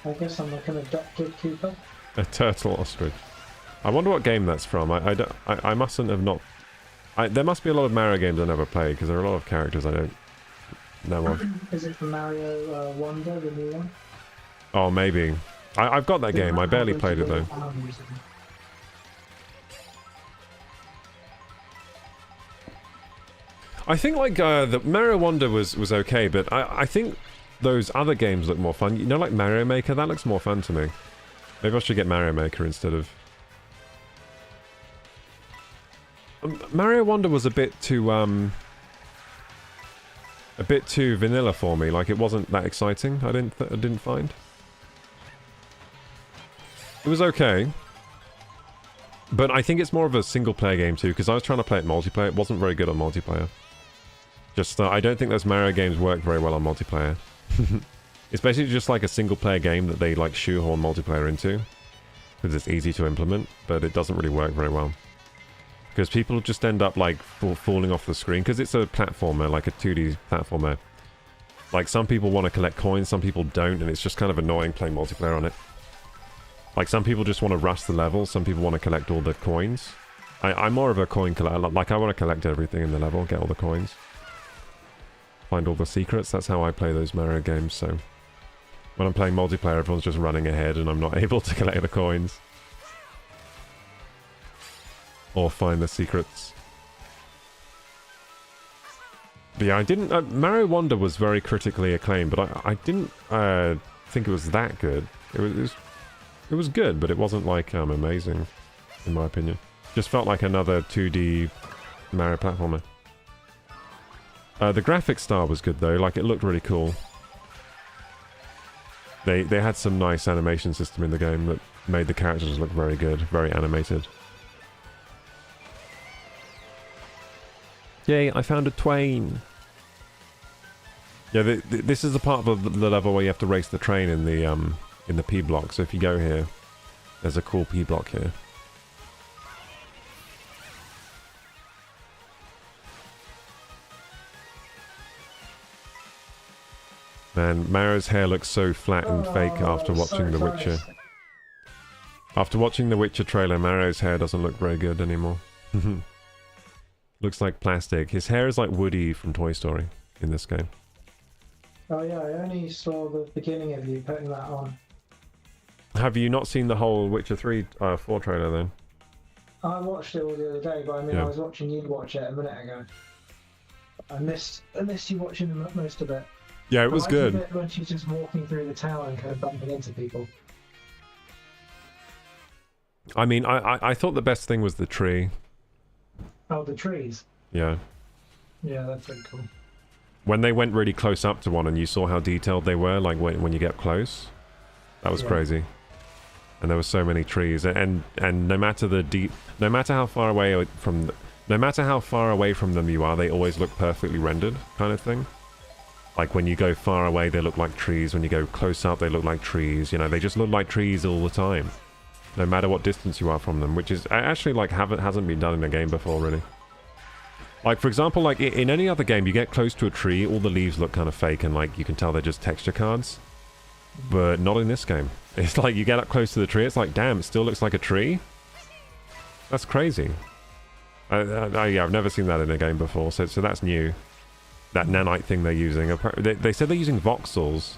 I guess I'm like an adopted Koopa. A turtle ostrich. I wonder what game that's from. I mustn't have not... there must be a lot of Mario games I never played, because there are a lot of characters I don't know of. Is it from Mario Wonder, the new one? Oh, maybe. I've got that game. I barely played it, though. I think, like, the Mario Wonder was okay, but I think those other games look more fun. You know, like Mario Maker? That looks more fun to me. Maybe I should get Mario Maker instead of... Mario Wonder was a bit too vanilla for me. Like, it wasn't that exciting. I didn't find. It was okay, but I think it's more of a single player game too. Because I was trying to play it multiplayer. It wasn't very good on multiplayer. Just I don't think those Mario games work very well on multiplayer. It's basically just like a single player game that they like shoehorn multiplayer into, because it's easy to implement, but it doesn't really work very well. Because people just end up, like, falling off the screen. Because it's a platformer, like a 2D platformer. Like, some people want to collect coins, some people don't, and it's just kind of annoying playing multiplayer on it. Like, some people just want to rush the level, some people want to collect all the coins. I'm more of a coin collector. Like, I want to collect everything in the level, get all the coins. Find all the secrets. That's how I play those Mario games, so... When I'm playing multiplayer, everyone's just running ahead, and I'm not able to collect the coins. Or find the secrets. But yeah, I didn't... Mario Wonder was very critically acclaimed, but I didn't think it was that good. It was good, but it wasn't, like, amazing, in my opinion. Just felt like another 2D Mario platformer. The graphics style was good, though. Like, it looked really cool. They had some nice animation system in the game that made the characters look very good, very animated. Yay, I found a twain! Yeah, this is the part of the level where you have to race the train in the P block, so if you go here, there's a cool P block here. Man, Mario's hair looks so flat and fake after watching The Witcher. After watching The Witcher trailer, Mario's hair doesn't look very good anymore. Looks like plastic. His hair is like Woody from Toy Story in this game. Oh yeah, I only saw the beginning of you putting that on. Have you not seen the whole Witcher 4 trailer then? I watched it all the other day, but I mean, Yeah. I was watching you watch it a minute ago. I missed you watching most of it. Yeah, it was good. Bit when she's just walking through the town and kind of bumping into people. I mean, I thought the best thing was the tree. Oh, the trees. Yeah. Yeah, that's pretty cool. When they went really close up to one and you saw how detailed they were, like when you get close, that was crazy. And there were so many trees, and no matter no matter how far away from them you are, they always look perfectly rendered, kind of thing. Like when you go far away, they look like trees. When you go close up, they look like trees. You know, they just look like trees all the time, no matter what distance you are from them. Which is actually like hasn't been done in a game before, really. Like for example, like in any other game, you get close to a tree, all the leaves look kind of fake, and like you can tell they're just texture cards. But not in this game. It's like you get up close to the tree, it's like, damn, it still looks like a tree. That's crazy. Yeah, I've never seen that in a game before, so that's new. That nanite thing they're using. They said they're using voxels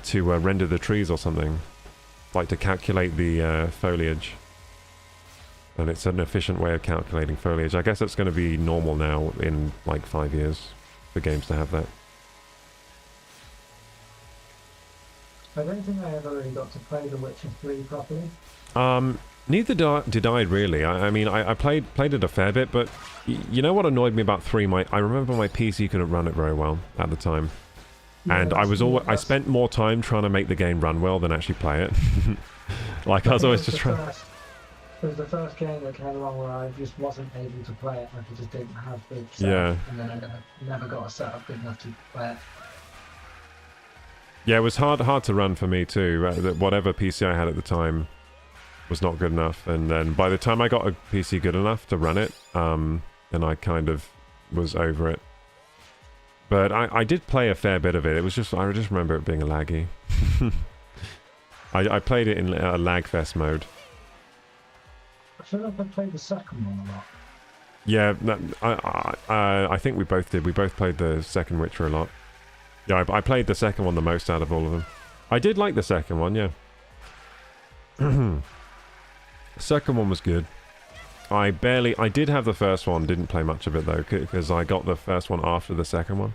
to render the trees or something. Like to calculate the foliage. And it's an efficient way of calculating foliage. I guess it's going to be normal now in like 5 years for games to have that. I don't think I ever really got to play The Witcher 3 properly. Neither did I really. I mean, I played it a fair bit, but you know what annoyed me about 3? I remember my PC couldn't run it very well at the time. Yeah, And I spent more time trying to make the game run well than actually play it. Like, I was always just trying... It was the first game that came along where I just wasn't able to play it. Like, I just didn't have the setup. Yeah. And then I never got a setup good enough to play it. Yeah, it was hard to run for me too. Whatever PC I had at the time was not good enough. And then by the time I got a PC good enough to run it, then I kind of was over it. But I did play a fair bit of it. It was just, I just remember it being laggy. I played it in a lag fest mode. I feel like I played the second one a lot. Yeah, I think we both did. We both played the second Witcher a lot. Yeah, I played the second one the most out of all of them. I did like the second one, yeah. The second one was good. I did have the first one, didn't play much of it though, because I got the first one after the second one.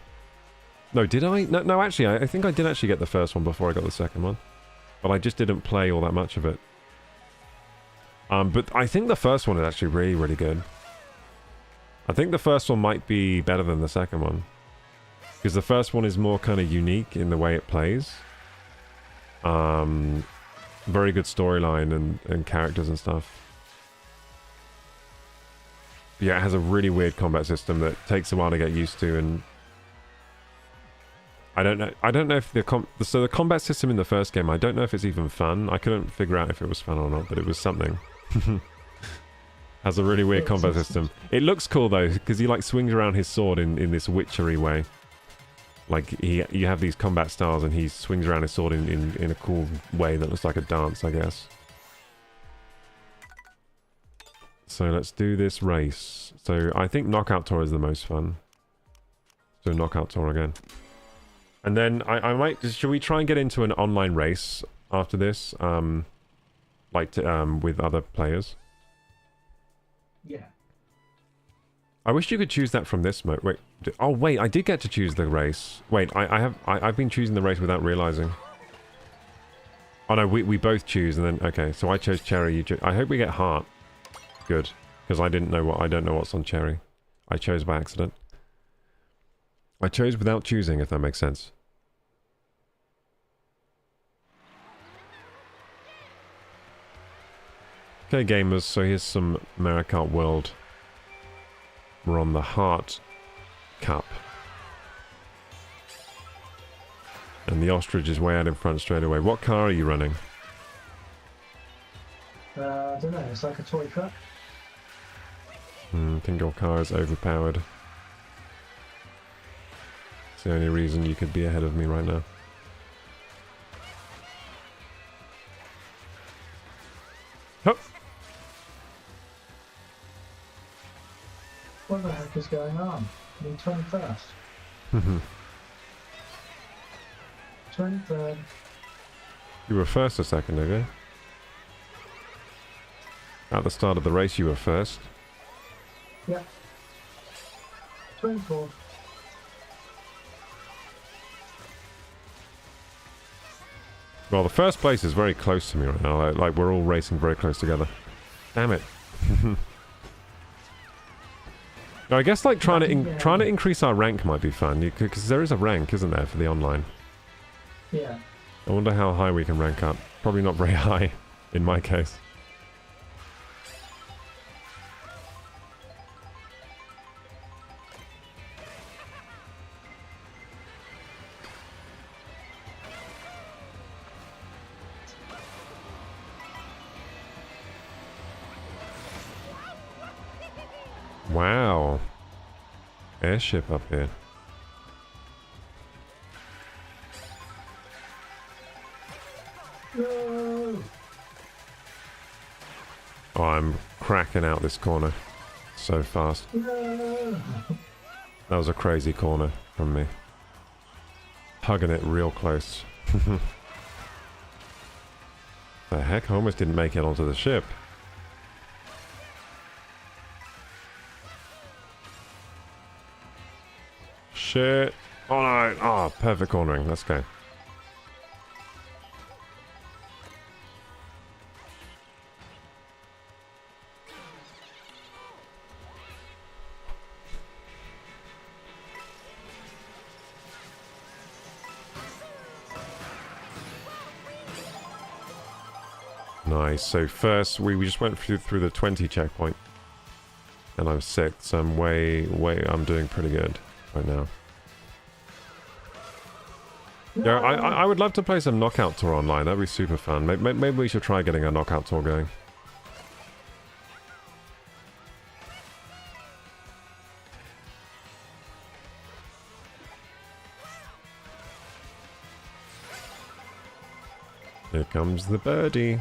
No, did I? No, actually, I think I did actually get the first one before I got the second one. But I just didn't play all that much of it. But I think the first one is actually really, really good. I think the first one might be better than the second one. Because the first one is more kind of unique in the way it plays. Very good storyline and characters and stuff. But yeah, it has a really weird combat system that takes a while to get used to, and I don't know if the combat system in the first game, I don't know if it's even fun. I couldn't figure out if it was fun or not, but it was something. Has a really weird combat system. It looks cool though, because he like swings around his sword in this witchery way. Like you have these combat styles and he swings around his sword in a cool way that looks like a dance, I guess. So let's do this race. So I think Knockout Tour is the most fun. So Knockout Tour again. And then I might... Should we try and get into an online race after this? Like with other players? Yeah. I wish you could choose that from this mode. Wait. Oh, wait. I did get to choose the race. Wait. I've been choosing the race without realizing. Oh, no. We both choose and then... Okay. So I chose Cherry. You I hope we get Heart. Good. Because I don't know what's on Cherry. I chose by accident. I chose without choosing, if that makes sense. Okay, gamers, so here's some Mario Kart World. We're on the Heart Cup. And the ostrich is way out in front straight away. What car are you running? I don't know, it's like a toy truck. I think your car is overpowered. It's the only reason you could be ahead of me right now. Hup. What the heck is going on? I'm 21st. 23rd. You were first a second ago. At the start of the race you were first. Yeah. 24th. Well, the first place is very close to me right now. Like we're all racing very close together. Damn it. No, I guess like trying to increase our rank might be fun. Because there is a rank, isn't there, for the online? Yeah. I wonder how high we can rank up. Probably not very high, in my case. Wow. Airship up here. No. Oh, I'm cracking out this corner so fast. No. That was a crazy corner from me. Hugging it real close. The heck? I almost didn't make it onto the ship. Shit. Oh no. Oh, perfect cornering. Let's go. Nice. So first, we just went through the 20 checkpoint. And I'm 6th, so I'm I'm doing pretty good right now. Yeah, I would love to play some Knockout Tour online. That'd be super fun. Maybe we should try getting a Knockout Tour going. Here comes the birdie.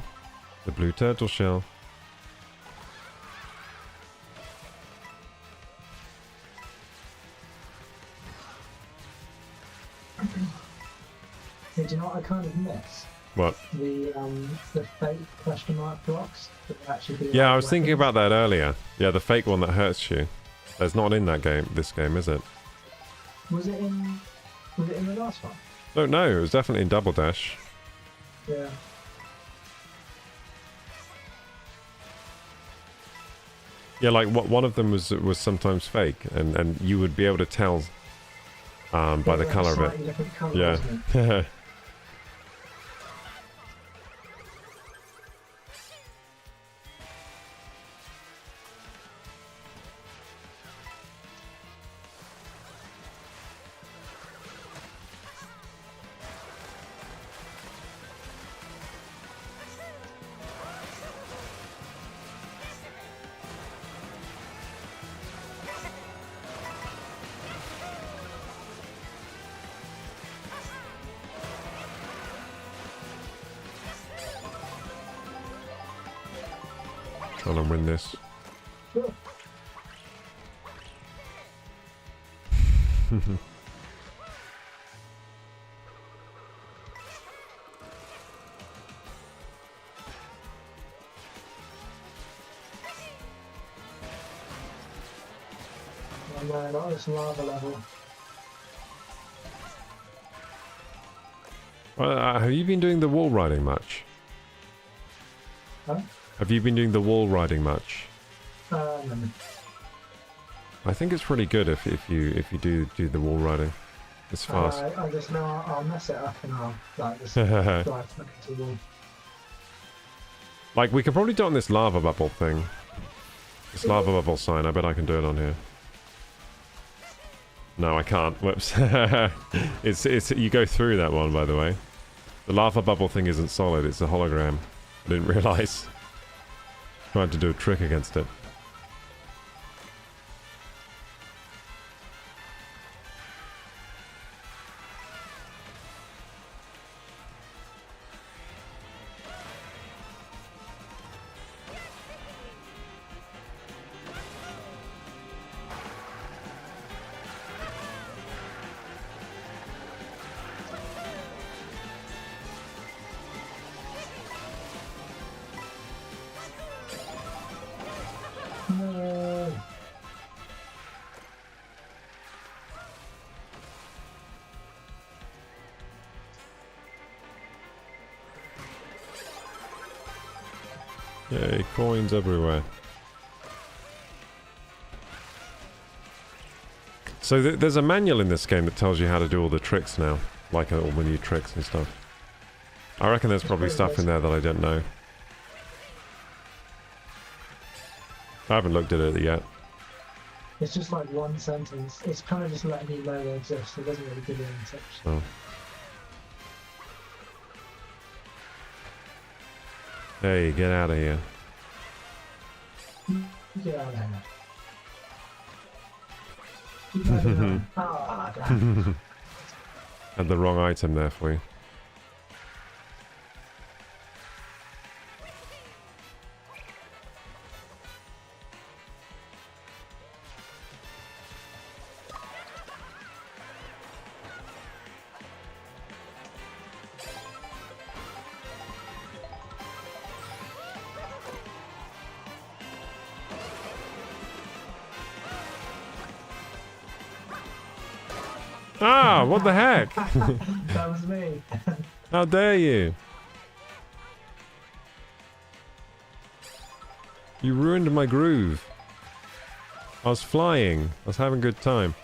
The blue turtle shell. Hey, do you know what I kind of miss? What? The fake question mark blocks that actually do. Yeah, I was thinking about that earlier. Yeah, the fake one that hurts you. There's not in that game. This game, is it? Was it in the last one? Don't know. It was definitely in Double Dash. Yeah. Yeah, like one of them was sometimes fake, and you would be able to tell by the color of it. Colour, Yeah. Trying to win this. Oh no, not this lava level. Have you been doing the wall riding much? Huh? Have you been doing the wall riding much? No. I think it's pretty good if you do the wall riding. It's fast. I just know I'll mess it up and I'll like just drive back into the wall. Like, we could probably do it on this lava bubble thing. This lava bubble sign. I bet I can do it on here. No, I can't. Whoops. it's you go through that one, by the way. The lava bubble thing isn't solid. It's a hologram. I didn't realize. Tried to do a trick against it. No. Yay, coins everywhere. So there's a manual in this game that tells you how to do all the tricks now. Like all the new tricks and stuff. I reckon there's probably stuff in there that I don't know. I haven't looked at it yet. It's just like one sentence. It's kind of just letting you know they exist. It doesn't really give you any tips. Oh. Hey, get out of here. Get out of here. Keep moving on. Ah, damn. Had the wrong item there for you. Ah, what the heck? That was me. How dare you? You ruined my groove. I was flying. I was having a good time.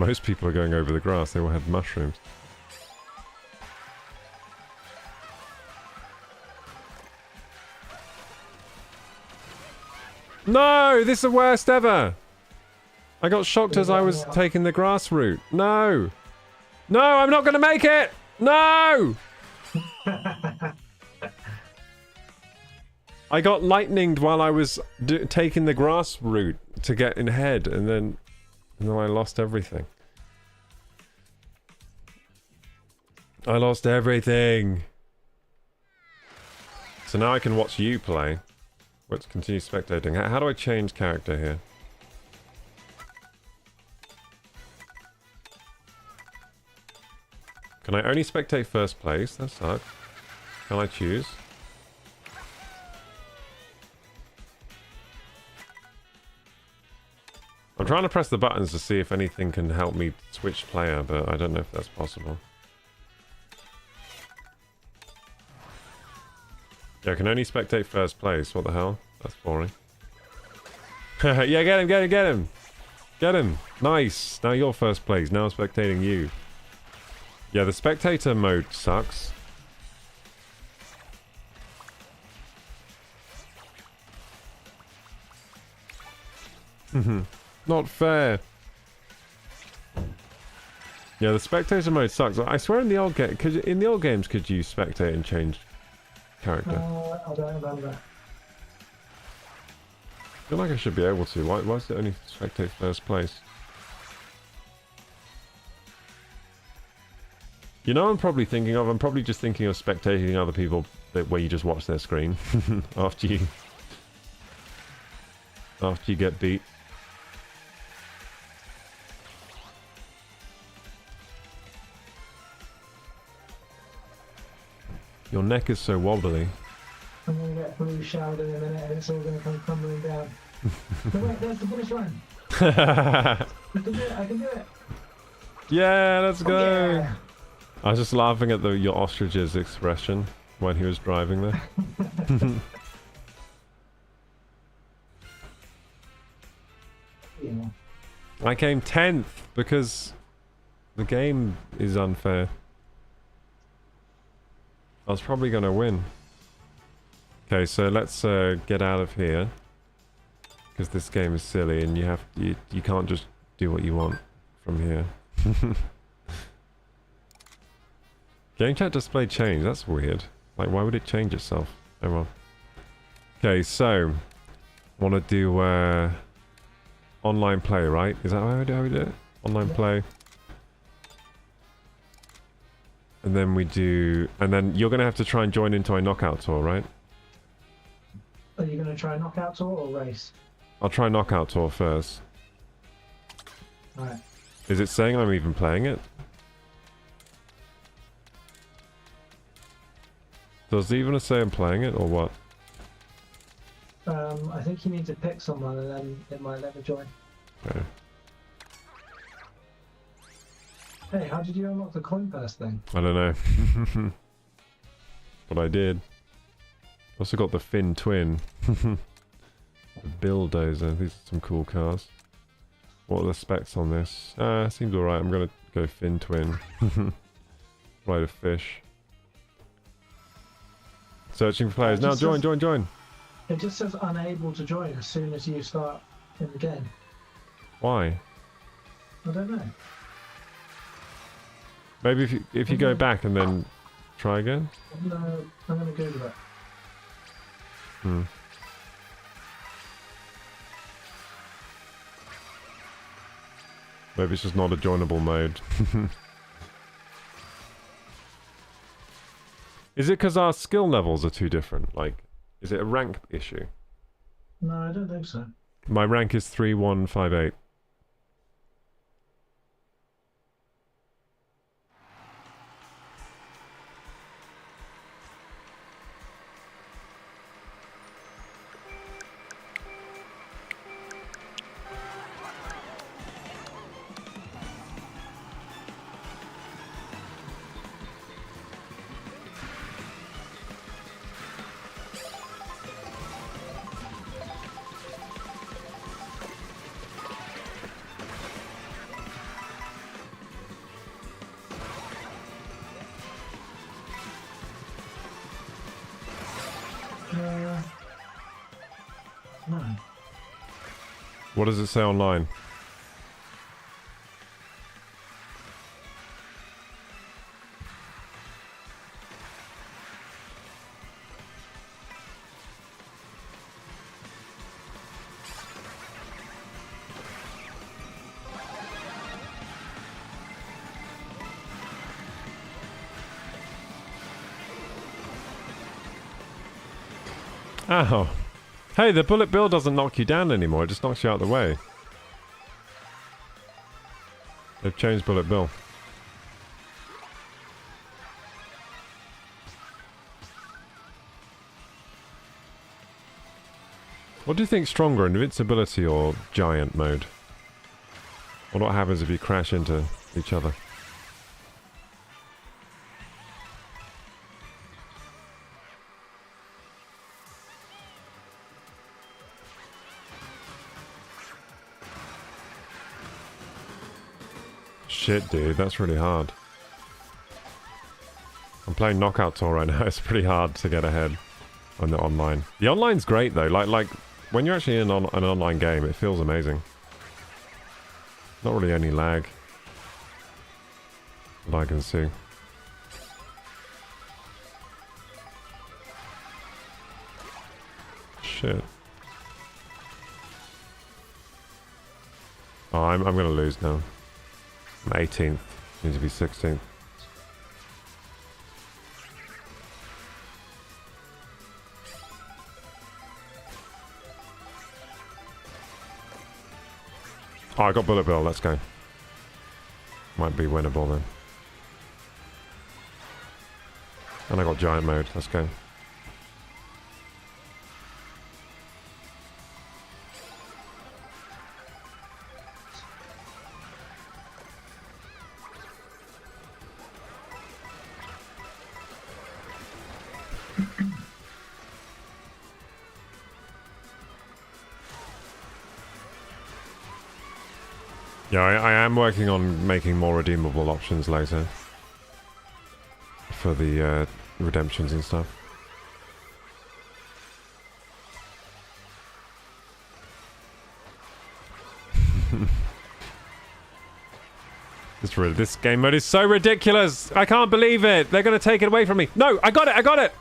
most people are going over the grass. They all have mushrooms. No! This is the worst ever! I got shocked as I was taking the grass route. No! No, I'm not going to make it! No! I got lightninged while I was taking the grass route to get in head, and then I lost everything. I lost everything! So now I can watch you play. Let's continue spectating. How do I change character here? Can I only spectate first place? That sucks. Can I choose? I'm trying to press the buttons to see if anything can help me switch player, but I don't know if that's possible. Yeah, I can only spectate first place. What the hell? That's boring. Yeah, get him, get him, get him! Get him! Nice! Now you're first place. Now I'm spectating you. Yeah, the spectator mode sucks. Not fair. Yeah, the spectator mode sucks. I swear in the old games could you spectate and change character? I don't remember. I feel like I should be able to. Why is it only spectate first place? You know what I'm probably thinking of? I'm probably just thinking of spectating other people where you just watch their screen after you get beat. Your neck is so wobbly. I'm gonna get blue showered in a minute and it's all gonna come crumbling down. No, wait, there's the finish line. I can do it, I can do it. Yeah, let's go. Oh, yeah. I was just laughing at your ostrich's expression when he was driving there. Yeah. I came 10th because the game is unfair. I was probably going to win. Okay, so let's get out of here. Because this game is silly and you can't just do what you want from here. Game chat display change, that's weird. Like, why would it change itself? Oh well. Okay, so I want to do online play, right? Is that how we do it? Online play. And then we do... And then you're going to have to try and join into our knockout tour, right? Are you gonna try knockout tour or race? I'll try knockout tour first. Alright. Is it saying I'm even playing it? Does it even say I'm playing it or what? I think you need to pick someone and then it might let me join. Okay. Hey, how did you unlock the coin purse thing? I don't know. But I did. Also got the Finn Twin. The Bulldozer. These are some cool cars. What are the specs on this? Seems alright. I'm gonna go Finn Twin. Ride a fish. Searching for players. Now join. It just says unable to join as soon as you start in the game. Why? I don't know. Maybe if you go back and then try again? No, I'm gonna Google it. Maybe it's just not a joinable mode. Is it because our skill levels are too different? Like, is it a rank issue? No, I don't think so. My rank is 3158. No. What does it say online? Oh. Hey, the bullet bill doesn't knock you down anymore, it just knocks you out of the way. They've changed bullet bill. What do you think's stronger, invincibility or giant mode? Or what happens if you crash into each other? Shit, dude, that's really hard. I'm playing Knockout Tour right now. It's pretty hard to get ahead on the online. The online's great though. Like when you're actually in an online game, it feels amazing. Not really any lag that I can see. Shit. Oh, I'm gonna lose now. I'm 18th. Need to be 16th. Oh, I got bullet bill. Let's go. Might be winnable then. And I got giant mode. Let's go. Yeah, I am working on making more redeemable options later. For the redemptions and stuff. This game mode is so ridiculous! I can't believe it! They're gonna take it away from me! No! I got it! I got it!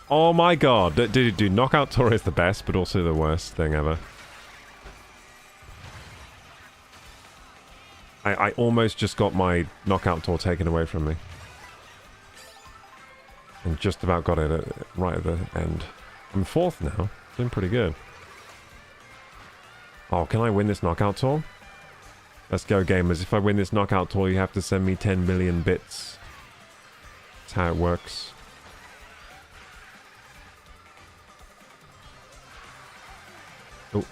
Oh my god. Dude, Knockout Tour is the best, but also the worst thing ever. I almost just got my Knockout Tour taken away from me. And just about got it right at the end. I'm 4th now. Doing pretty good. Oh, can I win this Knockout Tour? Let's go, gamers. If I win this Knockout Tour, you have to send me 10 million bits. That's how it works. Oh.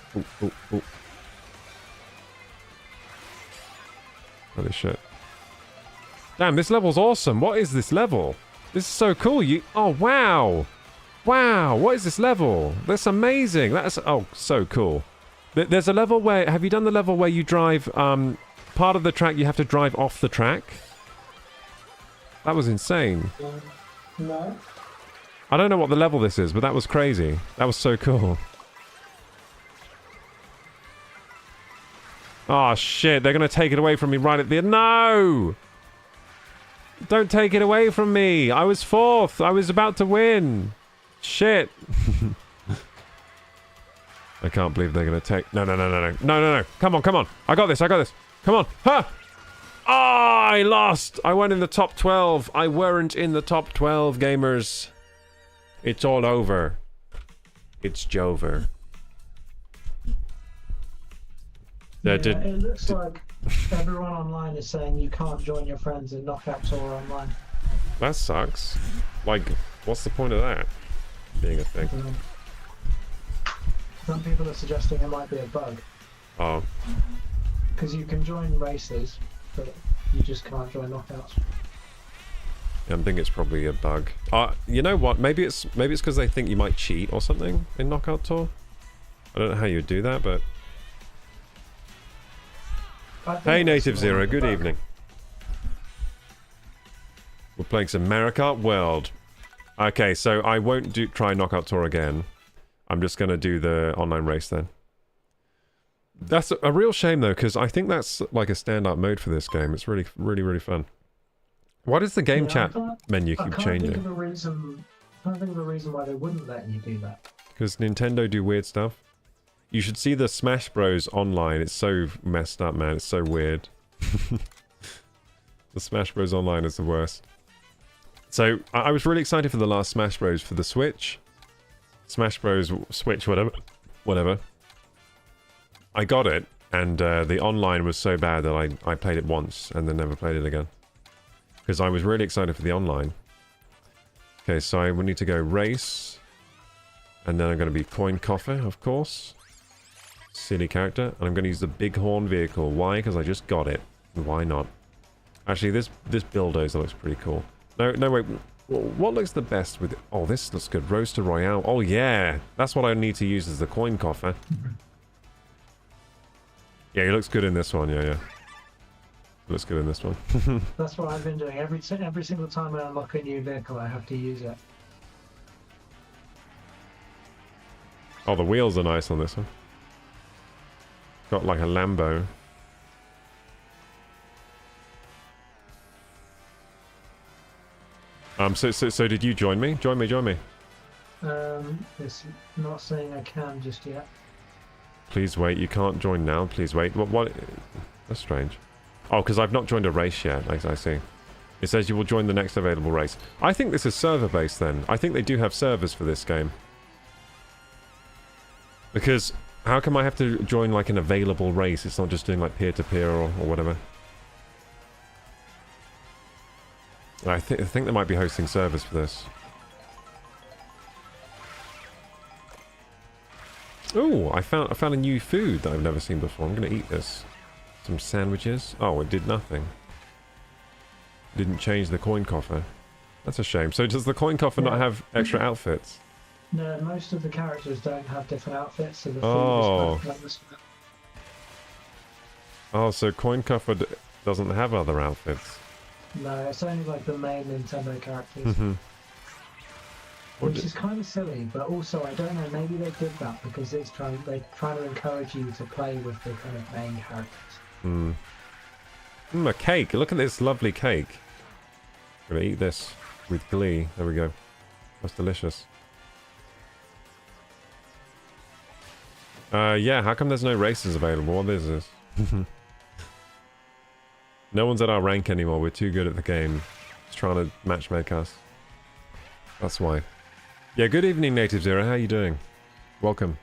Holy shit. Damn, this level's awesome. What is this level? This is so cool. Oh, wow. Wow, what is this level? That's amazing. That's... Oh, so cool. There's a level where... Have you done the level where you drive... part of the track you have to drive off the track? That was insane. No. I don't know what the level this is, but that was crazy. That was so cool. Oh, shit. They're going to take it away from me right at the end. No! Don't take it away from me. I was 4th. I was about to win. Shit. I can't believe they're going to take... No. Come on. I got this. Come on. Huh! Oh, I lost. I went in the top 12. I weren't in the top 12, gamers. It's all over. It's Jover. It looks like everyone online is saying you can't join your friends in Knockout Tour online. That sucks. Like, what's the point of that being a thing? Some people are suggesting it might be a bug. Oh. Because you can join races, but you just can't join knockouts. I think it's probably a bug. You know what? Maybe it's because they think you might cheat or something in Knockout Tour. I don't know how you would do that, but... Hey, Native Zero, good evening. We're playing some Mario Kart World. Okay, so I won't try Knockout Tour again. I'm just going to do the online race then. That's a real shame though, because I think that's like a standout mode for this game. It's really, really, really fun. Why does the game chat menu keep changing? I can't think of a reason why they wouldn't let you do that. Because Nintendo do weird stuff. You should see the Smash Bros. Online. It's so messed up, man. It's so weird. The Smash Bros. Online is the worst. So, I was really excited for the last Smash Bros. For the Switch. Smash Bros. Switch, whatever. I got it, and the online was so bad that I played it once, and then never played it again. Because I was really excited for the online. Okay, so I will need to go race. And then I'm going to be coin coffer, of course. Silly character. And I'm going to use the bighorn vehicle. Why? Because I just got it. Why not? Actually, this bulldozer looks pretty cool. No, wait. What looks the best with it? Oh, this looks good. Roaster Royale. Oh, yeah. That's what I need to use as the coin coffer. Yeah, he looks good in this one. Yeah. Looks good in this one. That's what I've been doing. Every single time I unlock a new vehicle, I have to use it. Oh, the wheels are nice on this one. Got like a Lambo. So did you join me? Join me. It's not saying I can just yet. Please wait. You can't join now. Please wait. What? That's strange. Oh, because I've not joined a race yet. I see. It says you will join the next available race. I think this is server-based then. I think they do have servers for this game. Because how come I have to join like an available race? It's not just doing like peer-to-peer or whatever. I think they might be hosting servers for this. Oh, I found a new food that I've never seen before. I'm gonna eat this. Some sandwiches. Oh, it did nothing. Didn't change the coin coffer. That's a shame. So does the coin coffer not have extra outfits? No, most of the characters don't have different outfits, so the Oh. food is Oh, so coin coffer doesn't have other outfits. No, it's only like the main Nintendo characters. Mm-hmm. Which is kind of silly, but also I don't know, maybe they did that because they're trying to encourage you to play with the kind of main characters. A cake. Look at this lovely cake. I'm gonna eat this with glee. There we go. That's delicious. Yeah, how come there's no races available? What is this? No one's at our rank anymore. We're too good at the game. Just trying to matchmake us. That's why. Yeah, good evening, Native Zero. How you doing? Welcome.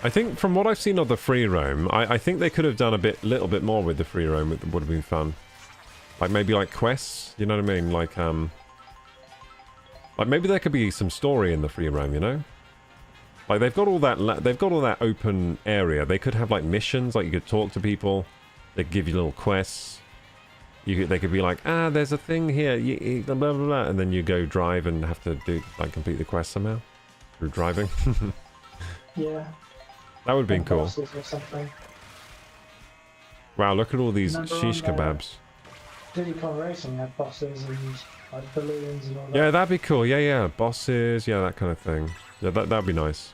I think from what I've seen of the free roam, I think they could have done a little bit more with the free roam. It would have been fun. Like maybe like quests, you know what I mean? Like maybe there could be some story in the free roam, you know? Like they've got all that open area. They could have like missions, like you could talk to people. They could give you little quests. They could be like, there's a thing here, blah blah blah, and then you go drive and have to complete the quest somehow through driving. Yeah. That would have been cool. Or something. Wow, look at all these shish kebabs. Diddy Kong Racing had bosses and like balloons and all that. Yeah, that'd be cool. Yeah. Bosses, yeah, that kind of thing. Yeah, that'd be nice.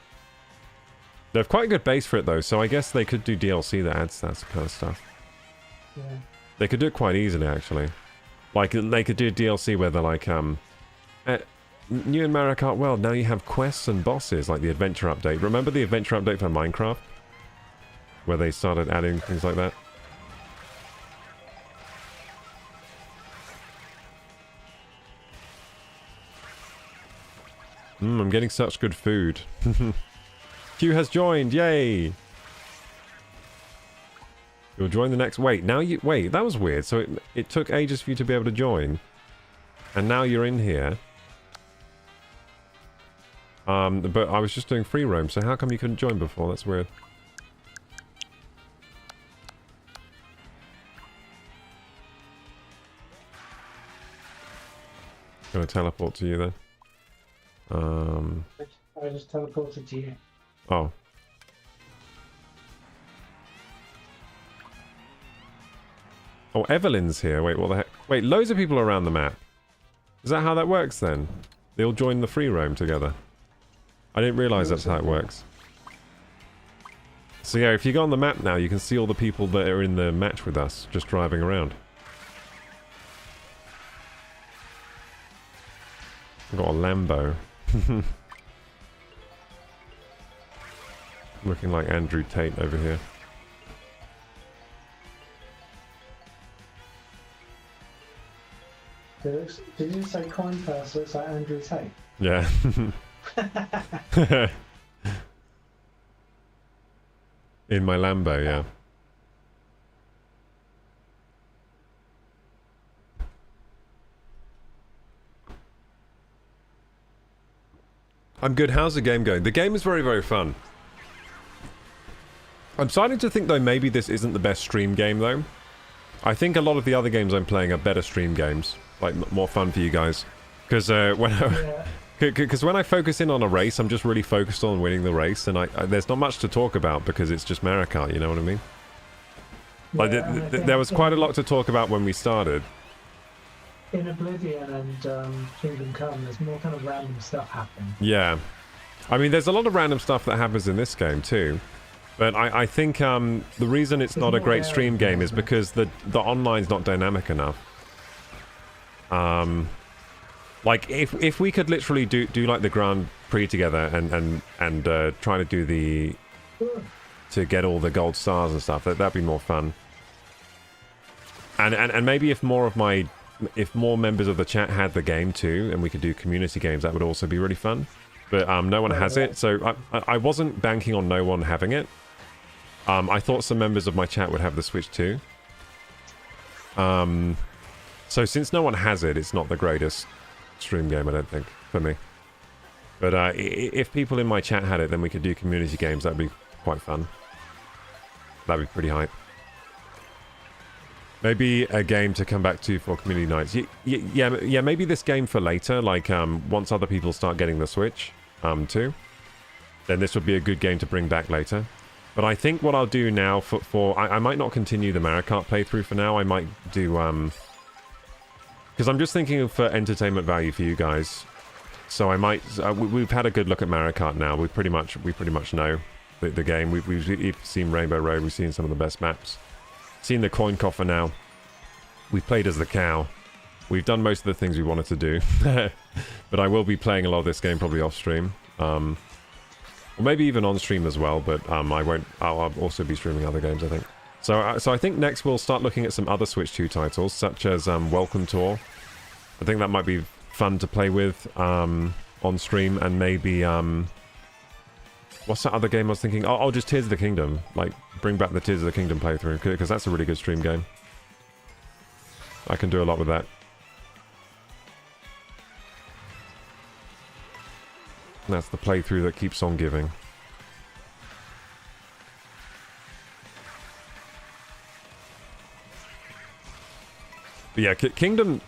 They have quite a good base for it though, so I guess they could do DLC that adds that kind of stuff. Yeah. They could do it quite easily actually. Like they could do a DLC where they're like, new in Mario Kart World, now you have quests and bosses, like the adventure update. Remember the adventure update for Minecraft? Where they started adding things like that? I'm getting such good food. Q has joined, yay! You'll join the next... Wait, that was weird. So it took ages for you to be able to join. And now you're in here. But I was just doing free roam, so how come you couldn't join before? That's weird. Gonna teleport to you then. I just teleported to you. Oh. Oh, Evelyn's here. Wait, what the heck? Wait, loads of people around the map. Is that how that works then? They all join the free roam together. I didn't realise that's how it works. So yeah, if you go on the map now, you can see all the people that are in the match with us, just driving around. I've got a Lambo. Looking like Andrew Tate over here. Did you say coin purse looks like Andrew Tate? Yeah. In my Lambo, yeah. I'm good. How's the game going? The game is very, very fun. I'm starting to think, though, maybe this isn't the best stream game, though. I think a lot of the other games I'm playing are better stream games. Like, more fun for you guys. Because when I focus in on a race, I'm just really focused on winning the race, and there's not much to talk about because it's just Mario Kart, you know what I mean? Like, there was quite a lot to talk about when we started. In Oblivion and Kingdom Come, there's more kind of random stuff happening. Yeah. I mean, there's a lot of random stuff that happens in this game, too. But I think the reason it's not a great stream game is because the online's not dynamic enough. Like, if we could literally do like the Grand Prix together and try to do to get all the gold stars and stuff, that'd be more fun. And maybe if more members of the chat had the game too, and we could do community games, that would also be really fun. But no one has it, so I wasn't banking on no one having it. I thought some members of my chat would have the Switch too. So since no one has it, it's not the greatest stream game, I don't think, for me. But if people in my chat had it, then we could do community games. That'd be quite fun. That'd be pretty hype. Maybe a game to come back to for community nights. Yeah, maybe this game for later, like once other people start getting the Switch too. Then this would be a good game to bring back later. But I think what I'll do now I might not continue the Mario Kart playthrough for now. I might do because I'm just thinking for entertainment value for you guys. So I might we've had a good look at Mario Kart now. We pretty much know the game. We've seen Rainbow Road. We've seen some of the best maps. Seen the coin coffer now. We've played as the cow. We've done most of the things we wanted to do. But I will be playing a lot of this game probably off stream. Or maybe even on stream as well, but I won't. I'll also be streaming other games, I think. So I think next we'll start looking at some other Switch 2 titles, such as Welcome Tour. I think that might be fun to play with on stream, and maybe what's that other game I was thinking? Oh, just Tears of the Kingdom. Like, bring back the Tears of the Kingdom playthrough, because that's a really good stream game. I can do a lot with that. And that's the playthrough that keeps on giving. But yeah, Kingdom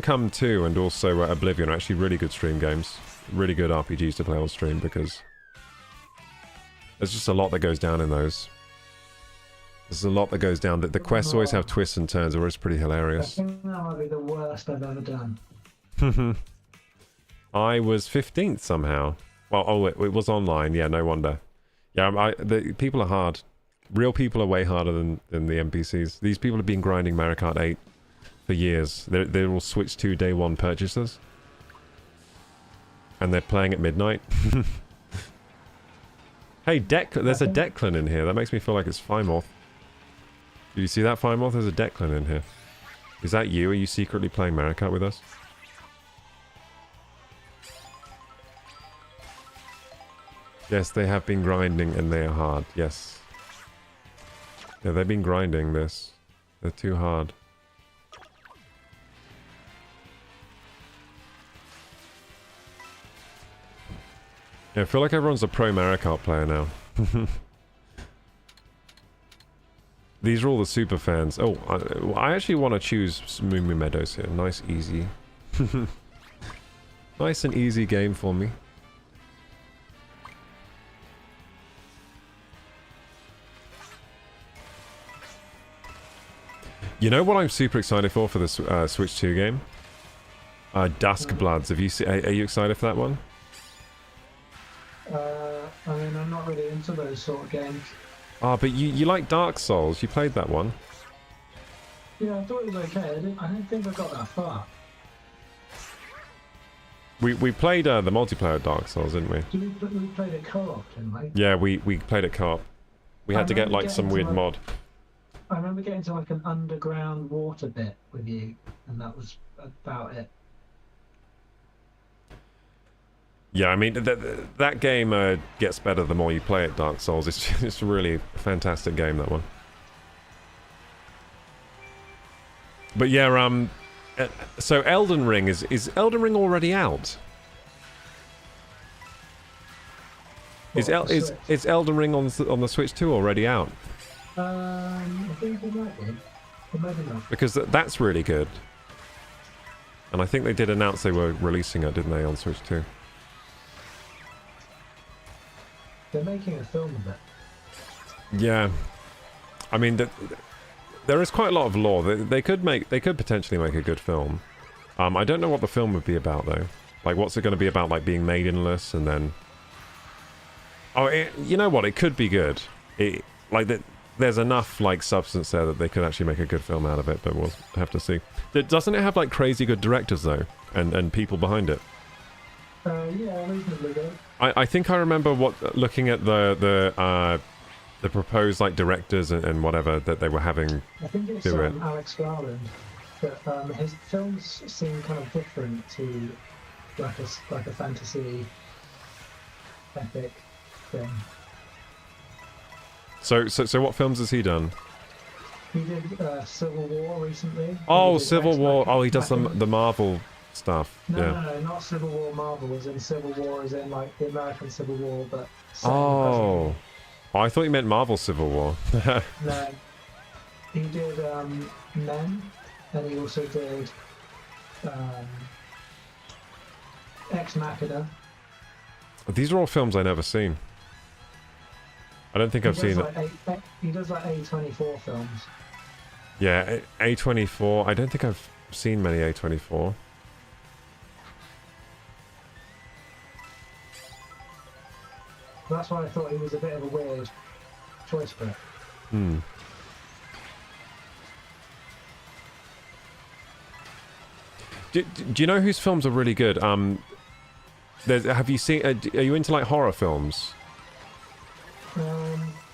Come 2 and also Oblivion are actually really good stream games. Really good RPGs to play on stream, because there's just a lot that goes down in those. There's a lot that goes down. The quests always have twists and turns, or it's pretty hilarious. I think that might be the worst I've ever done. I was 15th somehow. Well, it was online. Yeah, no wonder. Yeah, the people are hard. Real people are way harder than the NPCs. These people have been grinding Mario Kart 8 for years. They're all Switch 2 day one purchasers. And they're playing at midnight. Hey, there's a Declan in here. That makes me feel like it's Fimoth. Did you see that, Fimoth? There's a Declan in here. Is that you? Are you secretly playing Mario Kart with us? Yes, they have been grinding and they are hard. Yes. Yeah, they've been grinding this. They're too hard. Yeah, I feel like everyone's a pro Mario Kart player now. These are all the super fans. Oh, I actually want to choose Moo Moo Meadows here. Nice, easy. Nice and easy game for me. You know what I'm super excited for this Switch 2 game? Dusk Bloods. Have you are you excited for that one? I mean, I'm not really into those sort of games. Ah, but you like Dark Souls. You played that one. Yeah, I thought it was okay. I don't think I got that far. We played the multiplayer Dark Souls, didn't we? We played it co-op, didn't we? Yeah, we played it co-op. We had to get like some weird mod. I remember getting to like an underground water bit with you, and that was about it. Yeah, I mean, that game gets better the more you play it, Dark Souls. It's really a fantastic game, that one. But yeah, so Elden Ring, is Elden Ring already out? Is Elden Ring on the Switch 2 already out? I think it might be. Or maybe not. Because that's really good. And I think they did announce they were releasing it, didn't they, on Switch 2? They're making a film of it. Yeah. I mean, there is quite a lot of lore. They could potentially make a good film. I don't know what the film would be about, though. Like, what's it going to be about, like, being maidenless and then... Oh, you know what? It could be good. There's enough, like, substance there that they could actually make a good film out of it, but we'll have to see. Doesn't it have, like, crazy good directors, though? And people behind it? Yeah, reasonably good. I think I remember looking at the proposed, like, directors and whatever that they were having. I think it's Alex Garland, but his films seem kind of different to like a fantasy epic thing. So what films has he done? He did Civil War recently. Oh, Civil War. Oh, he does the Marvel stuff. No, not Civil War Marvel, as in Civil War as in like the American Civil War, but Oh, I thought you meant Marvel Civil War. No, he did Men, and he also did Ex Machina. These are all films I've never seen. I don't think I've seen it. He does like A24 films. Yeah, A24. I don't think I've seen many A24. That's why I thought he was a bit of a weird choice for it. Do you know whose films are really good? Have you seen? Are you into like horror films?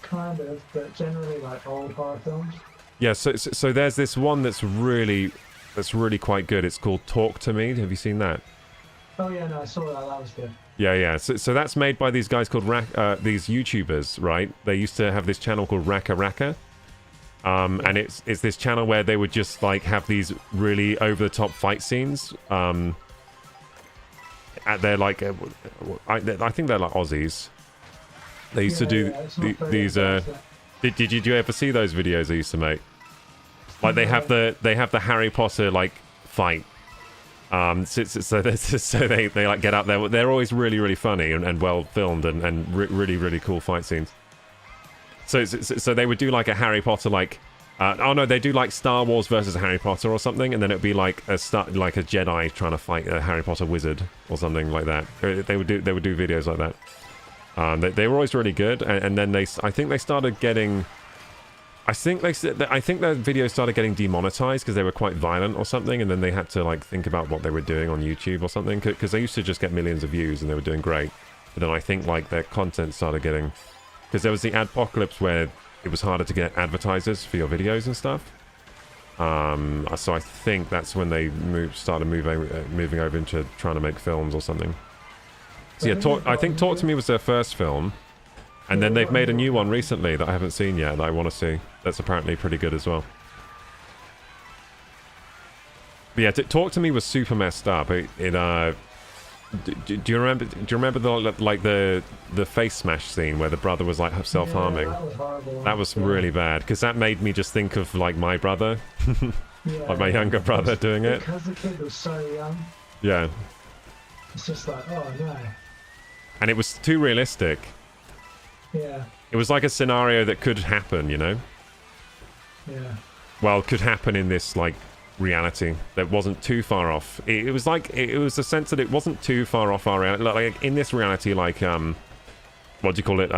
Kind of, but generally like old horror films. Yeah. So there's this one that's really quite good. It's called Talk to Me. Have you seen that? Oh yeah, no, I saw that. That was good. Yeah. So that's made by these guys called these YouTubers, right? They used to have this channel called Raka Raka. And it's this channel where they would just like have these really over the top fight scenes. They're like, I think they're like Aussies. They used to do these. Did you ever see those videos they used to make? Like they have the Harry Potter like fight. So they like get out there. They're always really funny and well filmed and really cool fight scenes. So they would do like a Harry Potter like they do like Star Wars versus Harry Potter or something, and then it'd be like a Jedi trying to fight a Harry Potter wizard or something like that. They would do videos like that. They were always really good, and then I think they started getting. I think their videos started getting demonetized because they were quite violent or something, and then they had to like think about what they were doing on YouTube or something, because they used to just get millions of views and they were doing great. But then I think like their content started getting, because there was the adpocalypse where it was harder to get advertisers for your videos and stuff. So I think that's when they started moving over into trying to make films or something. So yeah, I think Talk to Me was their first film. And then they've made a new one recently that I haven't seen yet that I want to see. That's apparently pretty good as well. But yeah, Talk to Me was super messed up. Do you remember the face smash scene where the brother was like self-harming? Yeah, that was horrible. That was really bad, because that made me just think of like my brother, like my younger brother doing it. Because the kid was so young. Yeah. It's just like, oh no. And it was too realistic. Yeah. It was like a scenario that could happen, you know? Yeah. Well, could happen in this, like, reality that wasn't too far off. It was like, it was a sense that it wasn't too far off our reality. Like, in this reality, like, what do you call it?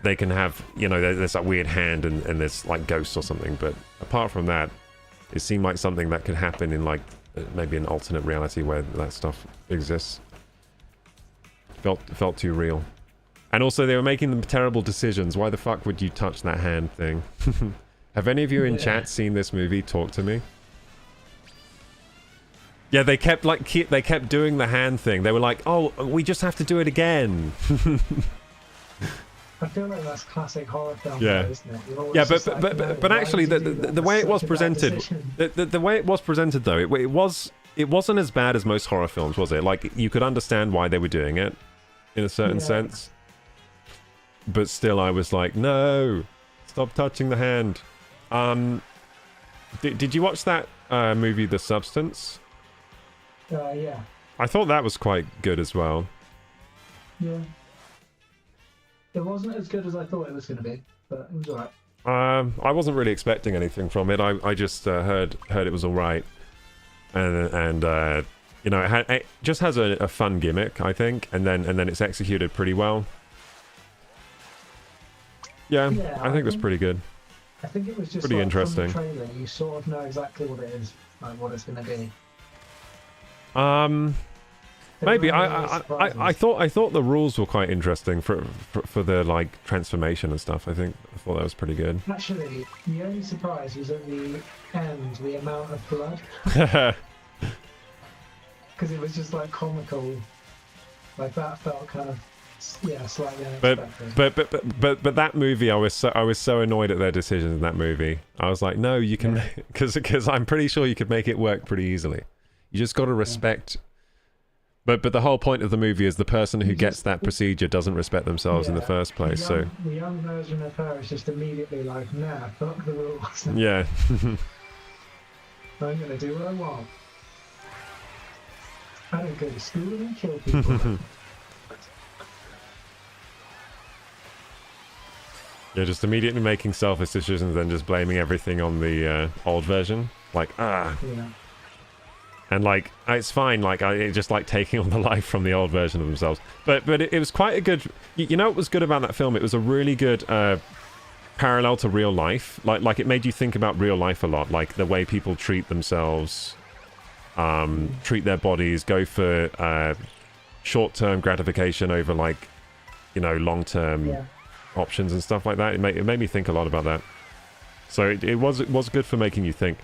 They can have, you know, there's that weird hand and there's, like, ghosts or something. But apart from that, it seemed like something that could happen in, like, maybe an alternate reality where that stuff exists. Felt too real. And also, they were making the terrible decisions. Why the fuck would you touch that hand thing? Have any of you in chat seen this movie? Talk to me. Yeah, they kept they kept doing the hand thing. They were like, "Oh, we just have to do it again." I feel like that's classic horror film, Yeah. though, isn't it? Yeah, but actually, the way it was presented, the way it was presented though, it wasn't as bad as most horror films, was it? Like, you could understand why they were doing it in a certain sense, but still, I was like, no, stop touching the hand. Did you watch that movie, The Substance? Yeah. I thought that was quite good as well. Yeah. It wasn't as good as I thought it was going to be, but it was alright. I wasn't really expecting anything from it. I just heard it was all right, and you know, it just has a fun gimmick, I think, and then it's executed pretty well. Yeah, I think it was pretty good. I think it was just pretty like, interesting. From the trailer, you sort of know exactly what it is, like what it's going to be. Maybe I thought the rules were quite interesting for the like transformation and stuff. I thought that was pretty good. Actually, the only surprise was at the end, the amount of blood, because it was just like comical. Like that felt kind of slightly unexpected. But that movie, I was so annoyed at their decisions in that movie. I was like, no, you can, because I'm pretty sure you could make it work pretty easily. You just got to respect. But the whole point of the movie is the person who gets that procedure doesn't respect themselves in the first place. The young version of her is just immediately like, nah, fuck the rules. Yeah. I'm gonna do what I want. I don't go to school and kill people. Yeah, just immediately making selfish decisions, then just blaming everything on the old version. Like, Yeah. And like, it's fine, like, it's just like taking on the life from the old version of themselves. But it was quite a good, you know what was good about that film? It was a really good parallel to real life. Like it made you think about real life a lot, like the way people treat themselves, treat their bodies, go for short-term gratification over, like, you know, long-term options and stuff like that. It made me think a lot about that. So it was good for making you think.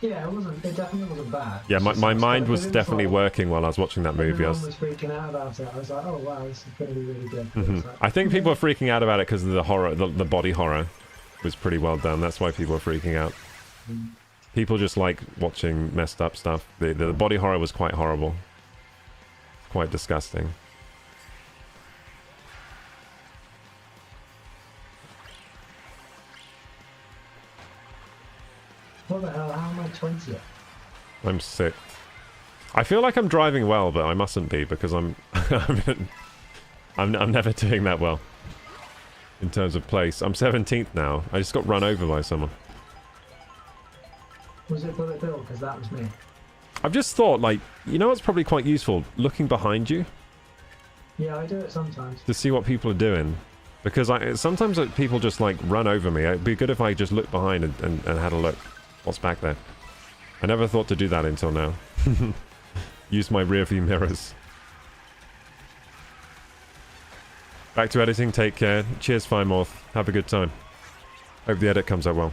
Yeah, it definitely wasn't bad. Yeah, my mind was definitely working while I was watching that movie. Everyone was freaking out about it. I was like, oh wow, this is going to be really good. Like, I think people are freaking out about it because of the horror, the body horror was pretty well done. That's why people are freaking out. People just like watching messed up stuff. The body horror was quite horrible. Quite disgusting. What the hell? How am I 20th? I'm sick. I feel like I'm driving well, but I mustn't be because I'm never doing that well in terms of place. I'm 17th now. I just got run over by someone. Was it Bullet Bill? Because that was me. I've just thought, like, you know what's probably quite useful? Looking behind you. Yeah, I do it sometimes. To see what people are doing. Because sometimes people just, like, run over me. It'd be good if I just looked behind and had a look. What's back there? I never thought to do that until now. Use my rear view mirrors. Back to editing. Take care. Cheers, Firemorth. Have a good time. Hope the edit comes out well.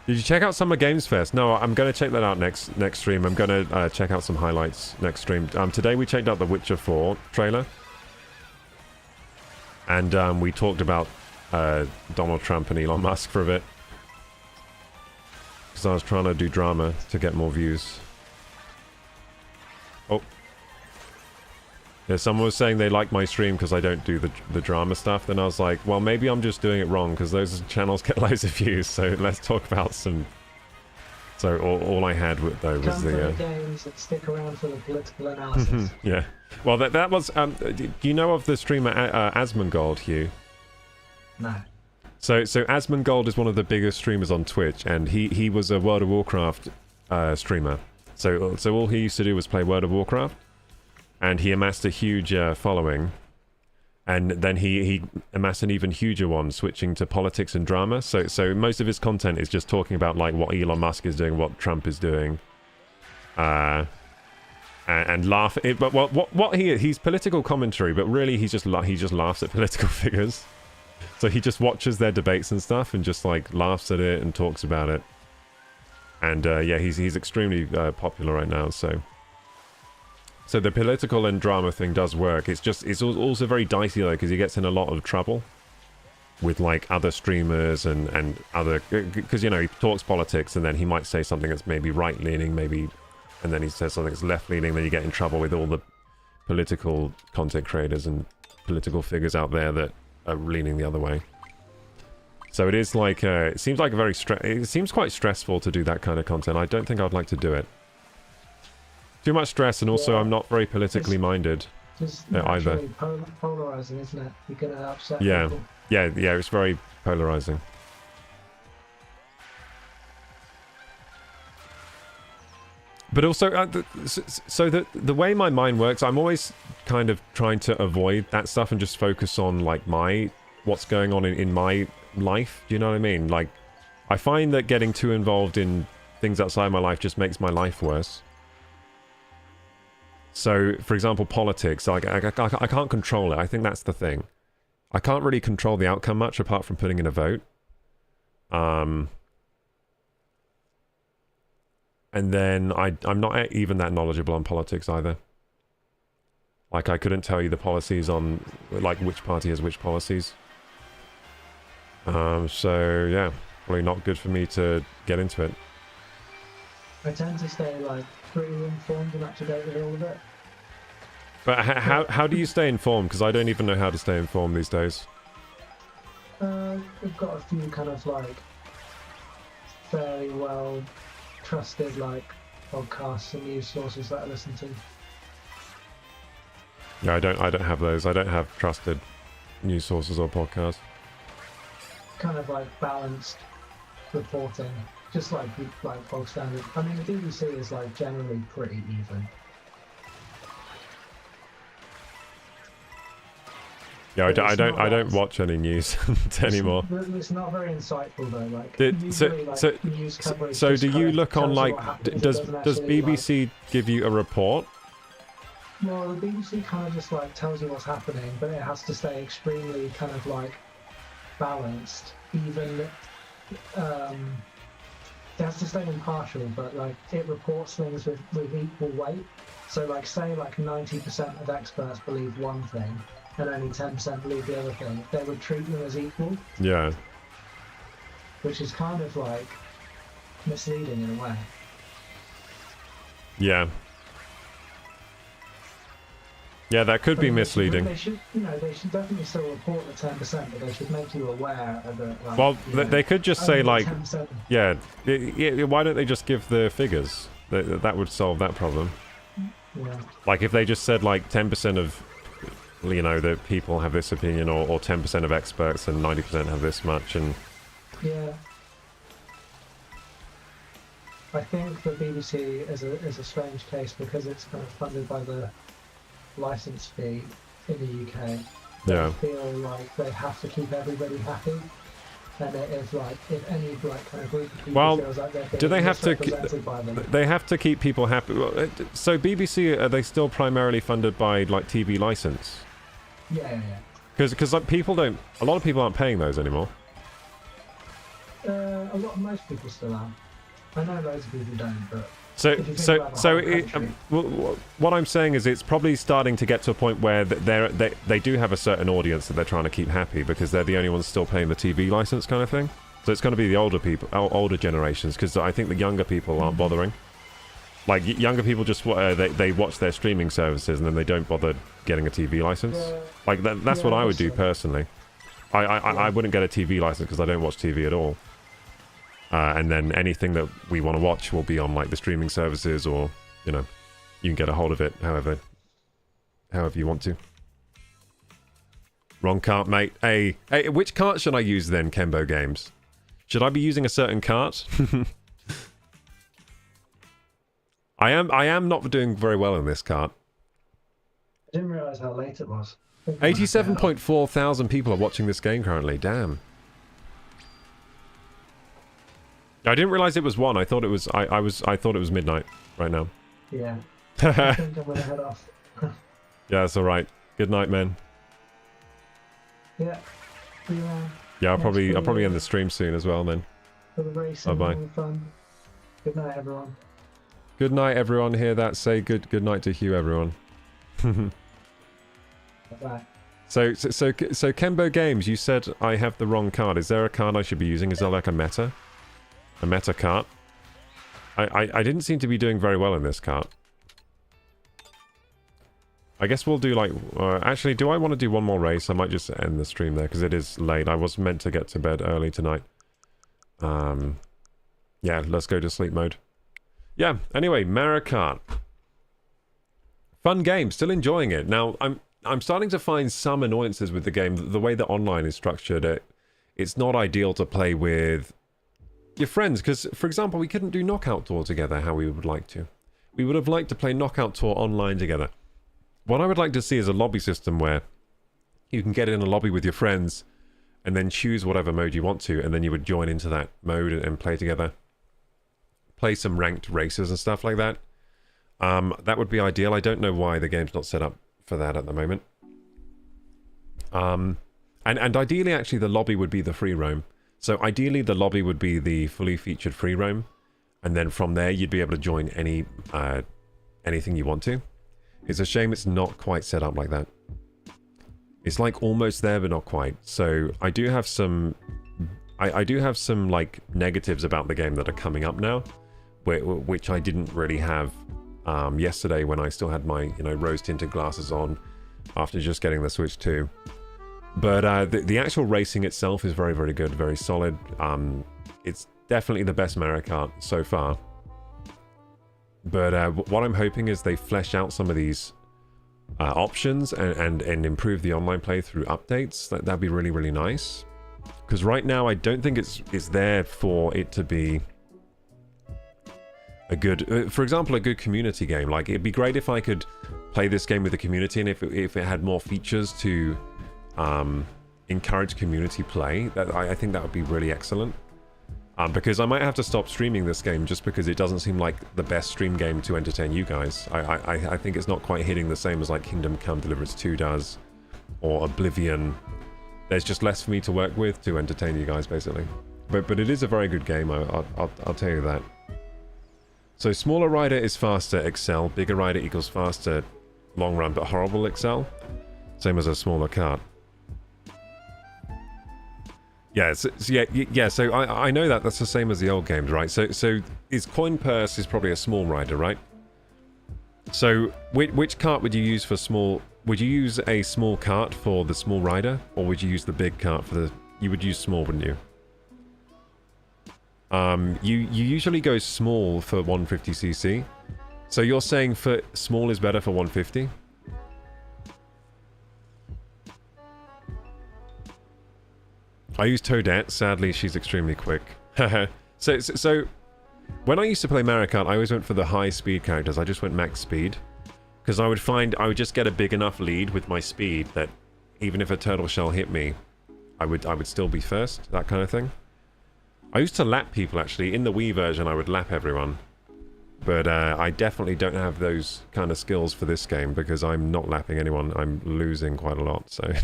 Did you check out Summer Games Fest? No, I'm going to check that out next stream. I'm going to check out some highlights next stream. Today we checked out the Witcher 4 trailer. And we talked about Donald Trump and Elon Musk for a bit. Because I was trying to do drama to get more views. Oh. Yeah, someone was saying they like my stream because I don't do the drama stuff. Then I was like, well, maybe I'm just doing it wrong because those channels get loads of views. So let's talk about some So all I had though was Come for the the games and stick around for the political analysis. yeah. Well, that was. Do you know of the streamer Asmongold, Hugh? No. So Asmongold is one of the biggest streamers on Twitch, and he was a World of Warcraft streamer. So all he used to do was play World of Warcraft, and he amassed a huge following, and then he amassed an even huger one, switching to politics and drama. So most of his content is just talking about like what Elon Musk is doing, what Trump is doing, and laugh. But what he's political commentary, but really he just laughs at political figures. So he just watches their debates and stuff, and just like laughs at it and talks about it. And yeah, he's extremely popular right now. So the political and drama thing does work. It's also very dicey though, because he gets in a lot of trouble with like other streamers and other, because you know he talks politics and then he might say something that's maybe right leaning, maybe, and then he says something that's left leaning. Then you get in trouble with all the political content creators and political figures out there that are leaning the other way. So it is like it seems like it seems quite stressful to do that kind of content. I don't think I'd like to do it. Too much stress, and also I'm not very politically minded either. It's polarizing, isn't it? You're gonna upset Yeah, people. yeah, it's very polarizing. But also, so the way my mind works, I'm always kind of trying to avoid that stuff and just focus on like what's going on in my life. Do you know what I mean? Like, I find that getting too involved in things outside my life just makes my life worse. So, for example, politics, I can't control it. I think that's the thing. I can't really control the outcome much apart from putting in a vote. And then I'm not even that knowledgeable on politics either. Like, I couldn't tell you the policies on, like, which party has which policies. So, yeah, probably not good for me to get into it. I tend to stay like pretty informed and up to date with all of it. But how do you stay informed? Because I don't even know how to stay informed these days. We've got a few kind of like fairly well trusted like podcasts and news sources that I listen to. Yeah, I don't have those. I don't have trusted news sources or podcasts. Kind of like balanced reporting, just like bog standard. I mean, the BBC is like generally pretty even. Yeah, I don't watch any news anymore. It's not very insightful though. Like news coverage. So do you look on like does actually, BBC give you a report? Well, the BBC kind of just like tells you what's happening, but it has to stay extremely kind of like balanced. Even it has to stay impartial, but like it reports things with equal weight. So like say like 90% of experts believe one thing and only 10% believe the other thing. They would treat them as equal. Yeah. Which is kind of like misleading in a way. Yeah. Yeah, that could be misleading. They should definitely still report the 10%, but they should make you aware of it. Like, well, they could just say like, 10%. yeah, why don't they just give the figures? That would solve that problem. Yeah. Like if they just said like 10% of, you know, the people have this opinion, or 10% of experts and 90% have this much, and yeah. I think the BBC is a strange case because it's kind of funded by the license fee in the UK. Yeah. They feel like they have to keep everybody happy, and if any like kind of group of people feels like they're being do they have to? misrepresented by them. They have to keep people happy. So BBC, are they still primarily funded by like TV license? Yeah. Because like a lot of people aren't paying those anymore. Most people still are. I know loads of people don't, but what I'm saying is it's probably starting to get to a point where they do have a certain audience that they're trying to keep happy because they're the only ones still paying the TV license kind of thing. So it's going to be the older people, older generations, because I think the younger people aren't bothering. Like younger people just they watch their streaming services and then they don't bother getting a TV license. Like that's what I would do personally. I wouldn't get a TV license because I don't watch TV at all. And then anything that we want to watch will be on like the streaming services, or you know, you can get a hold of it however you want to. Wrong cart, mate. Hey, which cart should I use then, Kembo Games? Should I be using a certain cart? I am not doing very well in this cart. I didn't realise how late it was. 87.4 thousand people are watching this game currently. Damn. I didn't realize it was 1. I thought it was I thought it was midnight right now. Yeah. I think I'm gonna head off. Yeah, that's all right. Good night, man. Yeah. Yeah, I'll probably end the stream soon as well, then. For the racing, Bye-bye. all the fun. Good night, everyone. Good night, everyone. Hear that? Say good night to Hugh, everyone. Bye. So Kembo Games, you said I have the wrong card. Is there a card I should be using? Is there like a meta card? I didn't seem to be doing very well in this card. I guess we'll do like... actually, do I want to do one more race? I might just end the stream there, because it is late. I was meant to get to bed early tonight. Yeah, let's go to sleep mode. Yeah, anyway, Mario Kart. Fun game, still enjoying it. Now, I'm starting to find some annoyances with the game. The way that online is structured, it's not ideal to play with your friends, because, for example, we couldn't do Knockout Tour together how we would like to. We would have liked to play Knockout Tour online together. What I would like to see is a lobby system where you can get in a lobby with your friends and then choose whatever mode you want to, and then you would join into that mode and play together. Play some ranked races and stuff like that. That would be ideal. I don't know why the game's not set up for that at the moment. And ideally, actually, the lobby would be the free roam. So ideally, the lobby would be the fully featured free roam, and then from there, you'd be able to join anything you want to. It's a shame it's not quite set up like that. It's like almost there, but not quite. So I do have some... I do have some like negatives about the game that are coming up now, which I didn't really have yesterday when I still had my rose-tinted glasses on after just getting the Switch 2. But the actual racing itself is very, very good, very solid. It's definitely the best Mario Kart so far. But what I'm hoping is they flesh out some of these options and improve the online play through updates. That'd be really, really nice. Because right now, I don't think it's there for it to be a good... for example, a good community game. Like, it'd be great if I could play this game with the community, and if it had more features to encourage community play. I think that would be really excellent. Because I might have to stop streaming this game just because it doesn't seem like the best stream game to entertain you guys. I think it's not quite hitting the same as like Kingdom Come Deliverance 2 does, or Oblivion. There's just less for me to work with to entertain you guys, basically. But it is a very good game, I'll tell you that. So smaller rider is faster, excel. Bigger rider equals faster, long run, but horrible, excel. Same as a smaller kart. Yeah, so I know that's the same as the old games, right? So is coin purse is probably a small rider, right? So which cart would you use for small? Would you use a small cart for the small rider, or would you use the big cart for the... You would use small, wouldn't you? You usually go small for 150cc. So you're saying for small is better for 150? I use Toadette. Sadly, she's extremely quick. so when I used to play Mario Kart, I always went for the high speed characters. I just went max speed. Because I would find I would just get a big enough lead with my speed that even if a turtle shell hit me, I would still be first, that kind of thing. I used to lap people, actually. In the Wii version, I would lap everyone. But I definitely don't have those kind of skills for this game because I'm not lapping anyone. I'm losing quite a lot, so...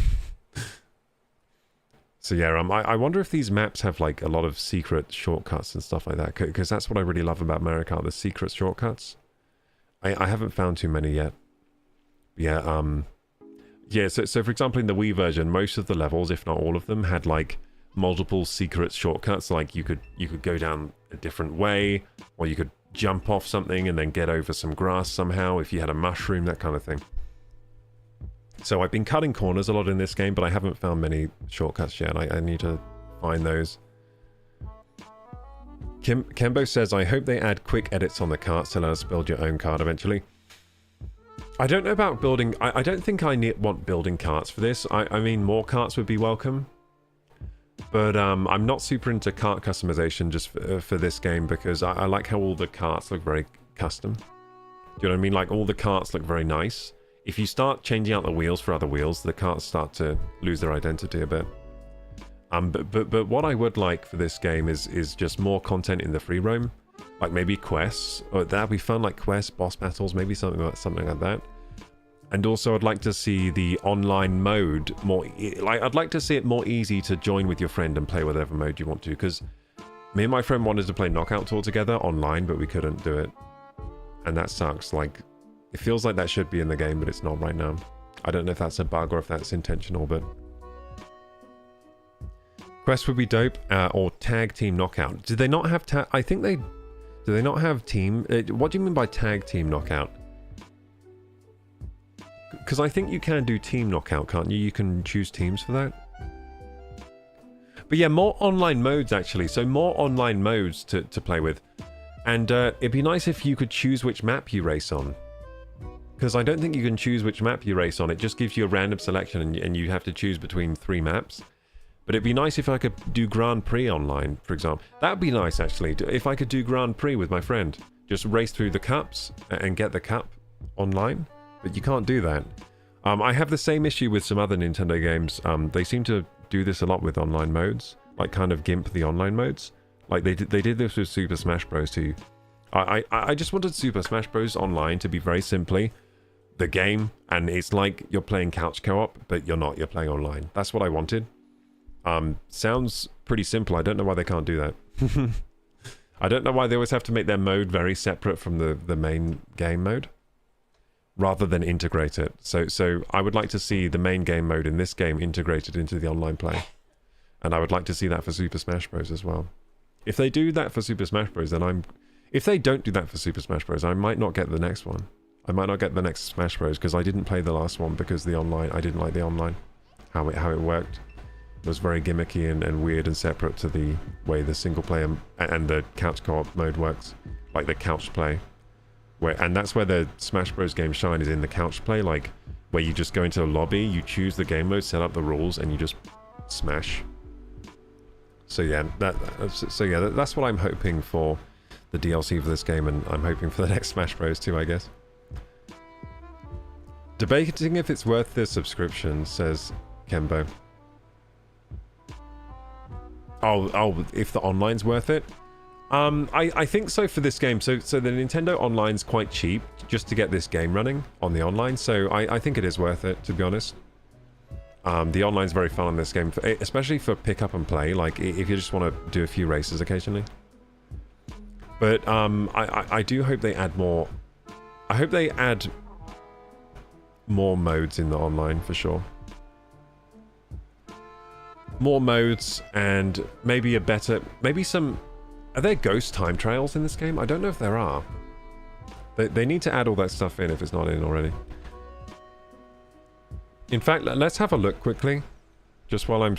So yeah, I wonder if these maps have like a lot of secret shortcuts and stuff like that, because that's what I really love about Mario Kart, the secret shortcuts. I haven't found too many yet. Yeah, yeah, so for example, in the Wii version, most of the levels, if not all of them, had like multiple secret shortcuts. Like you could go down a different way, or you could jump off something and then get over some grass somehow if you had a mushroom, that kind of thing. So I've been cutting corners a lot in this game, but I haven't found many shortcuts yet. I need to find those. Kembo says, I hope they add quick edits on the carts to let us build your own cart eventually. I don't know about building... I don't think I want building carts for this. I mean, more carts would be welcome. But I'm not super into cart customization just for this game because I like how all the carts look very custom. Do you know what I mean? Like, all the carts look very nice. If you start changing out the wheels for other wheels, the carts start to lose their identity a bit. But what I would like for this game is just more content in the free roam. Like maybe quests, or that'd be fun, like quests, boss battles, maybe something like that. And also I'd like to see the online mode more, I'd like to see it more easy to join with your friend and play whatever mode you want to, because me and my friend wanted to play Knockout Tour together online, but we couldn't do it. And that sucks. Like, it feels like that should be in the game, but it's not right now. I don't know if that's a bug or if that's intentional, but... Quest would be dope, or tag team knockout. Do they not have I think they... Do they not have team... what do you mean by tag team knockout? Because I think you can do team knockout, can't you? You can choose teams for that. But yeah, more online modes, actually. So more online modes to play with. And it'd be nice if you could choose which map you race on. Because I don't think you can choose which map you race on. It just gives you a random selection and you have to choose between 3 maps. But it'd be nice if I could do Grand Prix online, for example. That'd be nice, actually, if I could do Grand Prix with my friend. Just race through the cups and get the cup online. But you can't do that. I have the same issue with some other Nintendo games. They seem to do this a lot with online modes. Like, kind of gimp the online modes. Like, they did this with Super Smash Bros. Too. I just wanted Super Smash Bros. Online to be very simply the game. And it's like you're playing couch co-op, but you're not. You're playing online. That's what I wanted. Sounds pretty simple. I don't know why they can't do that. I don't know why they always have to make their mode very separate from the main game mode, rather than integrate it. So I would like to see the main game mode in this game integrated into the online play, and I would like to see that for Super Smash Bros. As well. If they do that for Super Smash Bros., then if they don't do that for Super Smash Bros., I might not get the next one. I might not get the next Smash Bros. Because I didn't play the last one because the online. I didn't like the online, how it worked. It was very gimmicky and weird and separate to the way the single player and the couch co-op mode works, like the couch play. And that's where the Smash Bros. Game shine, is in the couch play, like where you just go into a lobby, you choose the game mode, set up the rules, and you just smash. So yeah, that's what I'm hoping for the DLC for this game, and I'm hoping for the next Smash Bros. Too, I guess. Debating if it's worth the subscription, says Kembo. Oh, if the online's worth it? I think so for this game. So the Nintendo Online's quite cheap just to get this game running on the online. So I think it is worth it, to be honest. The online's very fun on this game, especially for pick up and play. Like if you just want to do a few races occasionally. But I do hope they add more. I hope they add more modes in the online for sure. More modes and maybe some... Are there ghost time trials in this game? I don't know if there are. They need to add all that stuff in if it's not in already. In fact, let's have a look quickly. Just while I've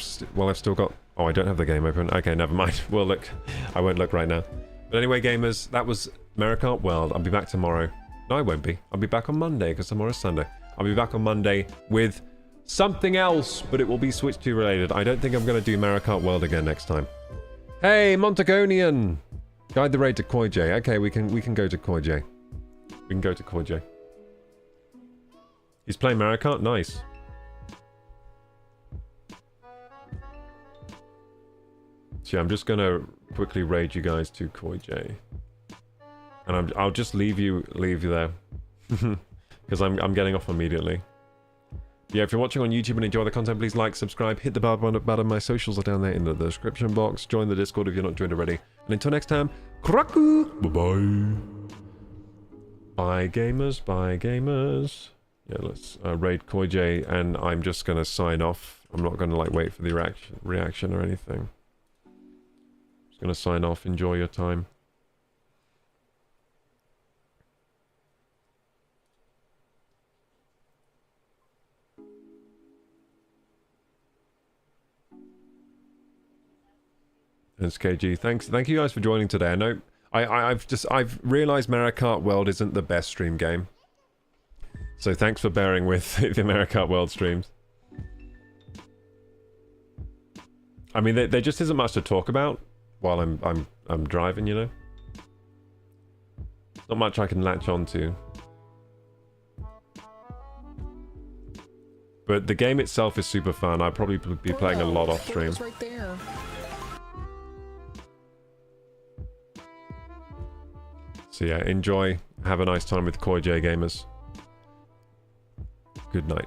still got... Oh, I don't have the game open. Okay, never mind. We'll look. I won't look right now. But anyway, gamers, that was Mario Kart World. I'll be back tomorrow. No, I won't be. I'll be back on Monday because tomorrow's Sunday. I'll be back on Monday with something else, but it will be Switch 2 related. I don't think I'm going to do Mario Kart World again next time. Hey, Montagonian! Guide the raid to Koi J. Okay, we can go to Koi J. We can go to Koi J. He's playing Mario Kart? Nice. So yeah, I'm just going to quickly raid you guys to Koi J. And I'll just leave you there. Because I'm getting off immediately. Yeah, if you're watching on YouTube and enjoy the content, please like, subscribe, hit the bell button. My socials are down there in the description box. Join the Discord if you're not joined already. And until next time, Kraku! Bye-bye. Bye, gamers. Bye, gamers. Yeah, let's raid Koi J, and I'm just going to sign off. I'm not going to, like, wait for the reaction or anything. Just going to sign off. Enjoy your time. And SKG, thank you guys for joining today. I know I've realized Mario Kart World isn't the best stream game. So thanks for bearing with the Mario Kart World streams. I mean, there just isn't much to talk about while I'm driving, you know. Not much I can latch onto. But the game itself is super fun. I'll probably be playing a lot off stream. Right there. So yeah, enjoy. Have a nice time with Koi J Gamers. Good night.